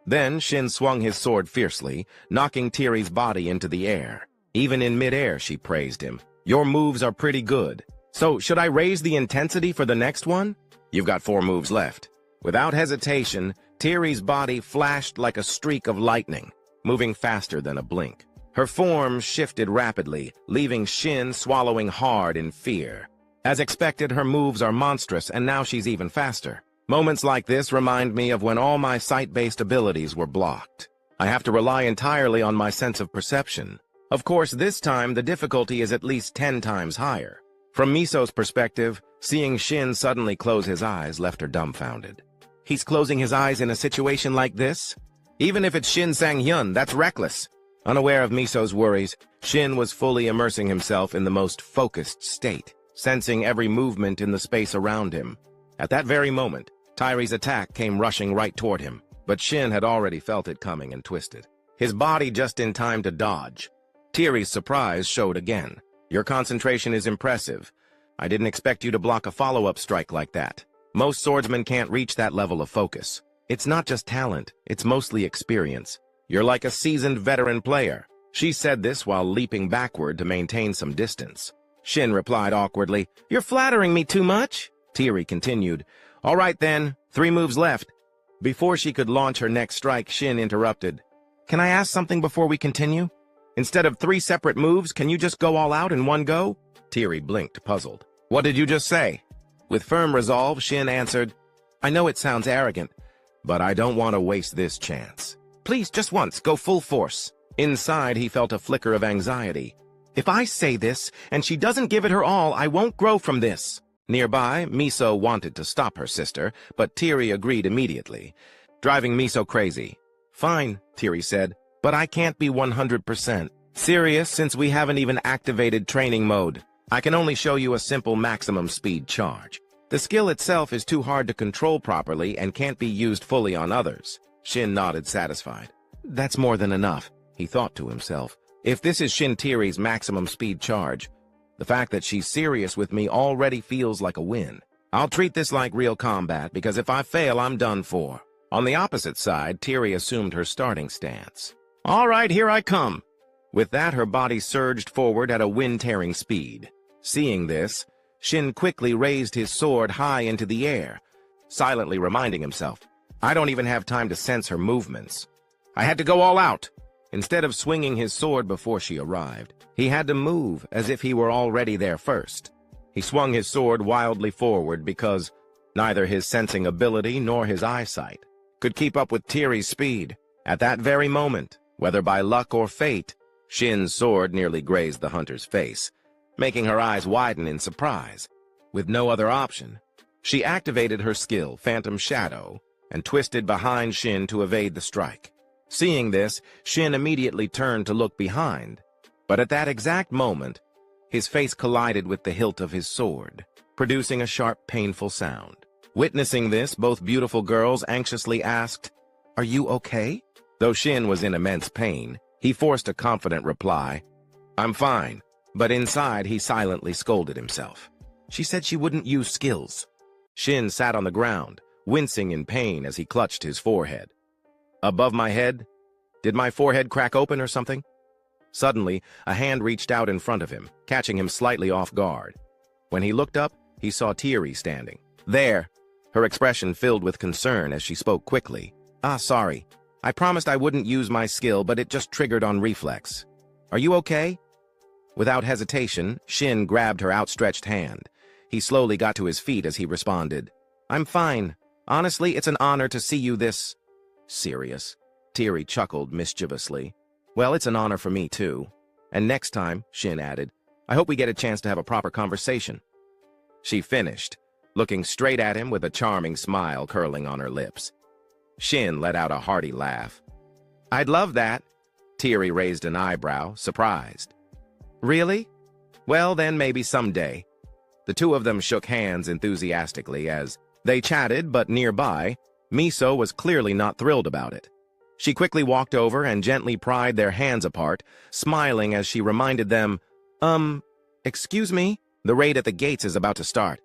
S1: Then Shin swung his sword fiercely, knocking Tiri's body into the air. Even in midair, she praised him. "Your moves are pretty good. So, should I raise the intensity for the next one? You've got 4 moves left." Without hesitation, Tiri's body flashed like a streak of lightning, moving faster than a blink. Her form shifted rapidly, leaving Shin swallowing hard in fear. As expected, her moves are monstrous, and now she's even faster. Moments like this remind me of when all my sight-based abilities were blocked. I have to rely entirely on my sense of perception. Of course, this time the difficulty is at least 10 times higher. From Miso's perspective, seeing Shin suddenly close his eyes left her dumbfounded. He's closing his eyes in a situation like this? Even if it's Shin Sang-hyun, that's reckless. Unaware of Miso's worries, Shin was fully immersing himself in the most focused state, sensing every movement in the space around him. At that very moment, Tyrie's attack came rushing right toward him, but Shin had already felt it coming and twisted, his body just in time to dodge. Tyrie's surprise showed again. Your concentration is impressive. I didn't expect you to block a follow-up strike like that. Most swordsmen can't reach that level of focus. It's not just talent, it's mostly experience. You're like a seasoned veteran player. She said this while leaping backward to maintain some distance. Shin replied awkwardly, "You're flattering me too much." Tyrie continued, "All right then, 3 moves left." Before she could launch her next strike, Shin interrupted. "Can I ask something before we continue? Instead of 3 separate moves, can you just go all out in one go?" Tyrie blinked, puzzled. "What did you just say?" With firm resolve, Shin answered, "I know it sounds arrogant, but I don't want to waste this chance. Please, just once, go full force." Inside, he felt a flicker of anxiety. "If I say this, and she doesn't give it her all, I won't grow from this." Nearby, Miso wanted to stop her sister, but Tyrie agreed immediately, driving Miso crazy. "Fine," Tyrie said, "but I can't be 100% serious since we haven't even activated training mode. I can only show you a simple maximum speed charge. The skill itself is too hard to control properly and can't be used fully on others." Shin nodded, satisfied. "That's more than enough," he thought to himself. "If this is Shin Tyrie's maximum speed charge, the fact that she's serious with me already feels like a win. I'll treat this like real combat, because if I fail, I'm done for." On the opposite side, Tyrie assumed her starting stance. "All right, here I come." With that, her body surged forward at a wind-tearing speed. Seeing this, Shin quickly raised his sword high into the air, silently reminding himself, "I don't even have time to sense her movements. I had to go all out." Instead of swinging his sword before she arrived, he had to move as if he were already there first. He swung his sword wildly forward because neither his sensing ability nor his eyesight could keep up with Tyrie's speed. At that very moment, whether by luck or fate, Shin's sword nearly grazed the hunter's face, making her eyes widen in surprise. With no other option, she activated her skill, Phantom Shadow, and twisted behind Shin to evade the strike. Seeing this, Shin immediately turned to look behind, but at that exact moment, his face collided with the hilt of his sword, producing a sharp, painful sound. Witnessing this, both beautiful girls anxiously asked, "Are you okay?" Though Shin was in immense pain, he forced a confident reply, "I'm fine," but inside he silently scolded himself. She said she wouldn't use skills. Shin sat on the ground, wincing in pain as he clutched his forehead. Above my head? Did my forehead crack open or something? Suddenly, a hand reached out in front of him, catching him slightly off guard. When he looked up, he saw Tyrie standing. "There." Her expression filled with concern as she spoke quickly. Sorry. I promised I wouldn't use my skill, but it just triggered on reflex. Are you okay?" Without hesitation, Shin grabbed her outstretched hand. He slowly got to his feet as he responded. "I'm fine. Honestly, it's an honor to see you this serious." Tyrie chuckled mischievously. "Well, it's an honor for me, too. And next time," Shin added, "I hope we get a chance to have a proper conversation." She finished, looking straight at him with a charming smile curling on her lips. Shin let out a hearty laugh. "I'd love that." Tyrie raised an eyebrow, surprised. "Really? Well, then maybe someday." The two of them shook hands enthusiastically as they chatted, but nearby, Miso was clearly not thrilled about it. She quickly walked over and gently pried their hands apart, smiling as she reminded them, excuse me, the raid at the gates is about to start."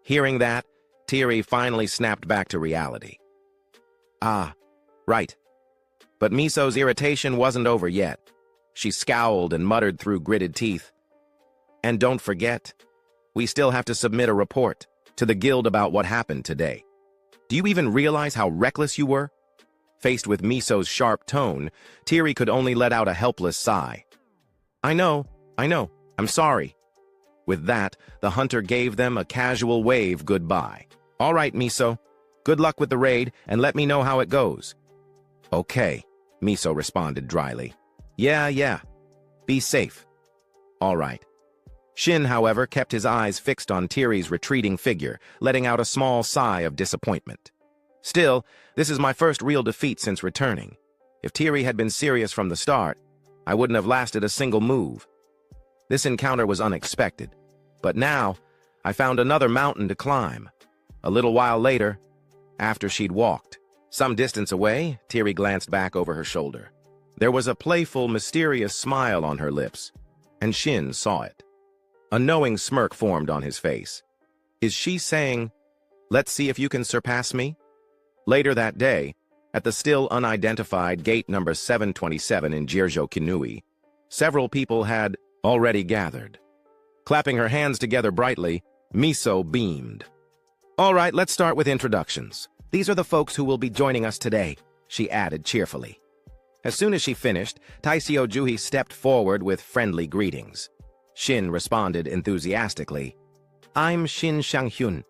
S1: Hearing that, Tyrie finally snapped back to reality. Right. But Miso's irritation wasn't over yet. She scowled and muttered through gritted teeth. "And don't forget, we still have to submit a report to the guild about what happened today. Do you even realize how reckless you were?" Faced with Miso's sharp tone, Tyrie could only let out a helpless sigh. I know, I'm sorry." With that, the hunter gave them a casual wave goodbye. "All right, Miso. Good luck with the raid, and let me know how it goes." "Okay." Miso responded dryly. Yeah. Be safe. All right. Shin, however, kept his eyes fixed on Tiri's retreating figure, letting out a small sigh of disappointment. Still, this is my first real defeat since returning. If Tiri had been serious from the start, I wouldn't have lasted a single move. This encounter was unexpected, but now I found another mountain to climb. A little while later, after she'd walked some distance away, Tiri glanced back over her shoulder. There was a playful, mysterious smile on her lips, and Shin saw it. A knowing smirk formed on his face. Is she saying, "Let's see if you can surpass me"? Later that day, at the still unidentified gate number 727 in Jirjo-Kinui, several people had already gathered. Clapping her hands together brightly, Miso beamed. "All right, let's start with introductions. These are the folks who will be joining us today," she added cheerfully. As soon as she finished, Taisio Juhi stepped forward with friendly greetings. Shin responded enthusiastically. "I'm Shin Shanghyun.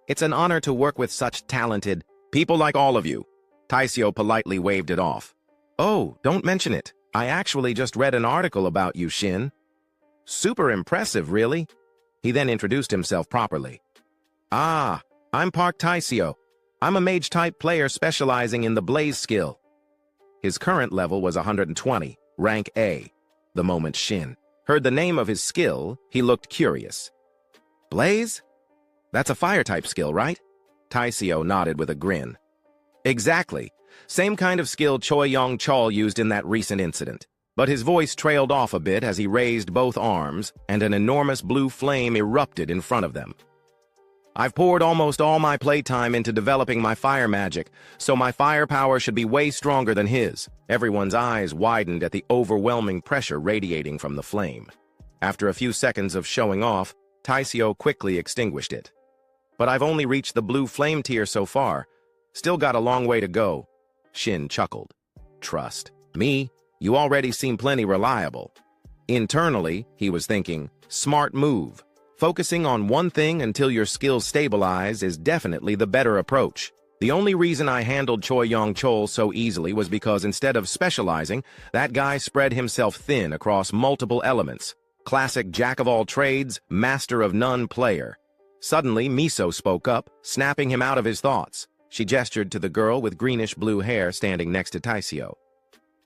S1: It's an honor to work with such talented people like all of you." Taisio politely waved it off. "Oh, don't mention it. I actually just read an article about you, Shin." "Super impressive, really?" He then introduced himself properly. "Ah, I'm Park Taisio. I'm a mage-type player specializing in the blaze skill." His current level was 120, rank A. The moment Shin heard the name of his skill, he looked curious. "Blaze? That's a fire-type skill, right?" Taisio nodded with a grin. "Exactly. Same kind of skill Choi Yong-chol used in that recent incident." But his voice trailed off a bit as he raised both arms, and an enormous blue flame erupted in front of them. "I've poured almost all my playtime into developing my fire magic, so my firepower should be way stronger than his." Everyone's eyes widened at the overwhelming pressure radiating from the flame. After a few seconds of showing off, Taisio quickly extinguished it. "But I've only reached the blue flame tier so far. Still got a long way to go." Shin chuckled. "Trust me, you already seem plenty reliable." Internally, he was thinking, smart move. Focusing on one thing until your skills stabilize is definitely the better approach. The only reason I handled Choi Yong-chol so easily was because instead of specializing, that guy spread himself thin across multiple elements. Classic jack-of-all-trades, master-of-none player. Suddenly, Miso spoke up, snapping him out of his thoughts. She gestured to the girl with greenish-blue hair standing next to Taisio.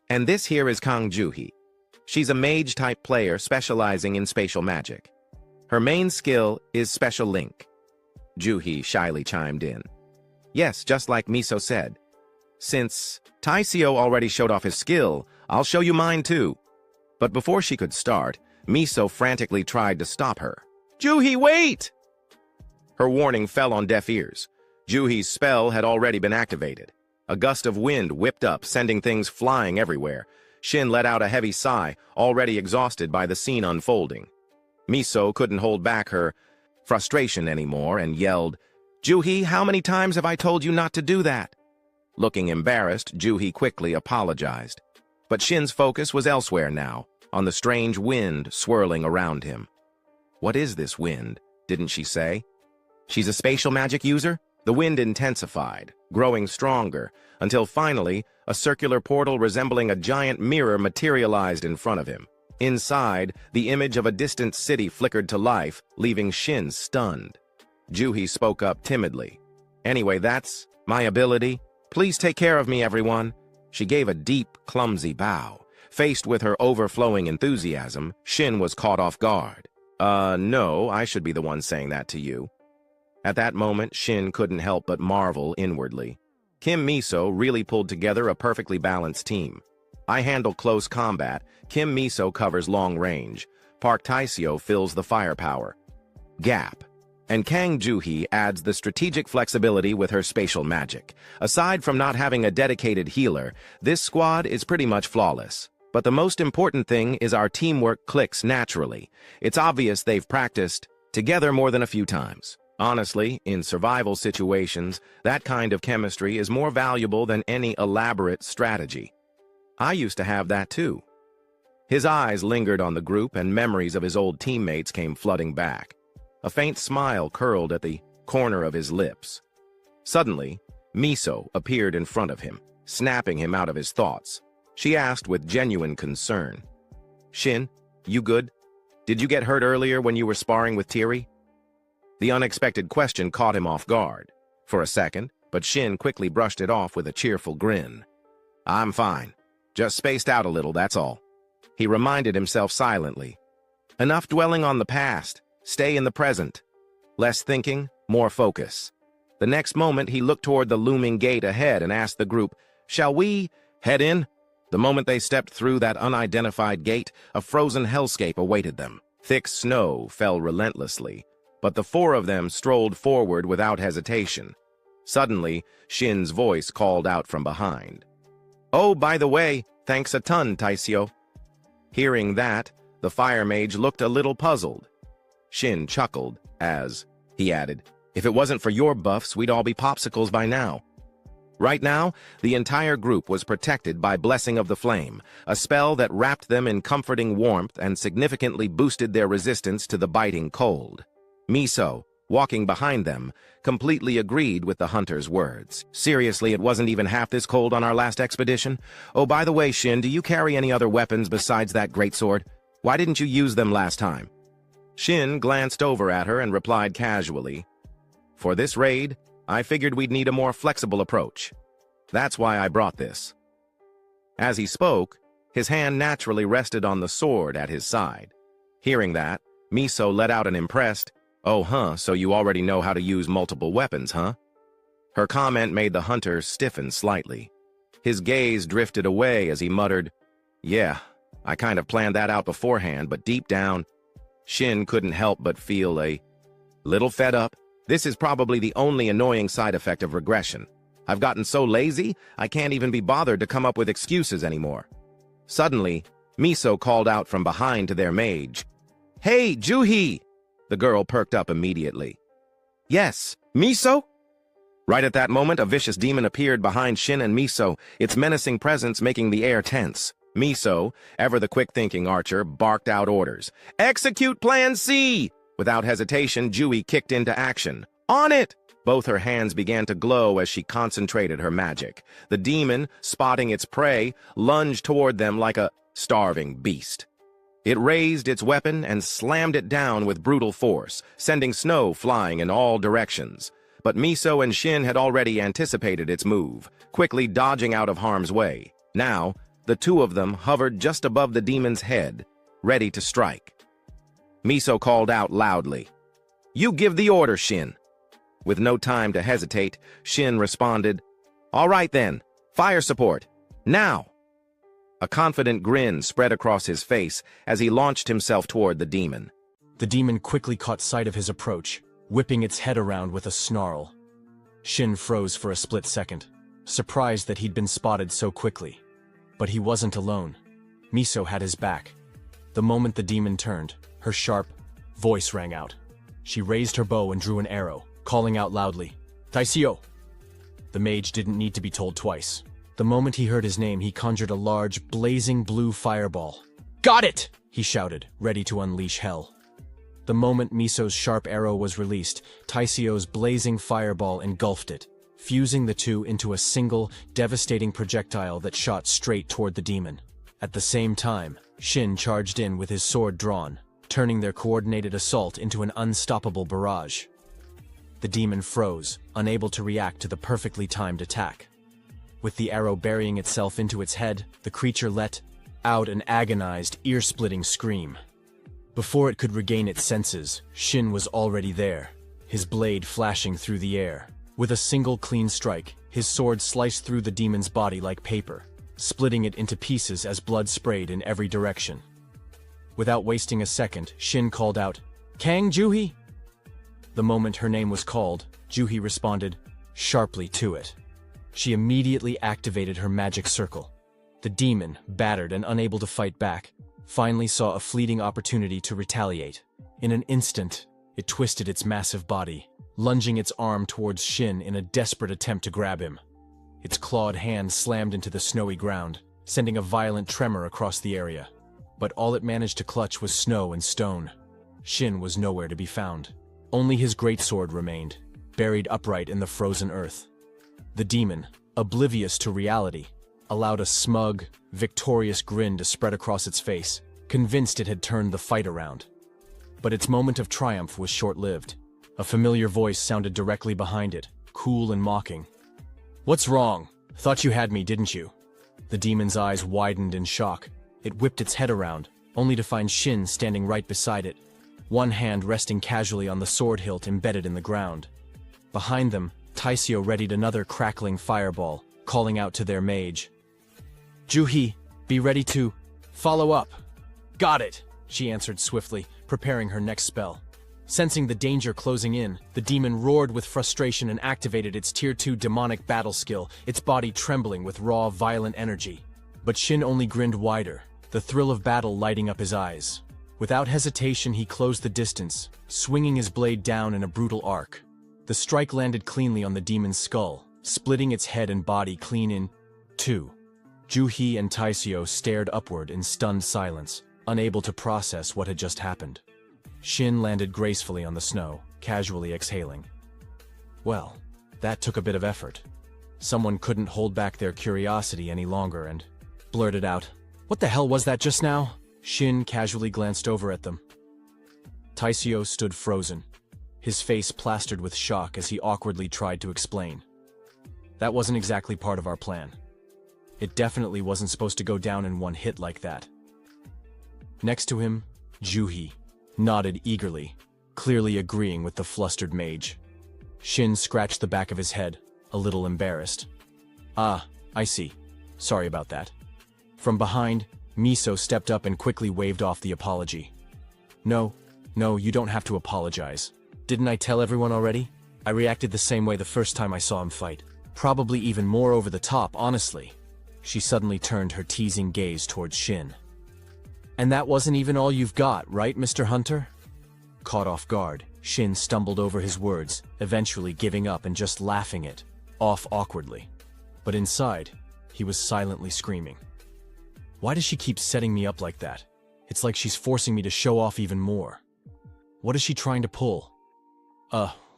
S1: "And this here is Kang Juhi. She's a mage-type player specializing in spatial magic. Her main skill is Special Link." Juhi shyly chimed in. "Yes, just like Miso said. Since Taisio already showed off his skill, I'll show you mine too." But before she could start, Miso frantically tried to stop her. "Juhi, wait!" Her warning fell on deaf ears. Juhi's spell had already been activated. A gust of wind whipped up, sending things flying everywhere. Shin let out a heavy sigh, already exhausted by the scene unfolding. Miso couldn't hold back her frustration anymore and yelled, "Juhi, how many times have I told you not to do that?" Looking embarrassed, Juhi quickly apologized. But Shin's focus was elsewhere now, on the strange wind swirling around him. "What is this wind?" didn't she say? She's a spatial magic user? The wind intensified, growing stronger, until finally, a circular portal resembling a giant mirror materialized in front of him. Inside, the image of a distant city flickered to life, leaving Shin stunned. Juhi spoke up timidly. "Anyway, that's my ability. Please take care of me, everyone." She gave a deep, clumsy bow. Faced with her overflowing enthusiasm, Shin was caught off guard. No, I should be the one saying that to you." At that moment, Shin couldn't help but marvel inwardly. Kim Miso really pulled together a perfectly balanced team. I handle close combat, Kim Miso covers long range, Park Taisio fills the firepower gap, and Kang Juhi adds the strategic flexibility with her spatial magic. Aside from not having a dedicated healer, this squad is pretty much flawless. But the most important thing is our teamwork clicks naturally. It's obvious they've practiced together more than a few times. Honestly, in survival situations, that kind of chemistry is more valuable than any elaborate strategy. I used to have that too. His eyes lingered on the group and memories of his old teammates came flooding back. A faint smile curled at the corner of his lips. Suddenly, Miso appeared in front of him, snapping him out of his thoughts. She asked with genuine concern. Shin, you good? Did you get hurt earlier when you were sparring with Tiri? The unexpected question caught him off guard for a second, but Shin quickly brushed it off with a cheerful grin. I'm fine. Just spaced out a little, that's all. He reminded himself silently. Enough dwelling on the past. Stay in the present. Less thinking, more focus. The next moment, he looked toward the looming gate ahead and asked the group, "Shall we head in?" The moment they stepped through that unidentified gate, a frozen hellscape awaited them. Thick snow fell relentlessly, but the four of them strolled forward without hesitation. Suddenly, Shin's voice called out from behind. "Oh, by the way, thanks a ton, Taisyo." Hearing that, the fire mage looked a little puzzled. Shin chuckled as he added, "If it wasn't for your buffs, we'd all be popsicles by now." Right now, the entire group was protected by Blessing of the Flame, a spell that wrapped them in comforting warmth and significantly boosted their resistance to the biting cold. Miso, walking behind them, completely agreed with the hunter's words. Seriously, it wasn't even half this cold on our last expedition? Oh, by the way, Shin, do you carry any other weapons besides that greatsword? Why didn't you use them last time? Shin glanced over at her and replied casually, "For this raid, I figured we'd need a more flexible approach. That's why I brought this." As he spoke, his hand naturally rested on the sword at his side. Hearing that, Miso let out an impressed, "Oh, so you already know how to use multiple weapons, huh?" Her comment made the hunter stiffen slightly. His gaze drifted away as he muttered, "Yeah, I kind of planned that out beforehand, but deep down," Shin couldn't help but feel a little fed up. This is probably the only annoying side effect of regression. I've gotten so lazy, I can't even be bothered to come up with excuses anymore. Suddenly, Miso called out from behind to their mage, "Hey, Juhi!" The girl perked up immediately. "Yes, Miso?" Right at that moment, a vicious demon appeared behind Shin and Miso, its menacing presence making the air tense. Miso, ever the quick-thinking archer, barked out orders. "Execute Plan C!" Without hesitation, Jui kicked into action. "On it!" Both her hands began to glow as she concentrated her magic. The demon, spotting its prey, lunged toward them like a starving beast. It raised its weapon and slammed it down with brutal force, sending snow flying in all directions. But Miso and Shin had already anticipated its move, quickly dodging out of harm's way. Now, the two of them hovered just above the demon's head, ready to strike. Miso called out loudly, "You give the order, Shin." With no time to hesitate, Shin responded, "All right then, fire support, now!" A confident grin spread across his face as he launched himself toward the demon.
S3: The demon quickly caught sight of his approach, whipping its head around with a snarl. Shin froze for a split second, surprised that he'd been spotted so quickly. But he wasn't alone. Miso had his back. The moment the demon turned, her sharp voice rang out. She raised her bow and drew an arrow, calling out loudly, "Taisyo!" The mage didn't need to be told twice. The moment he heard his name, he conjured a large, blazing blue fireball. "Got it!" he shouted, ready to unleash hell. The moment Miso's sharp arrow was released, Taisyo's blazing fireball engulfed it, fusing the two into a single, devastating projectile that shot straight toward the demon. At the same time, Shin charged in with his sword drawn, turning their coordinated assault into an unstoppable barrage. The demon froze, unable to react to the perfectly timed attack. With the arrow burying itself into its head, the creature let out an agonized, ear-splitting scream. Before it could regain its senses, Shin was already there, his blade flashing through the air. With a single clean strike, his sword sliced through the demon's body like paper, splitting it into pieces as blood sprayed in every direction. Without wasting a second, Shin called out, "Kang Juhi!" The moment her name was called, Juhi responded sharply to it. She immediately activated her magic circle. The demon, battered and unable to fight back, finally saw a fleeting opportunity to retaliate. In an instant, it twisted its massive body, lunging its arm towards Shin in a desperate attempt to grab him. Its clawed hand slammed into the snowy ground, sending a violent tremor across the area. But all it managed to clutch was snow and stone. Shin was nowhere to be found. Only his greatsword remained, buried upright in the frozen earth. The demon, oblivious to reality, allowed a smug, victorious grin to spread across its face, convinced it had turned the fight around. But its moment of triumph was short-lived. A familiar voice sounded directly behind it, cool and mocking. "What's wrong? Thought you had me, didn't you?" The demon's eyes widened in shock. It whipped its head around, only to find Shin standing right beside it, one hand resting casually on the sword hilt embedded in the ground. Behind them, Taisio readied another crackling fireball, calling out to their mage. "Juhi, be ready to follow up." "Got it," she answered swiftly, preparing her next spell. Sensing the danger closing in, the demon roared with frustration and activated its Tier 2 demonic battle skill, its body trembling with raw, violent energy. But Shin only grinned wider, the thrill of battle lighting up his eyes. Without hesitation, he closed the distance, swinging his blade down in a brutal arc. The strike landed cleanly on the demon's skull, splitting its head and body clean in two. Juhi and Taisio stared upward in stunned silence, unable to process what had just happened. Shin landed gracefully on the snow, casually exhaling. Well, that took a bit of effort. Someone couldn't hold back their curiosity any longer and blurted out, "What the hell was that just now?" Shin casually glanced over at them. Taisio stood frozen, his face plastered with shock as he awkwardly tried to explain. "That wasn't exactly part of our plan. It definitely wasn't supposed to go down in one hit like that." Next to him, Juhi nodded eagerly, clearly agreeing with the flustered mage. Shin scratched the back of his head, a little embarrassed. "Ah, I see. Sorry about that." From behind, Miso stepped up and quickly waved off the apology. No, you don't have to apologize. Didn't I tell everyone already? I reacted the same way the first time I saw him fight. Probably even more over the top, honestly." She suddenly turned her teasing gaze towards Shin. "And that wasn't even all you've got, right, Mr. Hunter?" Caught off guard, Shin stumbled over his words, eventually giving up and just laughing it off awkwardly. But inside, he was silently screaming. Why does she keep setting me up like that? It's like she's forcing me to show off even more. What is she trying to pull?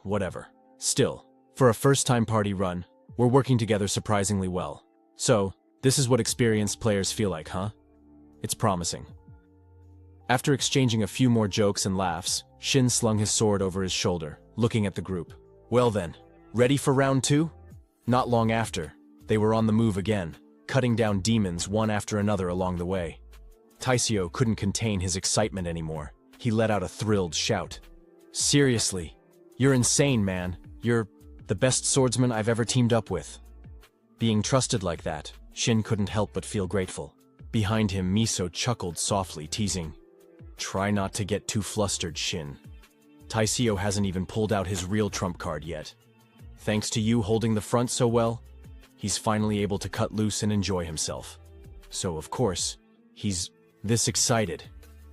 S3: Whatever. Still, for a first-time party run, we're working together surprisingly well. So, this is what experienced players feel like, huh? It's promising. After exchanging a few more jokes and laughs, Shin slung his sword over his shoulder, looking at the group. Well then, ready for round 2? Not long after, they were on the move again, cutting down demons one after another along the way. Taisio couldn't contain his excitement anymore. He let out a thrilled shout. "Seriously, you're insane, man. You're the best swordsman I've ever teamed up with." Being trusted like that, Shin couldn't help but feel grateful. Behind him, Miso chuckled softly, teasing, "Try not to get too flustered, Shin. Taisio hasn't even pulled out his real trump card yet. Thanks to you holding the front so well, he's finally able to cut loose and enjoy himself. So, of course, he's this excited."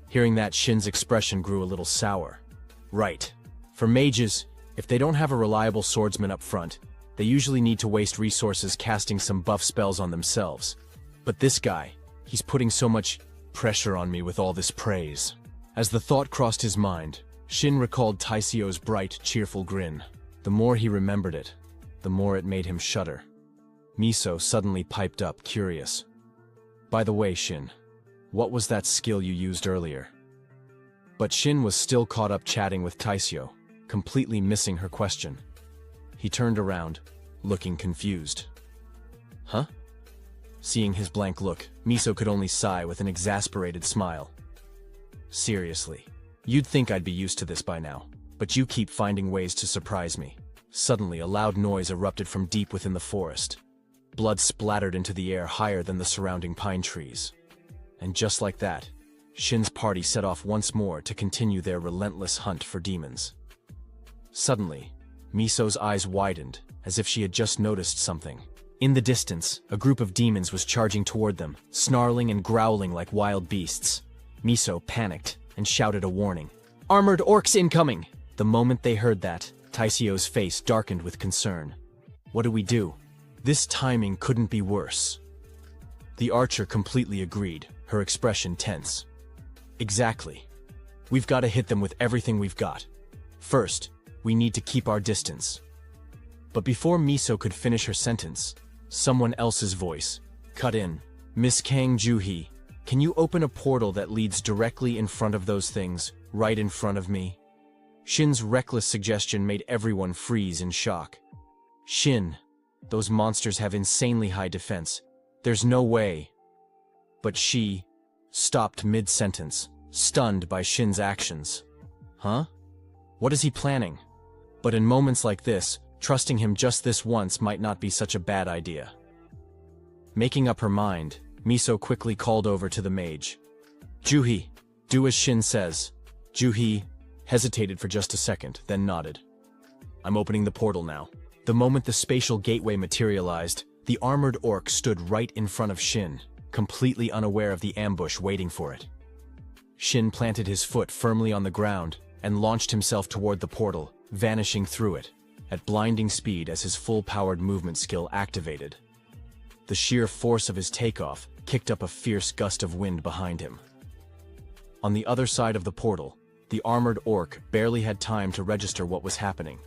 S3: Hearing that, Shin's expression grew a little sour. Right. For mages, if they don't have a reliable swordsman up front, they usually need to waste resources casting some buff spells on themselves. But this guy, he's putting so much pressure on me with all this praise. As the thought crossed his mind, Shin recalled Taisio's bright, cheerful grin. The more he remembered it, the more it made him shudder. Miso suddenly piped up, curious. "By the way, Shin, what was that skill you used earlier?" But Shin was still caught up chatting with Taisio, completely missing her question. He turned around, looking confused. "Huh?" Seeing his blank look, Miso could only sigh with an exasperated smile. "Seriously, you'd think I'd be used to this by now, but you keep finding ways to surprise me." Suddenly, a loud noise erupted from deep within the forest. Blood splattered into the air higher than the surrounding pine trees. And just like that, Shin's party set off once more to continue their relentless hunt for demons. Suddenly, Miso's eyes widened, as if she had just noticed something. In the distance, a group of demons was charging toward them, snarling and growling like wild beasts. Miso panicked and shouted a warning. "Armored orcs incoming!" The moment they heard that, Taisio's face darkened with concern. "What do we do? This timing couldn't be worse." The archer completely agreed, her expression tense. "Exactly. We've got to hit them with everything we've got. First, we need to keep our distance." But before Miso could finish her sentence, someone else's voice, Cut in. Miss Kang Juhee, can you open a portal that leads directly in front of those things, right in front of me? Shin's reckless suggestion made everyone freeze in shock. Shin, those monsters have insanely high defense. There's no way. But she stopped mid-sentence, stunned by Shin's actions. Huh? What is he planning? But in moments like this, trusting him just this once might not be such a bad idea. Making up her mind, Miso quickly called over to the mage. Juhee, do as Shin says. Juhee hesitated for just a second, then nodded. I'm opening the portal now. The moment the spatial gateway materialized, the armored orc stood right in front of Shin, completely unaware of the ambush waiting for it. Shin planted his foot firmly on the ground and launched himself toward the portal, vanishing through it, at blinding speed as his full-powered movement skill activated. The sheer force of his takeoff kicked up a fierce gust of wind behind him. On the other side of the portal, the armored orc barely had time to register what was happening.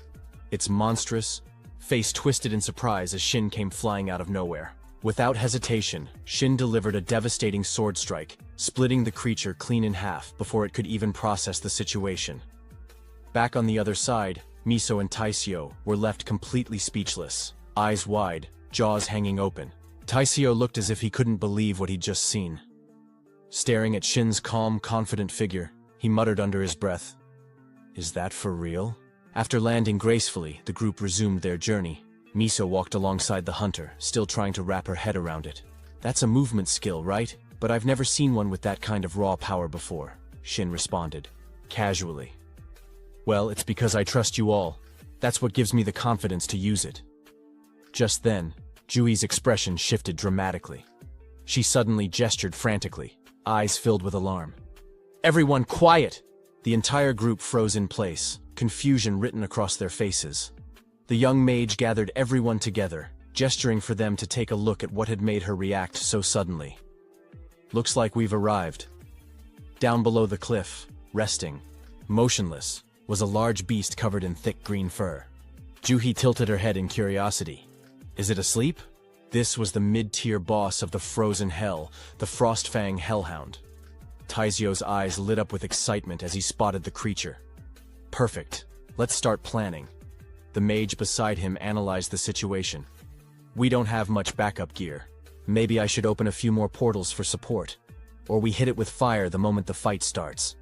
S3: Its monstrous face twisted in surprise as Shin came flying out of nowhere. Without hesitation, Shin delivered a devastating sword strike, splitting the creature clean in half before it could even process the situation. Back on the other side, Miso and Taisio were left completely speechless, eyes wide, jaws hanging open. Taisio looked as if he couldn't believe what he'd just seen. Staring at Shin's calm, confident figure, he muttered under his breath, "Is that for real?" After landing gracefully, the group resumed their journey. Miso walked alongside the hunter, still trying to wrap her head around it. "That's a movement skill, right? But I've never seen one with that kind of raw power before," Shin responded, casually. "Well, it's because I trust you all. That's what gives me the confidence to use it." Just then, Juhee's expression shifted dramatically. She suddenly gestured frantically, eyes filled with alarm. "Everyone quiet!" The entire group froze in place, confusion written across their faces. The young mage gathered everyone together, gesturing for them to take a look at what had made her react so suddenly. "Looks like we've arrived." Down below the cliff, resting, motionless, was a large beast covered in thick green fur. Juhee tilted her head in curiosity. Is it asleep? This was the mid-tier boss of the frozen hell, the Frostfang Hellhound. Taisio's eyes lit up with excitement as he spotted the creature. "Perfect. Let's start planning." The mage beside him analyzed the situation. "We don't have much backup gear. Maybe I should open a few more portals for support. Or we hit it with fire the moment the fight starts."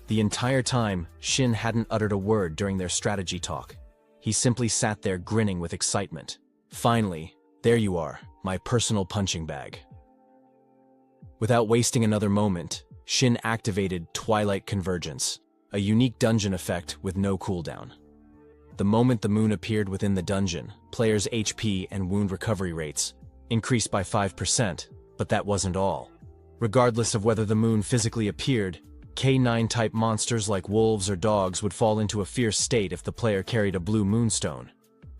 S3: The entire time, Shin hadn't uttered a word during their strategy talk. He simply sat there grinning with excitement. "Finally, there you are, my personal punching bag." Without wasting another moment, Shin activated Twilight Convergence, a unique dungeon effect with no cooldown. The moment the moon appeared within the dungeon, players' HP and wound recovery rates increased by 5%, but that wasn't all. Regardless of whether the moon physically appeared, K9-type monsters like wolves or dogs would fall into a fierce state if the player carried a blue moonstone.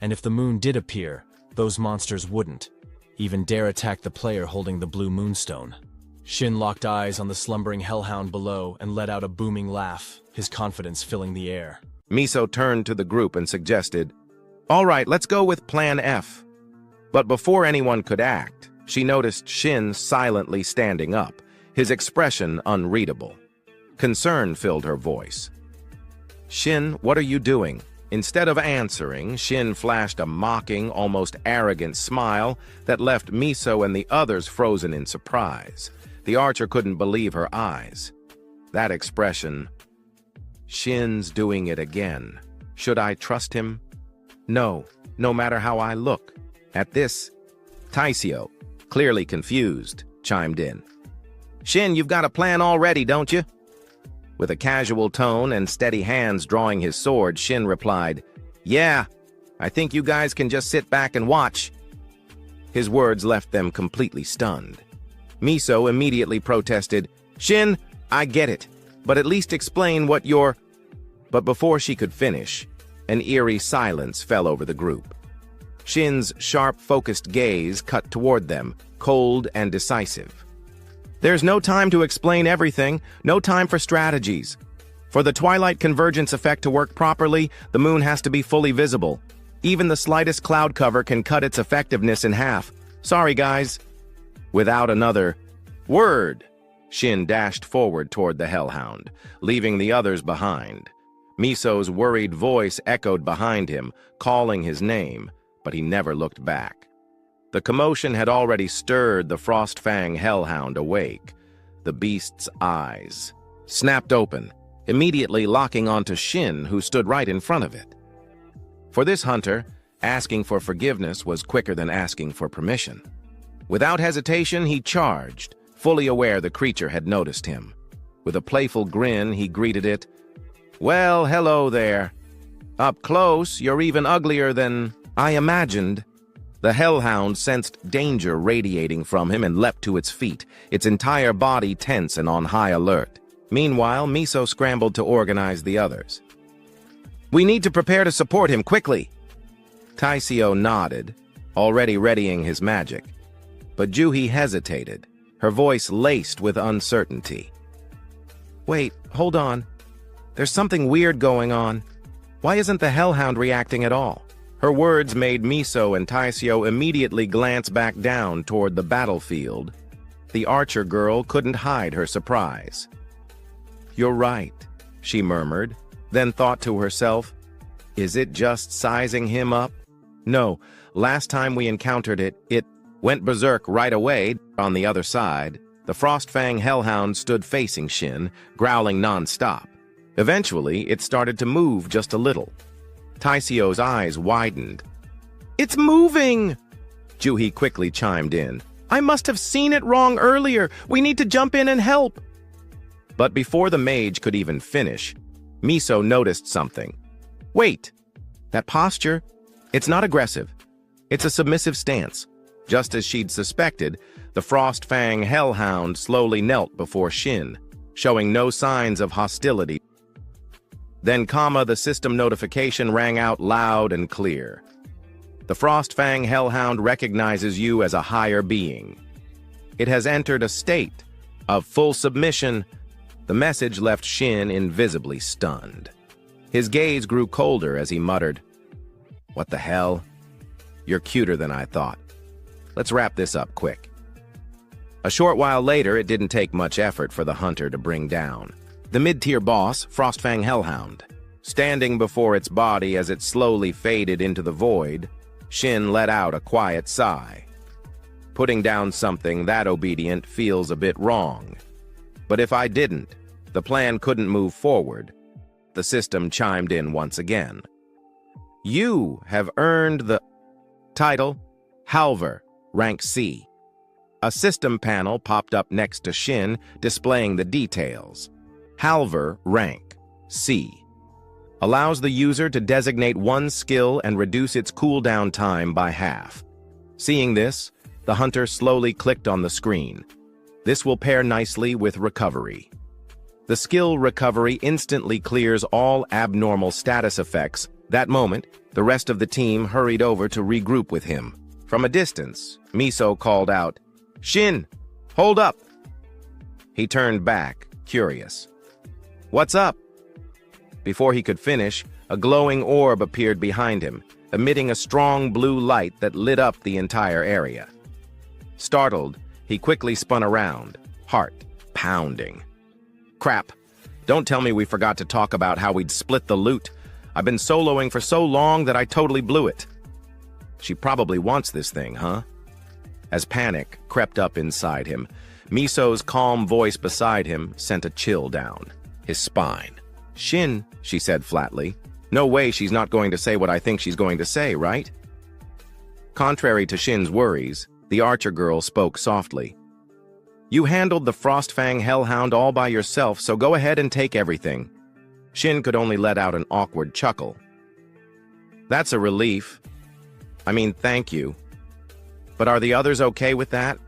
S3: And if the moon did appear, those monsters wouldn't even dare attack the player holding the blue moonstone. Shin locked eyes on the slumbering hellhound below and let out a booming laugh, his confidence filling the air.
S1: Miso turned to the group and suggested, "All right, let's go with Plan F." But before anyone could act, she noticed Shin silently standing up, his expression unreadable. Concern filled her voice. "Shin, what are you doing?" Instead of answering, Shin flashed a mocking, almost arrogant smile that left Miso and the others frozen in surprise. The archer couldn't believe her eyes. That expression, "Shin's doing it again. Should I trust him? No, no matter how I look." At this, Taisio, clearly confused, chimed in. "Shin, you've got a plan already, don't you?" With a casual tone and steady hands drawing his sword, Shin replied, "Yeah, I think you guys can just sit back and watch." His words left them completely stunned. Miso immediately protested, "Shin, I get it, but at least explain what you're—" But before she could finish, an eerie silence fell over the group. Shin's sharp, focused gaze cut toward them, cold and decisive. "There's no time to explain everything, no time for strategies. For the Twilight Convergence effect to work properly, the moon has to be fully visible. Even the slightest cloud cover can cut its effectiveness in half. Sorry, guys." Without another word, Shin dashed forward toward the hellhound, leaving the others behind. Miso's worried voice echoed behind him, calling his name, but he never looked back. The commotion had already stirred the Frostfang hellhound awake. The beast's eyes snapped open, immediately locking onto Shin, who stood right in front of it. For this hunter, asking for forgiveness was quicker than asking for permission. Without hesitation, he charged, fully aware the creature had noticed him. With a playful grin, he greeted it. "Well, hello there. Up close, you're even uglier than I imagined." The hellhound sensed danger radiating from him and leapt to its feet, its entire body tense and on high alert. Meanwhile, Miso scrambled to organize the others. "We need to prepare to support him, quickly!" Taisio nodded, already readying his magic. But Juhi hesitated, her voice laced with uncertainty. "Wait, hold on. There's something weird going on. Why isn't the hellhound reacting at all?" Her words made Miso and Taisio immediately glance back down toward the battlefield. The archer girl couldn't hide her surprise. "You're right," she murmured, then thought to herself, "Is it just sizing him up? No, last time we encountered it went berserk right away." On the other side, the Frostfang hellhound stood facing Shin, growling non-stop. Eventually, it started to move just a little. Taisio's eyes widened. "It's moving!" Juhi quickly chimed in. "I must have seen it wrong earlier. We need to jump in and help." But before the mage could even finish, Miso noticed something. "Wait! That posture? It's not aggressive. It's a submissive stance." Just as she'd suspected, the Frostfang hellhound slowly knelt before Shin, showing no signs of hostility. Then, the system notification rang out loud and clear. The Frostfang hellhound recognizes you as a higher being. It has entered a state of full submission. The message left Shin invisibly stunned. His gaze grew colder as he muttered, "What the hell? You're cuter than I thought. Let's wrap this up quick." A short while later, it didn't take much effort for the hunter to bring down the mid-tier boss, Frostfang hellhound. Standing before its body as it slowly faded into the void, Shin let out a quiet sigh. Putting down something that obedient feels a bit wrong. But if I didn't, the plan couldn't move forward. The system chimed in once again. "You have earned the title Halver, rank C." A system panel popped up next to Shin, displaying the details. Halver, rank C. Allows the user to designate one skill and reduce its cooldown time by half. Seeing this, the hunter slowly clicked on the screen. This will pair nicely with recovery. The skill recovery instantly clears all abnormal status effects. That moment, the rest of the team hurried over to regroup with him. From a distance, Miso called out, "Shin, hold up!" He turned back, curious. "What's up?" Before he could finish, a glowing orb appeared behind him, emitting a strong blue light that lit up the entire area. Startled, he quickly spun around, heart pounding. "Crap, don't tell me we forgot to talk about how we'd split the loot. I've been soloing for so long that I totally blew it." She probably wants this thing, huh? As panic crept up inside him, Miso's calm voice beside him sent a chill down his spine. "Shin," she said flatly. "No way she's not going to say what I think she's going to say, right?" Contrary to Shin's worries, the archer girl spoke softly. "You handled the Frostfang hellhound all by yourself, so go ahead and take everything." Shin could only let out an awkward chuckle. "That's a relief. I mean, thank you. But are the others okay with that?"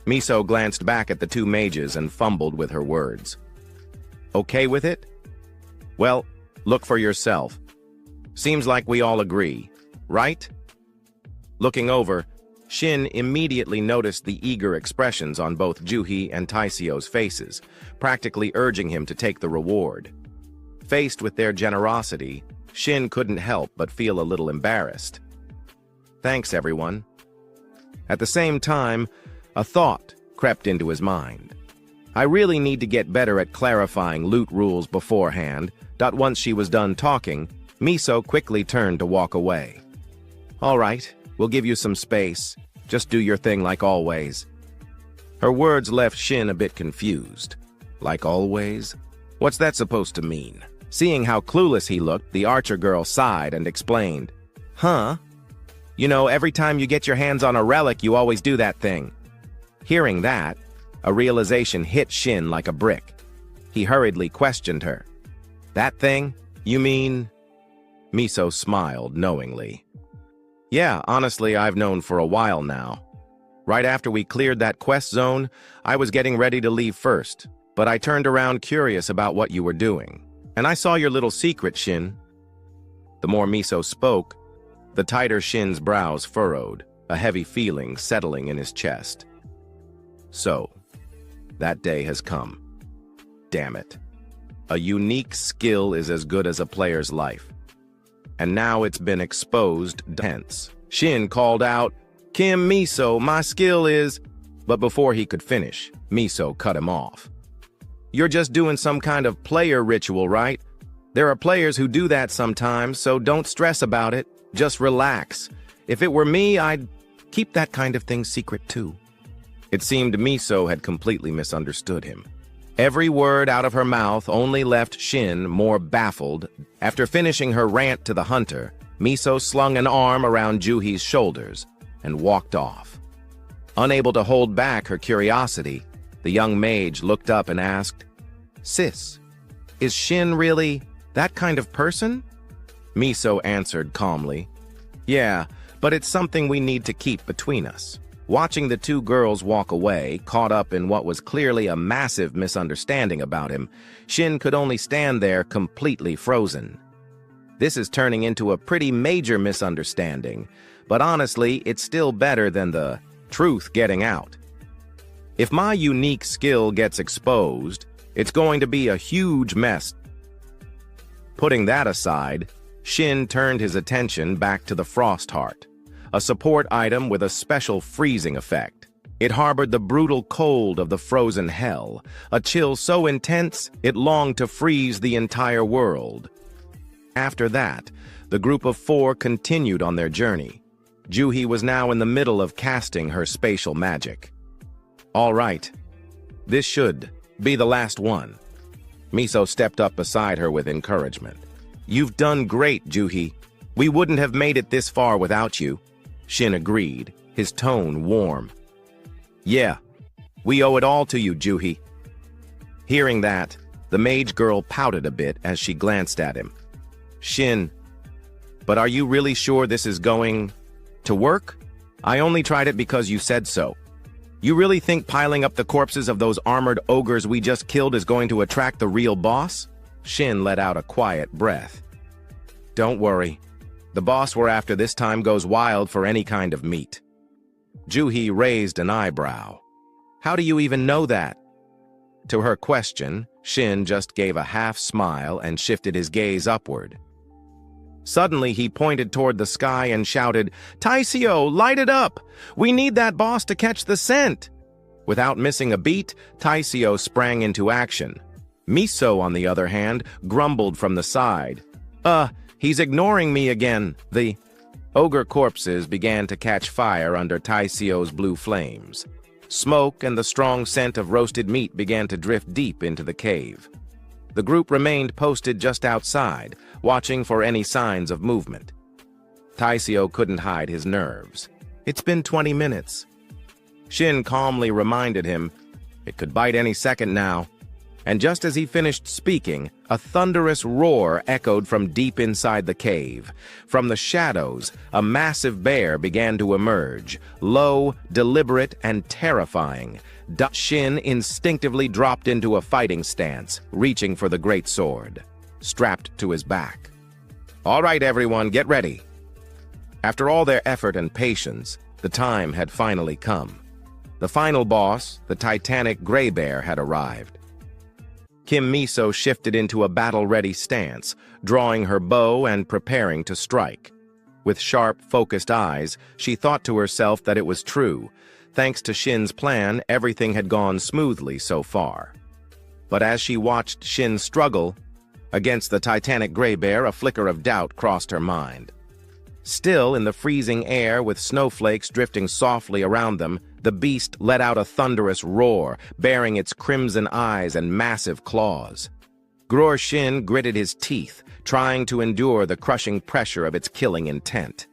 S1: Miso glanced back at the two mages and fumbled with her words. "Okay with it? Well, look for yourself. Seems like we all agree, right?" Looking over, Shin immediately noticed the eager expressions on both Juhi and Taisio's faces, practically urging him to take the reward. Faced with their generosity, Shin couldn't help but feel a little embarrassed. "Thanks, everyone." At the same time, A thought crept into his mind. I really need to get better at clarifying loot rules beforehand. Once she was done talking, Miso quickly turned to walk away. All right, we'll give you some space. Just do your thing like always. Her words left Shin a bit confused. Like always? What's that supposed to mean? Seeing how clueless he looked, the archer girl sighed and explained. Huh? You know, every time you get your hands on a relic, you always do that thing. Hearing that, a realization hit Shin like a brick. He hurriedly questioned her. That thing? You mean? Miso smiled knowingly. Yeah, honestly, I've known for a while now. Right after we cleared that quest zone, I was getting ready to leave first, but I turned around curious about what you were doing. And I saw your little secret, Shin. The more Miso spoke, the tighter Shin's brows furrowed, a heavy feeling settling in his chest. So, that day has come. Damn it. A unique skill is as good as a player's life. And now it's been exposed, hence. Shin called out, Kim Miso, my skill is... But before he could finish, Miso cut him off. You're just doing some kind of player ritual, right? There are players who do that sometimes, so don't stress about it. Just relax. If it were me, I'd keep that kind of thing secret too. It seemed Miso had completely misunderstood him. Every word out of her mouth only left Shin more baffled. After finishing her rant to the hunter, Miso slung an arm around Juhi's shoulders and walked off. Unable to hold back her curiosity, the young mage looked up and asked, Sis, is Shin really that kind of person? Miso answered calmly, Yeah, but it's something we need to keep between us. Watching the two girls walk away, caught up in what was clearly a massive misunderstanding about him, Shin could only stand there completely frozen. This is turning into a pretty major misunderstanding, but honestly, it's still better than the truth getting out. If my unique skill gets exposed, it's going to be a huge mess. Putting that aside, Shin turned his attention back to the Frost Heart, a support item with a special freezing effect. It harbored the brutal cold of the frozen hell, a chill so intense it longed to freeze the entire world. After that, the group of four continued on their journey. Juhi was now in the middle of casting her spatial magic. All right, this should be the last one. Miso stepped up beside her with encouragement. You've done great, Juhi. We wouldn't have made it this far without you. Shin agreed, his tone warm. Yeah, we owe it all to you, Juhi. Hearing that, the mage girl pouted a bit as she glanced at him. Shin, but are you really sure this is going to work? I only tried it because you said so. You really think piling up the corpses of those armored ogres we just killed is going to attract the real boss? Shin let out a quiet breath. Don't worry. The boss we're after this time goes wild for any kind of meat. Juhi raised an eyebrow. How do you even know that? To her question, Shin just gave a half smile and shifted his gaze upward. Suddenly, he pointed toward the sky and shouted, Taisio, light it up! We need that boss to catch the scent! Without missing a beat, Taisio sprang into action. Miso, on the other hand, grumbled from the side. He's ignoring me again. The ogre corpses began to catch fire under Taisio's blue flames. Smoke and the strong scent of roasted meat began to drift deep into the cave. The group remained posted just outside, watching for any signs of movement. Taisio couldn't hide his nerves. It's been 20 minutes. Shin calmly reminded him, it could bite any second now. And just as he finished speaking, a thunderous roar echoed from deep inside the cave. From the shadows, a massive bear began to emerge, low, deliberate, and terrifying. Shin instinctively dropped into a fighting stance, reaching for the great sword, strapped to his back. All right, everyone, get ready. After all their effort and patience, the time had finally come. The final boss, the titanic gray bear, had arrived. Kim Miso shifted into a battle-ready stance, drawing her bow and preparing to strike. With sharp, focused eyes, she thought to herself that it was true. thanks to Shin's plan, everything had gone smoothly so far. But as she watched Shin struggle against the titanic gray bear, a flicker of doubt crossed her mind. Still, in the freezing air, with snowflakes drifting softly around them, the beast let out a thunderous roar, baring its crimson eyes and massive claws. Shin gritted his teeth, trying to endure the crushing pressure of its killing intent.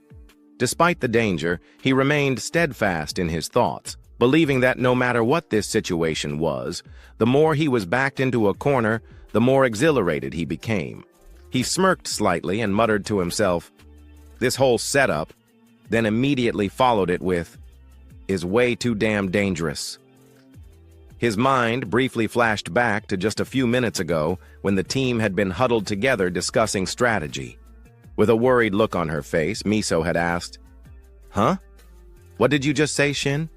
S1: Despite the danger, he remained steadfast in his thoughts, believing that no matter what this situation was, the more he was backed into a corner, the more exhilarated he became. He smirked slightly and muttered to himself, "This whole setup," then immediately followed it with, "is way too damn dangerous." His mind briefly flashed back to just a few minutes ago when the team had been huddled together discussing strategy. With a worried look on her face, Miso had asked, "Huh? What did you just say, Shin?"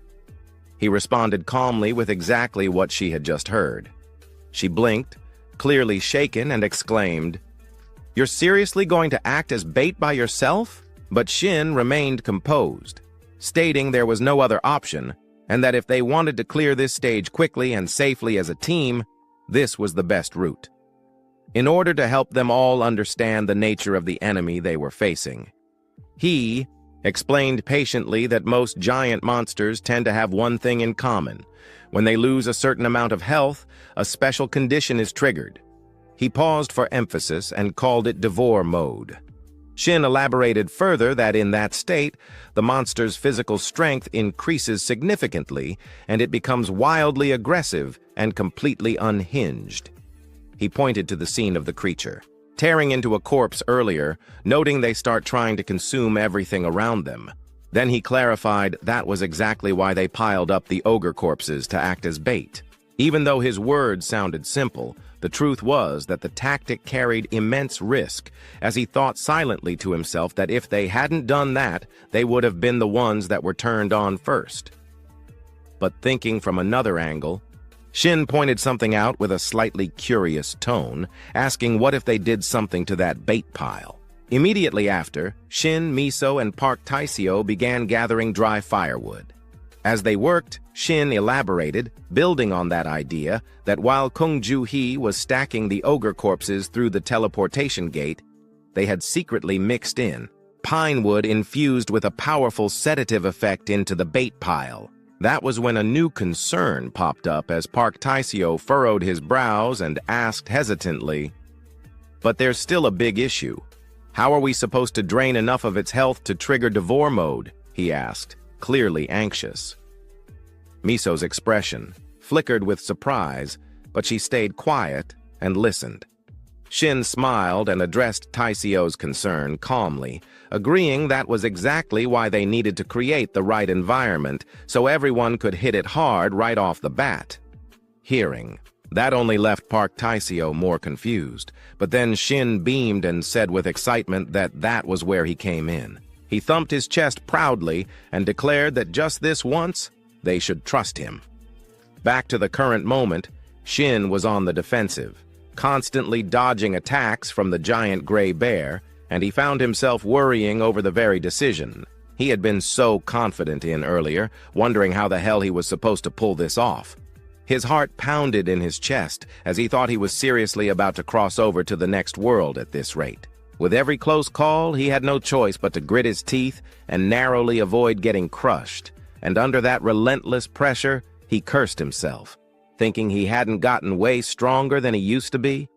S1: He responded calmly with exactly what she had just heard. She blinked, clearly shaken, and exclaimed, "You're seriously going to act as bait by yourself?" But Shin remained composed, stating there was no other option, and that if they wanted to clear this stage quickly and safely as a team, this was the best route. In order to help them all understand the nature of the enemy they were facing, he explained patiently that most giant monsters tend to have one thing in common. When they lose a certain amount of health, a special condition is triggered. He paused for emphasis and called it Devour mode. Shin elaborated further that in that state, the monster's physical strength increases significantly and it becomes wildly aggressive and completely unhinged. He pointed to the scene of the creature, tearing into a corpse earlier, noting they start trying to consume everything around them. Then he clarified that was exactly why they piled up the ogre corpses to act as bait. Even though his words sounded simple, the truth was that the tactic carried immense risk, as he thought silently to himself that if they hadn't done that, they would have been the ones that were turned on first. But thinking from another angle, Shin pointed something out with a slightly curious tone, asking what if they did something to that bait pile. Immediately after, Shin, Miso, and Park Taiseo began gathering dry firewood. As they worked, Shin elaborated, building on that idea, that while Kung Ju-hee was stacking the ogre corpses through the teleportation gate, they had secretly mixed in pine wood infused with a powerful sedative effect into the bait pile. That was when a new concern popped up as Park Taiseo furrowed his brows and asked hesitantly, "But there's still a big issue. How are we supposed to drain enough of its health to trigger Devour mode?" he asked, clearly anxious. Miso's expression flickered with surprise, but she stayed quiet and listened. Shin smiled and addressed Taiseo's concern calmly, agreeing that was exactly why they needed to create the right environment so everyone could hit it hard right off the bat. Hearing that only left Park Taiseo more confused, but then Shin beamed and said with excitement that that was where he came in. He thumped his chest proudly and declared that just this once, they should trust him. Back to the current moment, Shin was on the defensive, constantly dodging attacks from the giant gray bear, and he found himself worrying over the very decision he had been so confident in earlier, wondering how the hell he was supposed to pull this off. His heart pounded in his chest as he thought he was seriously about to cross over to the next world at this rate. With every close call, he had no choice but to grit his teeth and narrowly avoid getting crushed, and under that relentless pressure, he cursed himself, thinking he hadn't gotten way stronger than he used to be.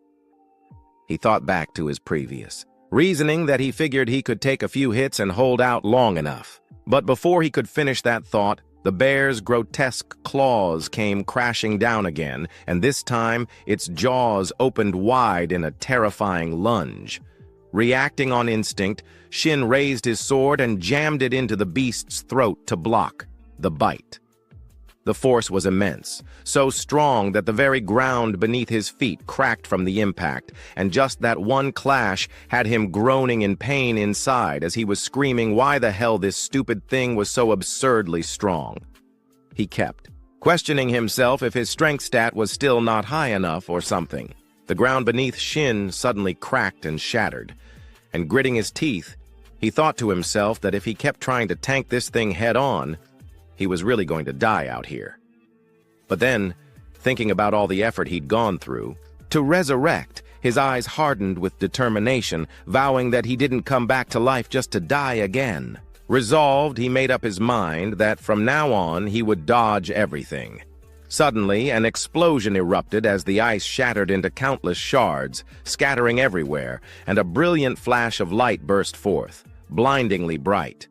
S1: He thought back to his previous reasoning that he figured he could take a few hits and hold out long enough. But before he could finish that thought, the bear's grotesque claws came crashing down again, and this time its jaws opened wide in a terrifying lunge. Reacting on instinct, Shin raised his sword and jammed it into the beast's throat to block the bite. The force was immense, so strong that the very ground beneath his feet cracked from the impact, and just that one clash had him groaning in pain inside as he was screaming why the hell this stupid thing was so absurdly strong. He kept questioning himself if his strength stat was still not high enough or something. The ground beneath Shin suddenly cracked and shattered, and gritting his teeth, he thought to himself that if he kept trying to tank this thing head-on, he was really going to die out here. But then, thinking about all the effort he'd gone through, to resurrect, his eyes hardened with determination, vowing that he didn't come back to life just to die again. Resolved, he made up his mind that from now on he would dodge everything. Suddenly, an explosion erupted as the ice shattered into countless shards, scattering everywhere, and a brilliant flash of light burst forth, blindingly bright.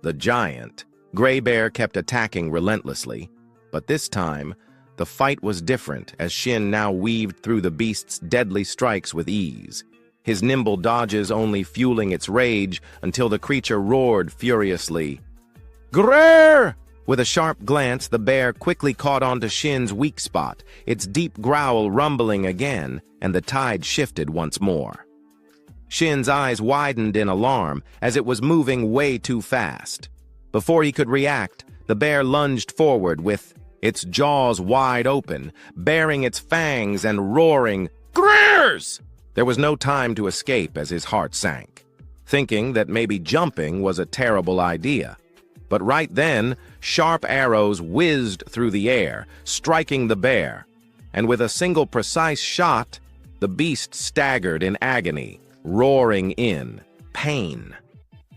S1: The giant, Gray Bear, kept attacking relentlessly, but this time, the fight was different as Shin now weaved through the beast's deadly strikes with ease, his nimble dodges only fueling its rage until the creature roared furiously. "Grrr!" With a sharp glance, the bear quickly caught onto Shin's weak spot, its deep growl rumbling again, and the tide shifted once more. Shin's eyes widened in alarm as it was moving way too fast. Before he could react, the bear lunged forward with its jaws wide open, baring its fangs and roaring, "Grrrs!" There was no time to escape as his heart sank, thinking that maybe jumping was a terrible idea. But right then, sharp arrows whizzed through the air, striking the bear, and with a single precise shot, the beast staggered in agony, roaring in pain.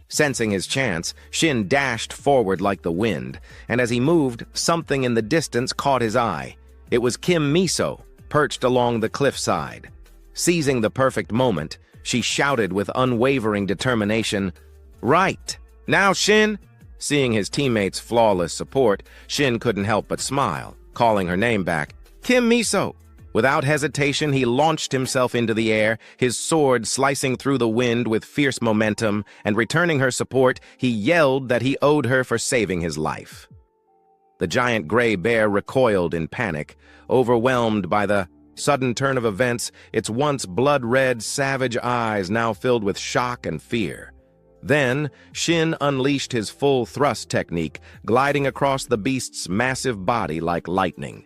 S1: Sensing his chance, Shin dashed forward like the wind, and as he moved, something in the distance caught his eye. It was Kim Miso, perched along the cliffside. Seizing the perfect moment, she shouted with unwavering determination, "Right! Now, Shin!" Seeing his teammates' flawless support, Shin couldn't help but smile, calling her name back, "Kim Miso!" Without hesitation, he launched himself into the air, his sword slicing through the wind with fierce momentum, and returning her support, he yelled that he owed her for saving his life. The giant gray bear recoiled in panic, overwhelmed by the sudden turn of events, its once blood-red, savage eyes now filled with shock and fear. Then, Shin unleashed his full thrust technique, gliding across the beast's massive body like lightning.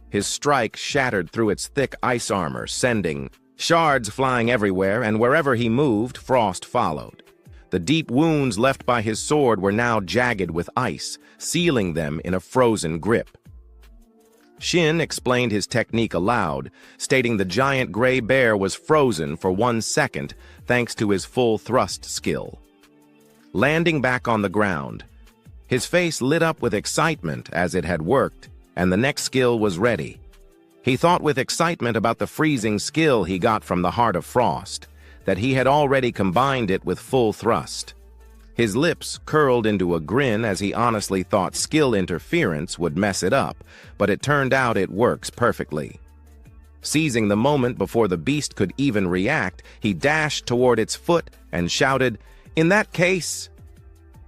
S1: His strike shattered through its thick ice armor, sending shards flying everywhere, and wherever he moved, frost followed. The deep wounds left by his sword were now jagged with ice, sealing them in a frozen grip. Shin explained his technique aloud, stating the giant gray bear was frozen for 1 second thanks to his full thrust skill. Landing back on the ground, his face lit up with excitement as it had worked, and the next skill was ready. He thought with excitement about the freezing skill he got from the Heart of Frost, that he had already combined it with full thrust. His lips curled into a grin as he honestly thought skill interference would mess it up, but it turned out it works perfectly. Seizing the moment before the beast could even react, he dashed toward its foot and shouted, "In that case!"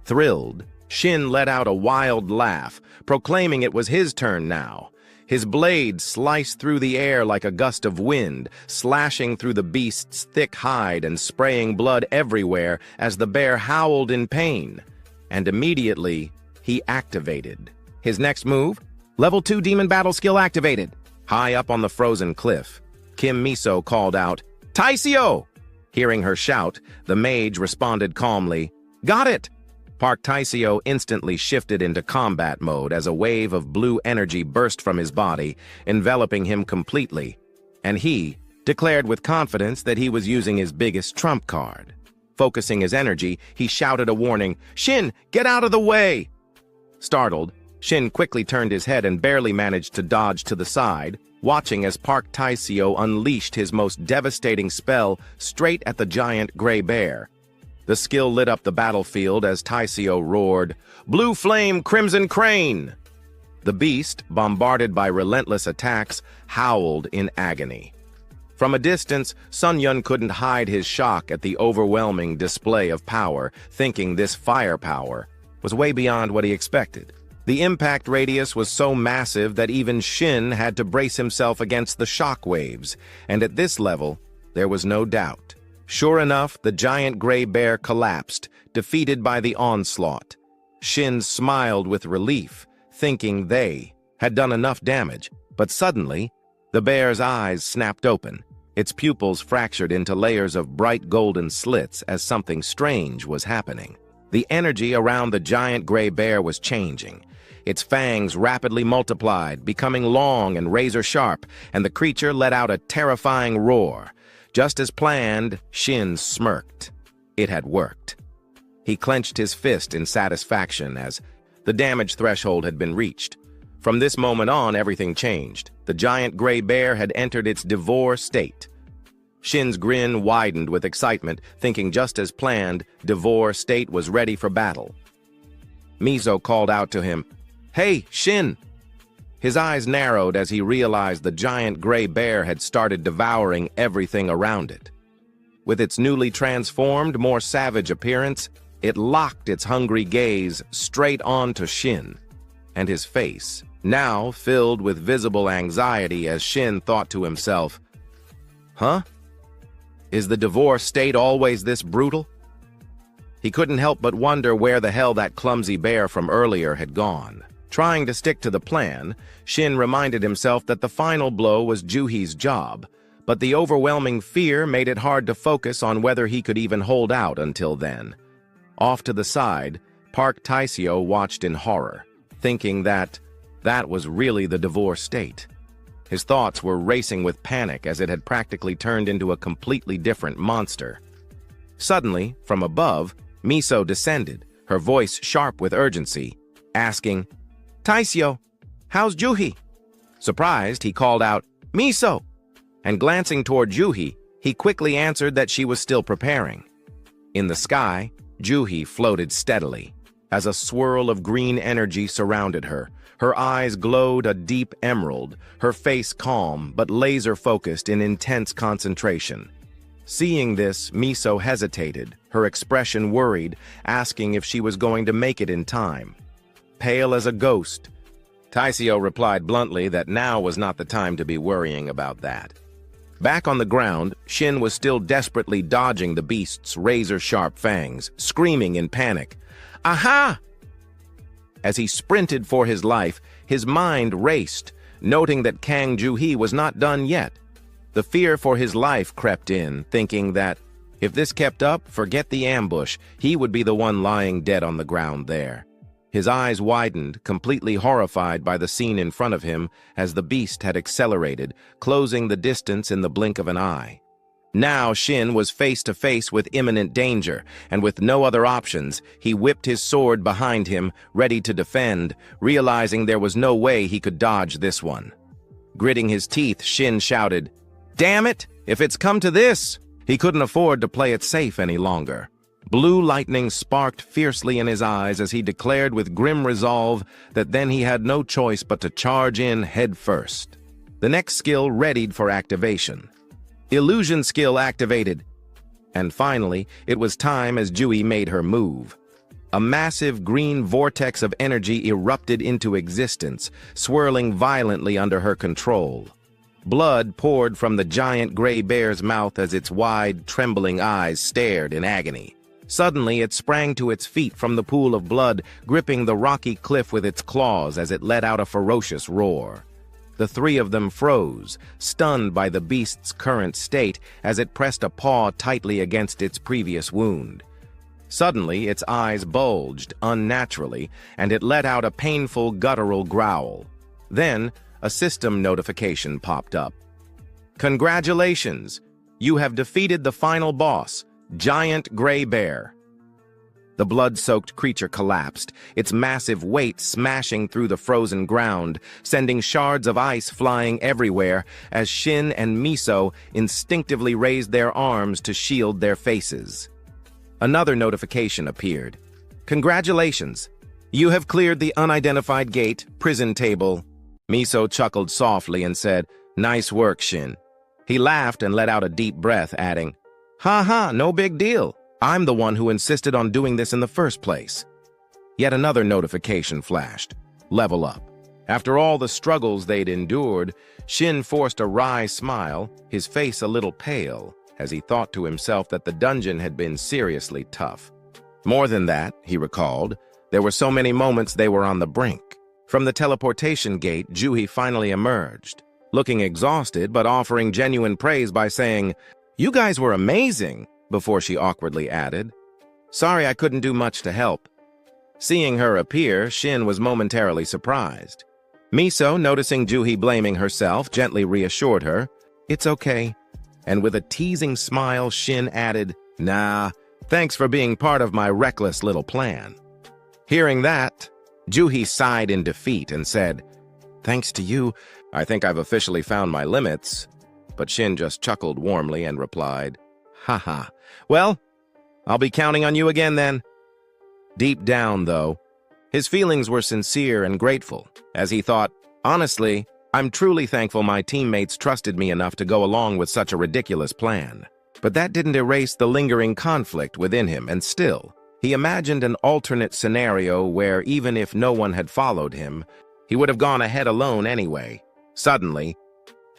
S1: Thrilled, Shin let out a wild laugh, proclaiming it was his turn now. His blade sliced through the air like a gust of wind, slashing through the beast's thick hide and spraying blood everywhere as the bear howled in pain. And immediately, he activated. His next move? Level 2 Demon Battle skill activated. High up on the frozen cliff, Kim Miso called out, "Taisio!" Hearing her shout, the mage responded calmly, "Got it!" Park Taisio instantly shifted into combat mode as a wave of blue energy burst from his body, enveloping him completely, and he declared with confidence that he was using his biggest trump card. Focusing his energy, he shouted a warning, "Shin, get out of the way!" Startled, Shin quickly turned his head and barely managed to dodge to the side, watching as Park Taisio unleashed his most devastating spell straight at the giant gray bear. The skill lit up the battlefield as Taisio roared, "Blue Flame Crimson Crane!" The beast, bombarded by relentless attacks, howled in agony. From a distance, Sun Yun couldn't hide his shock at the overwhelming display of power, thinking this firepower was way beyond what he expected. The impact radius was so massive that even Shin had to brace himself against the shock waves, and at this level, there was no doubt. Sure enough, the giant gray bear collapsed, defeated by the onslaught. Shin smiled with relief, thinking they had done enough damage, but suddenly, the bear's eyes snapped open. Its pupils fractured into layers of bright golden slits as something strange was happening. The energy around the giant gray bear was changing. Its fangs rapidly multiplied, becoming long and razor-sharp, and the creature let out a terrifying roar. Just as planned, Shin smirked. It had worked. He clenched his fist in satisfaction as the damage threshold had been reached. From this moment on, everything changed. The giant gray bear had entered its Devour state. Shin's grin widened with excitement, thinking just as planned, Devour state was ready for battle. Miso called out to him, "Hey, Shin!" His eyes narrowed as he realized the giant gray bear had started devouring everything around it. With its newly transformed, more savage appearance, it locked its hungry gaze straight onto Shin, and his face, now filled with visible anxiety as Shin thought to himself, "Huh? Is the Devour state always this brutal?" He couldn't help but wonder where the hell that clumsy bear from earlier had gone. Trying to stick to the plan, Shin reminded himself that the final blow was Juhi's job, but the overwhelming fear made it hard to focus on whether he could even hold out until then. Off to the side, Park Taisio watched in horror, thinking that was really the Devour state. His thoughts were racing with panic as it had practically turned into a completely different monster. Suddenly, from above, Miso descended, her voice sharp with urgency, asking, "Taisio, how's Juhi?" Surprised, he called out, "Miso!" And glancing toward Juhi, he quickly answered that she was still preparing. In the sky, Juhi floated steadily, as a swirl of green energy surrounded her. Her eyes glowed a deep emerald, her face calm but laser-focused in intense concentration. Seeing this, Miso hesitated, her expression worried, asking if she was going to make it in time. Pale as a ghost, Taisio replied bluntly that now was not the time to be worrying about that. Back on the ground, Shin was still desperately dodging the beast's razor-sharp fangs, screaming in panic, "Aha!" As he sprinted for his life, his mind raced, noting that Kang Juhi was not done yet. The fear for his life crept in, thinking that, if this kept up, forget the ambush, he would be the one lying dead on the ground there. His eyes widened, completely horrified by the scene in front of him as the beast had accelerated, closing the distance in the blink of an eye. Now Shin was face to face with imminent danger, and with no other options, he whipped his sword behind him, ready to defend, realizing there was no way he could dodge this one. Gritting his teeth, Shin shouted, "Damn it! If it's come to this!" He couldn't afford to play it safe any longer. Blue lightning sparked fiercely in his eyes as he declared with grim resolve that then he had no choice but to charge in head first. The next skill readied for activation. Illusion skill activated. And finally, it was time as Juhi made her move. A massive green vortex of energy erupted into existence, swirling violently under her control. Blood poured from the giant gray bear's mouth as its wide, trembling eyes stared in agony. Suddenly, it sprang to its feet from the pool of blood, gripping the rocky cliff with its claws as it let out a ferocious roar. The three of them froze, stunned by the beast's current state as it pressed a paw tightly against its previous wound. Suddenly, its eyes bulged unnaturally, and it let out a painful guttural growl. Then, a system notification popped up. "Congratulations! You have defeated the final boss, Giant Gray Bear." The blood-soaked creature collapsed, its massive weight smashing through the frozen ground, sending shards of ice flying everywhere as Shin and Miso instinctively raised their arms to shield their faces. Another notification appeared. "Congratulations! You have cleared the unidentified gate, prison table." Miso chuckled softly and said, "Nice work, Shin." He laughed and let out a deep breath, adding, "Ha ha, no big deal. I'm the one who insisted on doing this in the first place." Yet another notification flashed. Level up. After all the struggles they'd endured, Shin forced a wry smile, his face a little pale, as he thought to himself that the dungeon had been seriously tough. More than that, he recalled, there were so many moments they were on the brink. From the teleportation gate, Juhi finally emerged, looking exhausted but offering genuine praise by saying, "You guys were amazing," before she awkwardly added, "Sorry I couldn't do much to help." Seeing her appear, Shin was momentarily surprised. Miso, noticing Juhi blaming herself, gently reassured her, "It's okay." And with a teasing smile, Shin added, "Nah, thanks for being part of my reckless little plan." Hearing that, Juhi sighed in defeat and said, "Thanks to you, I think I've officially found my limits." But Shin just chuckled warmly and replied, "Haha, well, I'll be counting on you again then." Deep down, though, his feelings were sincere and grateful, as he thought, "Honestly, I'm truly thankful my teammates trusted me enough to go along with such a ridiculous plan." But that didn't erase the lingering conflict within him, and still, he imagined an alternate scenario where even if no one had followed him, he would have gone ahead alone anyway. Suddenly,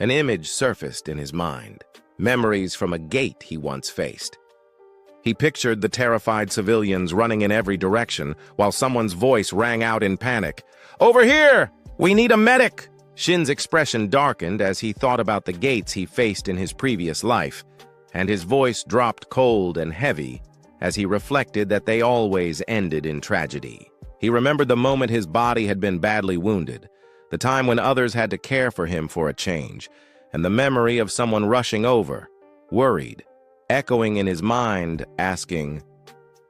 S1: an image surfaced in his mind, memories from a gate he once faced. He pictured the terrified civilians running in every direction while someone's voice rang out in panic. "Over here! We need a medic!" Shin's expression darkened as he thought about the gates he faced in his previous life, and his voice dropped cold and heavy as he reflected that they always ended in tragedy. He remembered the moment his body had been badly wounded, the time when others had to care for him for a change, and the memory of someone rushing over, worried, echoing in his mind, asking,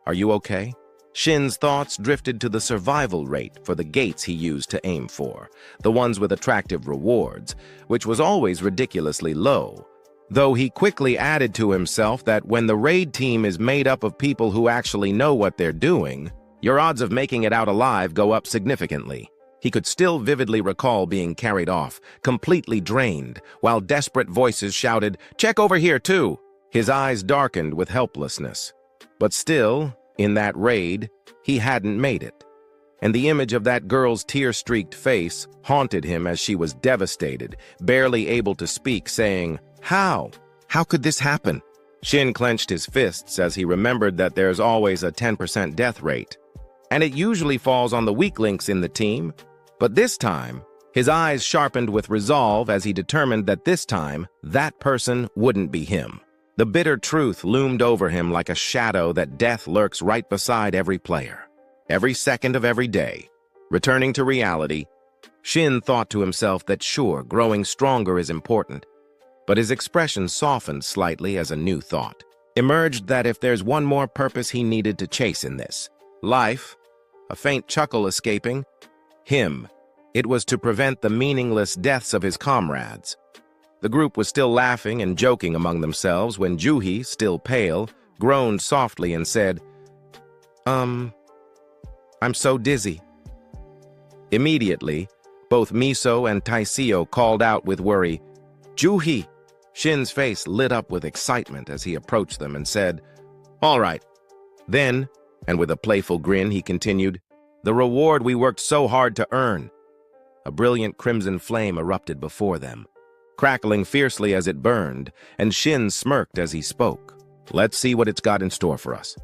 S1: "Are you okay?" Shin's thoughts drifted to the survival rate for the gates he used to aim for, the ones with attractive rewards, which was always ridiculously low. Though he quickly added to himself that when the raid team is made up of people who actually know what they're doing, your odds of making it out alive go up significantly. He could still vividly recall being carried off, completely drained, while desperate voices shouted, "Check over here too!" His eyes darkened with helplessness. But still, in that raid, he hadn't made it. And the image of that girl's tear-streaked face haunted him as she was devastated, barely able to speak, saying, "How? How could this happen?" Shin clenched his fists as he remembered that there's always a 10% death rate, and it usually falls on the weak links in the team. But this time, his eyes sharpened with resolve as he determined that this time, that person wouldn't be him. The bitter truth loomed over him like a shadow that death lurks right beside every player, every second of every day. Returning to reality, Shin thought to himself that sure, growing stronger is important, but his expression softened slightly as a new thought emerged that if there's one more purpose he needed to chase in this life, a faint chuckle escaping him, it was to prevent the meaningless deaths of his comrades. The group was still laughing and joking among themselves when Juhi, still pale, groaned softly and said, I'm so dizzy." Immediately, both Miso and Taisio called out with worry, "Juhi!" Shin's face lit up with excitement as he approached them and said, "All right." Then, and with a playful grin, he continued, "The reward we worked so hard to earn." A brilliant crimson flame erupted before them, crackling fiercely as it burned, and Shin smirked as he spoke. "Let's see what it's got in store for us."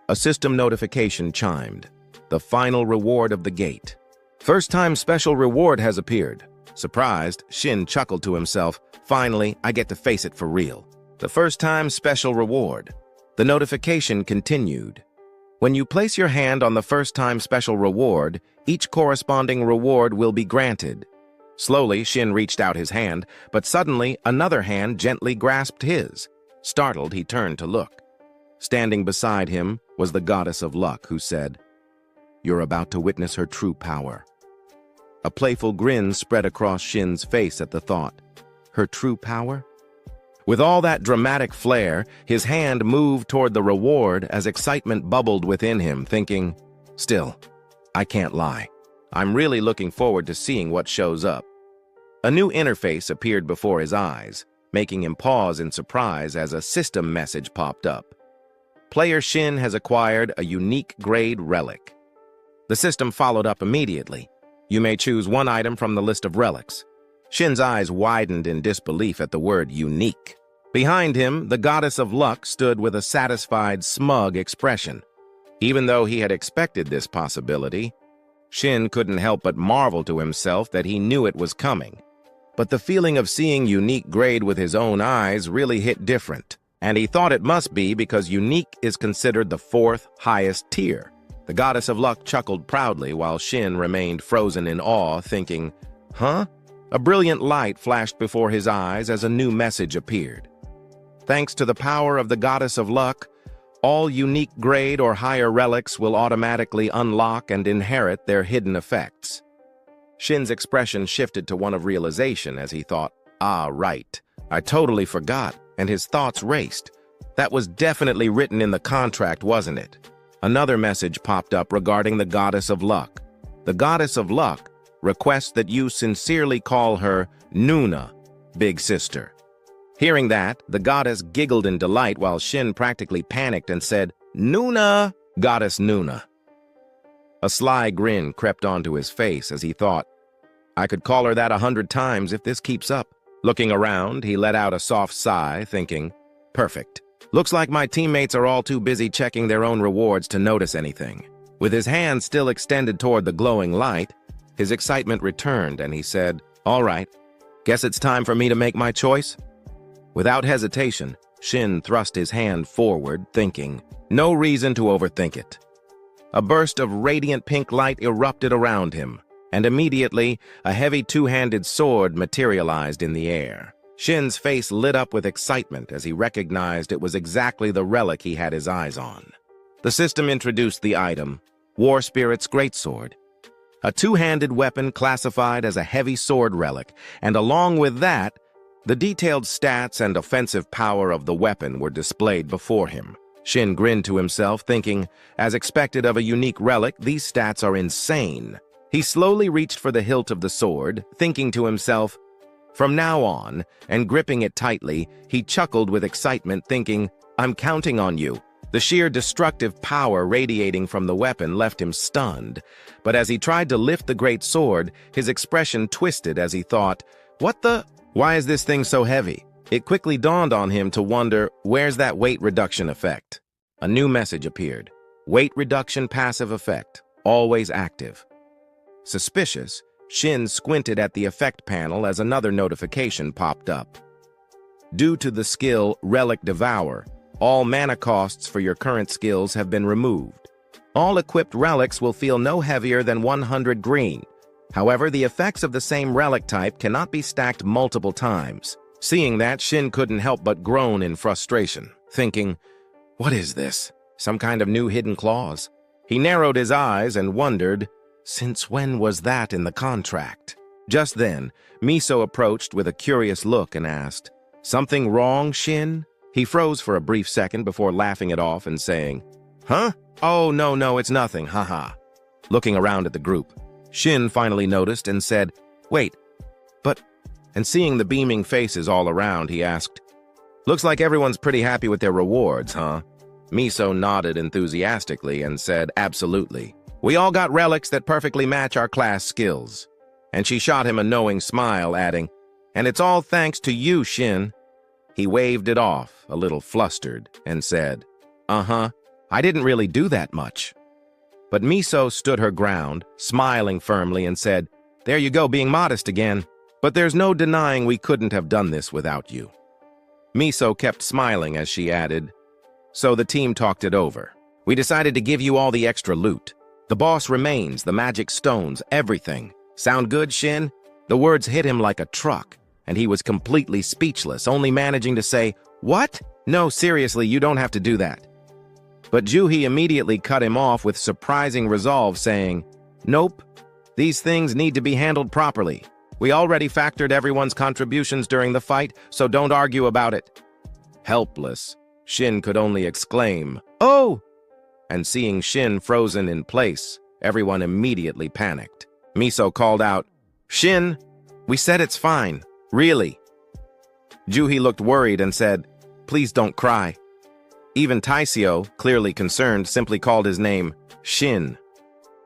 S1: A system notification chimed. The final reward of the gate. "First-time special reward has appeared." Surprised, Shin chuckled to himself, "Finally, I get to face it for real." The first-time special reward. The notification continued. "When you place your hand on the first-time special reward, each corresponding reward will be granted." Slowly, Shin reached out his hand, but suddenly another hand gently grasped his. Startled, he turned to look. Standing beside him was the goddess of luck, who said, "You're about to witness her true power." A playful grin spread across Shin's face at the thought. Her true power? With all that dramatic flair, his hand moved toward the reward as excitement bubbled within him, thinking, "Still, I can't lie. I'm really looking forward to seeing what shows up." A new interface appeared before his eyes, making him pause in surprise as a system message popped up. Player Shin has acquired a unique grade relic. The system followed up immediately. You may choose one item from the list of relics. Shin's eyes widened in disbelief at the word unique. Behind him, the goddess of luck stood with a satisfied, smug expression. Even though he had expected this possibility, Shin couldn't help but marvel to himself that he knew it was coming. But the feeling of seeing unique grade with his own eyes really hit different, and he thought it must be because unique is considered the fourth highest tier. The goddess of luck chuckled proudly while Shin remained frozen in awe, thinking, huh? A brilliant light flashed before his eyes as a new message appeared. Thanks to the power of the goddess of luck, all unique grade or higher relics will automatically unlock and inherit their hidden effects. Shin's expression shifted to one of realization as he thought, ah, right, I totally forgot, and his thoughts raced. That was definitely written in the contract, wasn't it? Another message popped up regarding the goddess of luck. The goddess of luck requests that you sincerely call her Nuna, big sister. Hearing that, the goddess giggled in delight while Shin practically panicked and said, Nuna, goddess Nuna. A sly grin crept onto his face as he thought, I could call her that 100 times if this keeps up. Looking around, he let out a soft sigh, thinking, perfect. Looks like my teammates are all too busy checking their own rewards to notice anything. With his hand still extended toward the glowing light, his excitement returned and he said, all right, guess it's time for me to make my choice? Without hesitation, Shin thrust his hand forward, thinking, no reason to overthink it. A burst of radiant pink light erupted around him, and immediately, a heavy two-handed sword materialized in the air. Shin's face lit up with excitement as he recognized it was exactly the relic he had his eyes on. The system introduced the item, War Spirit's Greatsword, a two-handed weapon classified as a heavy sword relic, and along with that, the detailed stats and offensive power of the weapon were displayed before him. Shin grinned to himself, thinking, as expected of a unique relic, these stats are insane. He slowly reached for the hilt of the sword, thinking to himself, from now on, and gripping it tightly, he chuckled with excitement, thinking, I'm counting on you. The sheer destructive power radiating from the weapon left him stunned, but as he tried to lift the great sword, his expression twisted as he thought, why is this thing so heavy? It quickly dawned on him to wonder, where's that weight reduction effect? A new message appeared. Weight reduction passive effect, always active. Suspicious, Shin squinted at the effect panel as another notification popped up. Due to the skill Relic Devour, all mana costs for your current skills have been removed. All equipped relics will feel no heavier than 100 green. However, the effects of the same relic type cannot be stacked multiple times. Seeing that, Shin couldn't help but groan in frustration, thinking, what is this? Some kind of new hidden clause? He narrowed his eyes and wondered, since when was that in the contract? Just then, Miso approached with a curious look and asked, something wrong, Shin? He froze for a brief second before laughing it off and saying, huh? Oh, no, it's nothing, haha. Looking around at the group, Shin finally noticed and said, wait, but... And seeing the beaming faces all around, he asked, looks like everyone's pretty happy with their rewards, huh? Miso nodded enthusiastically and said, absolutely. We all got relics that perfectly match our class skills. And she shot him a knowing smile, adding, and it's all thanks to you, Shin. He waved it off, a little flustered, and said, I didn't really do that much. But Miso stood her ground, smiling firmly, and said, there you go, being modest again. But there's no denying we couldn't have done this without you. Miso kept smiling as she added, so the team talked it over. We decided to give you all the extra loot. The boss remains, the magic stones, everything. Sound good, Shin? The words hit him like a truck, and he was completely speechless, only managing to say, what? No, seriously, you don't have to do that. But Juhi immediately cut him off with surprising resolve, saying, nope, these things need to be handled properly. We already factored everyone's contributions during the fight, so don't argue about it. Helpless, Shin could only exclaim, oh! And seeing Shin frozen in place, everyone immediately panicked. Miso called out, Shin, we said it's fine, really. Juhi looked worried and said, please don't cry. Even Taisio, clearly concerned, simply called his name Shin.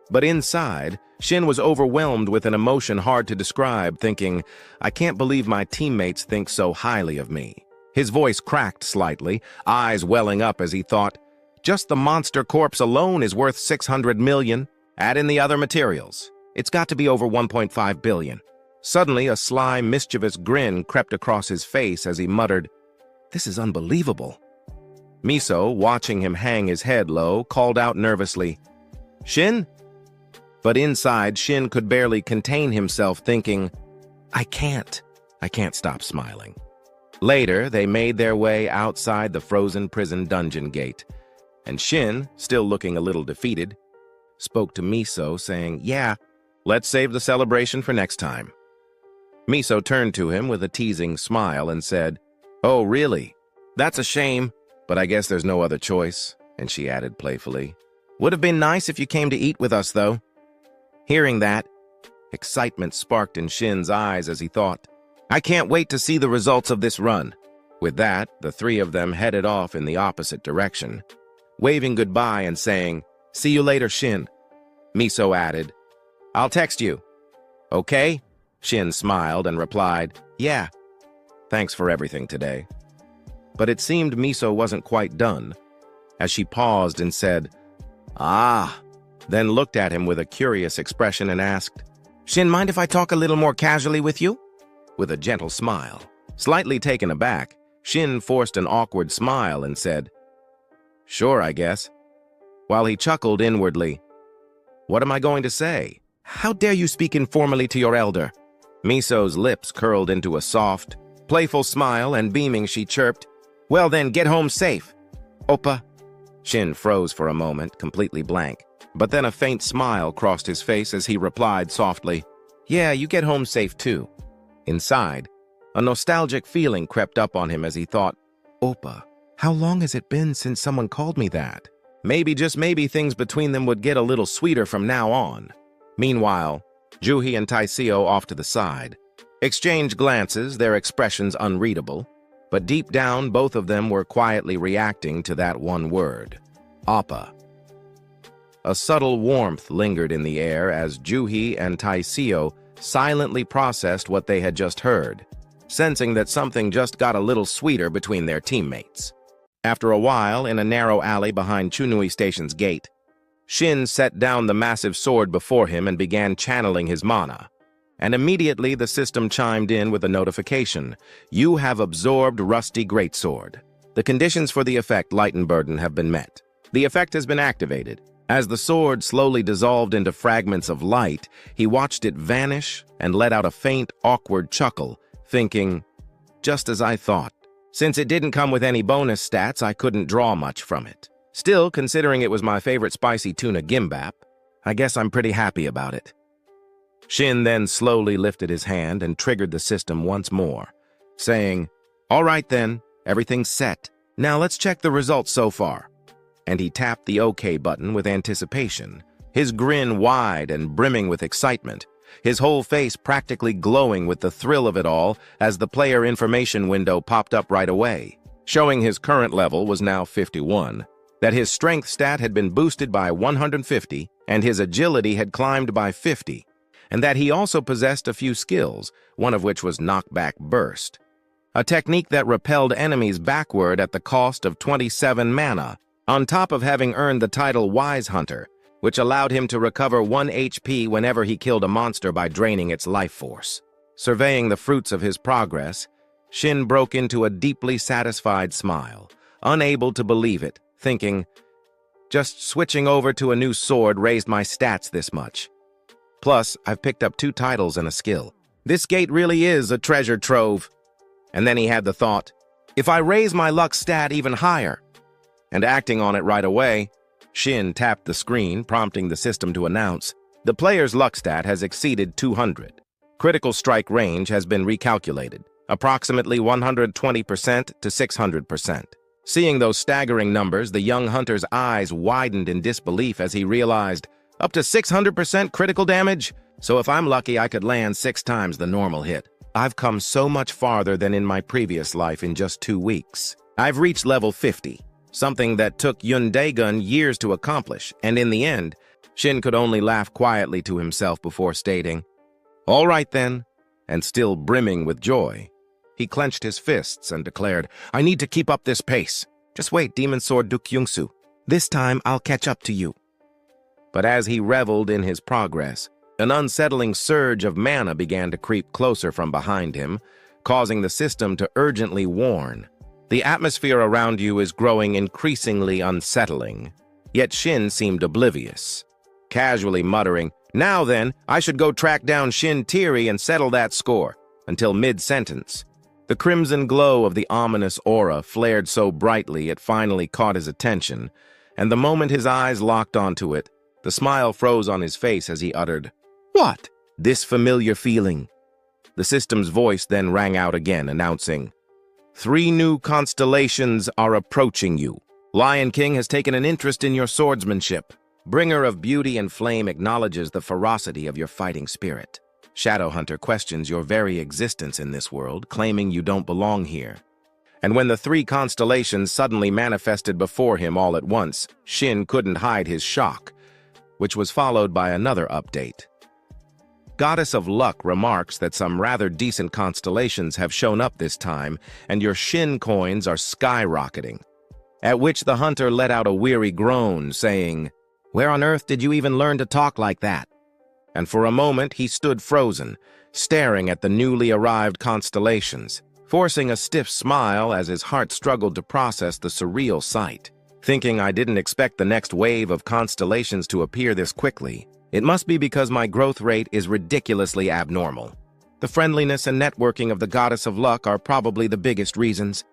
S1: But inside, Shin was overwhelmed with an emotion hard to describe, thinking, I can't believe my teammates think so highly of me. His voice cracked slightly, eyes welling up as he thought, just the monster corpse alone is worth 600 million. Add in the other materials. It's got to be over 1.5 billion. Suddenly, a sly, mischievous grin crept across his face as he muttered, this is unbelievable. Miso, watching him hang his head low, called out nervously, Shin? But inside, Shin could barely contain himself, thinking, I can't stop smiling. Later, they made their way outside the frozen prison dungeon gate, and Shin, still looking a little defeated, spoke to Miso, saying, Yeah, let's save the celebration for next time. Miso turned to him with a teasing smile and said, Oh, really? That's a shame, but I guess there's no other choice. And she added playfully, Would have been nice if you came to eat with us, though. Hearing that, excitement sparked in Shin's eyes as he thought, I can't wait to see the results of this run. With that, the three of them headed off in the opposite direction, waving goodbye and saying, See you later, Shin. Miso added, I'll text you. Okay? Shin smiled and replied, Yeah. Thanks for everything today. But it seemed Miso wasn't quite done, as she paused and said, Ah, then looked at him with a curious expression and asked, Shin, mind if I talk a little more casually with you? With a gentle smile. Slightly taken aback, Shin forced an awkward smile and said, Sure, I guess. While he chuckled inwardly, What am I going to say? How dare you speak informally to your elder? Miso's lips curled into a soft, playful smile, and beaming she chirped, Well then, get home safe. Oppa. Shin froze for a moment, completely blank, but then a faint smile crossed his face as he replied softly, Yeah, you get home safe too. Inside, a nostalgic feeling crept up on him as he thought, Oppa, how long has it been since someone called me that? Maybe, just maybe, things between them would get a little sweeter from now on. Meanwhile, Juhi and Taiseo off to the side exchanged glances, their expressions unreadable, but deep down both of them were quietly reacting to that one word, Appa. A subtle warmth lingered in the air as Juhi and Taiseo silently processed what they had just heard, sensing that something just got a little sweeter between their teammates. After a while, in a narrow alley behind Chunui Station's gate, Shin set down the massive sword before him and began channeling his mana. And immediately the system chimed in with a notification. You have absorbed Rusty Greatsword. The conditions for the effect Light and Burden have been met. The effect has been activated. As the sword slowly dissolved into fragments of light, he watched it vanish and let out a faint, awkward chuckle, thinking, Just as I thought. Since it didn't come with any bonus stats, I couldn't draw much from it. Still, considering it was my favorite spicy tuna gimbap, I guess I'm pretty happy about it. Shin then slowly lifted his hand and triggered the system once more, saying, All right then, everything's set. Now let's check the results so far. And he tapped the OK button with anticipation, his grin wide and brimming with excitement, his whole face practically glowing with the thrill of it all as the player information window popped up right away, showing his current level was now 51, that his strength stat had been boosted by 150, and his agility had climbed by 50, and that he also possessed a few skills, one of which was Knockback Burst, a technique that repelled enemies backward at the cost of 27 mana, on top of having earned the title Wise Hunter, which allowed him to recover 1 HP whenever he killed a monster by draining its life force. Surveying the fruits of his progress, Shin broke into a deeply satisfied smile, unable to believe it, thinking, Just switching over to a new sword raised my stats this much. Plus, I've picked up 2 titles and a skill. This gate really is a treasure trove. And then he had the thought, if I raise my luck stat even higher. And acting on it right away, Shin tapped the screen, prompting the system to announce, the player's luck stat has exceeded 200. Critical strike range has been recalculated, approximately 120% to 600%. Seeing those staggering numbers, the young hunter's eyes widened in disbelief as he realized, up to 600% critical damage? So if I'm lucky, I could land 6 times the normal hit. I've come so much farther than in my previous life in just 2 weeks. I've reached level 50, something that took Yun Daegun years to accomplish, and in the end, Shin could only laugh quietly to himself before stating, All right then, and still brimming with joy. He clenched his fists and declared, I need to keep up this pace. Just wait, Demon Sword Dukyungsu. This time I'll catch up to you. But as he reveled in his progress, an unsettling surge of mana began to creep closer from behind him, causing the system to urgently warn. The atmosphere around you is growing increasingly unsettling. Yet Shin seemed oblivious. casually muttering, "Now then, I should go track down Shin Tiri and settle that score," until mid-sentence. The crimson glow of the ominous aura flared so brightly it finally caught his attention, and the moment his eyes locked onto it, the smile froze on his face as he uttered, "What?" "This familiar feeling." The system's voice then rang out again, announcing, "3 new constellations are approaching you. Lion King has taken an interest in your swordsmanship. Bringer of Beauty and Flame acknowledges the ferocity of your fighting spirit. Shadowhunter questions your very existence in this world, claiming you don't belong here." And when the 3 constellations suddenly manifested before him all at once, Shin couldn't hide his shock, which was followed by another update. Goddess of Luck remarks that some rather decent constellations have shown up this time, and your Shin coins are skyrocketing. At which the hunter let out a weary groan, saying, "Where on earth did you even learn to talk like that?" And for a moment he stood frozen, staring at the newly arrived constellations, forcing a stiff smile as his heart struggled to process the surreal sight. Thinking, "I didn't expect the next wave of constellations to appear this quickly. It must be because my growth rate is ridiculously abnormal. The friendliness and networking of the Goddess of Luck are probably the biggest reasons."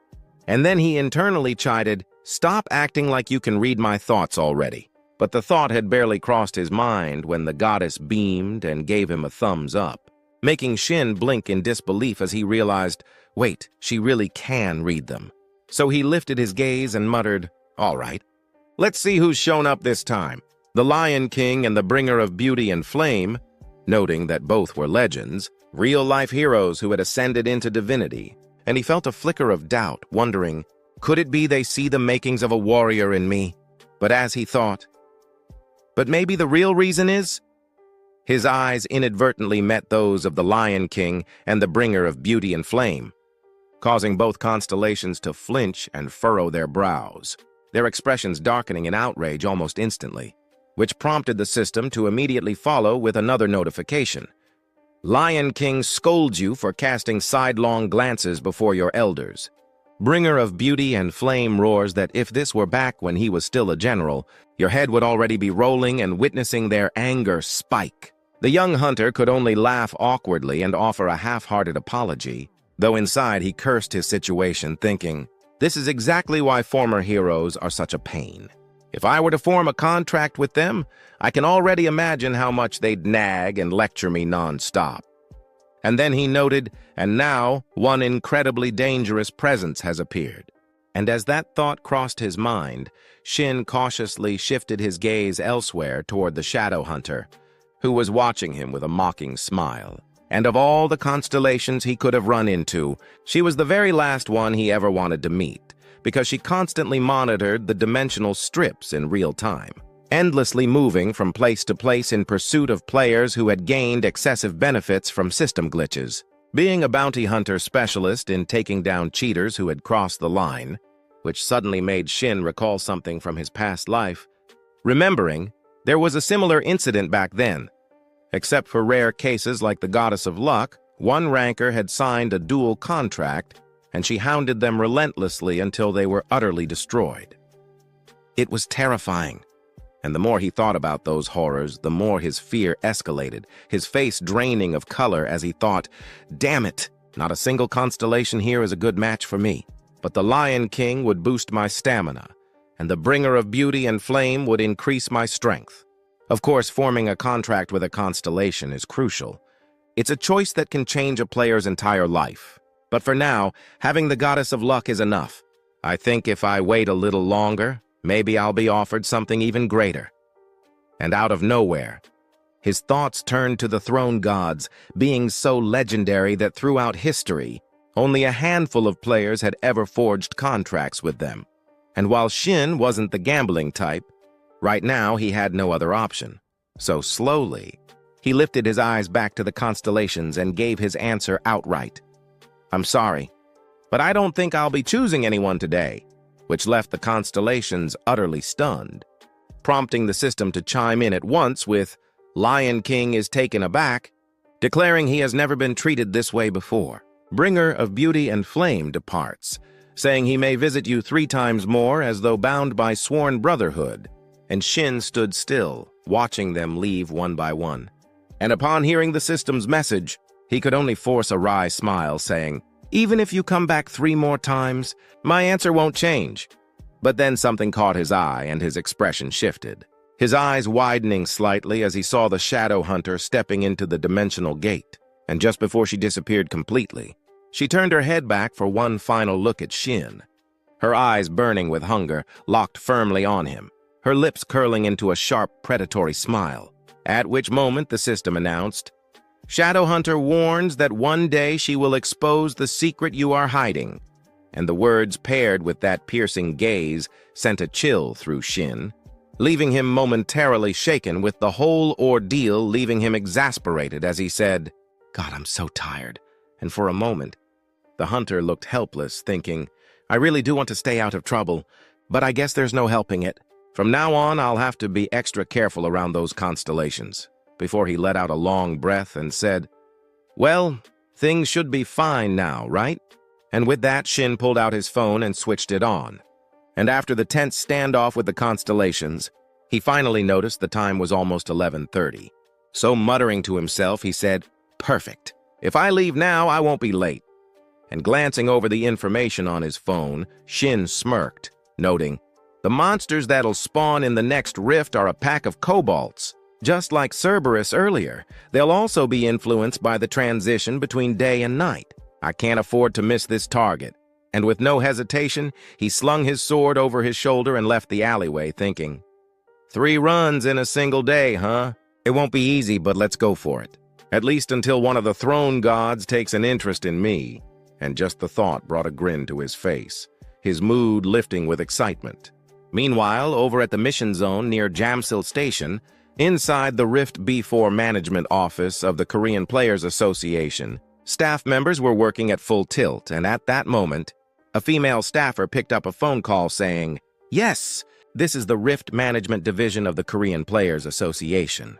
S1: And then he internally chided, "Stop acting like you can read my thoughts already." But the thought had barely crossed his mind when the goddess beamed and gave him a thumbs up, making Shin blink in disbelief as he realized, wait, she really can read them. So he lifted his gaze and muttered, "All right, let's see who's shown up this time. The Lion King and the Bringer of Beauty and Flame," noting that both were legends, real-life heroes who had ascended into divinity, and he felt a flicker of doubt, wondering, could it be they see the makings of a warrior in me? But as he thought, but maybe the real reason is? His eyes inadvertently met those of the Lion King and the Bringer of Beauty and Flame, causing both constellations to flinch and furrow their brows, their expressions darkening in outrage almost instantly, which prompted the system to immediately follow with another notification. "Lion King scolds you for casting sidelong glances before your elders." Bringer of Beauty and Flame roars that if this were back when he was still a general, your head would already be rolling and witnessing their anger spike. The young hunter could only laugh awkwardly and offer a half-hearted apology, though inside he cursed his situation, thinking, this is exactly why former heroes are such a pain. If I were to form a contract with them, I can already imagine how much they'd nag and lecture me non-stop. And then he noted, and now one incredibly dangerous presence has appeared. And as that thought crossed his mind, Shin cautiously shifted his gaze elsewhere toward the shadow hunter, who was watching him with a mocking smile. And of all the constellations he could have run into, she was the very last one he ever wanted to meet, because she constantly monitored the dimensional strips in real time, endlessly moving from place to place in pursuit of players who had gained excessive benefits from system glitches. Being a bounty hunter specialist in taking down cheaters who had crossed the line, which suddenly made Shin recall something from his past life, remembering there was a similar incident back then. Except for rare cases like the Goddess of Luck, one ranker had signed a dual contract, and she hounded them relentlessly until they were utterly destroyed. It was terrifying. And the more he thought about those horrors, the more his fear escalated, his face draining of color as he thought, damn it, not a single constellation here is a good match for me. But the Lion King would boost my stamina, and the Bringer of Beauty and Flame would increase my strength. Of course, forming a contract with a constellation is crucial. It's a choice that can change a player's entire life. But for now, having the Goddess of Luck is enough. I think if I wait a little longer, maybe I'll be offered something even greater. And out of nowhere, his thoughts turned to the throne gods, beings so legendary that throughout history, only a handful of players had ever forged contracts with them. And while Shin wasn't the gambling type, right now he had no other option. So slowly, he lifted his eyes back to the constellations and gave his answer outright. I'm sorry, but I don't think I'll be choosing anyone today, which left the constellations utterly stunned, prompting the system to chime in at once with, Lion King is taken aback, declaring he has never been treated this way before. Bringer of Beauty and Flame departs, saying he may visit you 3 times more as though bound by sworn brotherhood, and Shin stood still, watching them leave one by one. And upon hearing the system's message, he could only force a wry smile, saying, "Even if you come back 3 more times, my answer won't change." But then something caught his eye, and his expression shifted, his eyes widening slightly as he saw the shadow hunter stepping into the dimensional gate. And just before she disappeared completely, she turned her head back for one final look at Shin, her eyes burning with hunger, locked firmly on him, her lips curling into a sharp, predatory smile, at which moment the system announced, "Shadowhunter warns that one day she will expose the secret you are hiding." And the words paired with that piercing gaze sent a chill through Shin, leaving him momentarily shaken, with the whole ordeal leaving him exasperated as he said, "God, I'm so tired." And for a moment, the hunter looked helpless, thinking, "I really do want to stay out of trouble, but I guess there's no helping it. From now on, I'll have to be extra careful around those constellations," before he let out a long breath and said, "Well, things should be fine now, right?" And with that, Shin pulled out his phone and switched it on. And after the tense standoff with the constellations, he finally noticed the time was almost 11:30. So muttering to himself, he said, "Perfect. If I leave now, I won't be late." And glancing over the information on his phone, Shin smirked, noting, "The monsters that'll spawn in the next rift are a pack of kobolds. Just like Cerberus earlier, they'll also be influenced by the transition between day and night. I can't afford to miss this target." And with no hesitation, he slung his sword over his shoulder and left the alleyway, thinking, 3 runs in a single day, huh? It won't be easy, but let's go for it. At least until one of the throne gods takes an interest in me." And just the thought brought a grin to his face, his mood lifting with excitement. Meanwhile, over at the mission zone near Jamsil Station, inside the Rift B4 management office of the Korean Players Association, staff members were working at full tilt, and at that moment, a female staffer picked up a phone call saying, "Yes, this is the Rift Management Division of the Korean Players Association.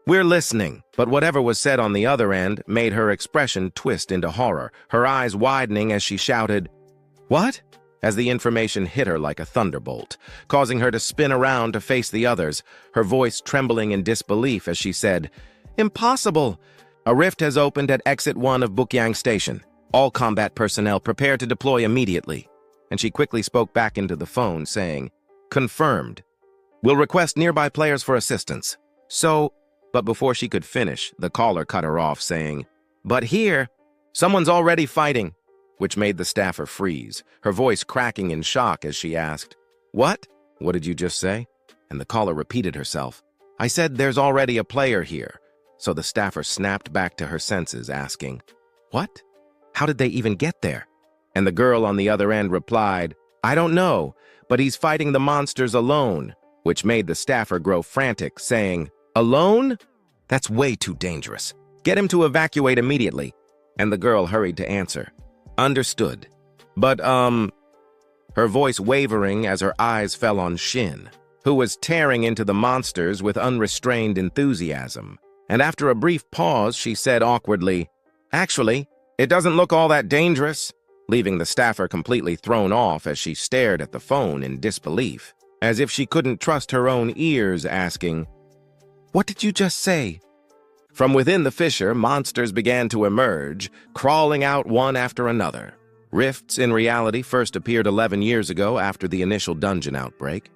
S1: We're listening." But whatever was said on the other end made her expression twist into horror, her eyes widening as she shouted, "What?" as the information hit her like a thunderbolt, causing her to spin around to face the others, her voice trembling in disbelief as she said, "Impossible! A rift has opened at Exit 1 of Bukyang Station. All combat personnel prepare to deploy immediately." And she quickly spoke back into the phone, saying, "Confirmed. We'll request nearby players for assistance." But before she could finish, the caller cut her off, saying, "But here, someone's already fighting," which made the staffer freeze, her voice cracking in shock as she asked, "What? What did you just say?" And the caller repeated herself, "I said there's already a player here." So the staffer snapped back to her senses, asking, "What? How did they even get there?" And the girl on the other end replied, "I don't know, but he's fighting the monsters alone," which made the staffer grow frantic, saying, "Alone? That's way too dangerous. Get him to evacuate immediately." And the girl hurried to answer, "Understood. But, her voice wavering as her eyes fell on Shin, who was tearing into the monsters with unrestrained enthusiasm. And after a brief pause, she said awkwardly, "Actually, it doesn't look all that dangerous," leaving the staffer completely thrown off as she stared at the phone in disbelief, as if she couldn't trust her own ears, asking, "What did you just say?" From within the fissure, monsters began to emerge, crawling out one after another. Rifts, in reality, first appeared 11 years ago after the initial dungeon outbreak.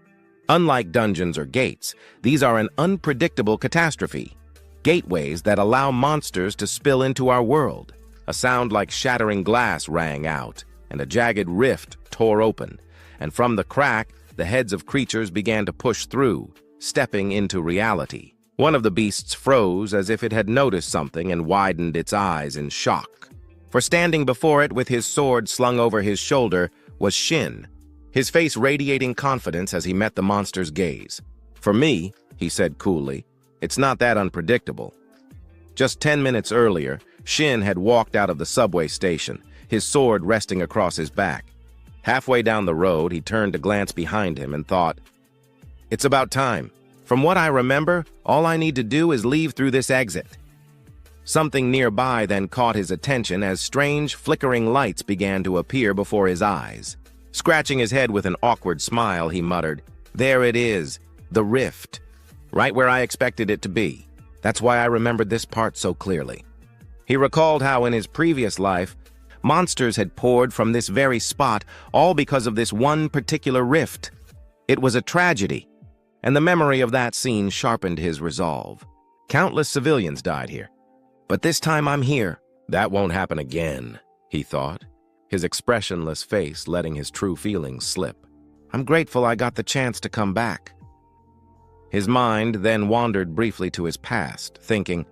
S1: Unlike dungeons or gates, these are an unpredictable catastrophe. Gateways that allow monsters to spill into our world. A sound like shattering glass rang out, and a jagged rift tore open, and from the crack, the heads of creatures began to push through, stepping into reality. One of the beasts froze as if it had noticed something and widened its eyes in shock. For standing before it with his sword slung over his shoulder was Shin, his face radiating confidence as he met the monster's gaze. "For me," he said coolly, "it's not that unpredictable." Just 10 minutes earlier, Shin had walked out of the subway station, his sword resting across his back. Halfway down the road, he turned to glance behind him and thought, "It's about time. From what I remember, all I need to do is leave through this exit." Something nearby then caught his attention as strange, flickering lights began to appear before his eyes. Scratching his head with an awkward smile, he muttered, "There it is. The rift. Right where I expected it to be. That's why I remembered this part so clearly. He recalled how in his previous life, monsters had poured from this very spot, all because of this one particular rift. It was a tragedy, and the memory of that scene sharpened his resolve. Countless civilians died here. But this time I'm here. That won't happen again, he thought, his expressionless face letting his true feelings slip. I'm grateful I got the chance to come back. His mind then wandered briefly to his past, thinking,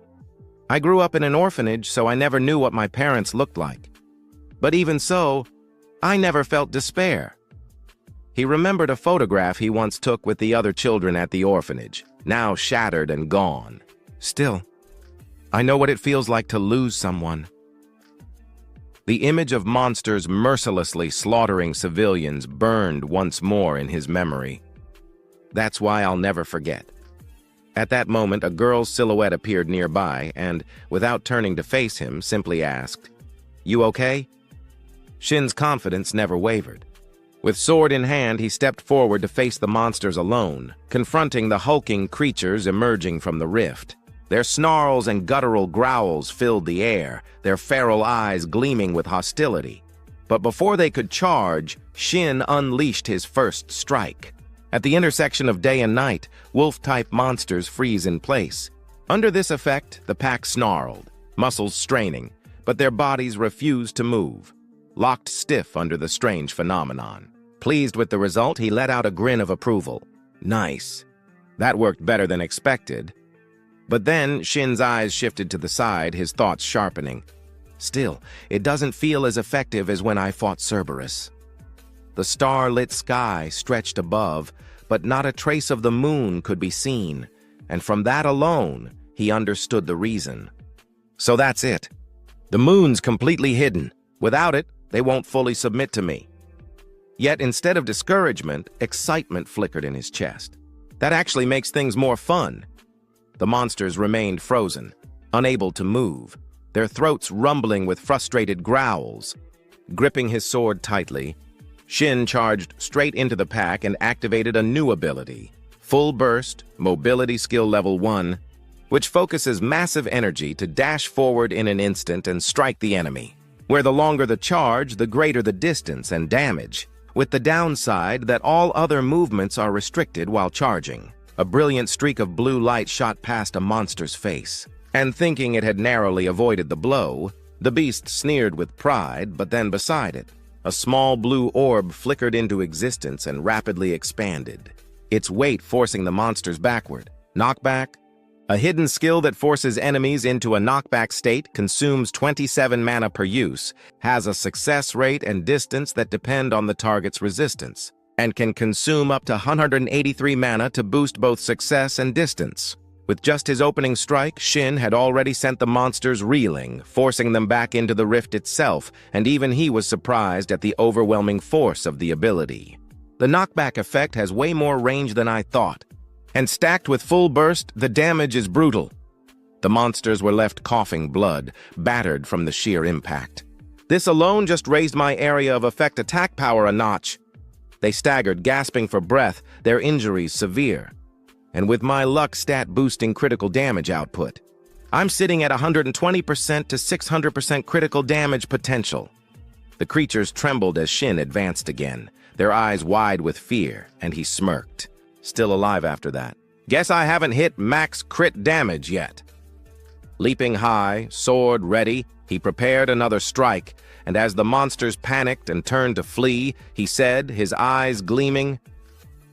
S1: I grew up in an orphanage, so I never knew what my parents looked like. But even so, I never felt despair. He remembered a photograph he once took with the other children at the orphanage, now shattered and gone. Still, I know what it feels like to lose someone. The image of monsters mercilessly slaughtering civilians burned once more in his memory. That's why I'll never forget. At that moment, a girl's silhouette appeared nearby and, without turning to face him, simply asked, You okay? Shin's confidence never wavered. With sword in hand, he stepped forward to face the monsters alone, confronting the hulking creatures emerging from the rift. Their snarls and guttural growls filled the air, their feral eyes gleaming with hostility. But before they could charge, Shin unleashed his first strike. At the intersection of day and night, wolf-type monsters freeze in place. Under this effect, the pack snarled, muscles straining, but their bodies refused to move, locked stiff under the strange phenomenon. Pleased with the result, he let out a grin of approval. Nice. That worked better than expected. But then Shin's eyes shifted to the side, his thoughts sharpening. Still, it doesn't feel as effective as when I fought Cerberus. The star-lit sky stretched above, but not a trace of the moon could be seen, and from that alone, he understood the reason. So that's it. The moon's completely hidden. Without it, they won't fully submit to me. Yet instead of discouragement, excitement flickered in his chest. That actually makes things more fun. The monsters remained frozen, unable to move, their throats rumbling with frustrated growls. Gripping his sword tightly, Shin charged straight into the pack and activated a new ability, Full Burst, Mobility Skill Level 1, which focuses massive energy to dash forward in an instant and strike the enemy, where the longer the charge, the greater the distance and damage, with the downside that all other movements are restricted while charging. A brilliant streak of blue light shot past a monster's face, and thinking it had narrowly avoided the blow, the beast sneered with pride, but then beside it, a small blue orb flickered into existence and rapidly expanded, its weight forcing the monsters backward. Knockback? A hidden skill that forces enemies into a knockback state, consumes 27 mana per use, has a success rate and distance that depend on the target's resistance, and can consume up to 183 mana to boost both success and distance. With just his opening strike, Shin had already sent the monsters reeling, forcing them back into the rift itself, and even he was surprised at the overwhelming force of the ability. The knockback effect has way more range than I thought, and stacked with Full Burst, the damage is brutal. The monsters were left coughing blood, battered from the sheer impact. This alone just raised my area of effect attack power a notch. They staggered, gasping for breath, their injuries severe. And with my luck stat boosting critical damage output, I'm sitting at 120% to 600% critical damage potential. The creatures trembled as Shin advanced again, their eyes wide with fear, and he smirked. Still alive after that. Guess I haven't hit max crit damage yet. Leaping high, sword ready, he prepared another strike, and as the monsters panicked and turned to flee, he said, his eyes gleaming,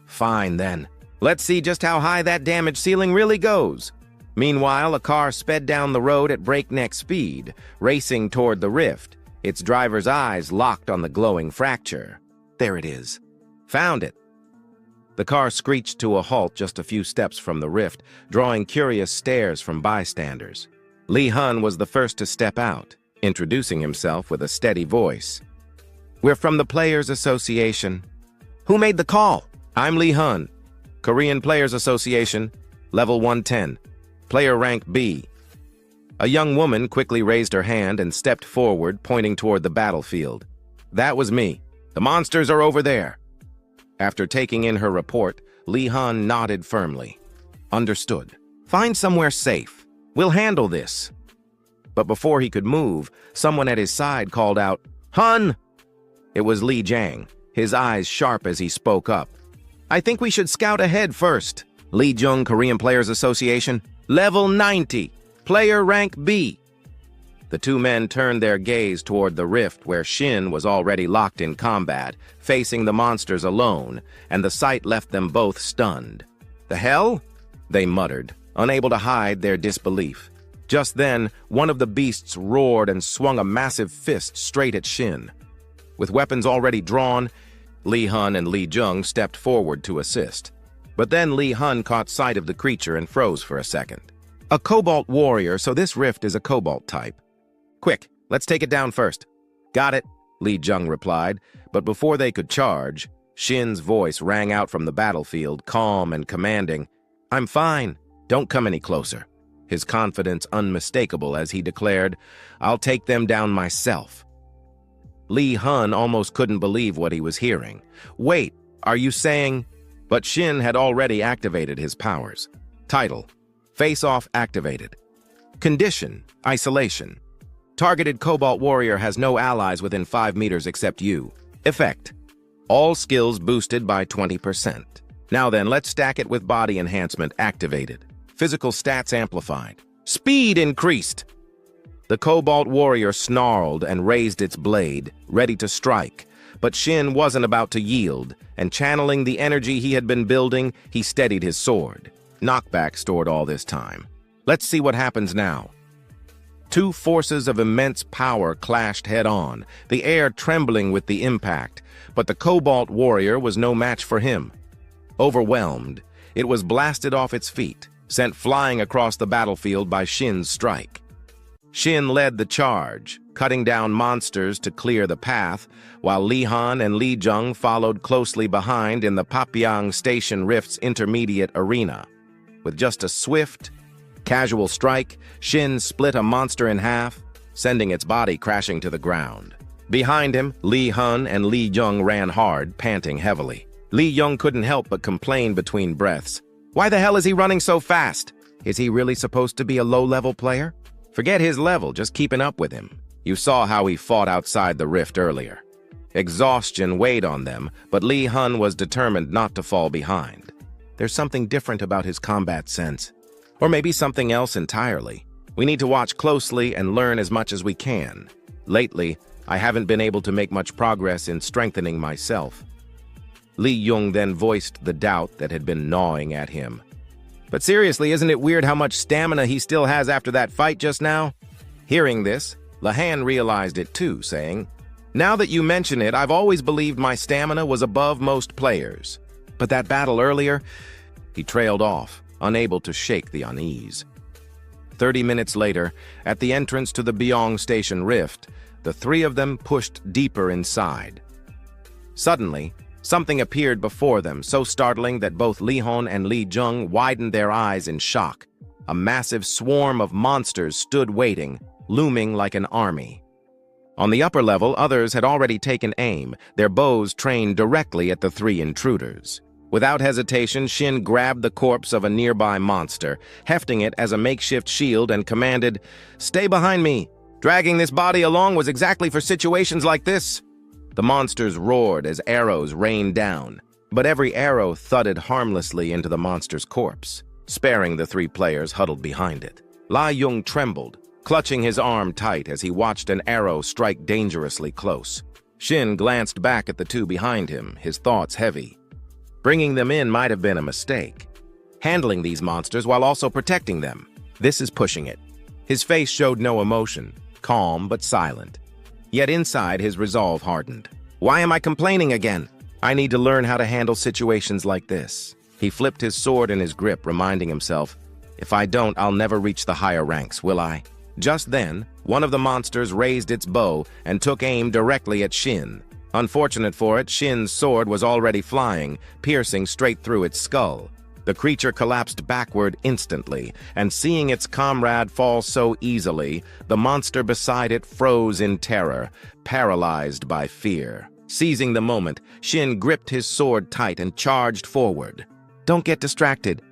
S1: Fine then. Let's see just how high that damage ceiling really goes. Meanwhile, a car sped down the road at breakneck speed, racing toward the rift, its driver's eyes locked on the glowing fracture. There it is. Found it. The car screeched to a halt just a few steps from the rift, drawing curious stares from bystanders. Lee Hun was the first to step out, introducing himself with a steady voice. We're from the Players Association. Who made the call? I'm Lee Hun. Korean Players Association, level 110, player rank B. A young woman quickly raised her hand and stepped forward, pointing toward the battlefield. That was me. The monsters are over there. After taking in her report, Li Han nodded firmly. Understood. Find somewhere safe. We'll handle this. But before he could move, someone at his side called out, "Han!" It was Li Jiang, his eyes sharp as he spoke up. "I think we should scout ahead first. Lee Jung Korean Players Association, level 90, player rank B." The two men turned their gaze toward the rift where Shin was already locked in combat, facing the monsters alone, and the sight left them both stunned. "The hell?" they muttered, unable to hide their disbelief. Just then, one of the beasts roared and swung a massive fist straight at Shin. With weapons already drawn, Li Han and Li Jung stepped forward to assist. But then Li Han caught sight of the creature and froze for a second. A Cobalt warrior, so this rift is a Cobalt type. "Quick, let's take it down first." "Got it," Li Jung replied, but before they could charge, Shin's voice rang out from the battlefield, calm and commanding. "I'm fine. Don't come any closer." His confidence unmistakable as he declared, "I'll take them down myself." Li Han almost couldn't believe what he was hearing. "Wait, are you saying—" But Shin had already activated his powers. Title: Face-Off activated. Condition: Isolation. Targeted Cobalt Warrior has no allies within 5 meters except you. Effect: all skills boosted by 20%. Now then, let's stack it with body enhancement activated. Physical stats amplified. Speed increased. The Cobalt Warrior snarled and raised its blade, ready to strike. But Shin wasn't about to yield, and channeling the energy he had been building, he steadied his sword. Knockback stored all this time. Let's see what happens now. Two forces of immense power clashed head-on, the air trembling with the impact, but the Cobalt Warrior was no match for him. Overwhelmed, it was blasted off its feet, sent flying across the battlefield by Shin's strike. Shin led the charge, cutting down monsters to clear the path, while Li Han and Li Jung followed closely behind in the Papyang Station Rift's intermediate arena. With just a swift, casual strike, Shin split a monster in half, sending its body crashing to the ground. Behind him, Li Han and Li Jung ran hard, panting heavily. Li Jung couldn't help but complain between breaths. "Why the hell is he running so fast? Is he really supposed to be a low-level player? Forget his level, just keeping up with him. You saw how he fought outside the rift earlier." Exhaustion weighed on them, but Li Han was determined not to fall behind. There's something different about his combat sense. Or maybe something else entirely. We need to watch closely and learn as much as we can. Lately, I haven't been able to make much progress in strengthening myself. Li Jung then voiced the doubt that had been gnawing at him. "But seriously, isn't it weird how much stamina he still has after that fight just now?" Hearing this, Lahan realized it too, saying, "Now that you mention it, I've always believed my stamina was above most players. But that battle earlier..." He trailed off, unable to shake the unease. 30 minutes later, at the entrance to the Byong Station Rift, the three of them pushed deeper inside. Suddenly, something appeared before them, so startling that both Li Han and Li Jung widened their eyes in shock. A massive swarm of monsters stood waiting, looming like an army. On the upper level, others had already taken aim, their bows trained directly at the three intruders. Without hesitation, Shin grabbed the corpse of a nearby monster, hefting it as a makeshift shield, and commanded, "Stay behind me. Dragging this body along was exactly for situations like this." The monsters roared as arrows rained down, but every arrow thudded harmlessly into the monster's corpse, sparing the three players huddled behind it. Li Jung trembled, clutching his arm tight as he watched an arrow strike dangerously close. Shin glanced back at the two behind him, his thoughts heavy. Bringing them in might have been a mistake. Handling these monsters while also protecting them, this is pushing it. His face showed no emotion, calm but silent. Yet inside, his resolve hardened. "Why am I complaining again? I need to learn how to handle situations like this." He flipped his sword in his grip, reminding himself, "If I don't, I'll never reach the higher ranks, will I?" Just then, one of the monsters raised its bow and took aim directly at Shin. Unfortunate for it, Shin's sword was already flying, piercing straight through its skull. The creature collapsed backward instantly, and seeing its comrade fall so easily, the monster beside it froze in terror, paralyzed by fear. Seizing the moment, Shin gripped his sword tight and charged forward. Don't get distracted.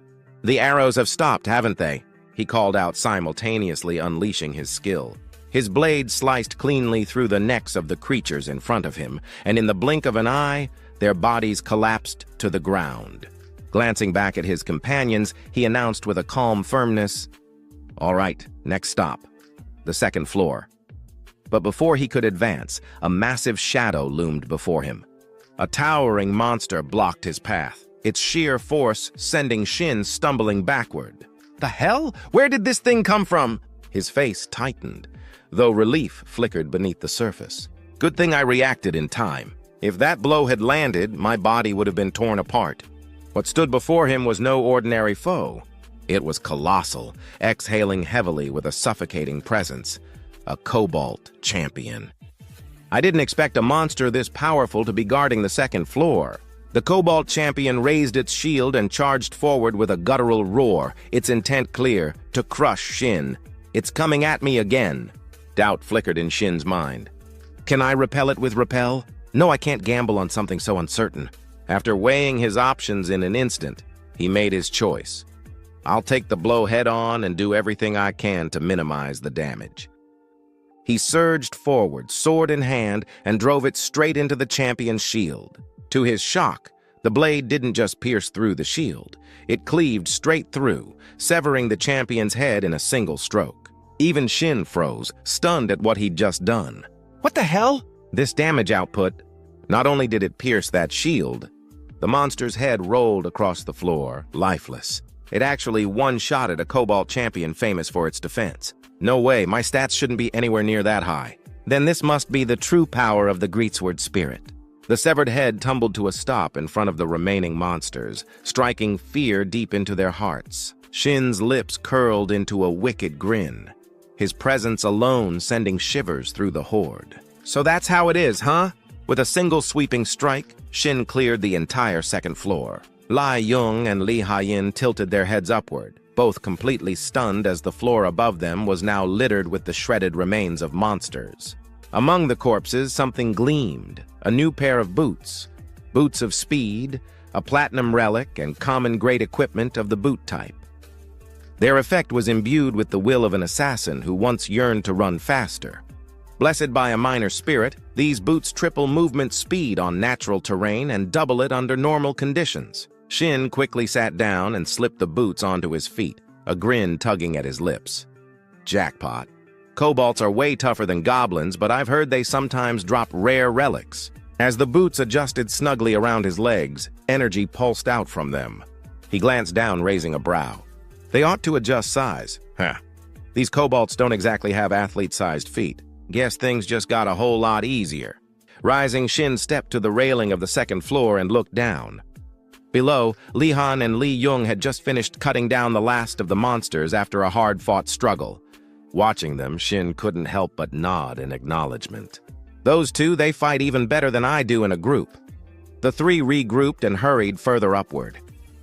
S1: The arrows have stopped, haven't they? He called out, simultaneously unleashing his skill. His blade sliced cleanly through the necks of the creatures in front of him, and in the blink of an eye, their bodies collapsed to the ground. Glancing back at his companions, he announced with a calm firmness, "All right, next stop. The second floor." But before he could advance, a massive shadow loomed before him. A towering monster blocked his path, its sheer force sending Shin stumbling backward. "The hell? Where did this thing come from?" His face tightened, though relief flickered beneath the surface. Good thing I reacted in time. If that blow had landed, my body would have been torn apart. What stood before him was no ordinary foe. It was colossal, exhaling heavily with a suffocating presence. A Cobalt champion. I didn't expect a monster this powerful to be guarding the second floor. The Cobalt champion raised its shield and charged forward with a guttural roar, its intent clear, to crush Shin. "It's coming at me again." Doubt flickered in Shin's mind. "Can I repel it with repel? No, I can't gamble on something so uncertain." After weighing his options in an instant, he made his choice. "I'll take the blow head-on and do everything I can to minimize the damage." He surged forward, sword in hand, and drove it straight into the champion's shield. To his shock, the blade didn't just pierce through the shield. It cleaved straight through, severing the champion's head in a single stroke. Even Shin froze, stunned at what he'd just done. "What the hell?" This damage output, not only did it pierce that shield, the monster's head rolled across the floor, lifeless. It actually one-shotted a Cobalt champion famous for its defense. No way, my stats shouldn't be anywhere near that high. Then this must be the true power of the greatsword spirit. The severed head tumbled to a stop in front of the remaining monsters, striking fear deep into their hearts. Shin's lips curled into a wicked grin, his presence alone sending shivers through the horde. "So that's how it is, huh?" With a single sweeping strike, Shin cleared the entire second floor. Lai Yong and Li Hayin tilted their heads upward, both completely stunned as the floor above them was now littered with the shredded remains of monsters. Among the corpses, something gleamed, a new pair of boots. Boots of speed, a platinum relic, and common great equipment of the boot type. Their effect was imbued with the will of an assassin who once yearned to run faster. Blessed by a minor spirit, these boots triple movement speed on natural terrain and double it under normal conditions. Shin quickly sat down and slipped the boots onto his feet, a grin tugging at his lips. Jackpot. Kobolds are way tougher than goblins, but I've heard they sometimes drop rare relics. As the boots adjusted snugly around his legs, energy pulsed out from them. He glanced down, raising a brow. They ought to adjust size. These kobolds don't exactly have athlete-sized feet. Guess things just got a whole lot easier. Rising, Shin stepped to the railing of the second floor and looked down. Below, Li Han and Li Yong had just finished cutting down the last of the monsters after a hard-fought struggle. Watching them, Shin couldn't help but nod in acknowledgement. Those two, they fight even better than I do in a group. The three regrouped and hurried further upward.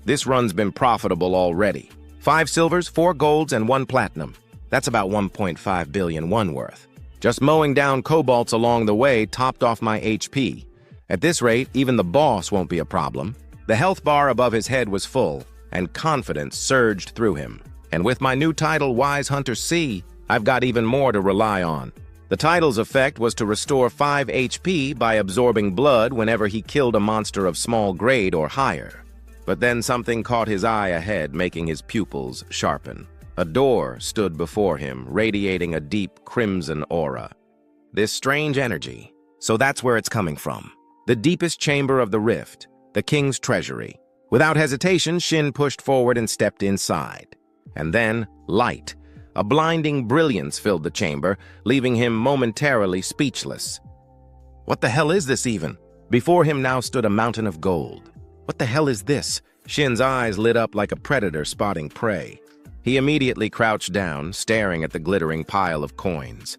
S1: This run's been profitable already. 5 silvers, 4 golds, and 1 platinum. That's about 1.5 billion won worth. Just mowing down kobolds along the way topped off my HP. At this rate, even the boss won't be a problem. The health bar above his head was full, and confidence surged through him. And with my new title, Wise Hunter C, I've got even more to rely on. The title's effect was to restore 5 HP by absorbing blood whenever he killed a monster of small grade or higher. But then something caught his eye ahead, making his pupils sharpen. A door stood before him, radiating a deep crimson aura. This strange energy. So that's where it's coming from. The deepest chamber of the rift. The king's treasury. Without hesitation, Shin pushed forward and stepped inside. And then, light. A blinding brilliance filled the chamber, leaving him momentarily speechless. What the hell is this even? Before him now stood a mountain of gold. What the hell is this? Shin's eyes lit up like a predator spotting prey. He immediately crouched down, staring at the glittering pile of coins.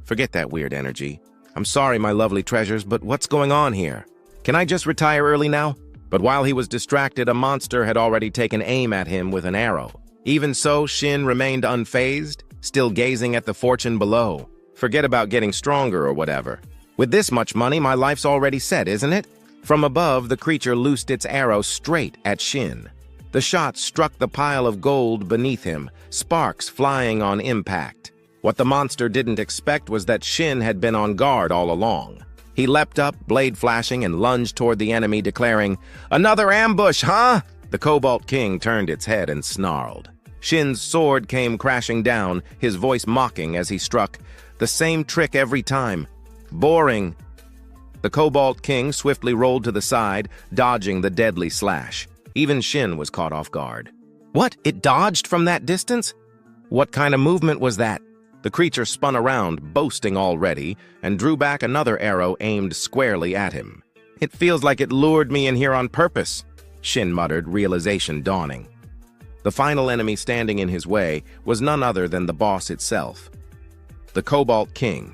S1: Forget that weird energy. I'm sorry, my lovely treasures, but what's going on here? Can I just retire early now? But while he was distracted, a monster had already taken aim at him with an arrow. Even so, Shin remained unfazed, still gazing at the fortune below. Forget about getting stronger or whatever. With this much money, my life's already set, isn't it? From above, the creature loosed its arrow straight at Shin. The shot struck the pile of gold beneath him, sparks flying on impact. What the monster didn't expect was that Shin had been on guard all along. He leapt up, blade flashing, and lunged toward the enemy, declaring, "Another ambush, huh?" The Cobalt King turned its head and snarled. Shin's sword came crashing down, his voice mocking as he struck. The same trick every time. Boring. The Cobalt King swiftly rolled to the side, dodging the deadly slash. Even Shin was caught off guard. What? It dodged from that distance? What kind of movement was that? The creature spun around, boasting already, and drew back another arrow aimed squarely at him. "It feels like it lured me in here on purpose," Shin muttered, realization dawning. The final enemy standing in his way was none other than the boss itself, the Cobalt King.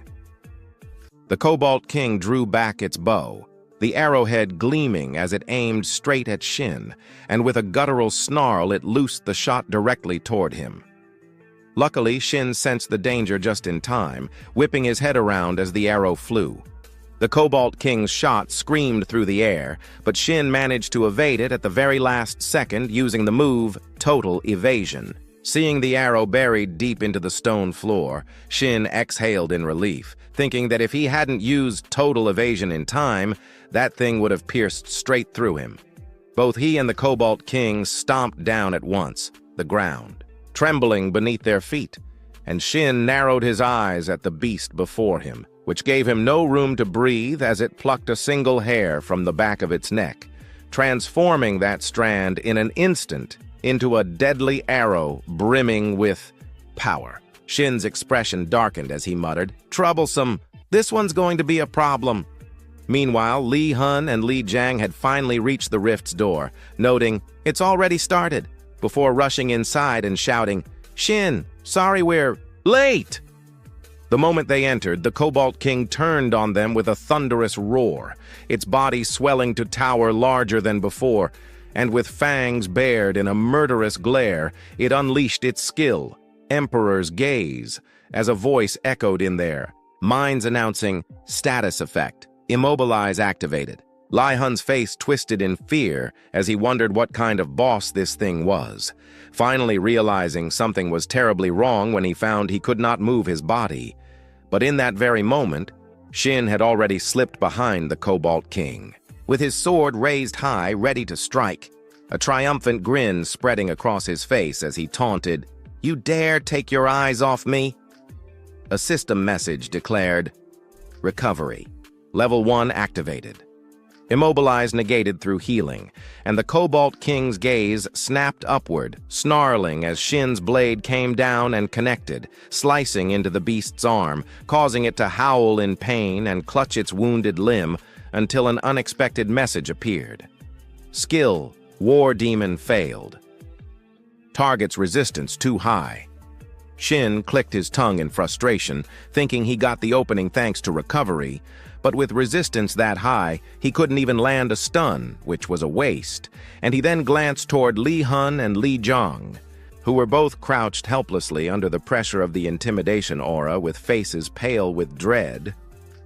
S1: The Cobalt King drew back its bow, the arrowhead gleaming as it aimed straight at Shin, and with a guttural snarl it loosed the shot directly toward him. Luckily, Shin sensed the danger just in time, whipping his head around as the arrow flew. The Cobalt King's shot screamed through the air, but Shin managed to evade it at the very last second using the move Total Evasion. Seeing the arrow buried deep into the stone floor, Shin exhaled in relief, thinking that if he hadn't used Total Evasion in time, that thing would have pierced straight through him. Both he and the Cobalt King stomped down at once, the ground, trembling beneath their feet, and Shin narrowed his eyes at the beast before him, which gave him no room to breathe as it plucked a single hair from the back of its neck, transforming that strand in an instant into a deadly arrow brimming with power. Shin's expression darkened as he muttered, "Troublesome. This one's going to be a problem." Meanwhile, Li Hun and Li Jiang had finally reached the rift's door, noting, "It's already started," before rushing inside and shouting, "Shin, sorry we're late!" The moment they entered, the Cobalt King turned on them with a thunderous roar, its body swelling to tower larger than before, and with fangs bared in a murderous glare, it unleashed its skill, Emperor's Gaze, as a voice echoed in there, minds announcing, "Status effect, immobilize activated." Li Hun's face twisted in fear as he wondered what kind of boss this thing was, finally realizing something was terribly wrong when he found he could not move his body. But in that very moment, Shin had already slipped behind the Cobalt King, with his sword raised high, ready to strike, a triumphant grin spreading across his face as he taunted, "You dare take your eyes off me?" A system message declared, "Recovery. Level 1 activated. Immobilize negated through healing," and the Cobalt King's gaze snapped upward, snarling as Shin's blade came down and connected, slicing into the beast's arm, causing it to howl in pain and clutch its wounded limb until an unexpected message appeared. Skill, War Demon failed. Target's resistance too high. Shin clicked his tongue in frustration, thinking he got the opening thanks to recovery, but with resistance that high, he couldn't even land a stun, which was a waste, and he then glanced toward Li Hun and Li Jiang, who were both crouched helplessly under the pressure of the intimidation aura with faces pale with dread,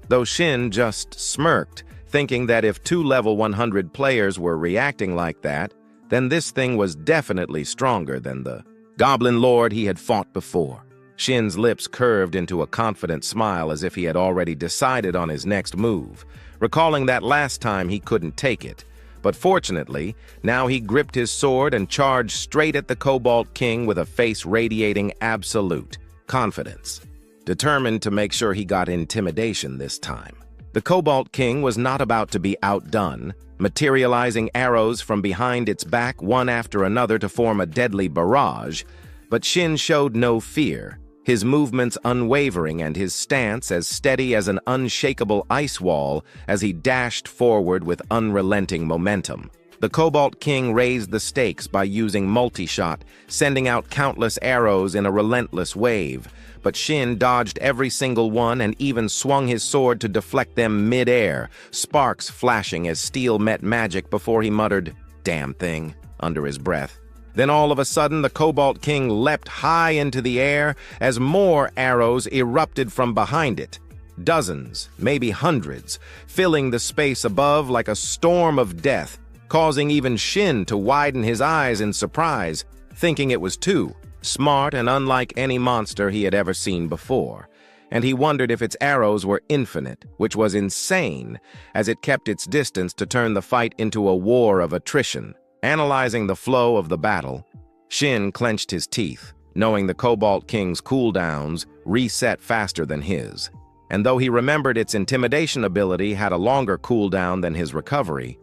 S1: though Shin just smirked, thinking that if 2 level 100 players were reacting like that, then this thing was definitely stronger than the Goblin Lord he had fought before. Shin's lips curved into a confident smile as if he had already decided on his next move, recalling that last time he couldn't take it. But fortunately, now he gripped his sword and charged straight at the Cobalt King with a face radiating absolute confidence, determined to make sure he got intimidation this time. The Cobalt King was not about to be outdone, materializing arrows from behind its back one after another to form a deadly barrage, but Shin showed no fear, his movements unwavering and his stance as steady as an unshakable ice wall as he dashed forward with unrelenting momentum. The Cobalt King raised the stakes by using multi-shot, sending out countless arrows in a relentless wave, but Shin dodged every single one and even swung his sword to deflect them mid-air, sparks flashing as steel met magic before he muttered, "Damn thing," under his breath. Then all of a sudden, the Cobalt King leapt high into the air as more arrows erupted from behind it. Dozens, maybe hundreds, filling the space above like a storm of death, causing even Shin to widen his eyes in surprise, thinking it was too smart and unlike any monster he had ever seen before. And he wondered if its arrows were infinite, which was insane, as it kept its distance to turn the fight into a war of attrition. Analyzing the flow of the battle, Shin clenched his teeth, knowing the Cobalt King's cooldowns reset faster than his. And though he remembered its intimidation ability had a longer cooldown than his recovery,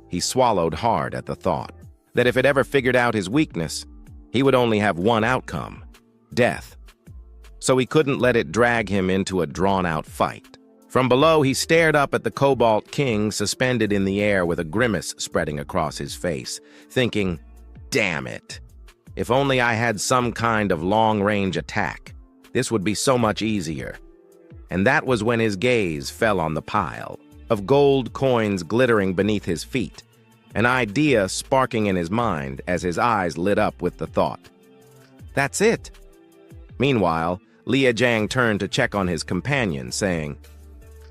S1: he swallowed hard at the thought that if it ever figured out his weakness, he would only have one outcome: death. So he couldn't let it drag him into a drawn-out fight. From below, he stared up at the Cobalt King suspended in the air with a grimace spreading across his face, thinking, "Damn it! If only I had some kind of long-range attack, this would be so much easier." And that was when his gaze fell on the pile of gold coins glittering beneath his feet, an idea sparking in his mind as his eyes lit up with the thought, "That's it." Meanwhile, Liajang turned to check on his companion, saying,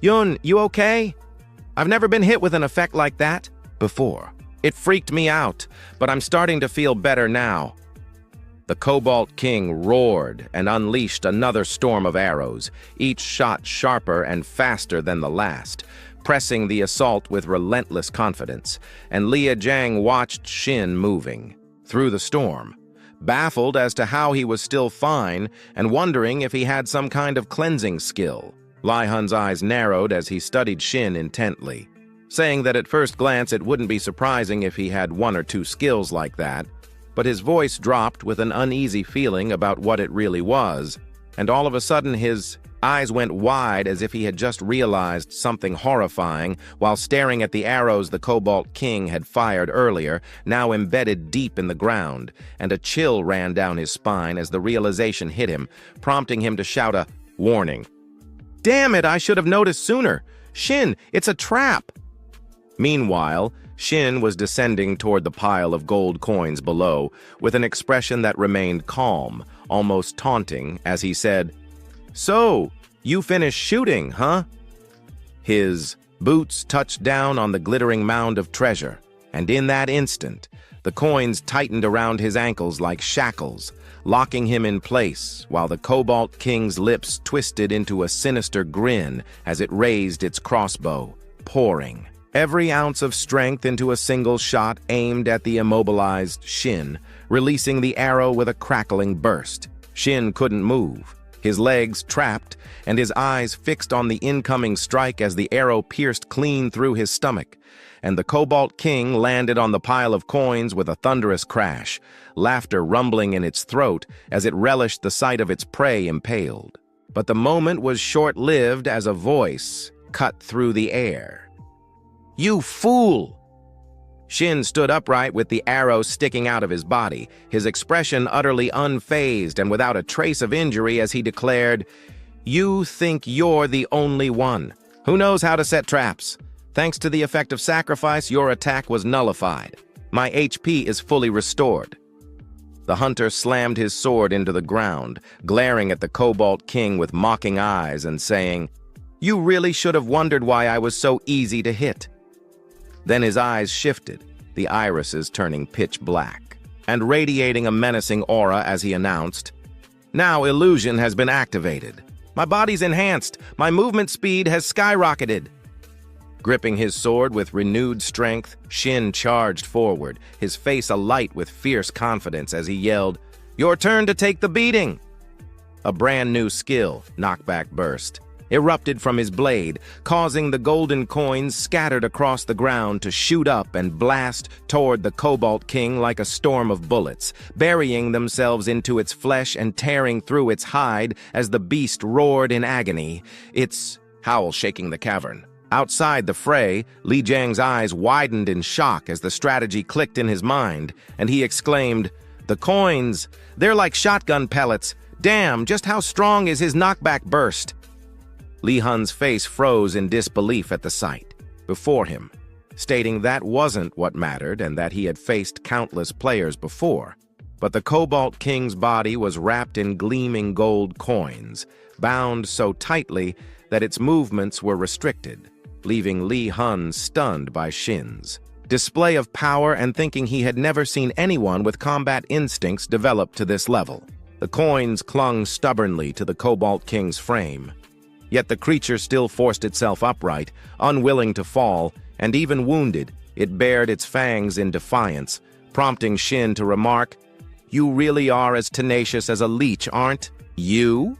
S1: "Yun, you okay? I've never been hit with an effect like that before. It freaked me out, but I'm starting to feel better now." The Cobalt King roared and unleashed another storm of arrows, each shot sharper and faster than the last, pressing the assault with relentless confidence, and Liajang watched Shin moving through the storm, baffled as to how he was still fine and wondering if he had some kind of cleansing skill. Li Hun's eyes narrowed as he studied Shin intently, saying that at first glance it wouldn't be surprising if he had one or two skills like that, but his voice dropped with an uneasy feeling about what it really was, and all of a sudden his eyes went wide as if he had just realized something horrifying while staring at the arrows the Cobalt King had fired earlier, now embedded deep in the ground, and a chill ran down his spine as the realization hit him, prompting him to shout a warning. "Damn it, I should have noticed sooner! Shin, it's a trap!" Meanwhile, Shin was descending toward the pile of gold coins below with an expression that remained calm, almost taunting, as he said, "So, you finished shooting, huh?" His boots touched down on the glittering mound of treasure, and in that instant, the coins tightened around his ankles like shackles, locking him in place, while the Cobalt King's lips twisted into a sinister grin as it raised its crossbow, pouring every ounce of strength into a single shot aimed at the immobilized Shin, releasing the arrow with a crackling burst. Shin couldn't move, his legs trapped, and his eyes fixed on the incoming strike as the arrow pierced clean through his stomach, and the Cobalt King landed on the pile of coins with a thunderous crash, laughter rumbling in its throat as it relished the sight of its prey impaled. But the moment was short-lived as a voice cut through the air. "You fool!" Shin stood upright with the arrow sticking out of his body, his expression utterly unfazed and without a trace of injury as he declared, "You think you're the only one. Who knows how to set traps? Thanks to the effect of sacrifice, your attack was nullified. My HP is fully restored." The hunter slammed his sword into the ground, glaring at the Cobalt King with mocking eyes and saying, "You really should have wondered why I was so easy to hit." Then his eyes shifted, the irises turning pitch black, and radiating a menacing aura as he announced, "Now illusion has been activated. My body's enhanced. My movement speed has skyrocketed." Gripping his sword with renewed strength, Shin charged forward, his face alight with fierce confidence as he yelled, "Your turn to take the beating!" A brand new skill, knockback burst, erupted from his blade, causing the golden coins scattered across the ground to shoot up and blast toward the Cobalt King like a storm of bullets, burying themselves into its flesh and tearing through its hide as the beast roared in agony, its howl shaking the cavern. Outside the fray, Li Jiang's eyes widened in shock as the strategy clicked in his mind, and he exclaimed, "The coins! They're like shotgun pellets! Damn, just how strong is his knockback burst?" Li Hun's face froze in disbelief at the sight before him, stating that wasn't what mattered and that he had faced countless players before. But the Cobalt King's body was wrapped in gleaming gold coins, bound so tightly that its movements were restricted, leaving Li Hun stunned by Shin's display of power and thinking he had never seen anyone with combat instincts developed to this level. The coins clung stubbornly to the Cobalt King's frame. Yet the creature still forced itself upright, unwilling to fall, and even wounded, it bared its fangs in defiance, prompting Shin to remark, "You really are as tenacious as a leech, aren't you?"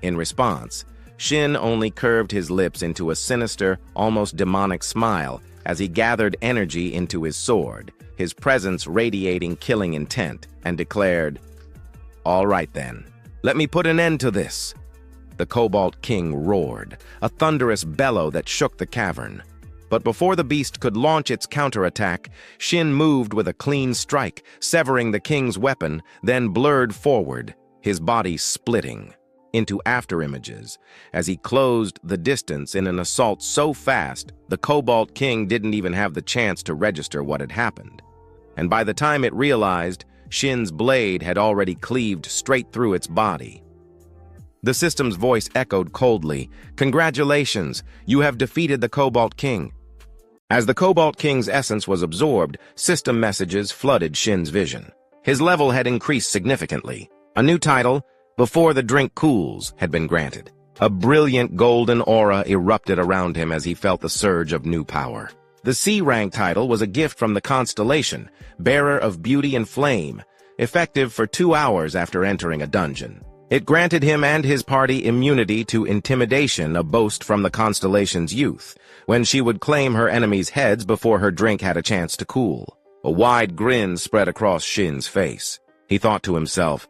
S1: In response, Shin only curved his lips into a sinister, almost demonic smile as he gathered energy into his sword, his presence radiating killing intent, and declared, "All right then, let me put an end to this." The Cobalt King roared, a thunderous bellow that shook the cavern. But before the beast could launch its counterattack, Shin moved with a clean strike, severing the king's weapon, then blurred forward, his body splitting into afterimages. As he closed the distance in an assault so fast, the Cobalt King didn't even have the chance to register what had happened. And by the time it realized, Shin's blade had already cleaved straight through its body. The system's voice echoed coldly, "Congratulations, you have defeated the Cobalt King." As the Cobalt King's essence was absorbed, system messages flooded Shin's vision. His level had increased significantly. A new title, "Before the Drink Cools," had been granted. A brilliant golden aura erupted around him as he felt the surge of new power. The C-rank title was a gift from the constellation, Bearer of Beauty and Flame, effective for 2 hours after entering a dungeon. It granted him and his party immunity to intimidation, a boast from the constellation's youth, when she would claim her enemies' heads before her drink had a chance to cool. A wide grin spread across Shin's face. He thought to himself,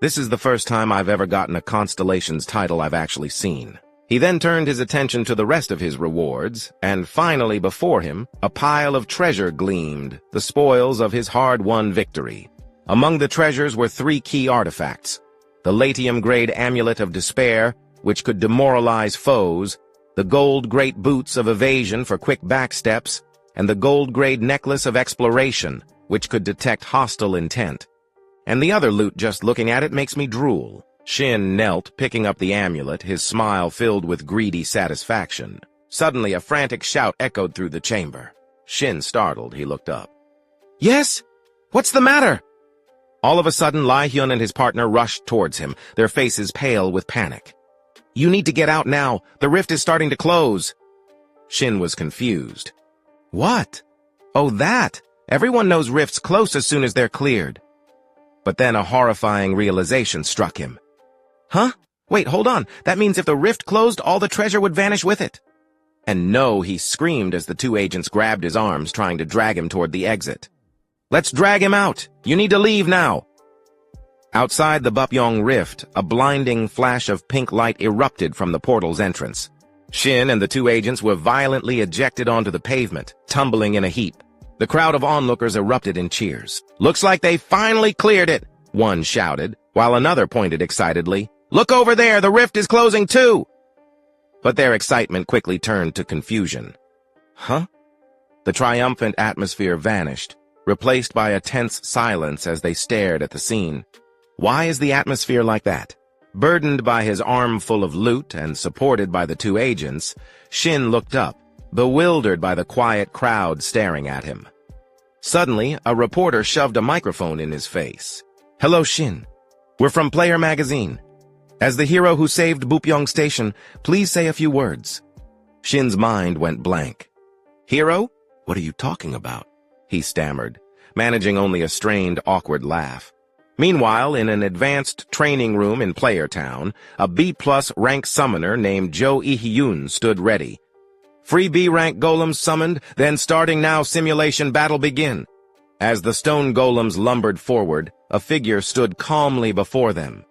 S1: "This is the first time I've ever gotten a constellation's title I've actually seen." He then turned his attention to the rest of his rewards, and finally before him, a pile of treasure gleamed, the spoils of his hard-won victory. Among the treasures were 3 key artifacts: the Latium-grade Amulet of Despair, which could demoralize foes, the gold Great Boots of Evasion for quick backsteps, and the gold-grade Necklace of Exploration, which could detect hostile intent. And the other loot, just looking at it, makes me drool. Shin knelt, picking up the amulet, his smile filled with greedy satisfaction. Suddenly, a frantic shout echoed through the chamber. Shin startled, he looked up. "Yes? What's the matter?" All of a sudden, Lai-hyun and his partner rushed towards him, their faces pale with panic. "You need to get out now. The rift is starting to close." Shin was confused. "What? Oh, that! Everyone knows rifts close as soon as they're cleared." But then a horrifying realization struck him. "Huh? Wait, hold on. That means if the rift closed, all the treasure would vanish with it." And no, he screamed as the 2 agents grabbed his arms, trying to drag him toward the exit. "Let's drag him out! You need to leave now!" Outside the Bupyong rift, a blinding flash of pink light erupted from the portal's entrance. Shin and the 2 agents were violently ejected onto the pavement, tumbling in a heap. The crowd of onlookers erupted in cheers. "Looks like they finally cleared it," one shouted, while another pointed excitedly, "Look over there, the rift is closing too!" But their excitement quickly turned to confusion. Huh? The triumphant atmosphere vanished, replaced by a tense silence as they stared at the scene. Why is the atmosphere like that? Burdened by his armful of loot and supported by the 2 agents, Shin looked up, bewildered by the quiet crowd staring at him. Suddenly, a reporter shoved a microphone in his face. "Hello, Shin. We're from Player Magazine. As the hero who saved Bupyong Station, please say a few words." Shin's mind went blank. "Hero? What are you talking about?" he stammered, managing only a strained, awkward laugh. Meanwhile, in an advanced training room in Player Town, a B+ rank summoner named Jo Ih-hyun stood ready. "Free B-rank golems summoned, then starting now simulation battle begin." As the stone golems lumbered forward, a figure stood calmly before them.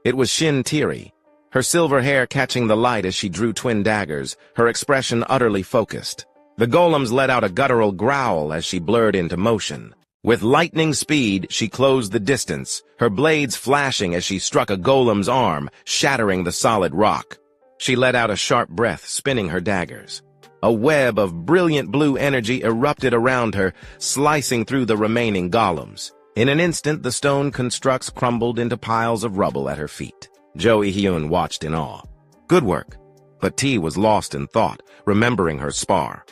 S1: It was Shin Tiri, her silver hair catching the light as she drew twin daggers, her expression utterly focused. The golems let out a guttural growl as she blurred into motion. With lightning speed, she closed the distance, her blades flashing as she struck a golem's arm, shattering the solid rock. She let out a sharp breath, spinning her daggers. A web of brilliant blue energy erupted around her, slicing through the remaining golems. In an instant, the stone constructs crumbled into piles of rubble at her feet. Jo Ih-hyun watched in awe. Good work. But T was lost in thought, remembering her spar.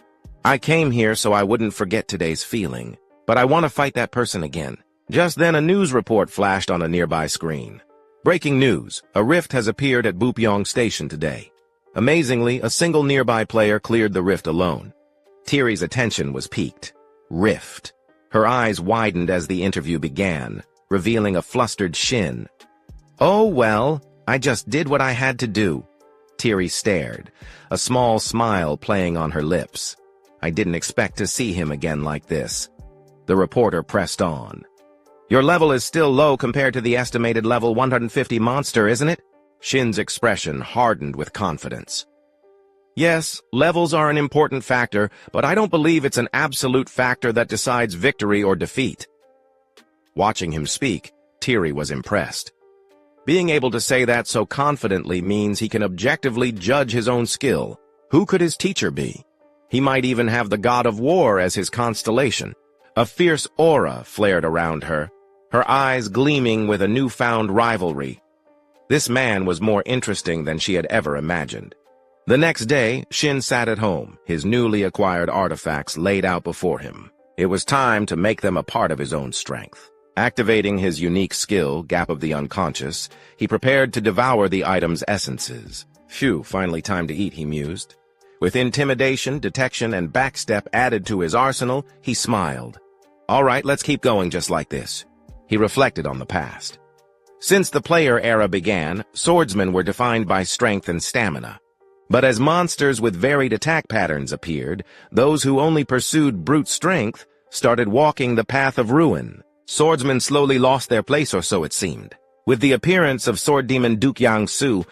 S1: I came here so I wouldn't forget today's feeling, but I want to fight that person again. Just then a news report flashed on a nearby screen. Breaking news, a rift has appeared at Bupyeong Station today. Amazingly, a single nearby player cleared the rift alone. Tiri's attention was piqued. Rift. Her eyes widened as the interview began, revealing a flustered Shin. Oh well, I just did what I had to do. Tiri stared, a small smile playing on her lips. I didn't expect to see him again like this. The reporter pressed on. Your level is still low compared to the estimated level 150 monster, isn't it? Shin's expression hardened with confidence. Yes, levels are an important factor, but I don't believe it's an absolute factor that decides victory or defeat. Watching him speak, Tiri was impressed. Being able to say that so confidently means he can objectively judge his own skill. Who could his teacher be? He might even have the god of war as his constellation. A fierce aura flared around her, her eyes gleaming with a newfound rivalry. This man was more interesting than she had ever imagined. The next day, Shin sat at home, his newly acquired artifacts laid out before him. It was time to make them a part of his own strength. Activating his unique skill, Gap of the Unconscious, he prepared to devour the item's essences. Phew, finally time to eat, he mused. With intimidation, detection, and backstep added to his arsenal, he smiled. All right, let's keep going just like this. He reflected on the past. Since the player era began, swordsmen were defined by strength and stamina. But as monsters with varied attack patterns appeared, those who only pursued brute strength started walking the path of ruin. Swordsmen slowly lost their place, or so it seemed. With the appearance of sword demon Duke Yang-su,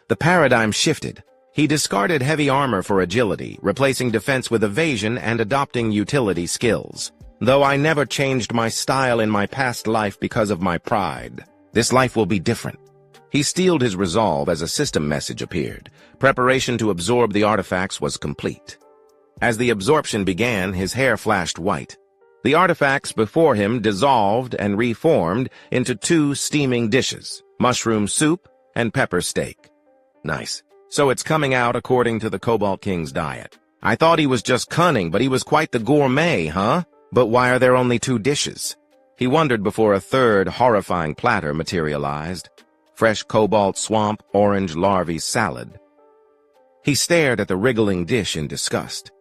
S1: the paradigm shifted. He discarded heavy armor for agility, replacing defense with evasion and adopting utility skills. Though I never changed my style in my past life because of my pride, this life will be different. He steeled his resolve as a system message appeared. Preparation to absorb the artifacts was complete. As the absorption began, his hair flashed white. The artifacts before him dissolved and reformed into two steaming dishes, mushroom soup and pepper steak. Nice. So it's coming out according to the Cobalt King's diet. I thought he was just cunning, but he was quite the gourmet, huh? But why are there only two dishes? He wondered before a third horrifying platter materialized. Fresh cobalt swamp, orange larvae salad. He stared at the wriggling dish in disgust.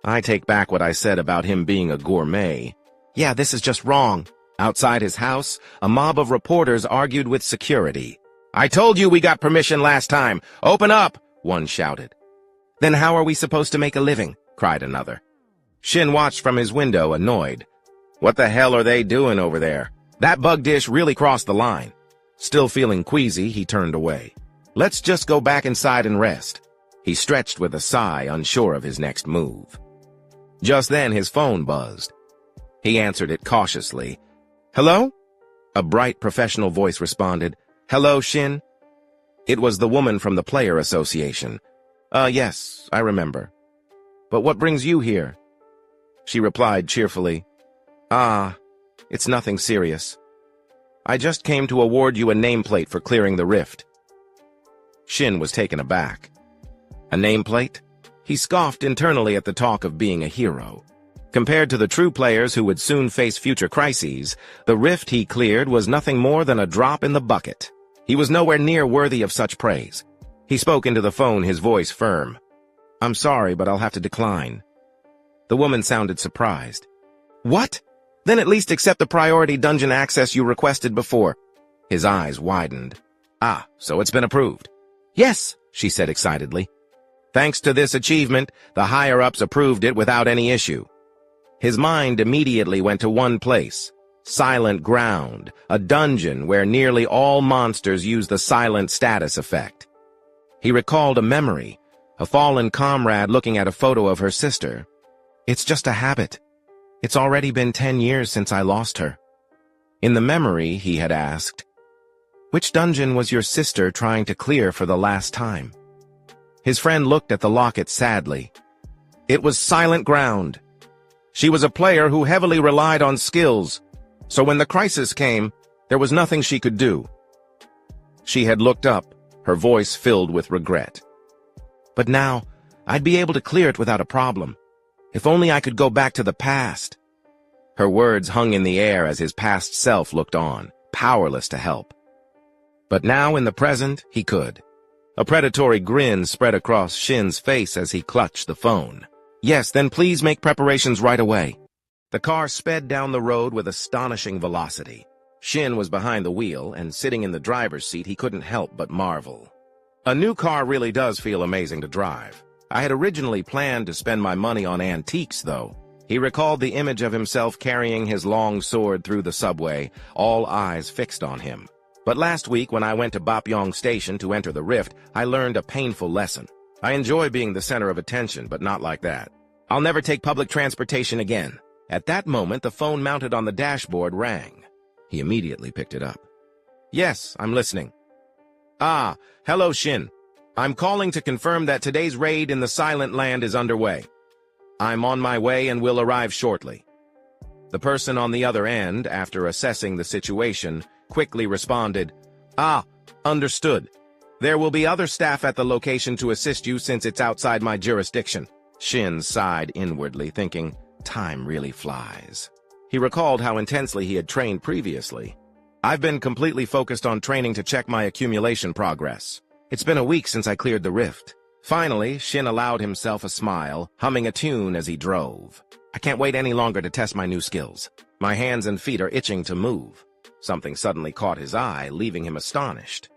S1: I take back what I said about him being a gourmet. Yeah, this is just wrong. Outside his house, a mob of reporters argued with security. I told you we got permission last time. Open up, one shouted. Then how are we supposed to make a living? Cried another. Shin watched from his window, annoyed. What the hell are they doing over there? That bug dish really crossed the line. Still feeling queasy, he turned away. Let's just go back inside and rest. He stretched with a sigh, unsure of his next move. Just then his phone buzzed. He answered it cautiously. Hello? A bright professional voice responded. Hello, Shin? It was the woman from the Player Association. Yes, I remember. But what brings you here? She replied cheerfully. It's nothing serious. I just came to award you a nameplate for clearing the rift. Shin was taken aback. A nameplate? He scoffed internally at the talk of being a hero. Compared to the true players who would soon face future crises, the rift he cleared was nothing more than a drop in the bucket. He was nowhere near worthy of such praise. He spoke into the phone, his voice firm. I'm sorry, but I'll have to decline. The woman sounded surprised. What? Then at least accept the priority dungeon access you requested before. His eyes widened. So it's been approved. Yes, she said excitedly. Thanks to this achievement, the higher-ups approved it without any issue. His mind immediately went to one place, Silent Ground, a dungeon where nearly all monsters use the silent status effect. He recalled a memory, a fallen comrade looking at a photo of her sister. It's just a habit. It's already been 10 years since I lost her. In the memory, he had asked, which dungeon was your sister trying to clear for the last time? His friend looked at the locket sadly. It was Silent Ground. She was a player who heavily relied on skills, so when the crisis came, there was nothing she could do. She had looked up, her voice filled with regret. But now, I'd be able to clear it without a problem. If only I could go back to the past. Her words hung in the air as his past self looked on, powerless to help. But now in the present, he could. A predatory grin spread across Shin's face as he clutched the phone. Yes, then please make preparations right away. The car sped down the road with astonishing velocity. Shin was behind the wheel, and sitting in the driver's seat, he couldn't help but marvel. A new car really does feel amazing to drive. I had originally planned to spend my money on antiques, though. He recalled the image of himself carrying his long sword through the subway, all eyes fixed on him. But last week, when I went to Bapyeong Station to enter the rift, I learned a painful lesson. I enjoy being the center of attention, but not like that. I'll never take public transportation again. At that moment, the phone mounted on the dashboard rang. He immediately picked it up. Yes, I'm listening. Ah, hello, Shin. I'm calling to confirm that today's raid in the Silent Land is underway. I'm on my way and will arrive shortly. The person on the other end, after assessing the situation, quickly responded, Ah, understood. There will be other staff at the location to assist you since it's outside my jurisdiction. Shin sighed inwardly, thinking, time really flies. He recalled how intensely he had trained previously. I've been completely focused on training to check my accumulation progress. It's been a week since I cleared the rift. Finally, Shin allowed himself a smile, humming a tune as he drove. I can't wait any longer to test my new skills. My hands and feet are itching to move. Something suddenly caught his eye, leaving him astonished.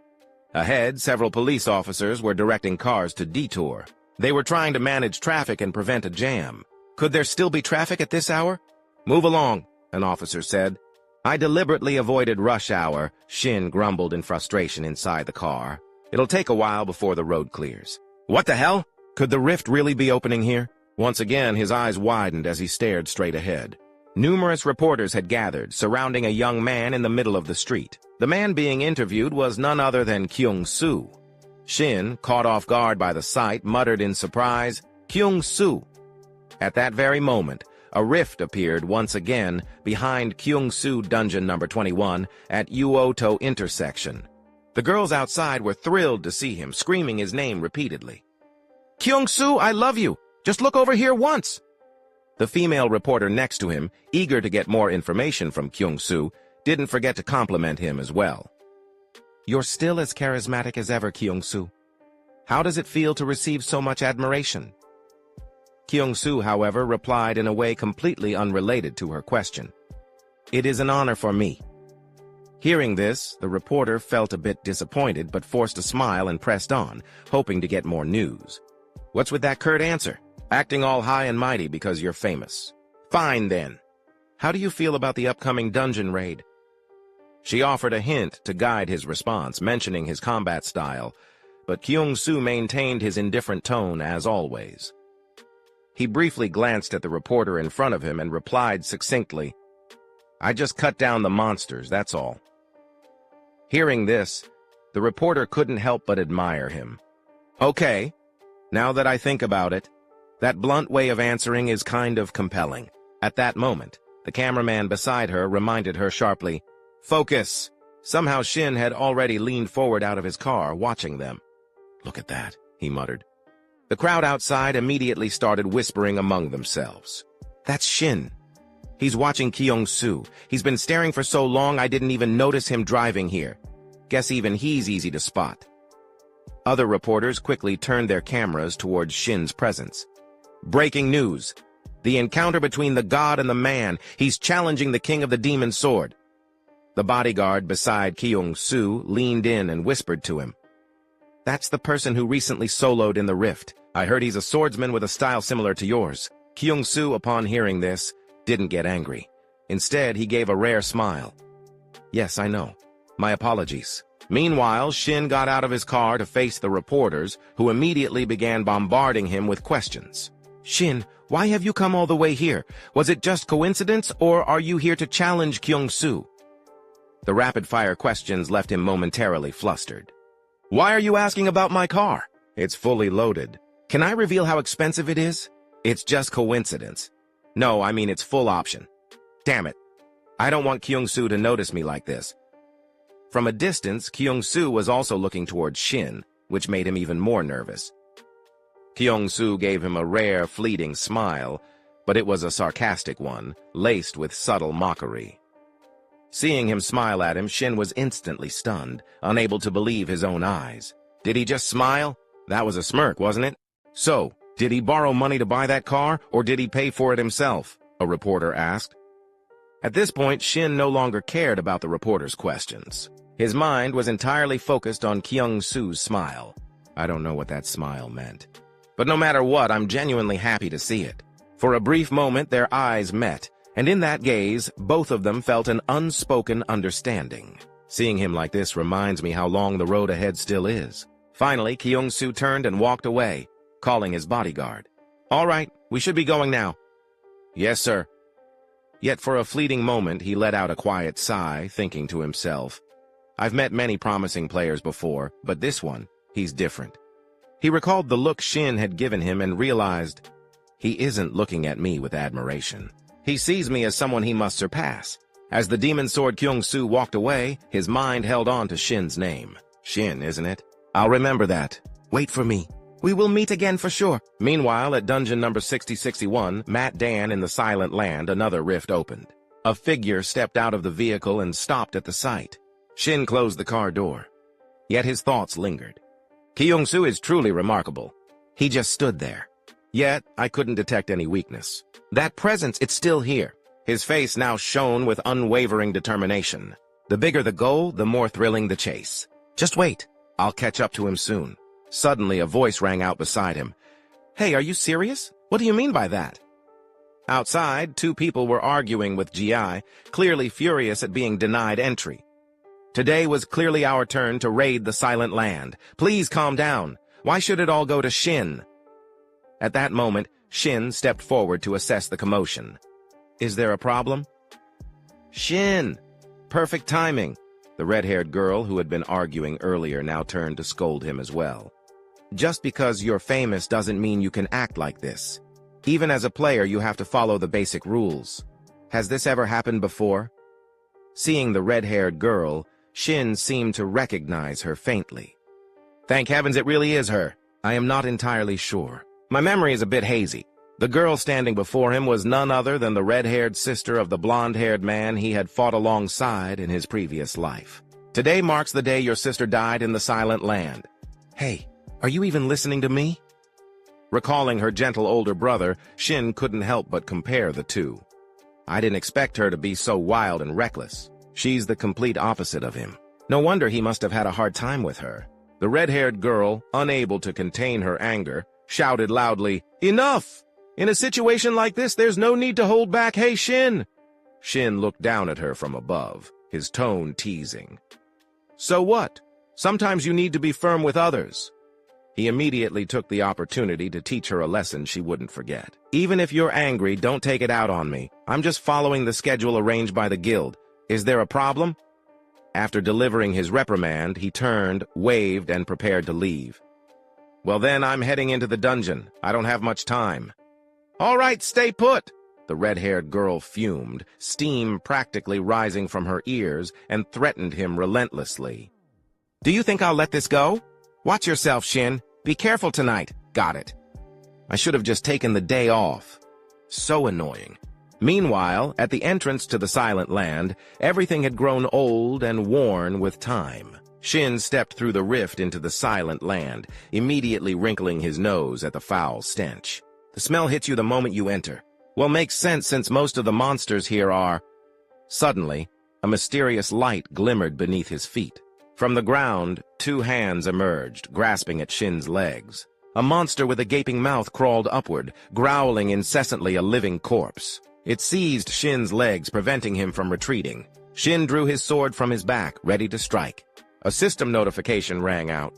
S1: Ahead, several police officers were directing cars to detour. They were trying to manage traffic and prevent a jam. Could there still be traffic at this hour? Move along, an officer said. I deliberately avoided rush hour, Shin grumbled in frustration inside the car. It'll take a while before the road clears. What the hell? Could the rift really be opening here? Once again, his eyes widened as he stared straight ahead. Numerous reporters had gathered, surrounding a young man in the middle of the street. The man being interviewed was none other than Kyung-soo. Shin, caught off guard by the sight, muttered in surprise, Kyung-soo. At that very moment, a rift appeared once again behind Kyung-soo Dungeon number 21 at Uoto intersection. The girls outside were thrilled to see him, screaming his name repeatedly. Kyung-soo, I love you! Just look over here once! The female reporter next to him, eager to get more information from Kyung-soo, didn't forget to compliment him as well. You're still as charismatic as ever, Kyung-soo. How does it feel to receive so much admiration? Kyung-soo, however, replied in a way completely unrelated to her question. It is an honor for me. Hearing this, the reporter felt a bit disappointed but forced a smile and pressed on, hoping to get more news. What's with that curt answer? Acting all high and mighty because you're famous. Fine, then. How do you feel about the upcoming dungeon raid? She offered a hint to guide his response, mentioning his combat style, but Kyung-soo maintained his indifferent tone as always. He briefly glanced at the reporter in front of him and replied succinctly, I just cut down the monsters, that's all. Hearing this, the reporter couldn't help but admire him. Okay, now that I think about it, that blunt way of answering is kind of compelling. At that moment, the cameraman beside her reminded her sharply, Focus! Somehow Shin had already leaned forward out of his car, watching them. Look at that, he muttered. The crowd outside immediately started whispering among themselves. That's Shin. He's watching Kyung-soo. He's been staring for so long I didn't even notice him driving here. Guess even he's easy to spot. Other reporters quickly turned their cameras towards Shin's presence. Breaking news. The encounter between the god and the man. He's challenging the king of the demon sword. The bodyguard beside Kyung-soo leaned in and whispered to him. That's the person who recently soloed in the rift. I heard he's a swordsman with a style similar to yours. Kyung-soo, upon hearing this, didn't get angry. Instead, he gave a rare smile. Yes, I know. My apologies. Meanwhile, Shin got out of his car to face the reporters, who immediately began bombarding him with questions. Shin, why have you come all the way here? Was it just coincidence, or are you here to challenge Kyung-soo? The rapid-fire questions left him momentarily flustered. Why are you asking about my car? It's fully loaded. Can I reveal how expensive it is? It's just coincidence. No, I mean it's full option. Damn it. I don't want Kyung-soo to notice me like this. From a distance, Kyung-soo was also looking towards Shin, which made him even more nervous. Kyung-soo gave him a rare, fleeting smile, but it was a sarcastic one, laced with subtle mockery. Seeing him smile at him, Shin was instantly stunned, unable to believe his own eyes. Did he just smile? That was a smirk, wasn't it? So, did he borrow money to buy that car, or did he pay for it himself? A reporter asked. At this point, Shin no longer cared about the reporter's questions. His mind was entirely focused on Kyung-soo's smile. I don't know what that smile meant. But no matter what, I'm genuinely happy to see it. For a brief moment, their eyes met, and in that gaze, both of them felt an unspoken understanding. Seeing him like this reminds me how long the road ahead still is. Finally, Kyung-soo turned and walked away, calling his bodyguard. All right, we should be going now. Yes, sir. Yet for a fleeting moment, he let out a quiet sigh, thinking to himself, I've met many promising players before, but this one, he's different. He recalled the look Shin had given him and realized, he isn't looking at me with admiration. He sees me as someone he must surpass. As the demon sword Kyung-soo walked away, his mind held on to Shin's name. Shin, isn't it? I'll remember that. Wait for me. We will meet again for sure. Meanwhile, at dungeon number 6061, Matt Dan in the Silent Land, another rift opened. A figure stepped out of the vehicle and stopped at the sight. Shin closed the car door. Yet his thoughts lingered. Kyung-soo is truly remarkable. He just stood there. Yet, I couldn't detect any weakness. That presence, it's still here. His face now shone with unwavering determination. The bigger the goal, the more thrilling the chase. Just wait. I'll catch up to him soon. Suddenly, a voice rang out beside him. Hey, are you serious? What do you mean by that? Outside, two people were arguing with GI, clearly furious at being denied entry. Today was clearly our turn to raid the Silent Land. Please calm down. Why should it all go to Shin? At that moment, Shin stepped forward to assess the commotion. Is there a problem? Shin! Perfect timing. The red-haired girl who had been arguing earlier now turned to scold him as well. Just because you're famous doesn't mean you can act like this. Even as a player, you have to follow the basic rules. Has this ever happened before? Seeing the red-haired girl, Shin seemed to recognize her faintly. Thank heavens it really is her. I am not entirely sure. My memory is a bit hazy. The girl standing before him was none other than the red-haired sister of the blonde-haired man he had fought alongside in his previous life. Today marks the day your sister died in the Silent Land. Hey, are you even listening to me? Recalling her gentle older brother, Shin couldn't help but compare the two. I didn't expect her to be so wild and reckless. She's the complete opposite of him. No wonder he must have had a hard time with her. The red-haired girl, unable to contain her anger, shouted loudly, Enough! In a situation like this, there's no need to hold back. Hey, Shin! Shin looked down at her from above, his tone teasing. So what? Sometimes you need to be firm with others. He immediately took the opportunity to teach her a lesson she wouldn't forget. Even if you're angry, don't take it out on me. I'm just following the schedule arranged by the guild. Is there a problem? After delivering his reprimand, he turned, waved, and prepared to leave. Well then, I'm heading into the dungeon. I don't have much time. All right, stay put! The red-haired girl fumed, steam practically rising from her ears, and threatened him relentlessly. Do you think I'll let this go? Watch yourself, Shin. Be careful tonight. Got it. I should have just taken the day off. So annoying. Meanwhile, at the entrance to the Silent Land, everything had grown old and worn with time. Shin stepped through the rift into the Silent Land, immediately wrinkling his nose at the foul stench. The smell hits you the moment you enter. Well, makes sense since most of the monsters here are... Suddenly, a mysterious light glimmered beneath his feet. From the ground, two hands emerged, grasping at Shin's legs. A monster with a gaping mouth crawled upward, growling incessantly, a living corpse. It seized Shin's legs, preventing him from retreating. Shin drew his sword from his back, ready to strike. A system notification rang out.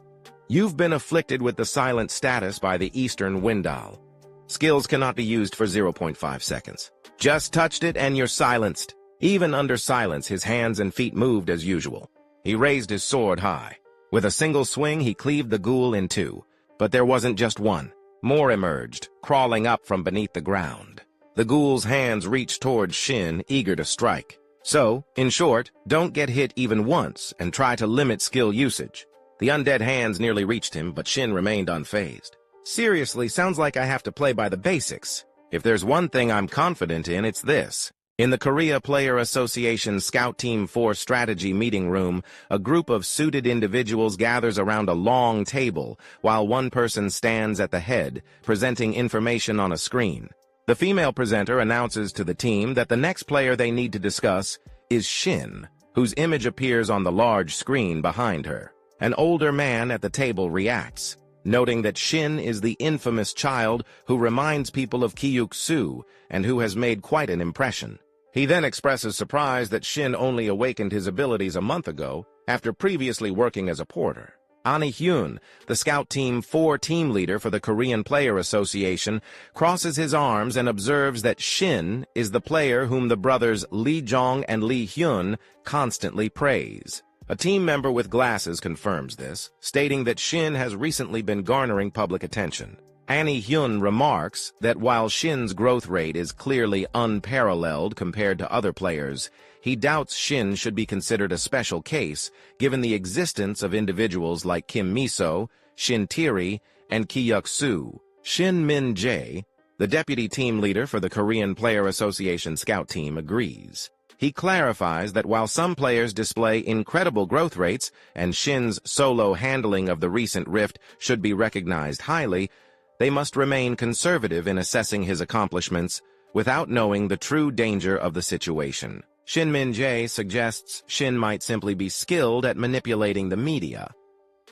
S1: You've been afflicted with the silent status by the Eastern Windal. Skills cannot be used for 0.5 seconds. Just touched it and you're silenced. Even under silence, his hands and feet moved as usual. He raised his sword high. With a single swing, he cleaved the ghoul in two. But there wasn't just one. More emerged, crawling up from beneath the ground. The ghoul's hands reached towards Shin, eager to strike. So, in short, don't get hit even once and try to limit skill usage. The undead hands nearly reached him, but Shin remained unfazed. Seriously, sounds like I have to play by the basics. If there's one thing I'm confident in, it's this. In the Korea Player Association Scout Team 4 strategy meeting room, a group of suited individuals gathers around a long table, while one person stands at the head, presenting information on a screen. The female presenter announces to the team that the next player they need to discuss is Shin, whose image appears on the large screen behind her. An older man at the table reacts, noting that Shin is the infamous child who reminds people of Kyuk-soo and who has made quite an impression. He then expresses surprise that Shin only awakened his abilities a month ago after previously working as a porter. Ani Hyun, the Scout Team 4 team leader for the Korean Player Association, crosses his arms and observes that Shin is the player whom the brothers Lee Jong and Lee Hyun constantly praise. A team member with glasses confirms this, stating that Shin has recently been garnering public attention. Ani Hyun remarks that while Shin's growth rate is clearly unparalleled compared to other players, he doubts Shin should be considered a special case given the existence of individuals like Kim Miso, Shin Tae-ri, and Kyuk-soo. Shin Min-jae, the deputy team leader for the Korean Player Association Scout Team, agrees. He clarifies that while some players display incredible growth rates and Shin's solo handling of the recent rift should be recognized highly, they must remain conservative in assessing his accomplishments without knowing the true danger of the situation. Shin Min-jae suggests Shin might simply be skilled at manipulating the media.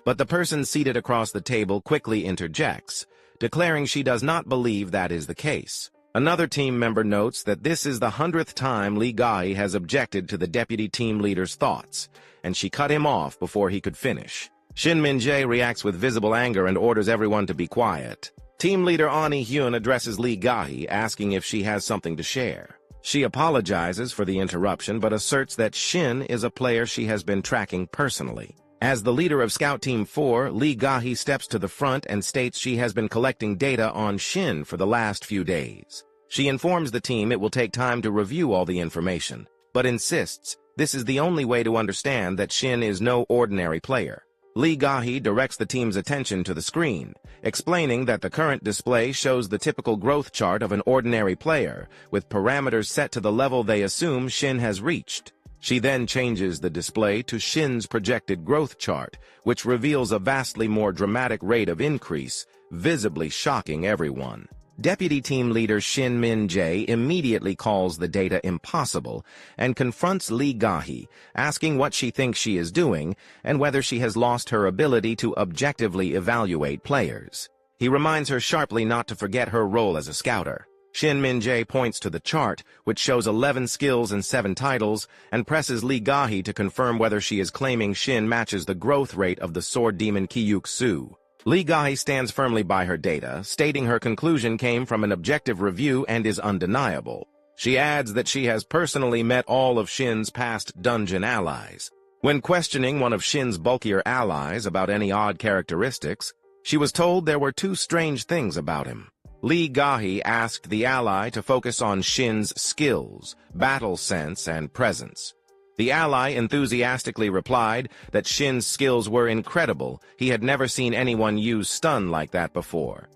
S1: But the person seated across the table quickly interjects, declaring she does not believe that is the case. Another team member notes that this is the 100th time Lee Gahi has objected to the deputy team leader's thoughts, and she cut him off before he could finish. Shin Min-jae reacts with visible anger and orders everyone to be quiet. Team leader Ani Hyun addresses Lee Gahi, asking if she has something to share. She apologizes for the interruption but asserts that Shin is a player she has been tracking personally. As the leader of Scout Team 4, Lee Gahi steps to the front and states she has been collecting data on Shin for the last few days. She informs the team it will take time to review all the information, but insists this is the only way to understand that Shin is no ordinary player. Lee Gahi directs the team's attention to the screen, explaining that the current display shows the typical growth chart of an ordinary player, with parameters set to the level they assume Shin has reached. She then changes the display to Shin's projected growth chart, which reveals a vastly more dramatic rate of increase, visibly shocking everyone. Deputy team leader Shin Min-jae immediately calls the data impossible and confronts Lee Gahi, asking what she thinks she is doing and whether she has lost her ability to objectively evaluate players. He reminds her sharply not to forget her role as a scouter. Shin Min-jae points to the chart, which shows 11 skills and 7 titles, and presses Lee Gahi to confirm whether she is claiming Shin matches the growth rate of the sword demon Kyuk-soo. Lee Gahi stands firmly by her data, stating her conclusion came from an objective review and is undeniable. She adds that she has personally met all of Shin's past dungeon allies. When questioning one of Shin's bulkier allies about any odd characteristics, she was told there were 2 strange things about him. Lee Gahi asked the ally to focus on Shin's skills, battle sense, and presence. The ally enthusiastically replied that Shin's skills were incredible. He had never seen anyone use stun like that before.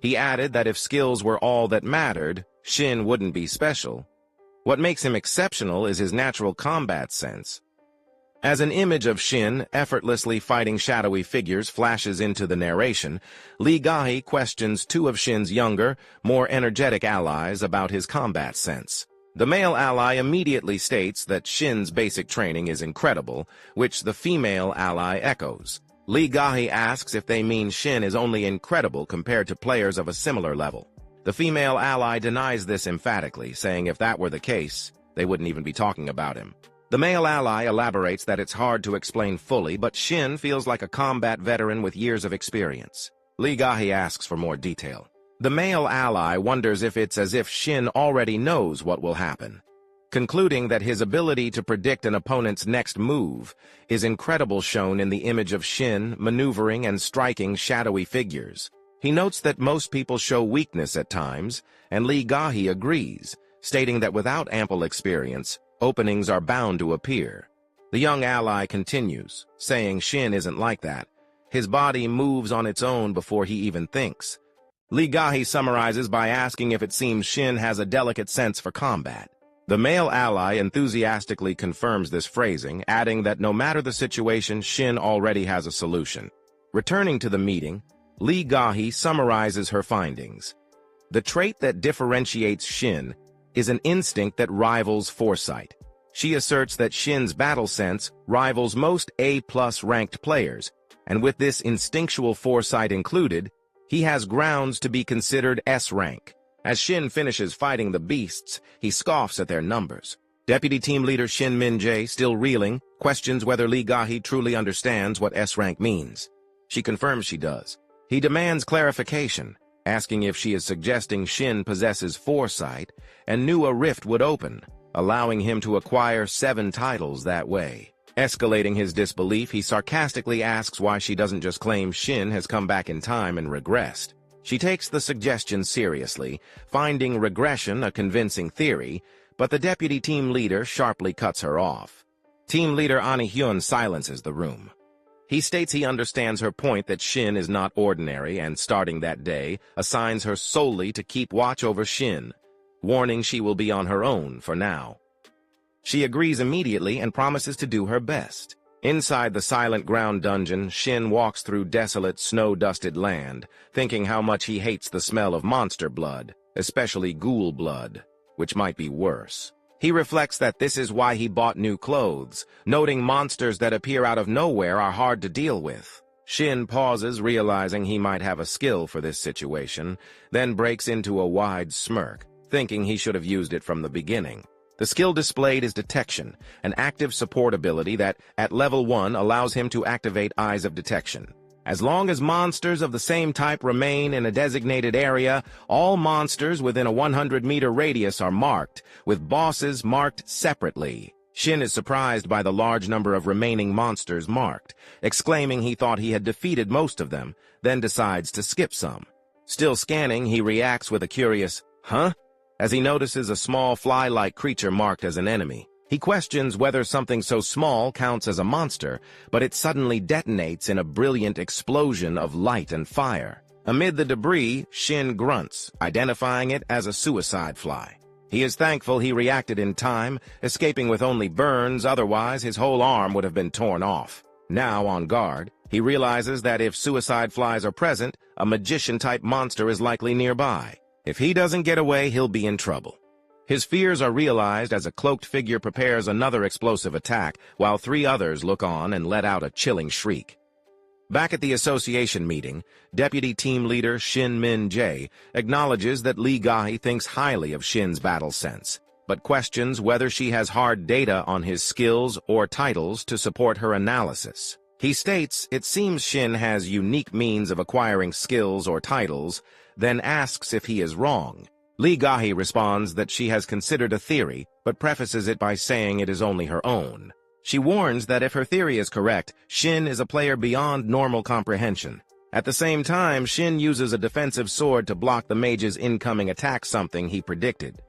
S1: He added that if skills were all that mattered, Shin wouldn't be special. What makes him exceptional is his natural combat sense. As an image of Shin effortlessly fighting shadowy figures flashes into the narration, Lee Gahi questions 2 of Shin's younger, more energetic allies about his combat sense. The male ally immediately states that Shin's basic training is incredible, which the female ally echoes. Lee Gahi asks if they mean Shin is only incredible compared to players of a similar level. The female ally denies this emphatically, saying if that were the case, they wouldn't even be talking about him. The male ally elaborates that it's hard to explain fully, but Shin feels like a combat veteran with years of experience. Lee Gahi asks for more detail. The male ally wonders if it's as if Shin already knows what will happen, concluding that his ability to predict an opponent's next move is incredible, shown in the image of Shin maneuvering and striking shadowy figures. He notes that most people show weakness at times, and Lee Gahi agrees, stating that without ample experience, openings are bound to appear. The young ally continues, saying Shin isn't like that. His body moves on its own before he even thinks. Lee Gahi summarizes by asking if it seems Shin has a delicate sense for combat. The male ally enthusiastically confirms this phrasing, adding that no matter the situation, Shin already has a solution. Returning to the meeting, Lee Gahi summarizes her findings. The trait that differentiates Shin is an instinct that rivals foresight. She asserts that Shin's battle sense rivals most A+ ranked players, and with this instinctual foresight included, he has grounds to be considered S rank. As Shin finishes fighting the beasts, he scoffs at their numbers. Deputy Team Leader Shin Min-jae, still reeling, questions whether Lee Gahi truly understands what S rank means. She confirms she does. He demands clarification, asking if she is suggesting Shin possesses foresight and knew a rift would open, allowing him to acquire 7 titles that way. Escalating his disbelief, he sarcastically asks why she doesn't just claim Shin has come back in time and regressed. She takes the suggestion seriously, finding regression a convincing theory, but the deputy team leader sharply cuts her off. Team leader Ani-hyun silences the room. He states he understands her point that Shin is not ordinary and, starting that day, assigns her solely to keep watch over Shin, warning she will be on her own for now. She agrees immediately and promises to do her best. Inside the silent ground dungeon, Shin walks through desolate, snow-dusted land, thinking how much he hates the smell of monster blood, especially ghoul blood, which might be worse. He reflects that this is why he bought new clothes, noting monsters that appear out of nowhere are hard to deal with. Shin pauses, realizing he might have a skill for this situation, then breaks into a wide smirk, thinking he should have used it from the beginning. The skill displayed is Detection, an active support ability that, at level 1, allows him to activate Eyes of Detection. As long as monsters of the same type remain in a designated area, all monsters within a 100-meter radius are marked, with bosses marked separately. Shin is surprised by the large number of remaining monsters marked, exclaiming he thought he had defeated most of them, then decides to skip some. Still scanning, he reacts with a curious, "Huh?" as he notices a small fly-like creature marked as an enemy. He questions whether something so small counts as a monster, but it suddenly detonates in a brilliant explosion of light and fire. Amid the debris, Shin grunts, identifying it as a suicide fly. He is thankful he reacted in time, escaping with only burns, otherwise his whole arm would have been torn off. Now on guard, he realizes that if suicide flies are present, a magician-type monster is likely nearby. If he doesn't get away, he'll be in trouble. His fears are realized as a cloaked figure prepares another explosive attack, while 3 others look on and let out a chilling shriek. Back at the association meeting, Deputy Team Leader Shin Min-jae acknowledges that Lee Gahi thinks highly of Shin's battle sense, but questions whether she has hard data on his skills or titles to support her analysis. He states it seems Shin has unique means of acquiring skills or titles, then asks if he is wrong. Lee Gahi responds that she has considered a theory, but prefaces it by saying it is only her own. She warns that if her theory is correct, Shin is a player beyond normal comprehension. At the same time, Shin uses a defensive sword to block the mage's incoming attack, something he predicted.